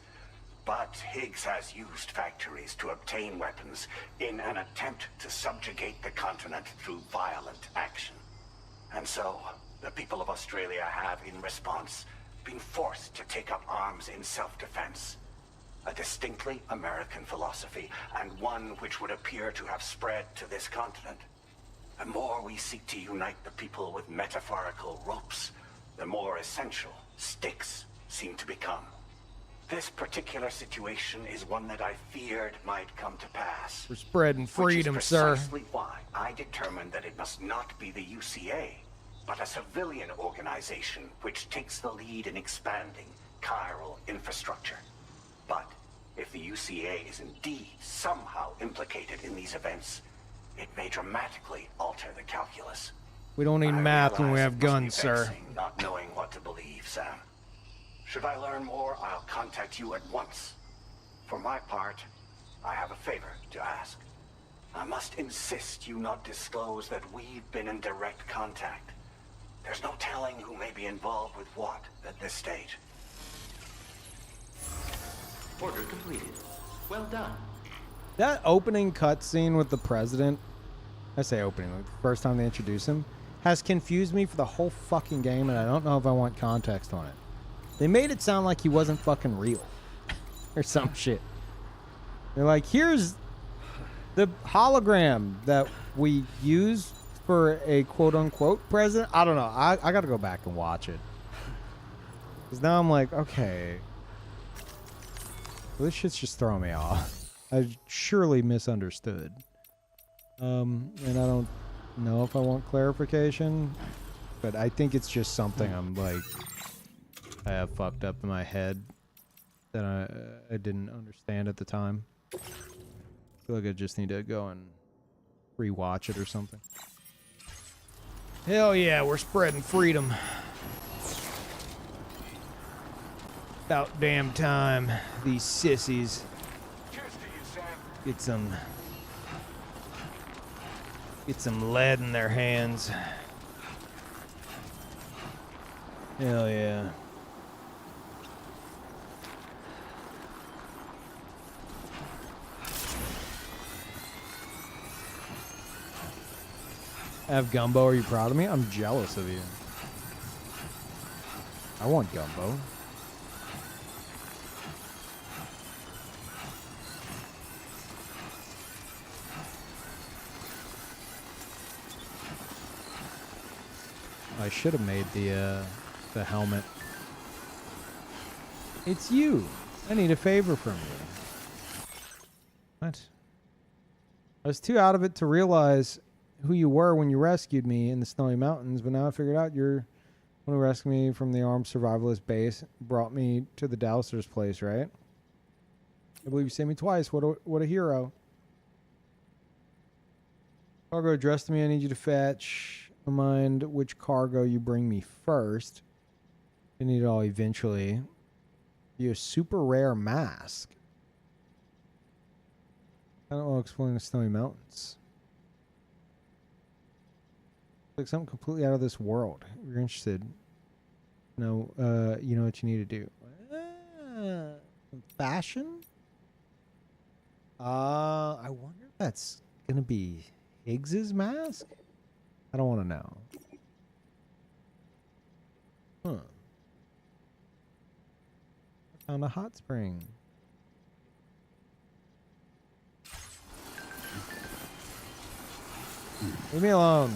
But Higgs has used factories to obtain weapons in an attempt to subjugate the continent through violent action. And so, the people of Australia have, in response, been forced to take up arms in self-defense. A distinctly American philosophy, and one which would appear to have spread to this continent. The more we seek to unite the people with metaphorical ropes, the more essential sticks seem to become. This particular situation is one that I feared might come to pass. We're spreading freedom, sir. Which is precisely why I determined that it must not be the UCA, but a civilian organization which takes the lead in expanding chiral infrastructure. But if the UCA is indeed somehow implicated in these events, it may dramatically alter the calculus. We don't need math when we have guns, sir. Vexing not knowing what to believe, Sam. Should I learn more, I'll contact you at once. For my part, I have a favor to ask. I must insist you not disclose that we've been in direct contact. There's no telling who may be involved with what at this stage. Order completed. Well done. That opening cutscene with the president, I say opening, like the first time they introduce him, has confused me for the whole fucking game, and I don't know if I want context on it. They made it sound like he wasn't fucking real. Or some shit. They're like, here's the hologram that we use for a quote-unquote president. I don't know. I gotta go back and watch it. Because now I'm like, okay. Well, this shit's just throwing me off. I surely misunderstood. And I don't know if I want clarification, but I think it's just something I'm like, I have fucked up in my head that I didn't understand at the time. I feel like I just need to go and rewatch it or something. Hell yeah, we're spreading freedom. About damn time these sissies get some lead in their hands. Hell yeah. Have gumbo, are you proud of me? I'm jealous of you. I want gumbo. I should have made the helmet. It's you. I need a favor from you. What? I was too out of it to realize who you were when you rescued me in the snowy mountains, but now I figured out you're one who rescued me from the armed survivalist base, brought me to the Dowser's place, right? I believe you saved me twice. What a hero. Cargo addressed to me. I need you to fetch. Mind which cargo you bring me first. I need it all eventually. Be a super rare mask. I don't know, exploring the snowy mountains. Like something completely out of this world. If you're interested. No, you know what you need to do. Fashion? I wonder if that's gonna be Higgs's mask? I don't want to know. Huh. I found a hot spring. Leave me alone.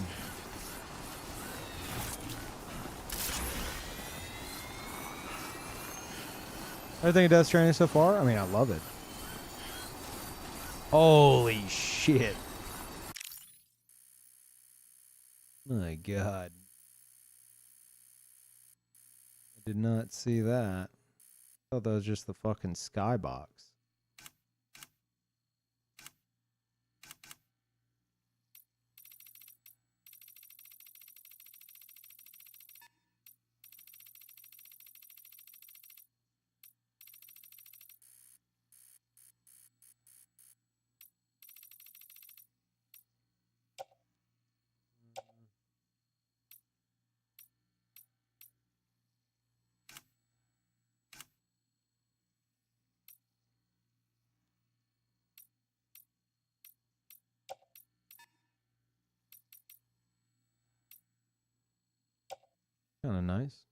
Everything it does Stranding so far? I mean, I love it. Holy shit. My God. I did not see that. I thought that was just the fucking skybox. Kind of nice.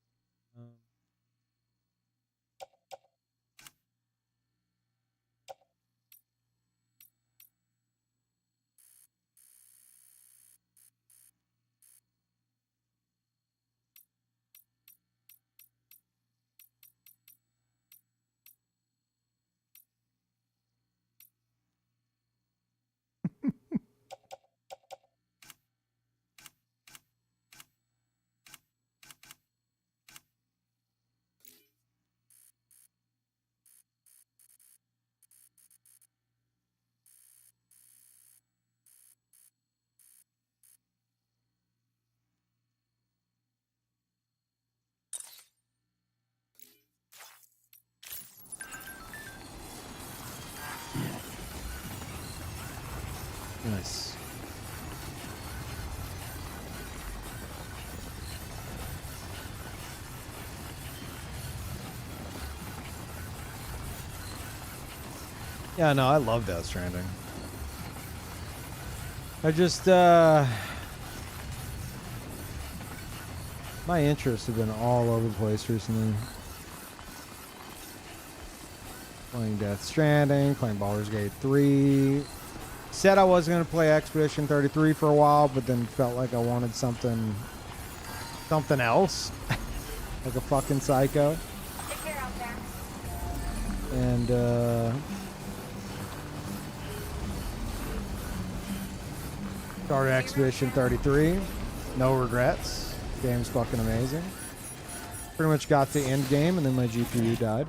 Nice. Yeah, no, I love Death Stranding. I just, my interests have been all over the place recently. Playing Death Stranding, playing Baldur's Gate 3. Said I was going to play Expedition 33 for a while, but then felt like I wanted something else. Like a fucking psycho. And started Expedition 33. No regrets. Game's fucking amazing. Pretty much got to end game and then my GPU died.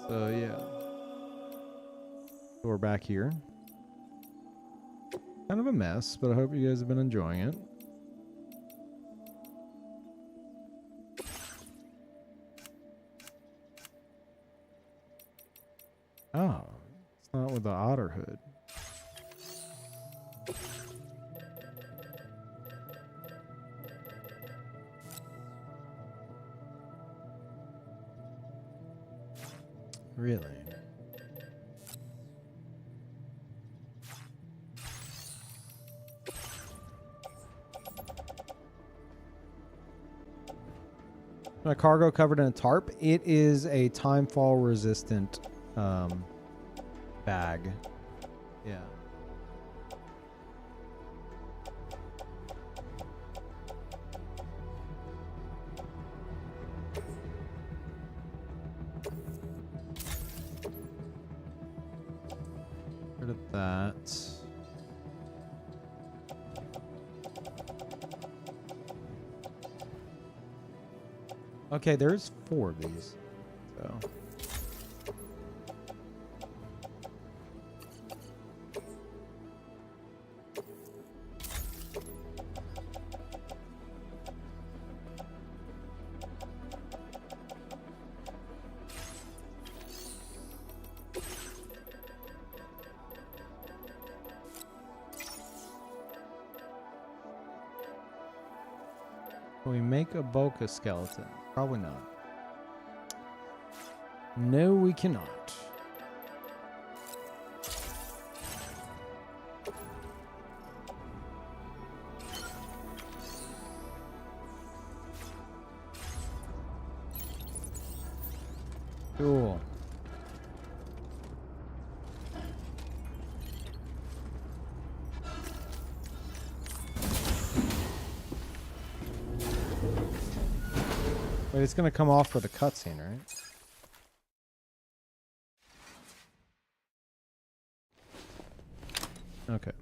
So yeah. So we're back here. Kind of a mess, but I hope you guys have been enjoying it. Oh, it's not with the otter hood. Really? My cargo covered in a tarp. It is a timefall resistant bag. Yeah. Rid of that. Okay, there's 4 of these. So. Can we make a Boca skeleton? Probably not. No, we cannot. Cool. Wait, it's gonna come off for the cutscene, right? Okay.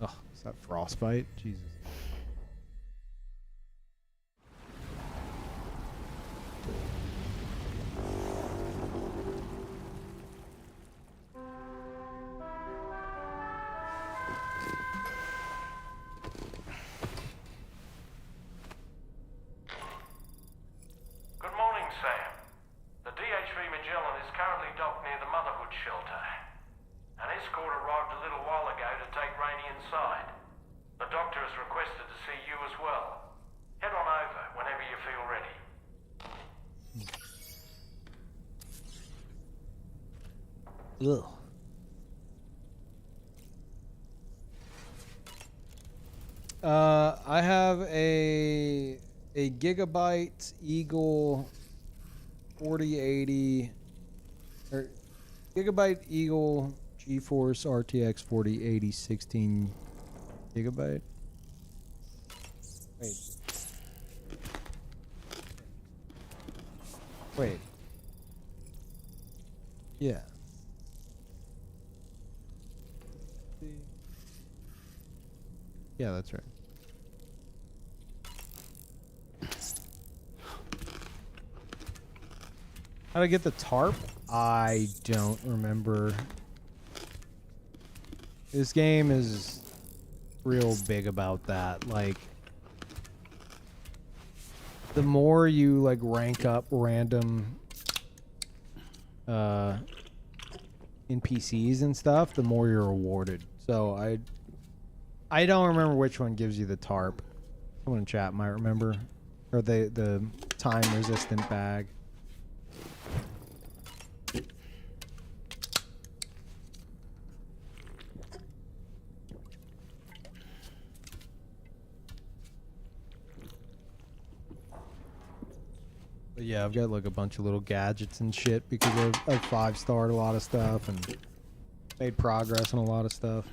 Oh, is that frostbite? Jesus. Good morning, Sam. The DH3 Magellan is currently docked near the Motherhood shelter. An escort arrived a little while ago to take Rainey inside. The doctor has requested to see you as well. Head on over whenever you feel ready. Ugh. I have a Gigabyte Eagle 4080 or Gigabyte Eagle GeForce RTX 4080 16 gigabyte. Wait. Wait. Yeah. Yeah, that's right. How to get the tarp? I don't remember. This game is real big about that. Like, the more you like rank up random NPCs and stuff, the more you're rewarded. So I don't remember which one gives you the tarp. Someone in chat might remember. Or the time resistant bag. But yeah, I've got like a bunch of little gadgets and shit because I've 5-starred a lot of stuff and made progress on a lot of stuff.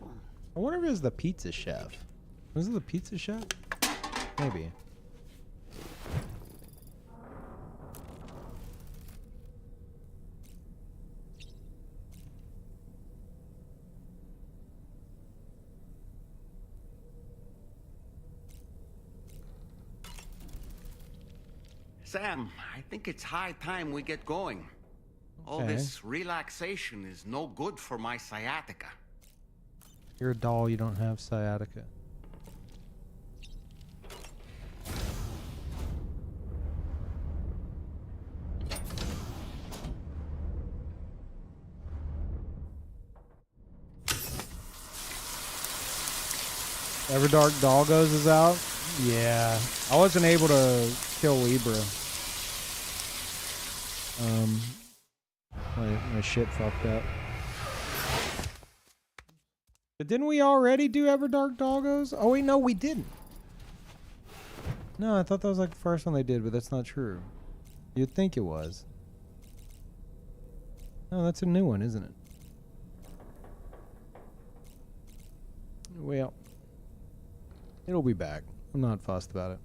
I wonder if it's the pizza chef. Was it the pizza chef? Maybe. Sam, I think it's high time we get going. All Okay. this relaxation is no good for my sciatica. You're a doll, you don't have sciatica. Everdark Doggos is out? Yeah. I wasn't able to kill Libra. My shit fucked up. But didn't we already do Everdark Doggos? Oh wait, no, we didn't. No, I thought that was like the first one they did, but that's not true. You'd think it was. No, that's a new one, isn't it? Well, it'll be back. I'm not fussed about it.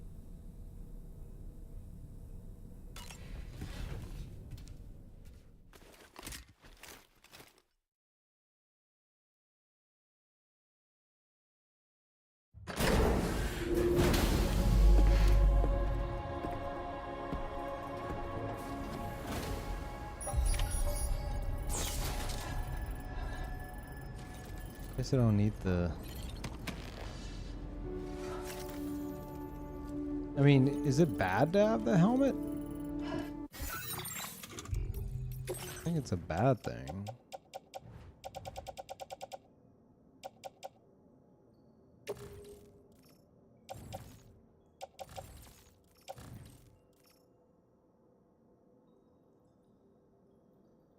Guess I don't need the... I mean, is it bad to have the helmet? I think it's a bad thing.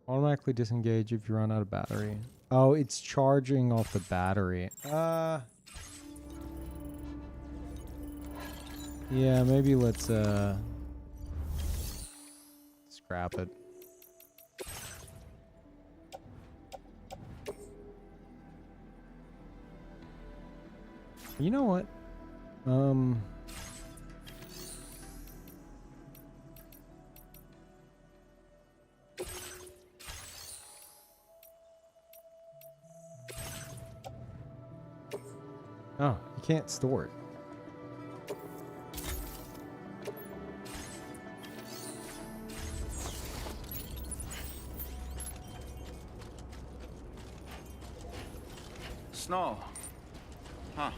Automatically disengage if you run out of battery. Oh, it's charging off the battery. Yeah, maybe let's scrap it. You know what? Oh, you can't store it. Snow. Huh.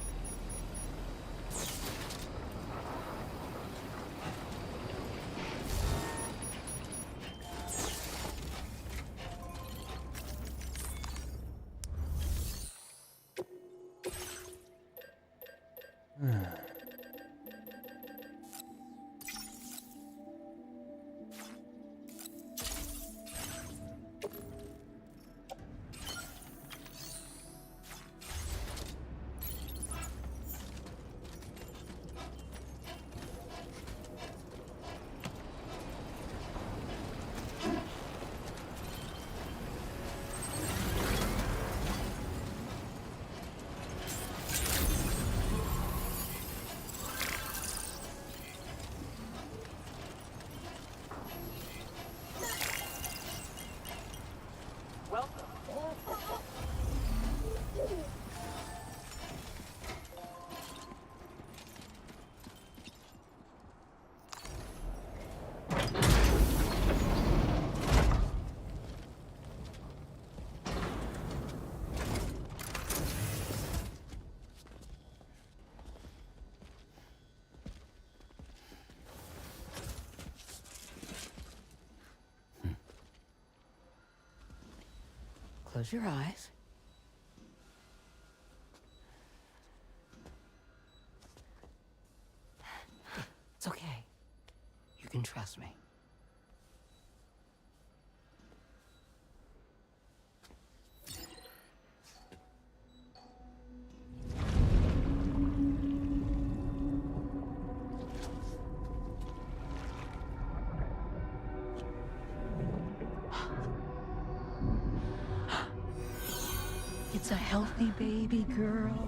Close your eyes. It's okay. You can trust me. That's a healthy baby girl.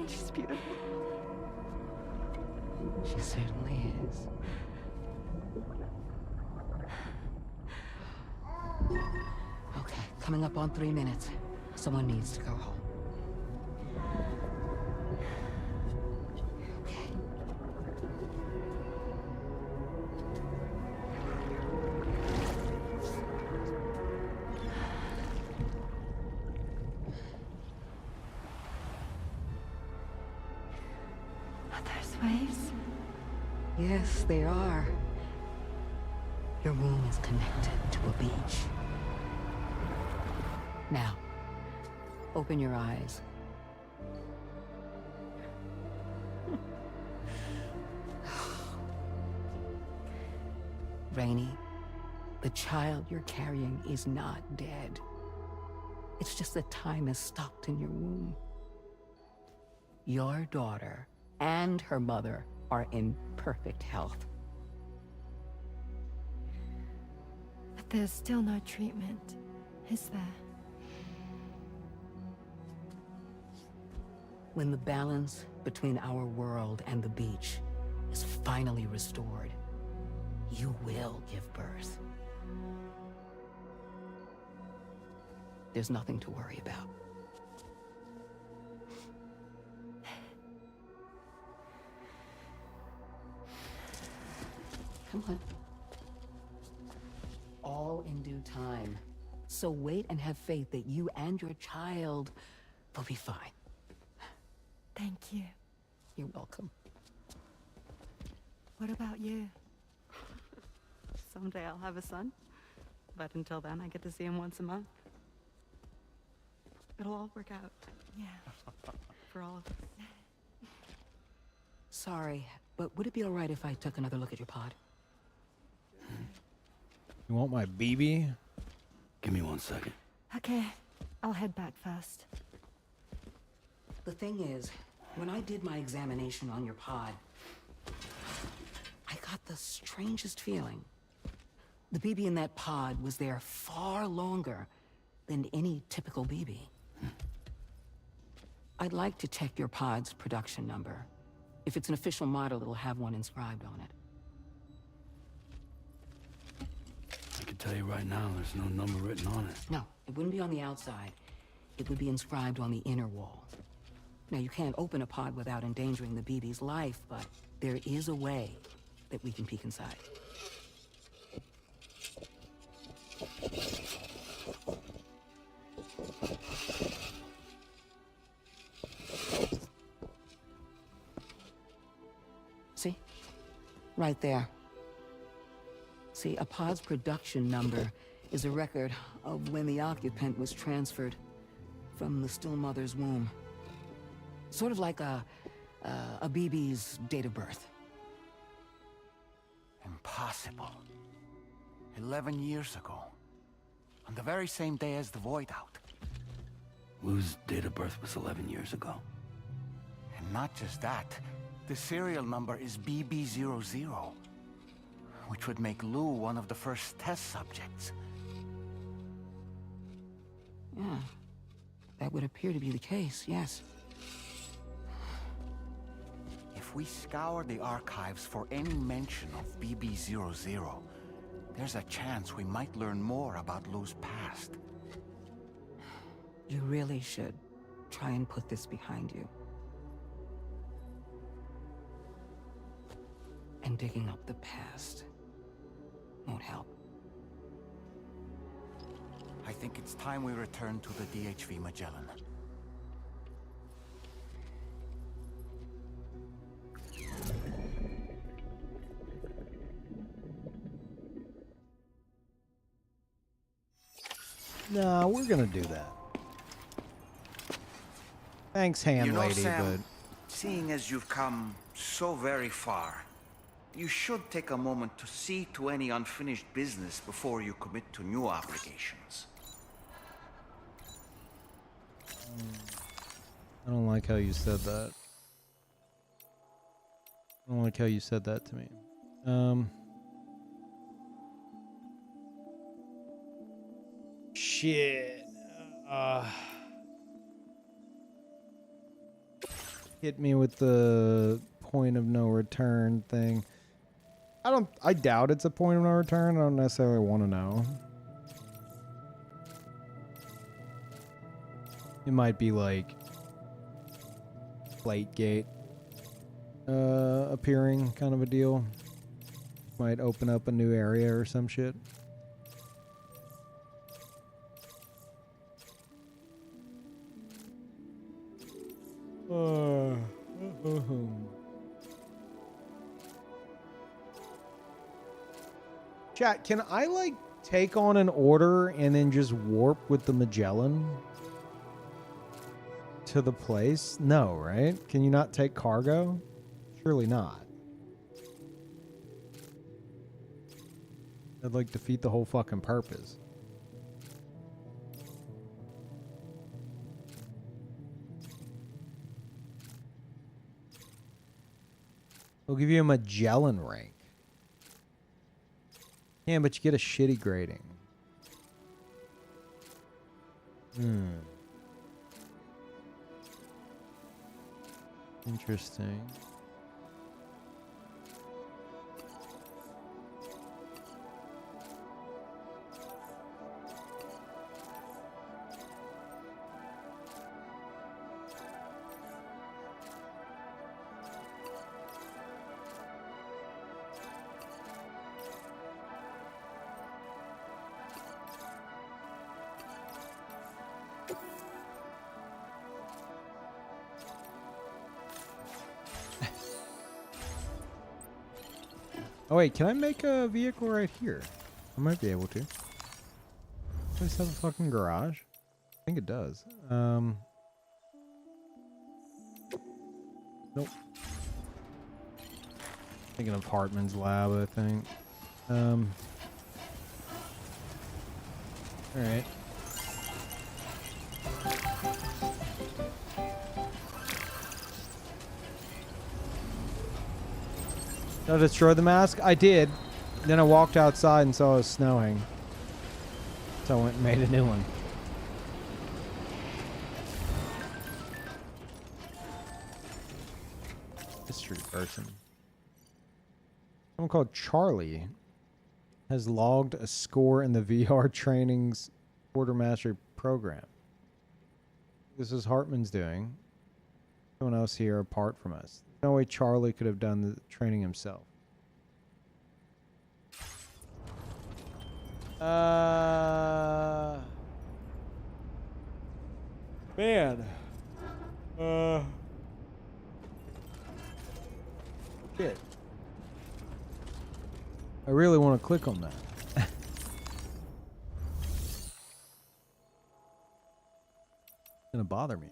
She's beautiful. She certainly is. Okay, coming up on 3 minutes. Someone needs to go home. Waves? Yes, they are. Your room is connected to a beach. Now, open your eyes. Rainey, the child you're carrying is not dead. It's just that time has stopped in your womb. Your daughter and her mother are in perfect health. But there's still no treatment, is there? When the balance between our world and the beach is finally restored, you will give birth. There's nothing to worry about. Come on. All in due time. So wait and have faith that you and your child will be fine. Thank you. You're welcome. What about you? Someday I'll have a son, but until then I get to see him once a month. It'll all work out. Yeah. For all of us. Sorry, but would it be all right if I took another look at your pod? You want my BB? Give me 1 second. Okay, I'll head back first. The thing is, when I did my examination on your pod, I got the strangest feeling. The BB in that pod was there far longer than any typical BB. I'd like to check your pod's production number. If it's an official model, it'll have one inscribed on it. I can tell you right now, there's no number written on it. No, it wouldn't be on the outside. It would be inscribed on the inner wall. Now, you can't open a pod without endangering the BB's life, but there is a way that we can peek inside. See? Right there. See, a pod's production number is a record of when the occupant was transferred from the still mother's womb. Sort of like a BB's date of birth. Impossible. 11 years ago. On the very same day as the Void Out. Lou's date of birth was 11 years ago. And not just that, the serial number is BB00, which would make Lou one of the first test subjects. Yeah, that would appear to be the case, yes. If we scour the archives for any mention of BB00, there's a chance we might learn more about Lou's past. You really should try and put this behind you. And digging up the past won't help. I think it's time we return to the DHV Magellan. No, we're gonna do that. Thanks, hand You know, lady, Sam, seeing as you've come so very far, you should take a moment to see to any unfinished business before you commit to new obligations. I don't like how you said that. I don't like how you said that to me. shit. Hit me with the point of no return thing. I doubt it's a point of no return. I don't necessarily want to know. It might be like Plate Gate appearing kind of a deal. Might open up a new area or some shit. Chat, can I like take on an order and then just warp with the Magellan to the place? No, right? Can you not take cargo? Surely not. That'd like defeat the whole fucking purpose. We'll give you a Magellan rank. Yeah, but you get a shitty grading. Interesting. Oh wait, can I make a vehicle right here? I might be able to. Does this have a fucking garage? I think it does. Nope. Thinking of Hartman's lab, I think. Alright. Did I destroy the mask? I did. Then I walked outside and saw it was snowing. So I went and made a new one. History person. Someone called Charlie has logged a score in the VR training's quartermaster program. This is Hartman's doing. Someone else here apart from us. No way Charlie could have done the training himself. Man. Shit. I really want to click on that. It's gonna bother me.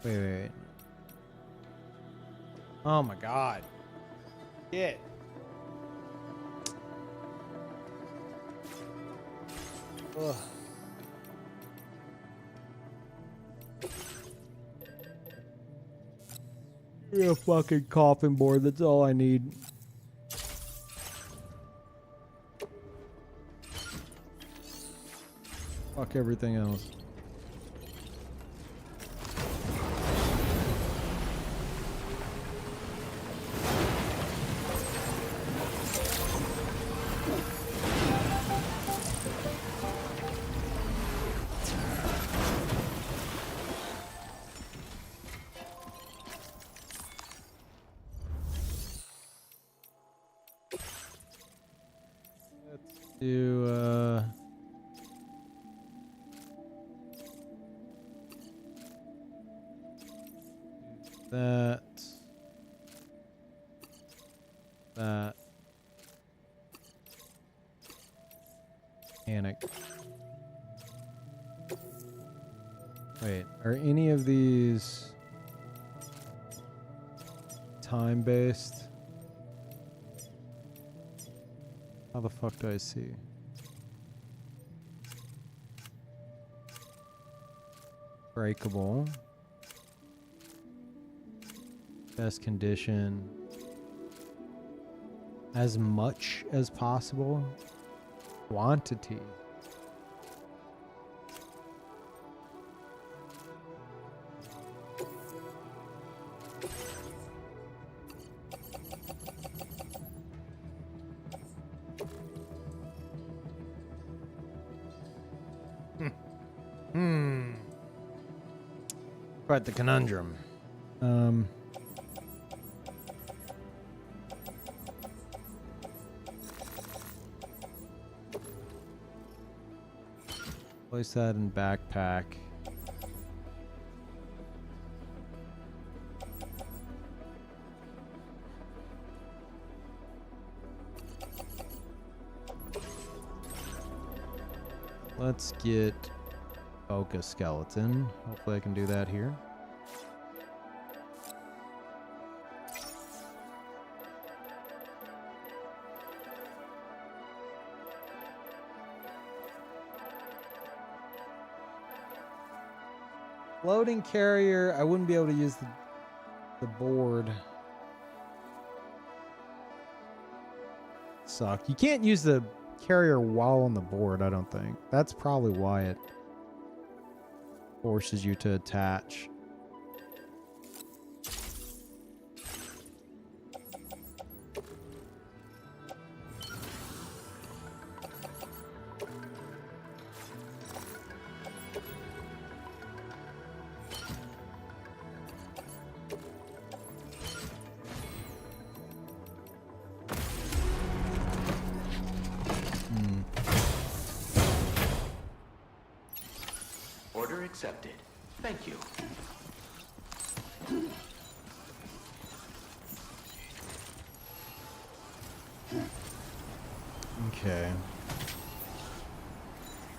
Wait. Oh my god. Shit. Ugh. Give me a fucking coffin board, that's all I need. Fuck everything else. Do that. Panic. Wait, are any of these time-based? How the fuck do I see? Breakable. Best condition. As much as possible. Quantity. Quite the conundrum. Place that in backpack. Let's get focus skeleton. Hopefully I can do that here. Floating carrier, I wouldn't be able to use the board. Suck. You can't use the carrier while on the board, I don't think. That's probably why it forces you to attach. Order accepted. Thank you. Okay.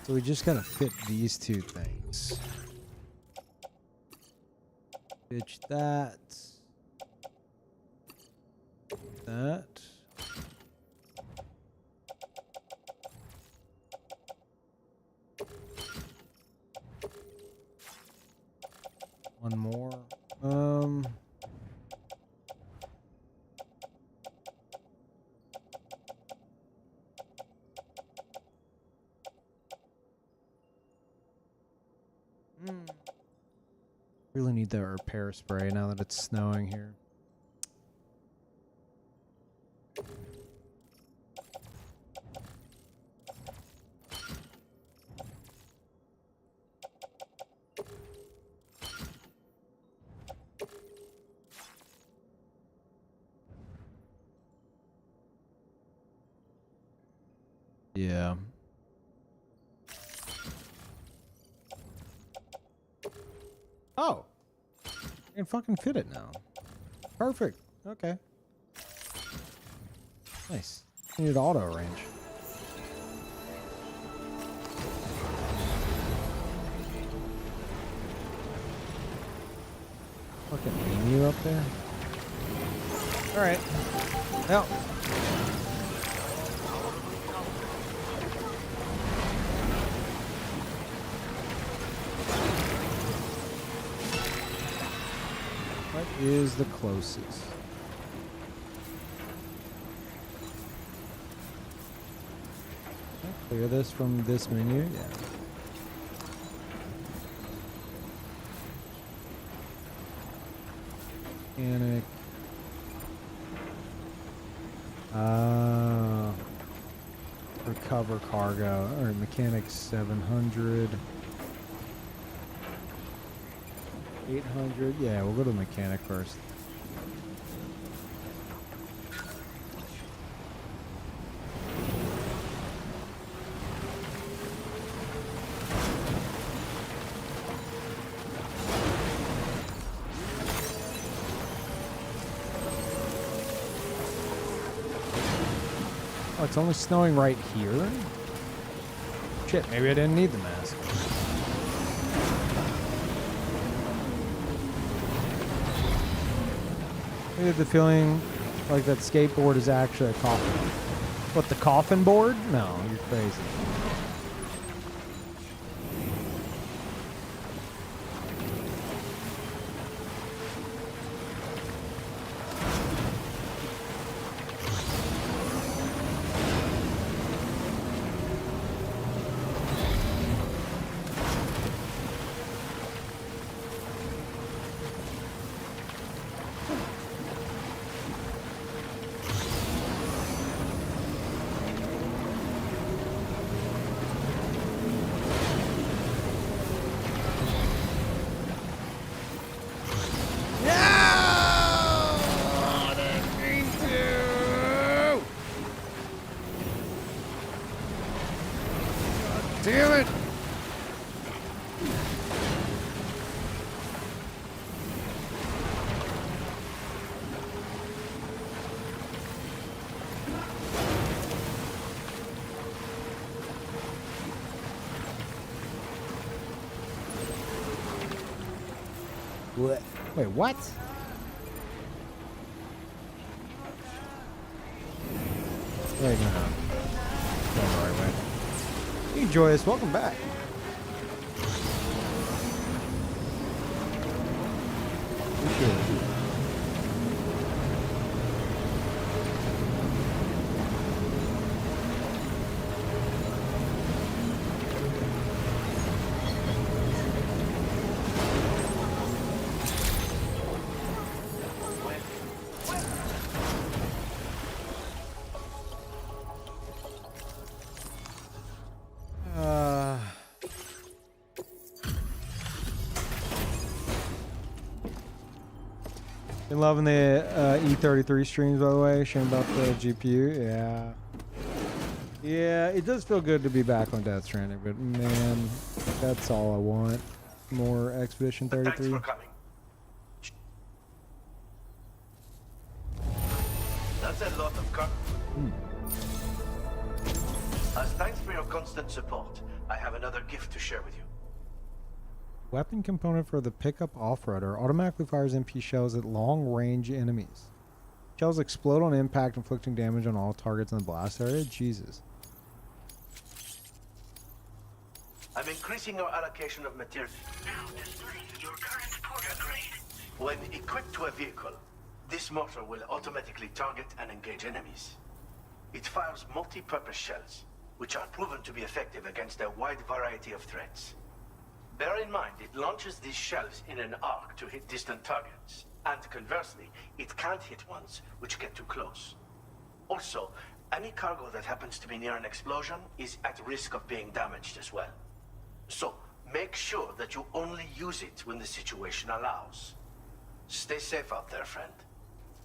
So we just gotta fit these two things. Pitch that. That. One more. Really need that repair spray now that it's snowing here. Yeah. Oh. I can fucking fit it now. Perfect. Okay. Nice. I need auto range. Fucking aim you up there. Alright. Well. What is the closest? Can I clear this from this menu? Yeah. Mechanic. Recover cargo. Alright, mechanic 700. 800. Yeah, we'll go to the mechanic first. Oh, it's only snowing right here? Shit, maybe I didn't need the mask. I get the feeling like that skateboard is actually a coffin. What, the coffin board? No, you're crazy. Wait, what? Wait, no. Going the right way. Hey, Joyous, welcome back. Appreciate it. Been loving the E33 streams, by the way. Shame about the GPU. Yeah. Yeah, it does feel good to be back on Death Stranding, but man, that's all I want. More Expedition 33. Thanks for coming. That's a lot of As thanks for your constant support, I have another gift to share with you. Weapon component for the pickup off-roader automatically fires MP shells at long-range enemies. Shells explode on impact, inflicting damage on all targets in the blast area. Jesus. I'm increasing your allocation of material. Now displaying your current portal grade. When equipped to a vehicle, this mortar will automatically target and engage enemies. It fires multi-purpose shells, which are proven to be effective against a wide variety of threats. Bear in mind, it launches these shells in an arc to hit distant targets, and conversely, it can't hit ones which get too close. Also, any cargo that happens to be near an explosion is at risk of being damaged as well. So, make sure that you only use it when the situation allows. Stay safe out there, friend.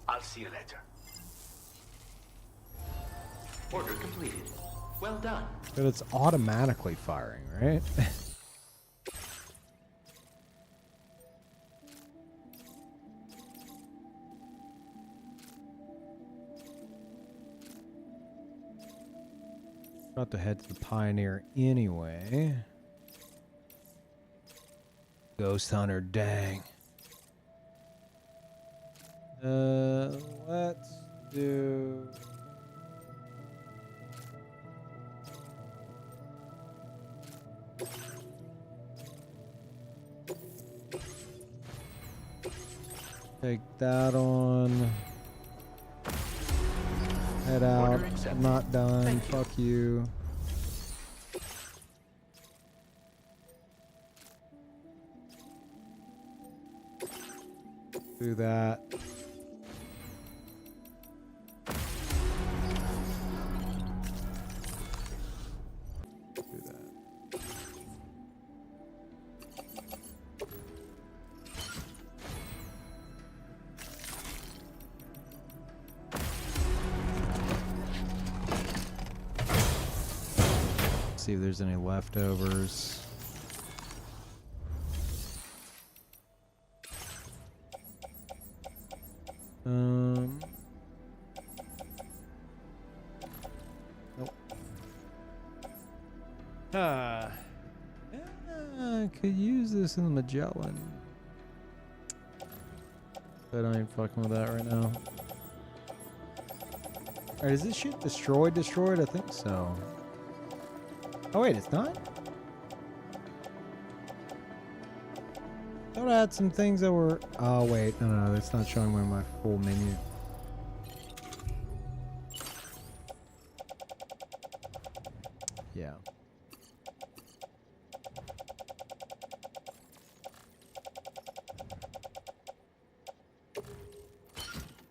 I'll see you later. Order completed. Well done. But it's automatically firing, right? About to head to the Pioneer anyway. Ghost Hunter, dang. Let's do... Take that on. Head out. I'm not done. Fuck you. Do that. Do that. See if there's any leftovers. Nope. Could use this in the Magellan. But I ain't fucking with that right now. Alright, is this shit destroyed? I think so. Oh wait, it's not? I thought I had some things that were... Oh wait, no, that's not showing me my full menu. Yeah.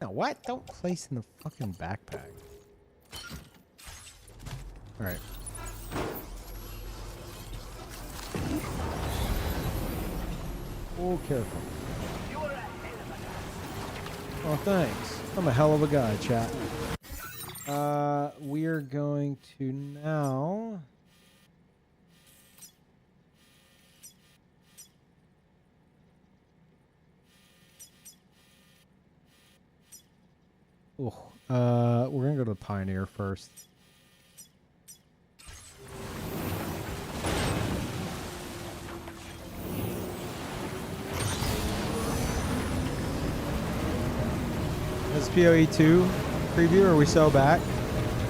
Now what? Don't place in the fucking backpack. Alright. Oh, careful. Oh, thanks. I'm a hell of a guy, chat. We're going to now... we're gonna go to the Pioneer first. This PoE2 preview, are we so back?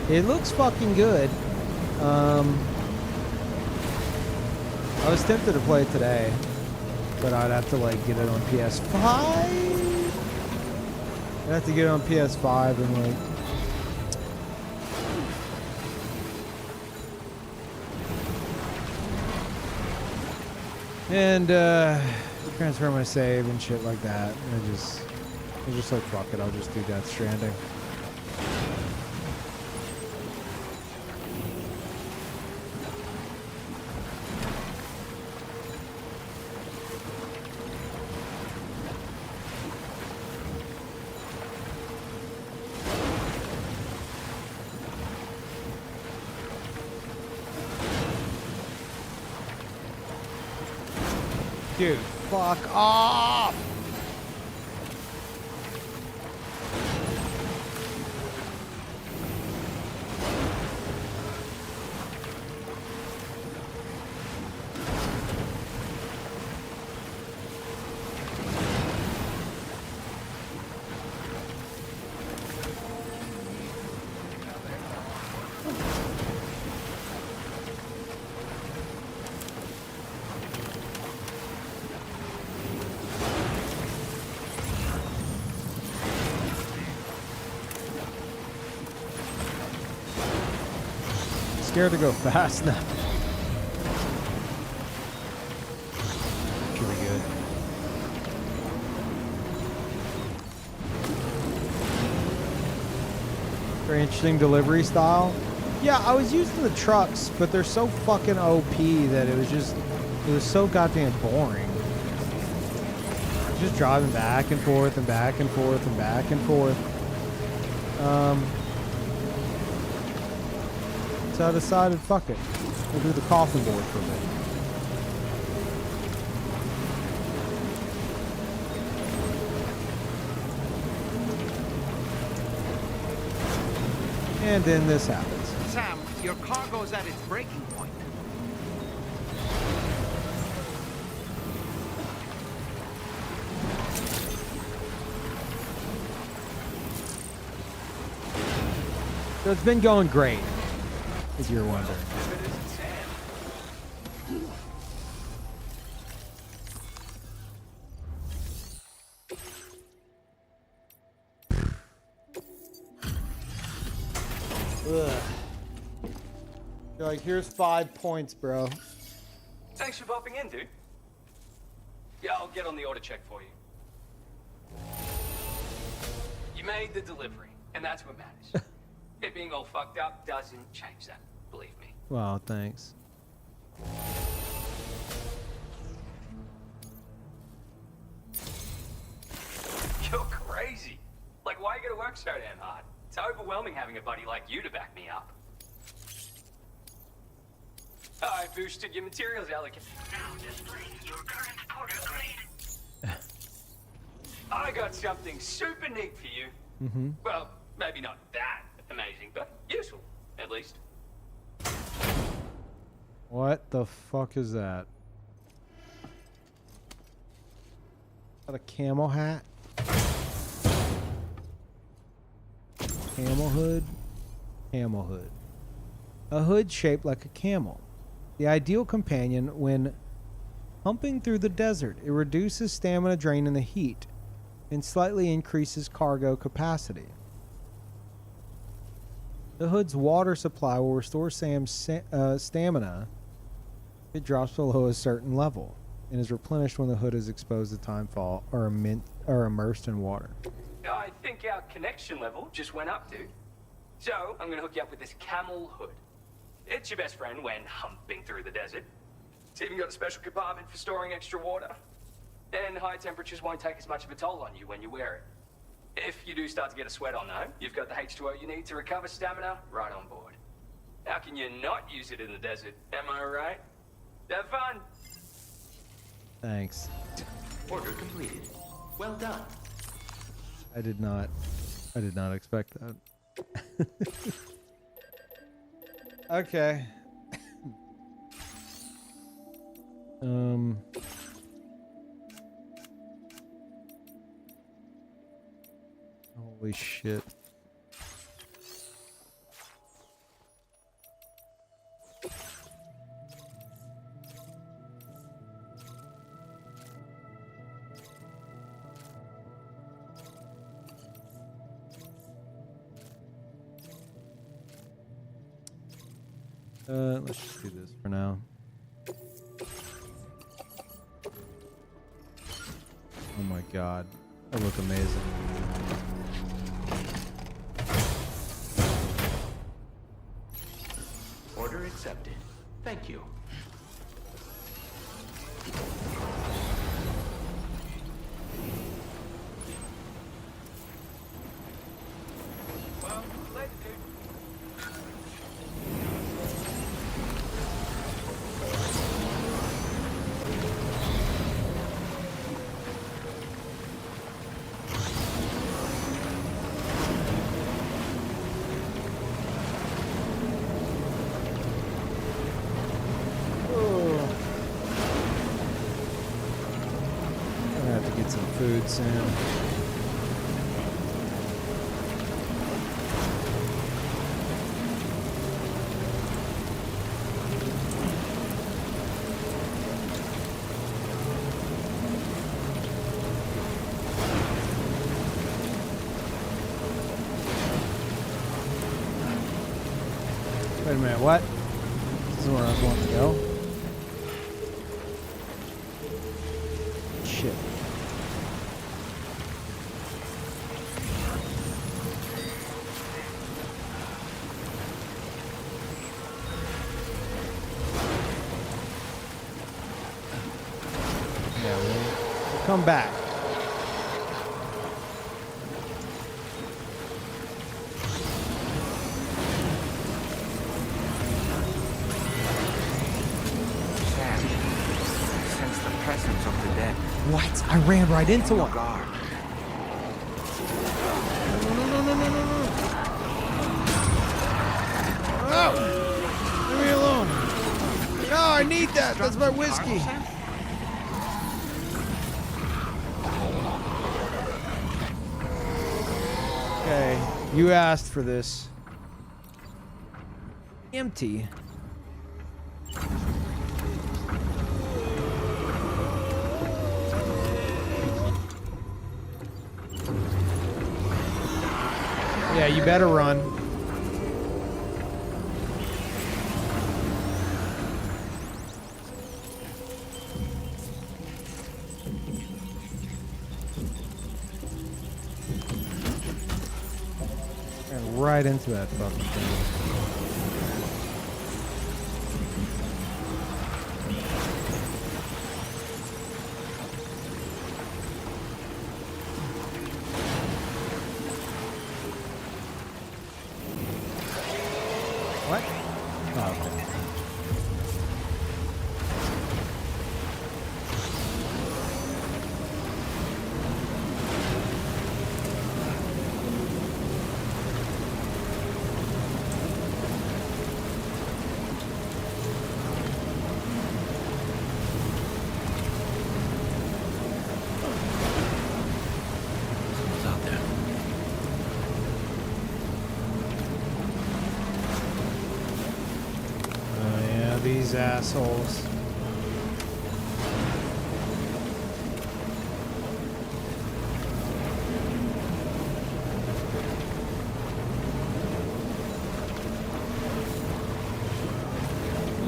It looks fucking good. I was tempted to play it today, but I'd have to like get it on PS5. I'd have to get it on PS5 and like. And transfer my save and shit like that. And I was just like, fuck it, I'll just do Death Stranding. Dude, fuck off! Scared to go fast now. Should be good. Very interesting delivery style. Yeah, I was using the trucks, but they're so fucking OP that it was so goddamn boring. Just driving back and forth and back and forth and back and forth. So I decided, fuck it. We'll do the coffin board for a bit. And then this happens. Sam, your cargo's at its breaking point. So it's been going great, if you're wondering. Ugh. You're like, here's 5 points, bro. Thanks for popping in, dude. Yeah, I'll get on the order check for you. You made the delivery, and that's what matters. It being all fucked up doesn't change that, believe me. Wow, thanks. You're crazy. Like, why you gotta work so damn hard? It's overwhelming having a buddy like you to back me up. Oh, I boosted your materials allocation. Now displaying your current porter grade. I got something super neat for you. Mm-hmm. Well, maybe not that amazing, but useful, at least. What the fuck is that? Is that a camel hat? Camel hood? Camel hood. A hood shaped like a camel. The ideal companion when humping through the desert. It reduces stamina drain in the heat and slightly increases cargo capacity. The hood's water supply will restore Sam's stamina if it drops below a certain level and is replenished when the hood is exposed to timefall or immersed in water. I think our connection level just went up, dude. So, I'm gonna hook you up with this camel hood. It's your best friend when humping through the desert. It's even got a special compartment for storing extra water. And high temperatures won't take as much of a toll on you when you wear it. If you do start to get a sweat on though, you've got the H2O you need to recover stamina right on board. How can you not use it in the desert, am I right? Have fun! Thanks. Order completed. Well done. I did not expect that. Okay. Oh, Holy shit. Let's just do this for now. Oh my god. That look amazing. Order accepted. Thank you. Well, later, dude. I'm gonna have to get some food soon. Wait a minute, what? This is where I was wanting to go? Shit. Yeah, we'll come back. Sam, I sense the presence of the dead. What? I ran right into one. Guard. Oh! Leave me alone. No, I need that. That's my whiskey. Okay, you asked for this. Empty. Yeah, you better run. Ran right into that fucking thing. What? Oh, okay. What's out there? Oh yeah, these assholes.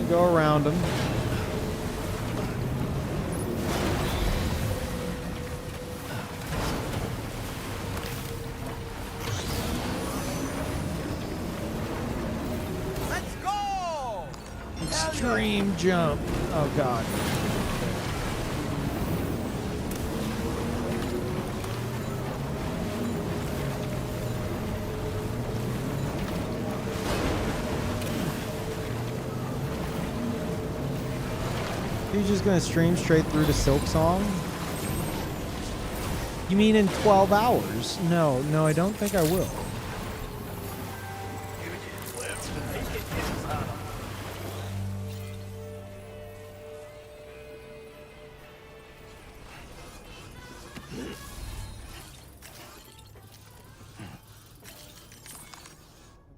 Go around them. Let's go! Extreme jump. Oh god. You're just gonna stream straight through to Silk Song? You mean in 12 hours? No, I don't think I will.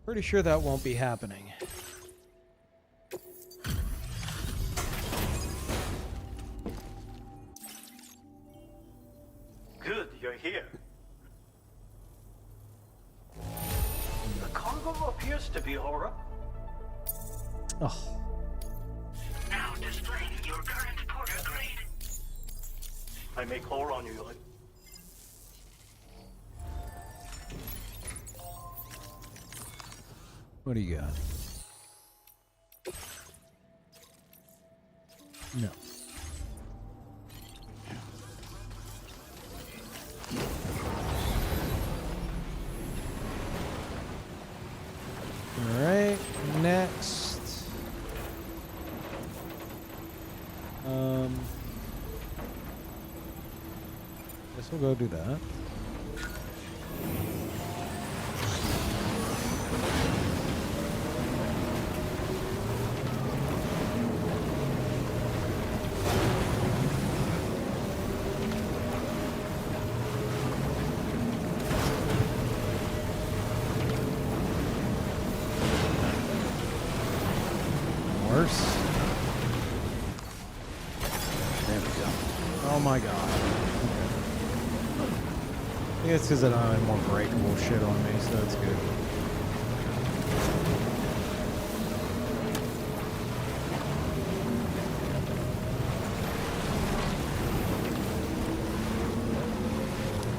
Pretty sure that won't be happening. Good, you're here. The cargo appears to be all right. Oh. Now displaying your current porter grade. I may call on you. What do you got? No. All right, next. Guess we'll go do that. Worse. There we go. Oh my god. I think it's because I don't have any more breakable shit on me, so that's good.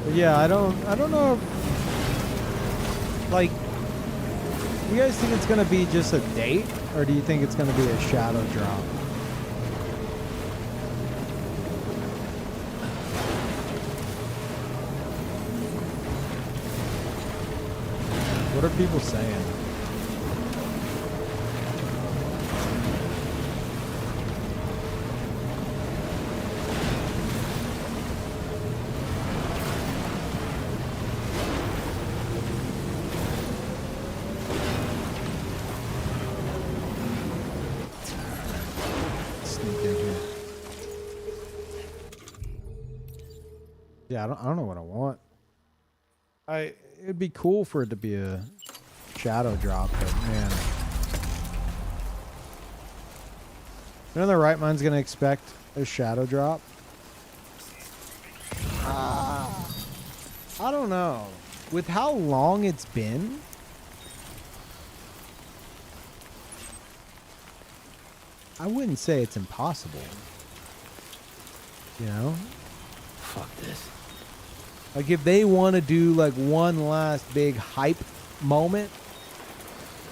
But yeah, I don't know if, like, do you guys think it's gonna be just a date, or do you think it's gonna be a shadow drop? What are people saying? Yeah, I don't know what I want. It'd be cool for it to be a shadow drop, but man, none of the right mind's gonna expect a shadow drop. I don't know. With how long it's been, I wouldn't say it's impossible. You know? Fuck this. Like, if they want to do, like, one last big hype moment,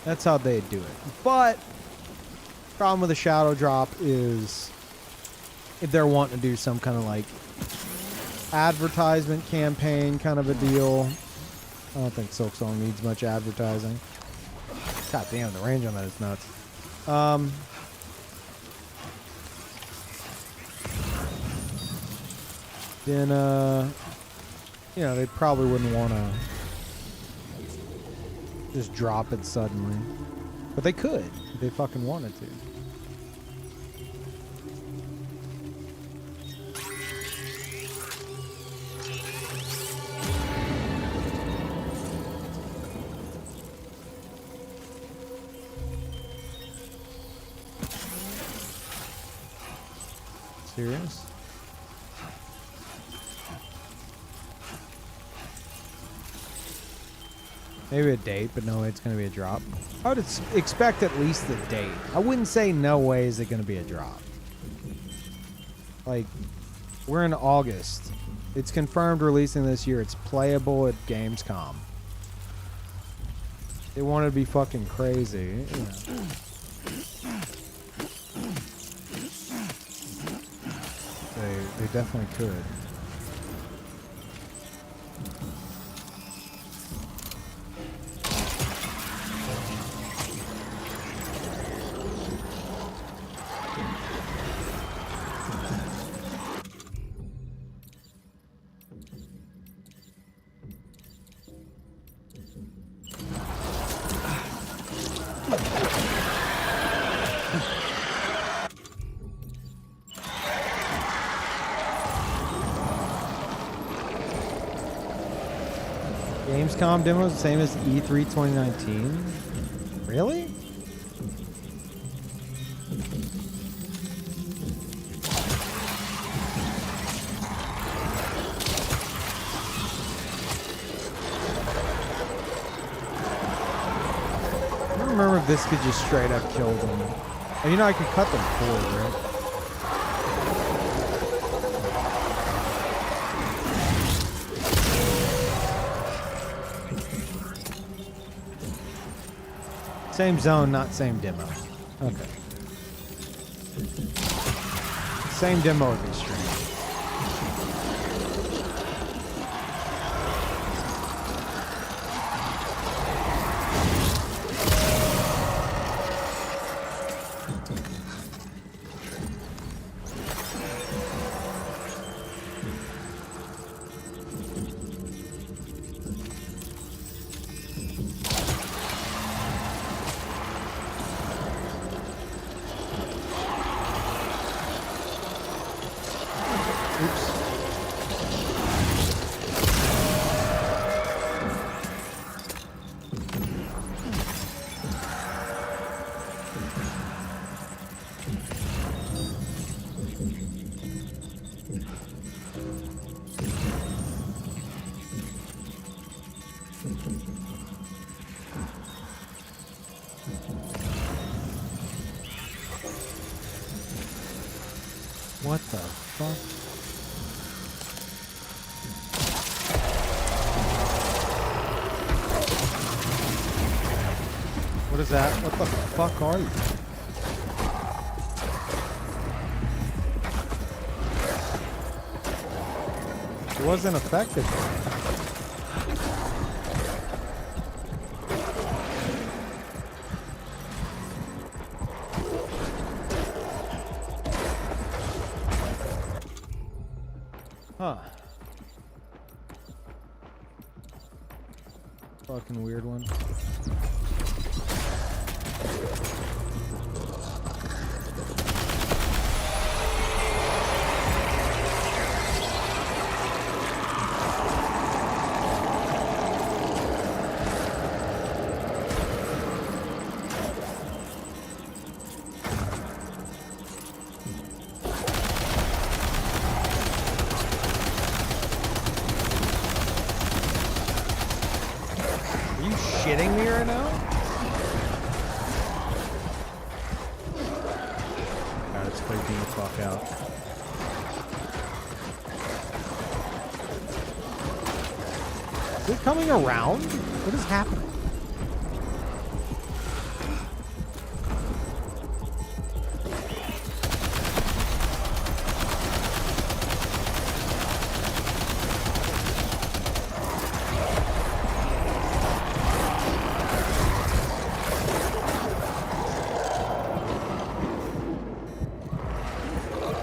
that's how they'd do it. But, problem with the shadow drop is if they're wanting to do some kind of, like, advertisement campaign kind of a deal. I don't think Silksong needs much advertising. God damn, the range on that is nuts. Then, you know, they probably wouldn't want to just drop it suddenly. But they could if they fucking wanted to. Serious? Maybe a date, but no way it's going to be a drop. I would expect at least a date. I wouldn't say no way is it going to be a drop. Like, we're in August. It's confirmed releasing this year. It's playable at Gamescom. They want to be fucking crazy. You know. They definitely could. Gamescom demo is the same as E3 2019. Really? I don't remember if this could just straight up kill them. Oh, you know, I could cut them forward, right? Same zone, not same demo. Okay. Same demo would be strange. What the fuck? What is that? What the fuck are you? It wasn't effective. Huh. Fucking weird one. Shitting me right now? God, it's freaking the fuck out. Is it coming around? What is happening?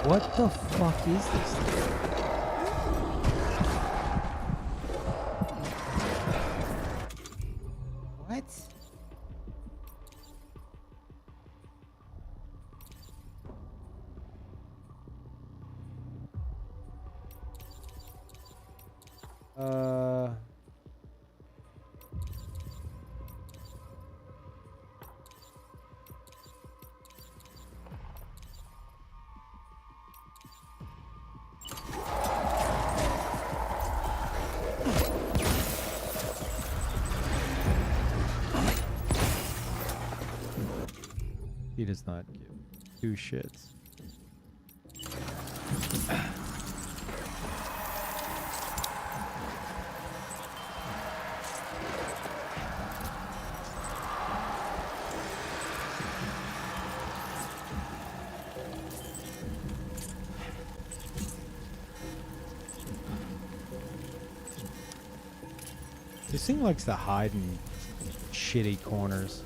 What the fuck is this thing? What? He does not give two shits. This thing likes to hide in shitty corners.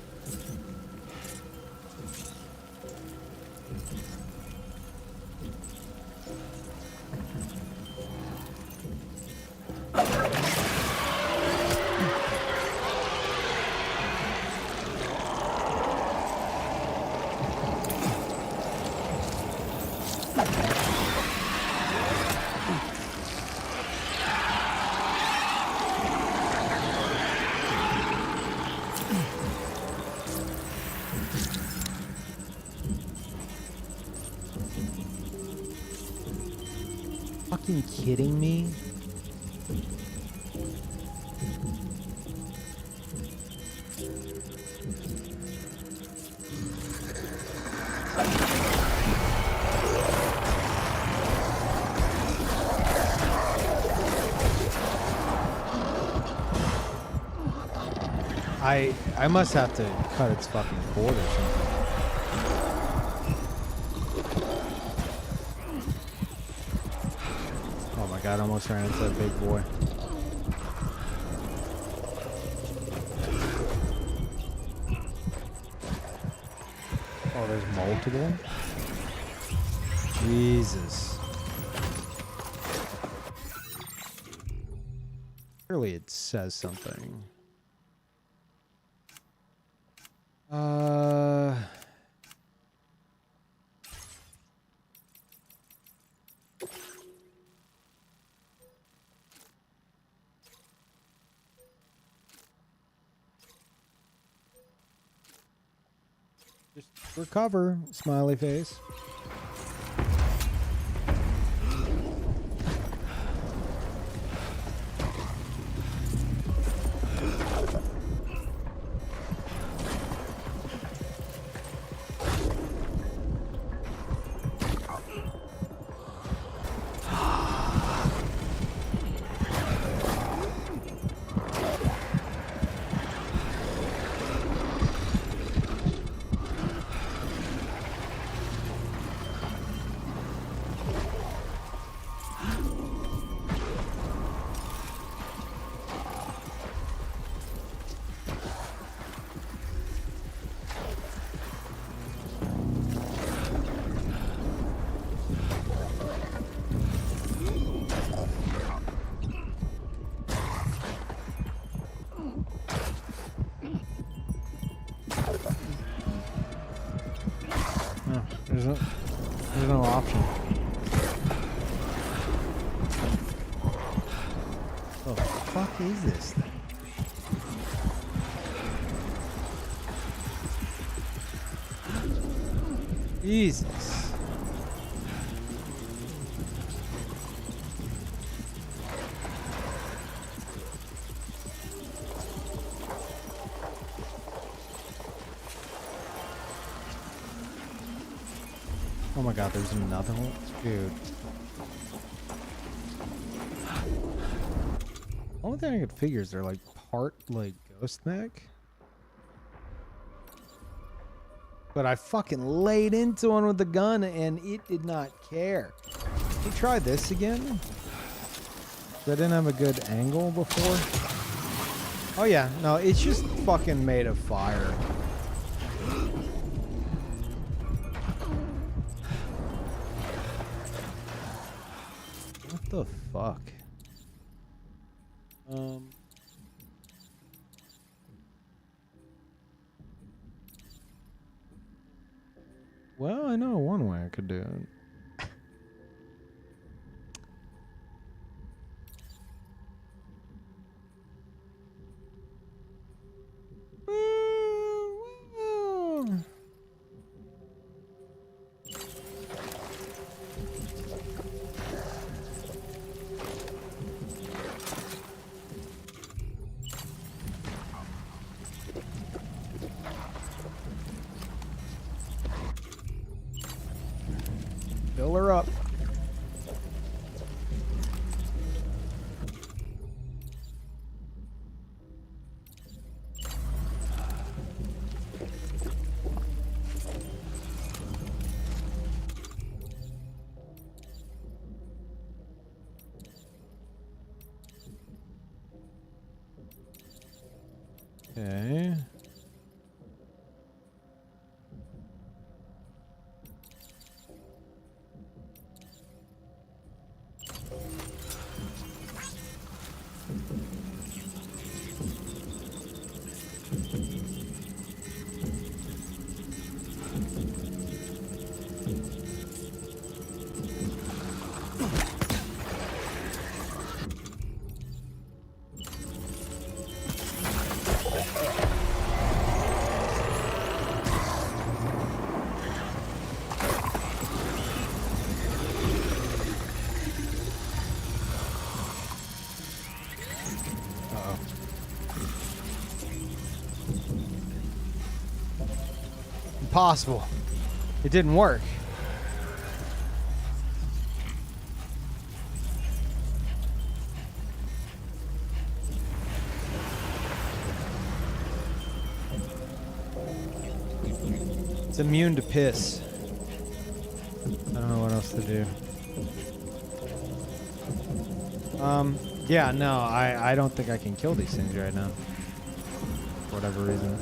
fucking kidding me? I must have to cut its fucking cord or something. Oh my god, I almost ran into that big boy. Oh, there's multiple? Jesus. Surely it says something. Just recover, smiley face. There's no option. What the fuck is this thing? Jesus. Oh my god, there's another one? Dude. Only thing I could figure is they're like part like ghost mech. But I fucking laid into one with the gun and it did not care. Can we try this again? I didn't have a good angle before. Oh yeah, no, it's just fucking made of fire. What the fuck? Well, I know one way I could do it. Fill her up. Okay. impossible. It didn't work. It's immune to piss. I don't know what else to do. Yeah, no, I don't think I can kill these things right now. For whatever reason.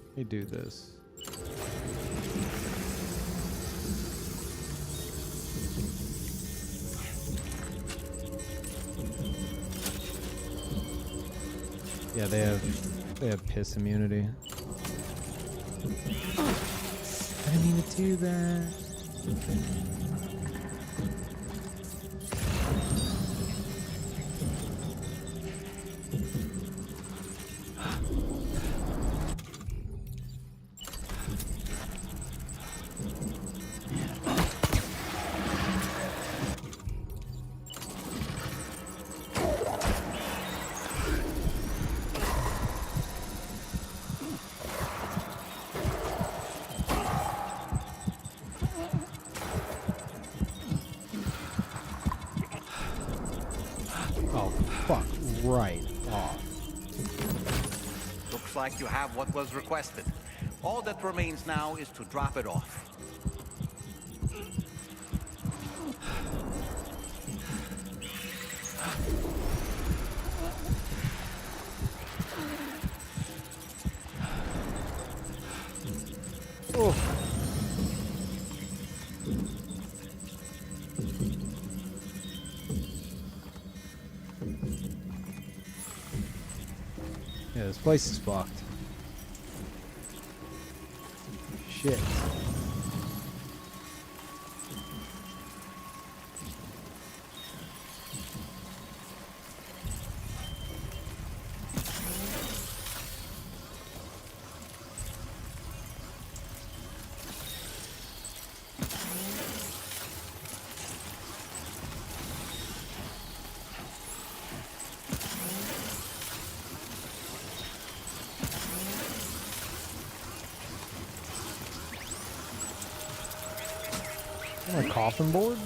Let me do this. Yeah, they have piss immunity. I didn't mean to do that. Oh, fuck right off. Looks like you have what was requested. All that remains now is to drop it off. Oh. Yeah, this place is fucked. Shit. A coffin board?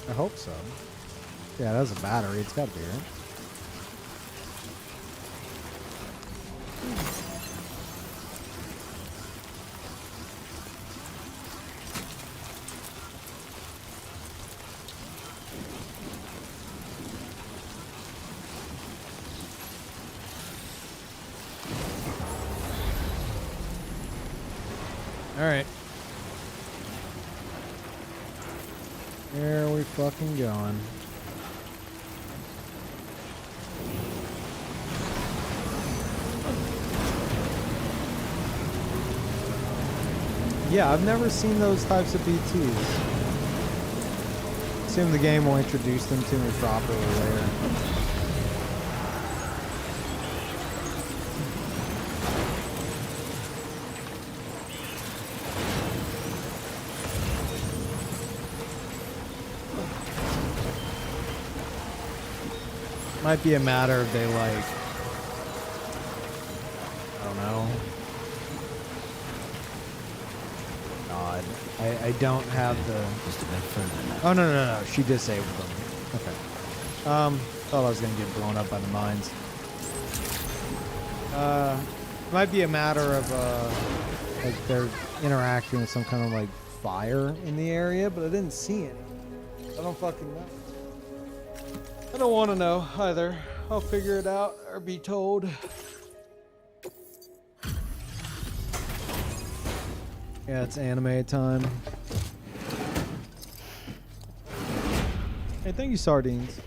I hope so. Yeah, that's a battery. It's got to be, right? All right. Where are we fucking going? Yeah, I've never seen those types of BTs. Assume the game will introduce them to me properly later. Might be a matter of they like, I don't know. God, I don't have the. Just a bit further now. Oh no! She disabled them. Okay. Thought I was gonna get blown up by the mines. Might be a matter of like they're interacting with some kind of like fire in the area, but I didn't see any. I don't fucking know. I don't want to know either. I'll figure it out or be told. Yeah, it's anime time. Hey, thank you, sardines.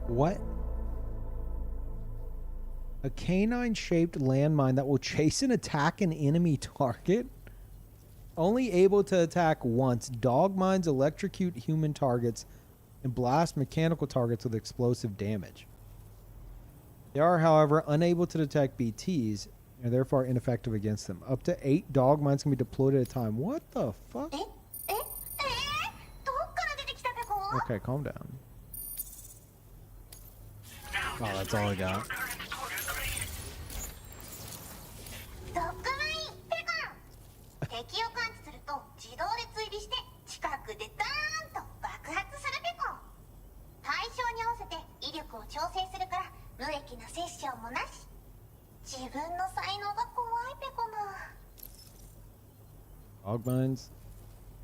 What? A canine-shaped landmine that will chase and attack an enemy target? Only able to attack once. Dog mines electrocute human targets and blast mechanical targets with explosive damage. They are, however, unable to detect BTs and are therefore ineffective against them. Up to 8 dog mines can be deployed at a time. What the fuck? Okay, calm down. Oh, that's all I got. ドッグマインペコン敵を感知すると自動で追尾して近くでダーンと爆発するペコン対象に合わせて威力を調整するから無益なセッションもなし自分の才能が怖いペコな Dog mines?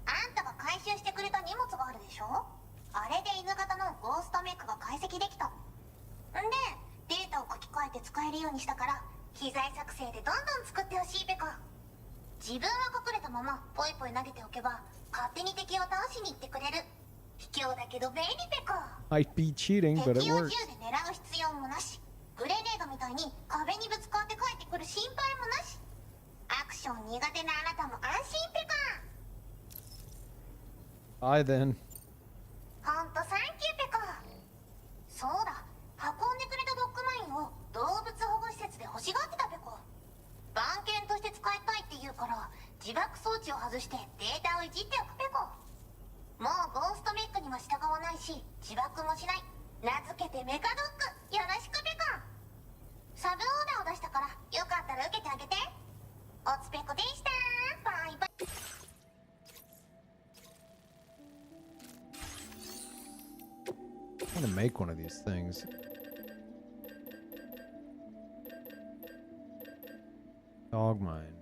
あんたが回収してくれた荷物があるでしょあれで犬型のゴーストメックが解析できたんでデータを書き換えて使えるようにしたから機材作成でどんどん作ってほしいペコ自分は隠れたままポイポイ投げておけば勝手に敵を倒しに行ってくれる卑怯だけど便利ペコ Might be cheating, but it 敵を works. 銃で狙う必要もなしグレネードみたいに壁にぶつかって帰ってくる心配もなしアクション苦手なあなたも安心ペコ Bye then. ほんとサンキューペコそうだ運んでくれたドッグマインを動物保護施設で欲しがってたペコ番犬として使いたいって言うから自爆装置を外してデータをいじっておくペコもうゴーストメックには従わないし自爆もしない名付けてメカドッグよろしくペコサブオーダーを出したからよかったら受けてあげておつペコでしたバイバイ I want to make one of these things. Dog mine.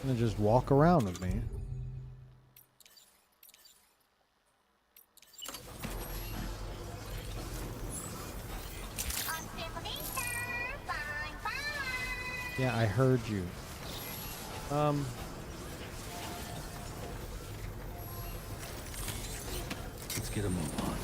And just walk around with me. Yeah, I heard you. Let's get a move on.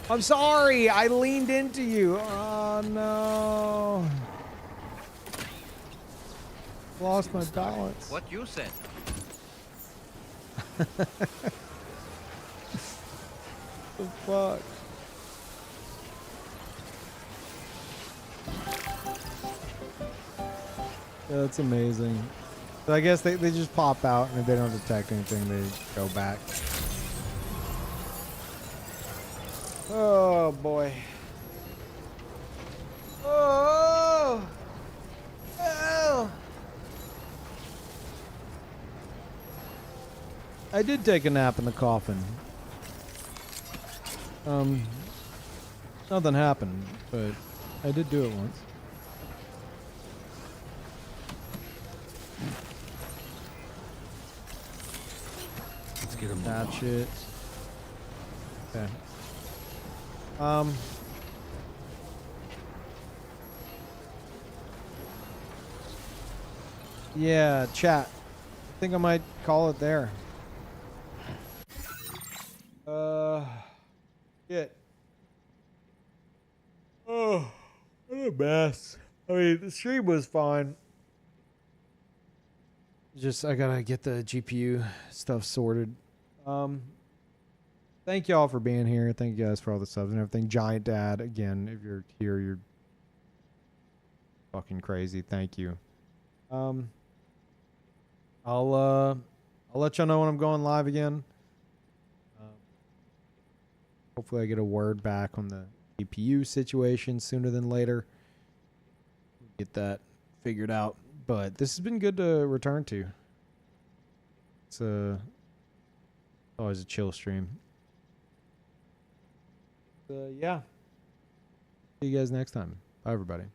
I'm sorry, I leaned into you. Oh no. Lost my balance. What you said? The fuck? Yeah, that's amazing. So I guess they just pop out, and if they don't detect anything, they go back. Oh boy. Oh. Oh. I did take a nap in the coffin. Nothing happened, but I did do it once. Let's get a move That on. shit. Okay. Yeah, chat. I think I might call it there. Shit. Oh, what a mess. I mean, the stream was fine. Just, I gotta get the GPU stuff sorted. Thank y'all for being here. Thank you guys for all the subs and everything. Giant Dad, again, if you're here, you're fucking crazy. Thank you. I'll let y'all know when I'm going live again. Hopefully I get a word back on the CPU situation sooner than later. Get that figured out. But this has been good to return to. It's always a chill stream. Yeah. See you guys next time. Bye, everybody.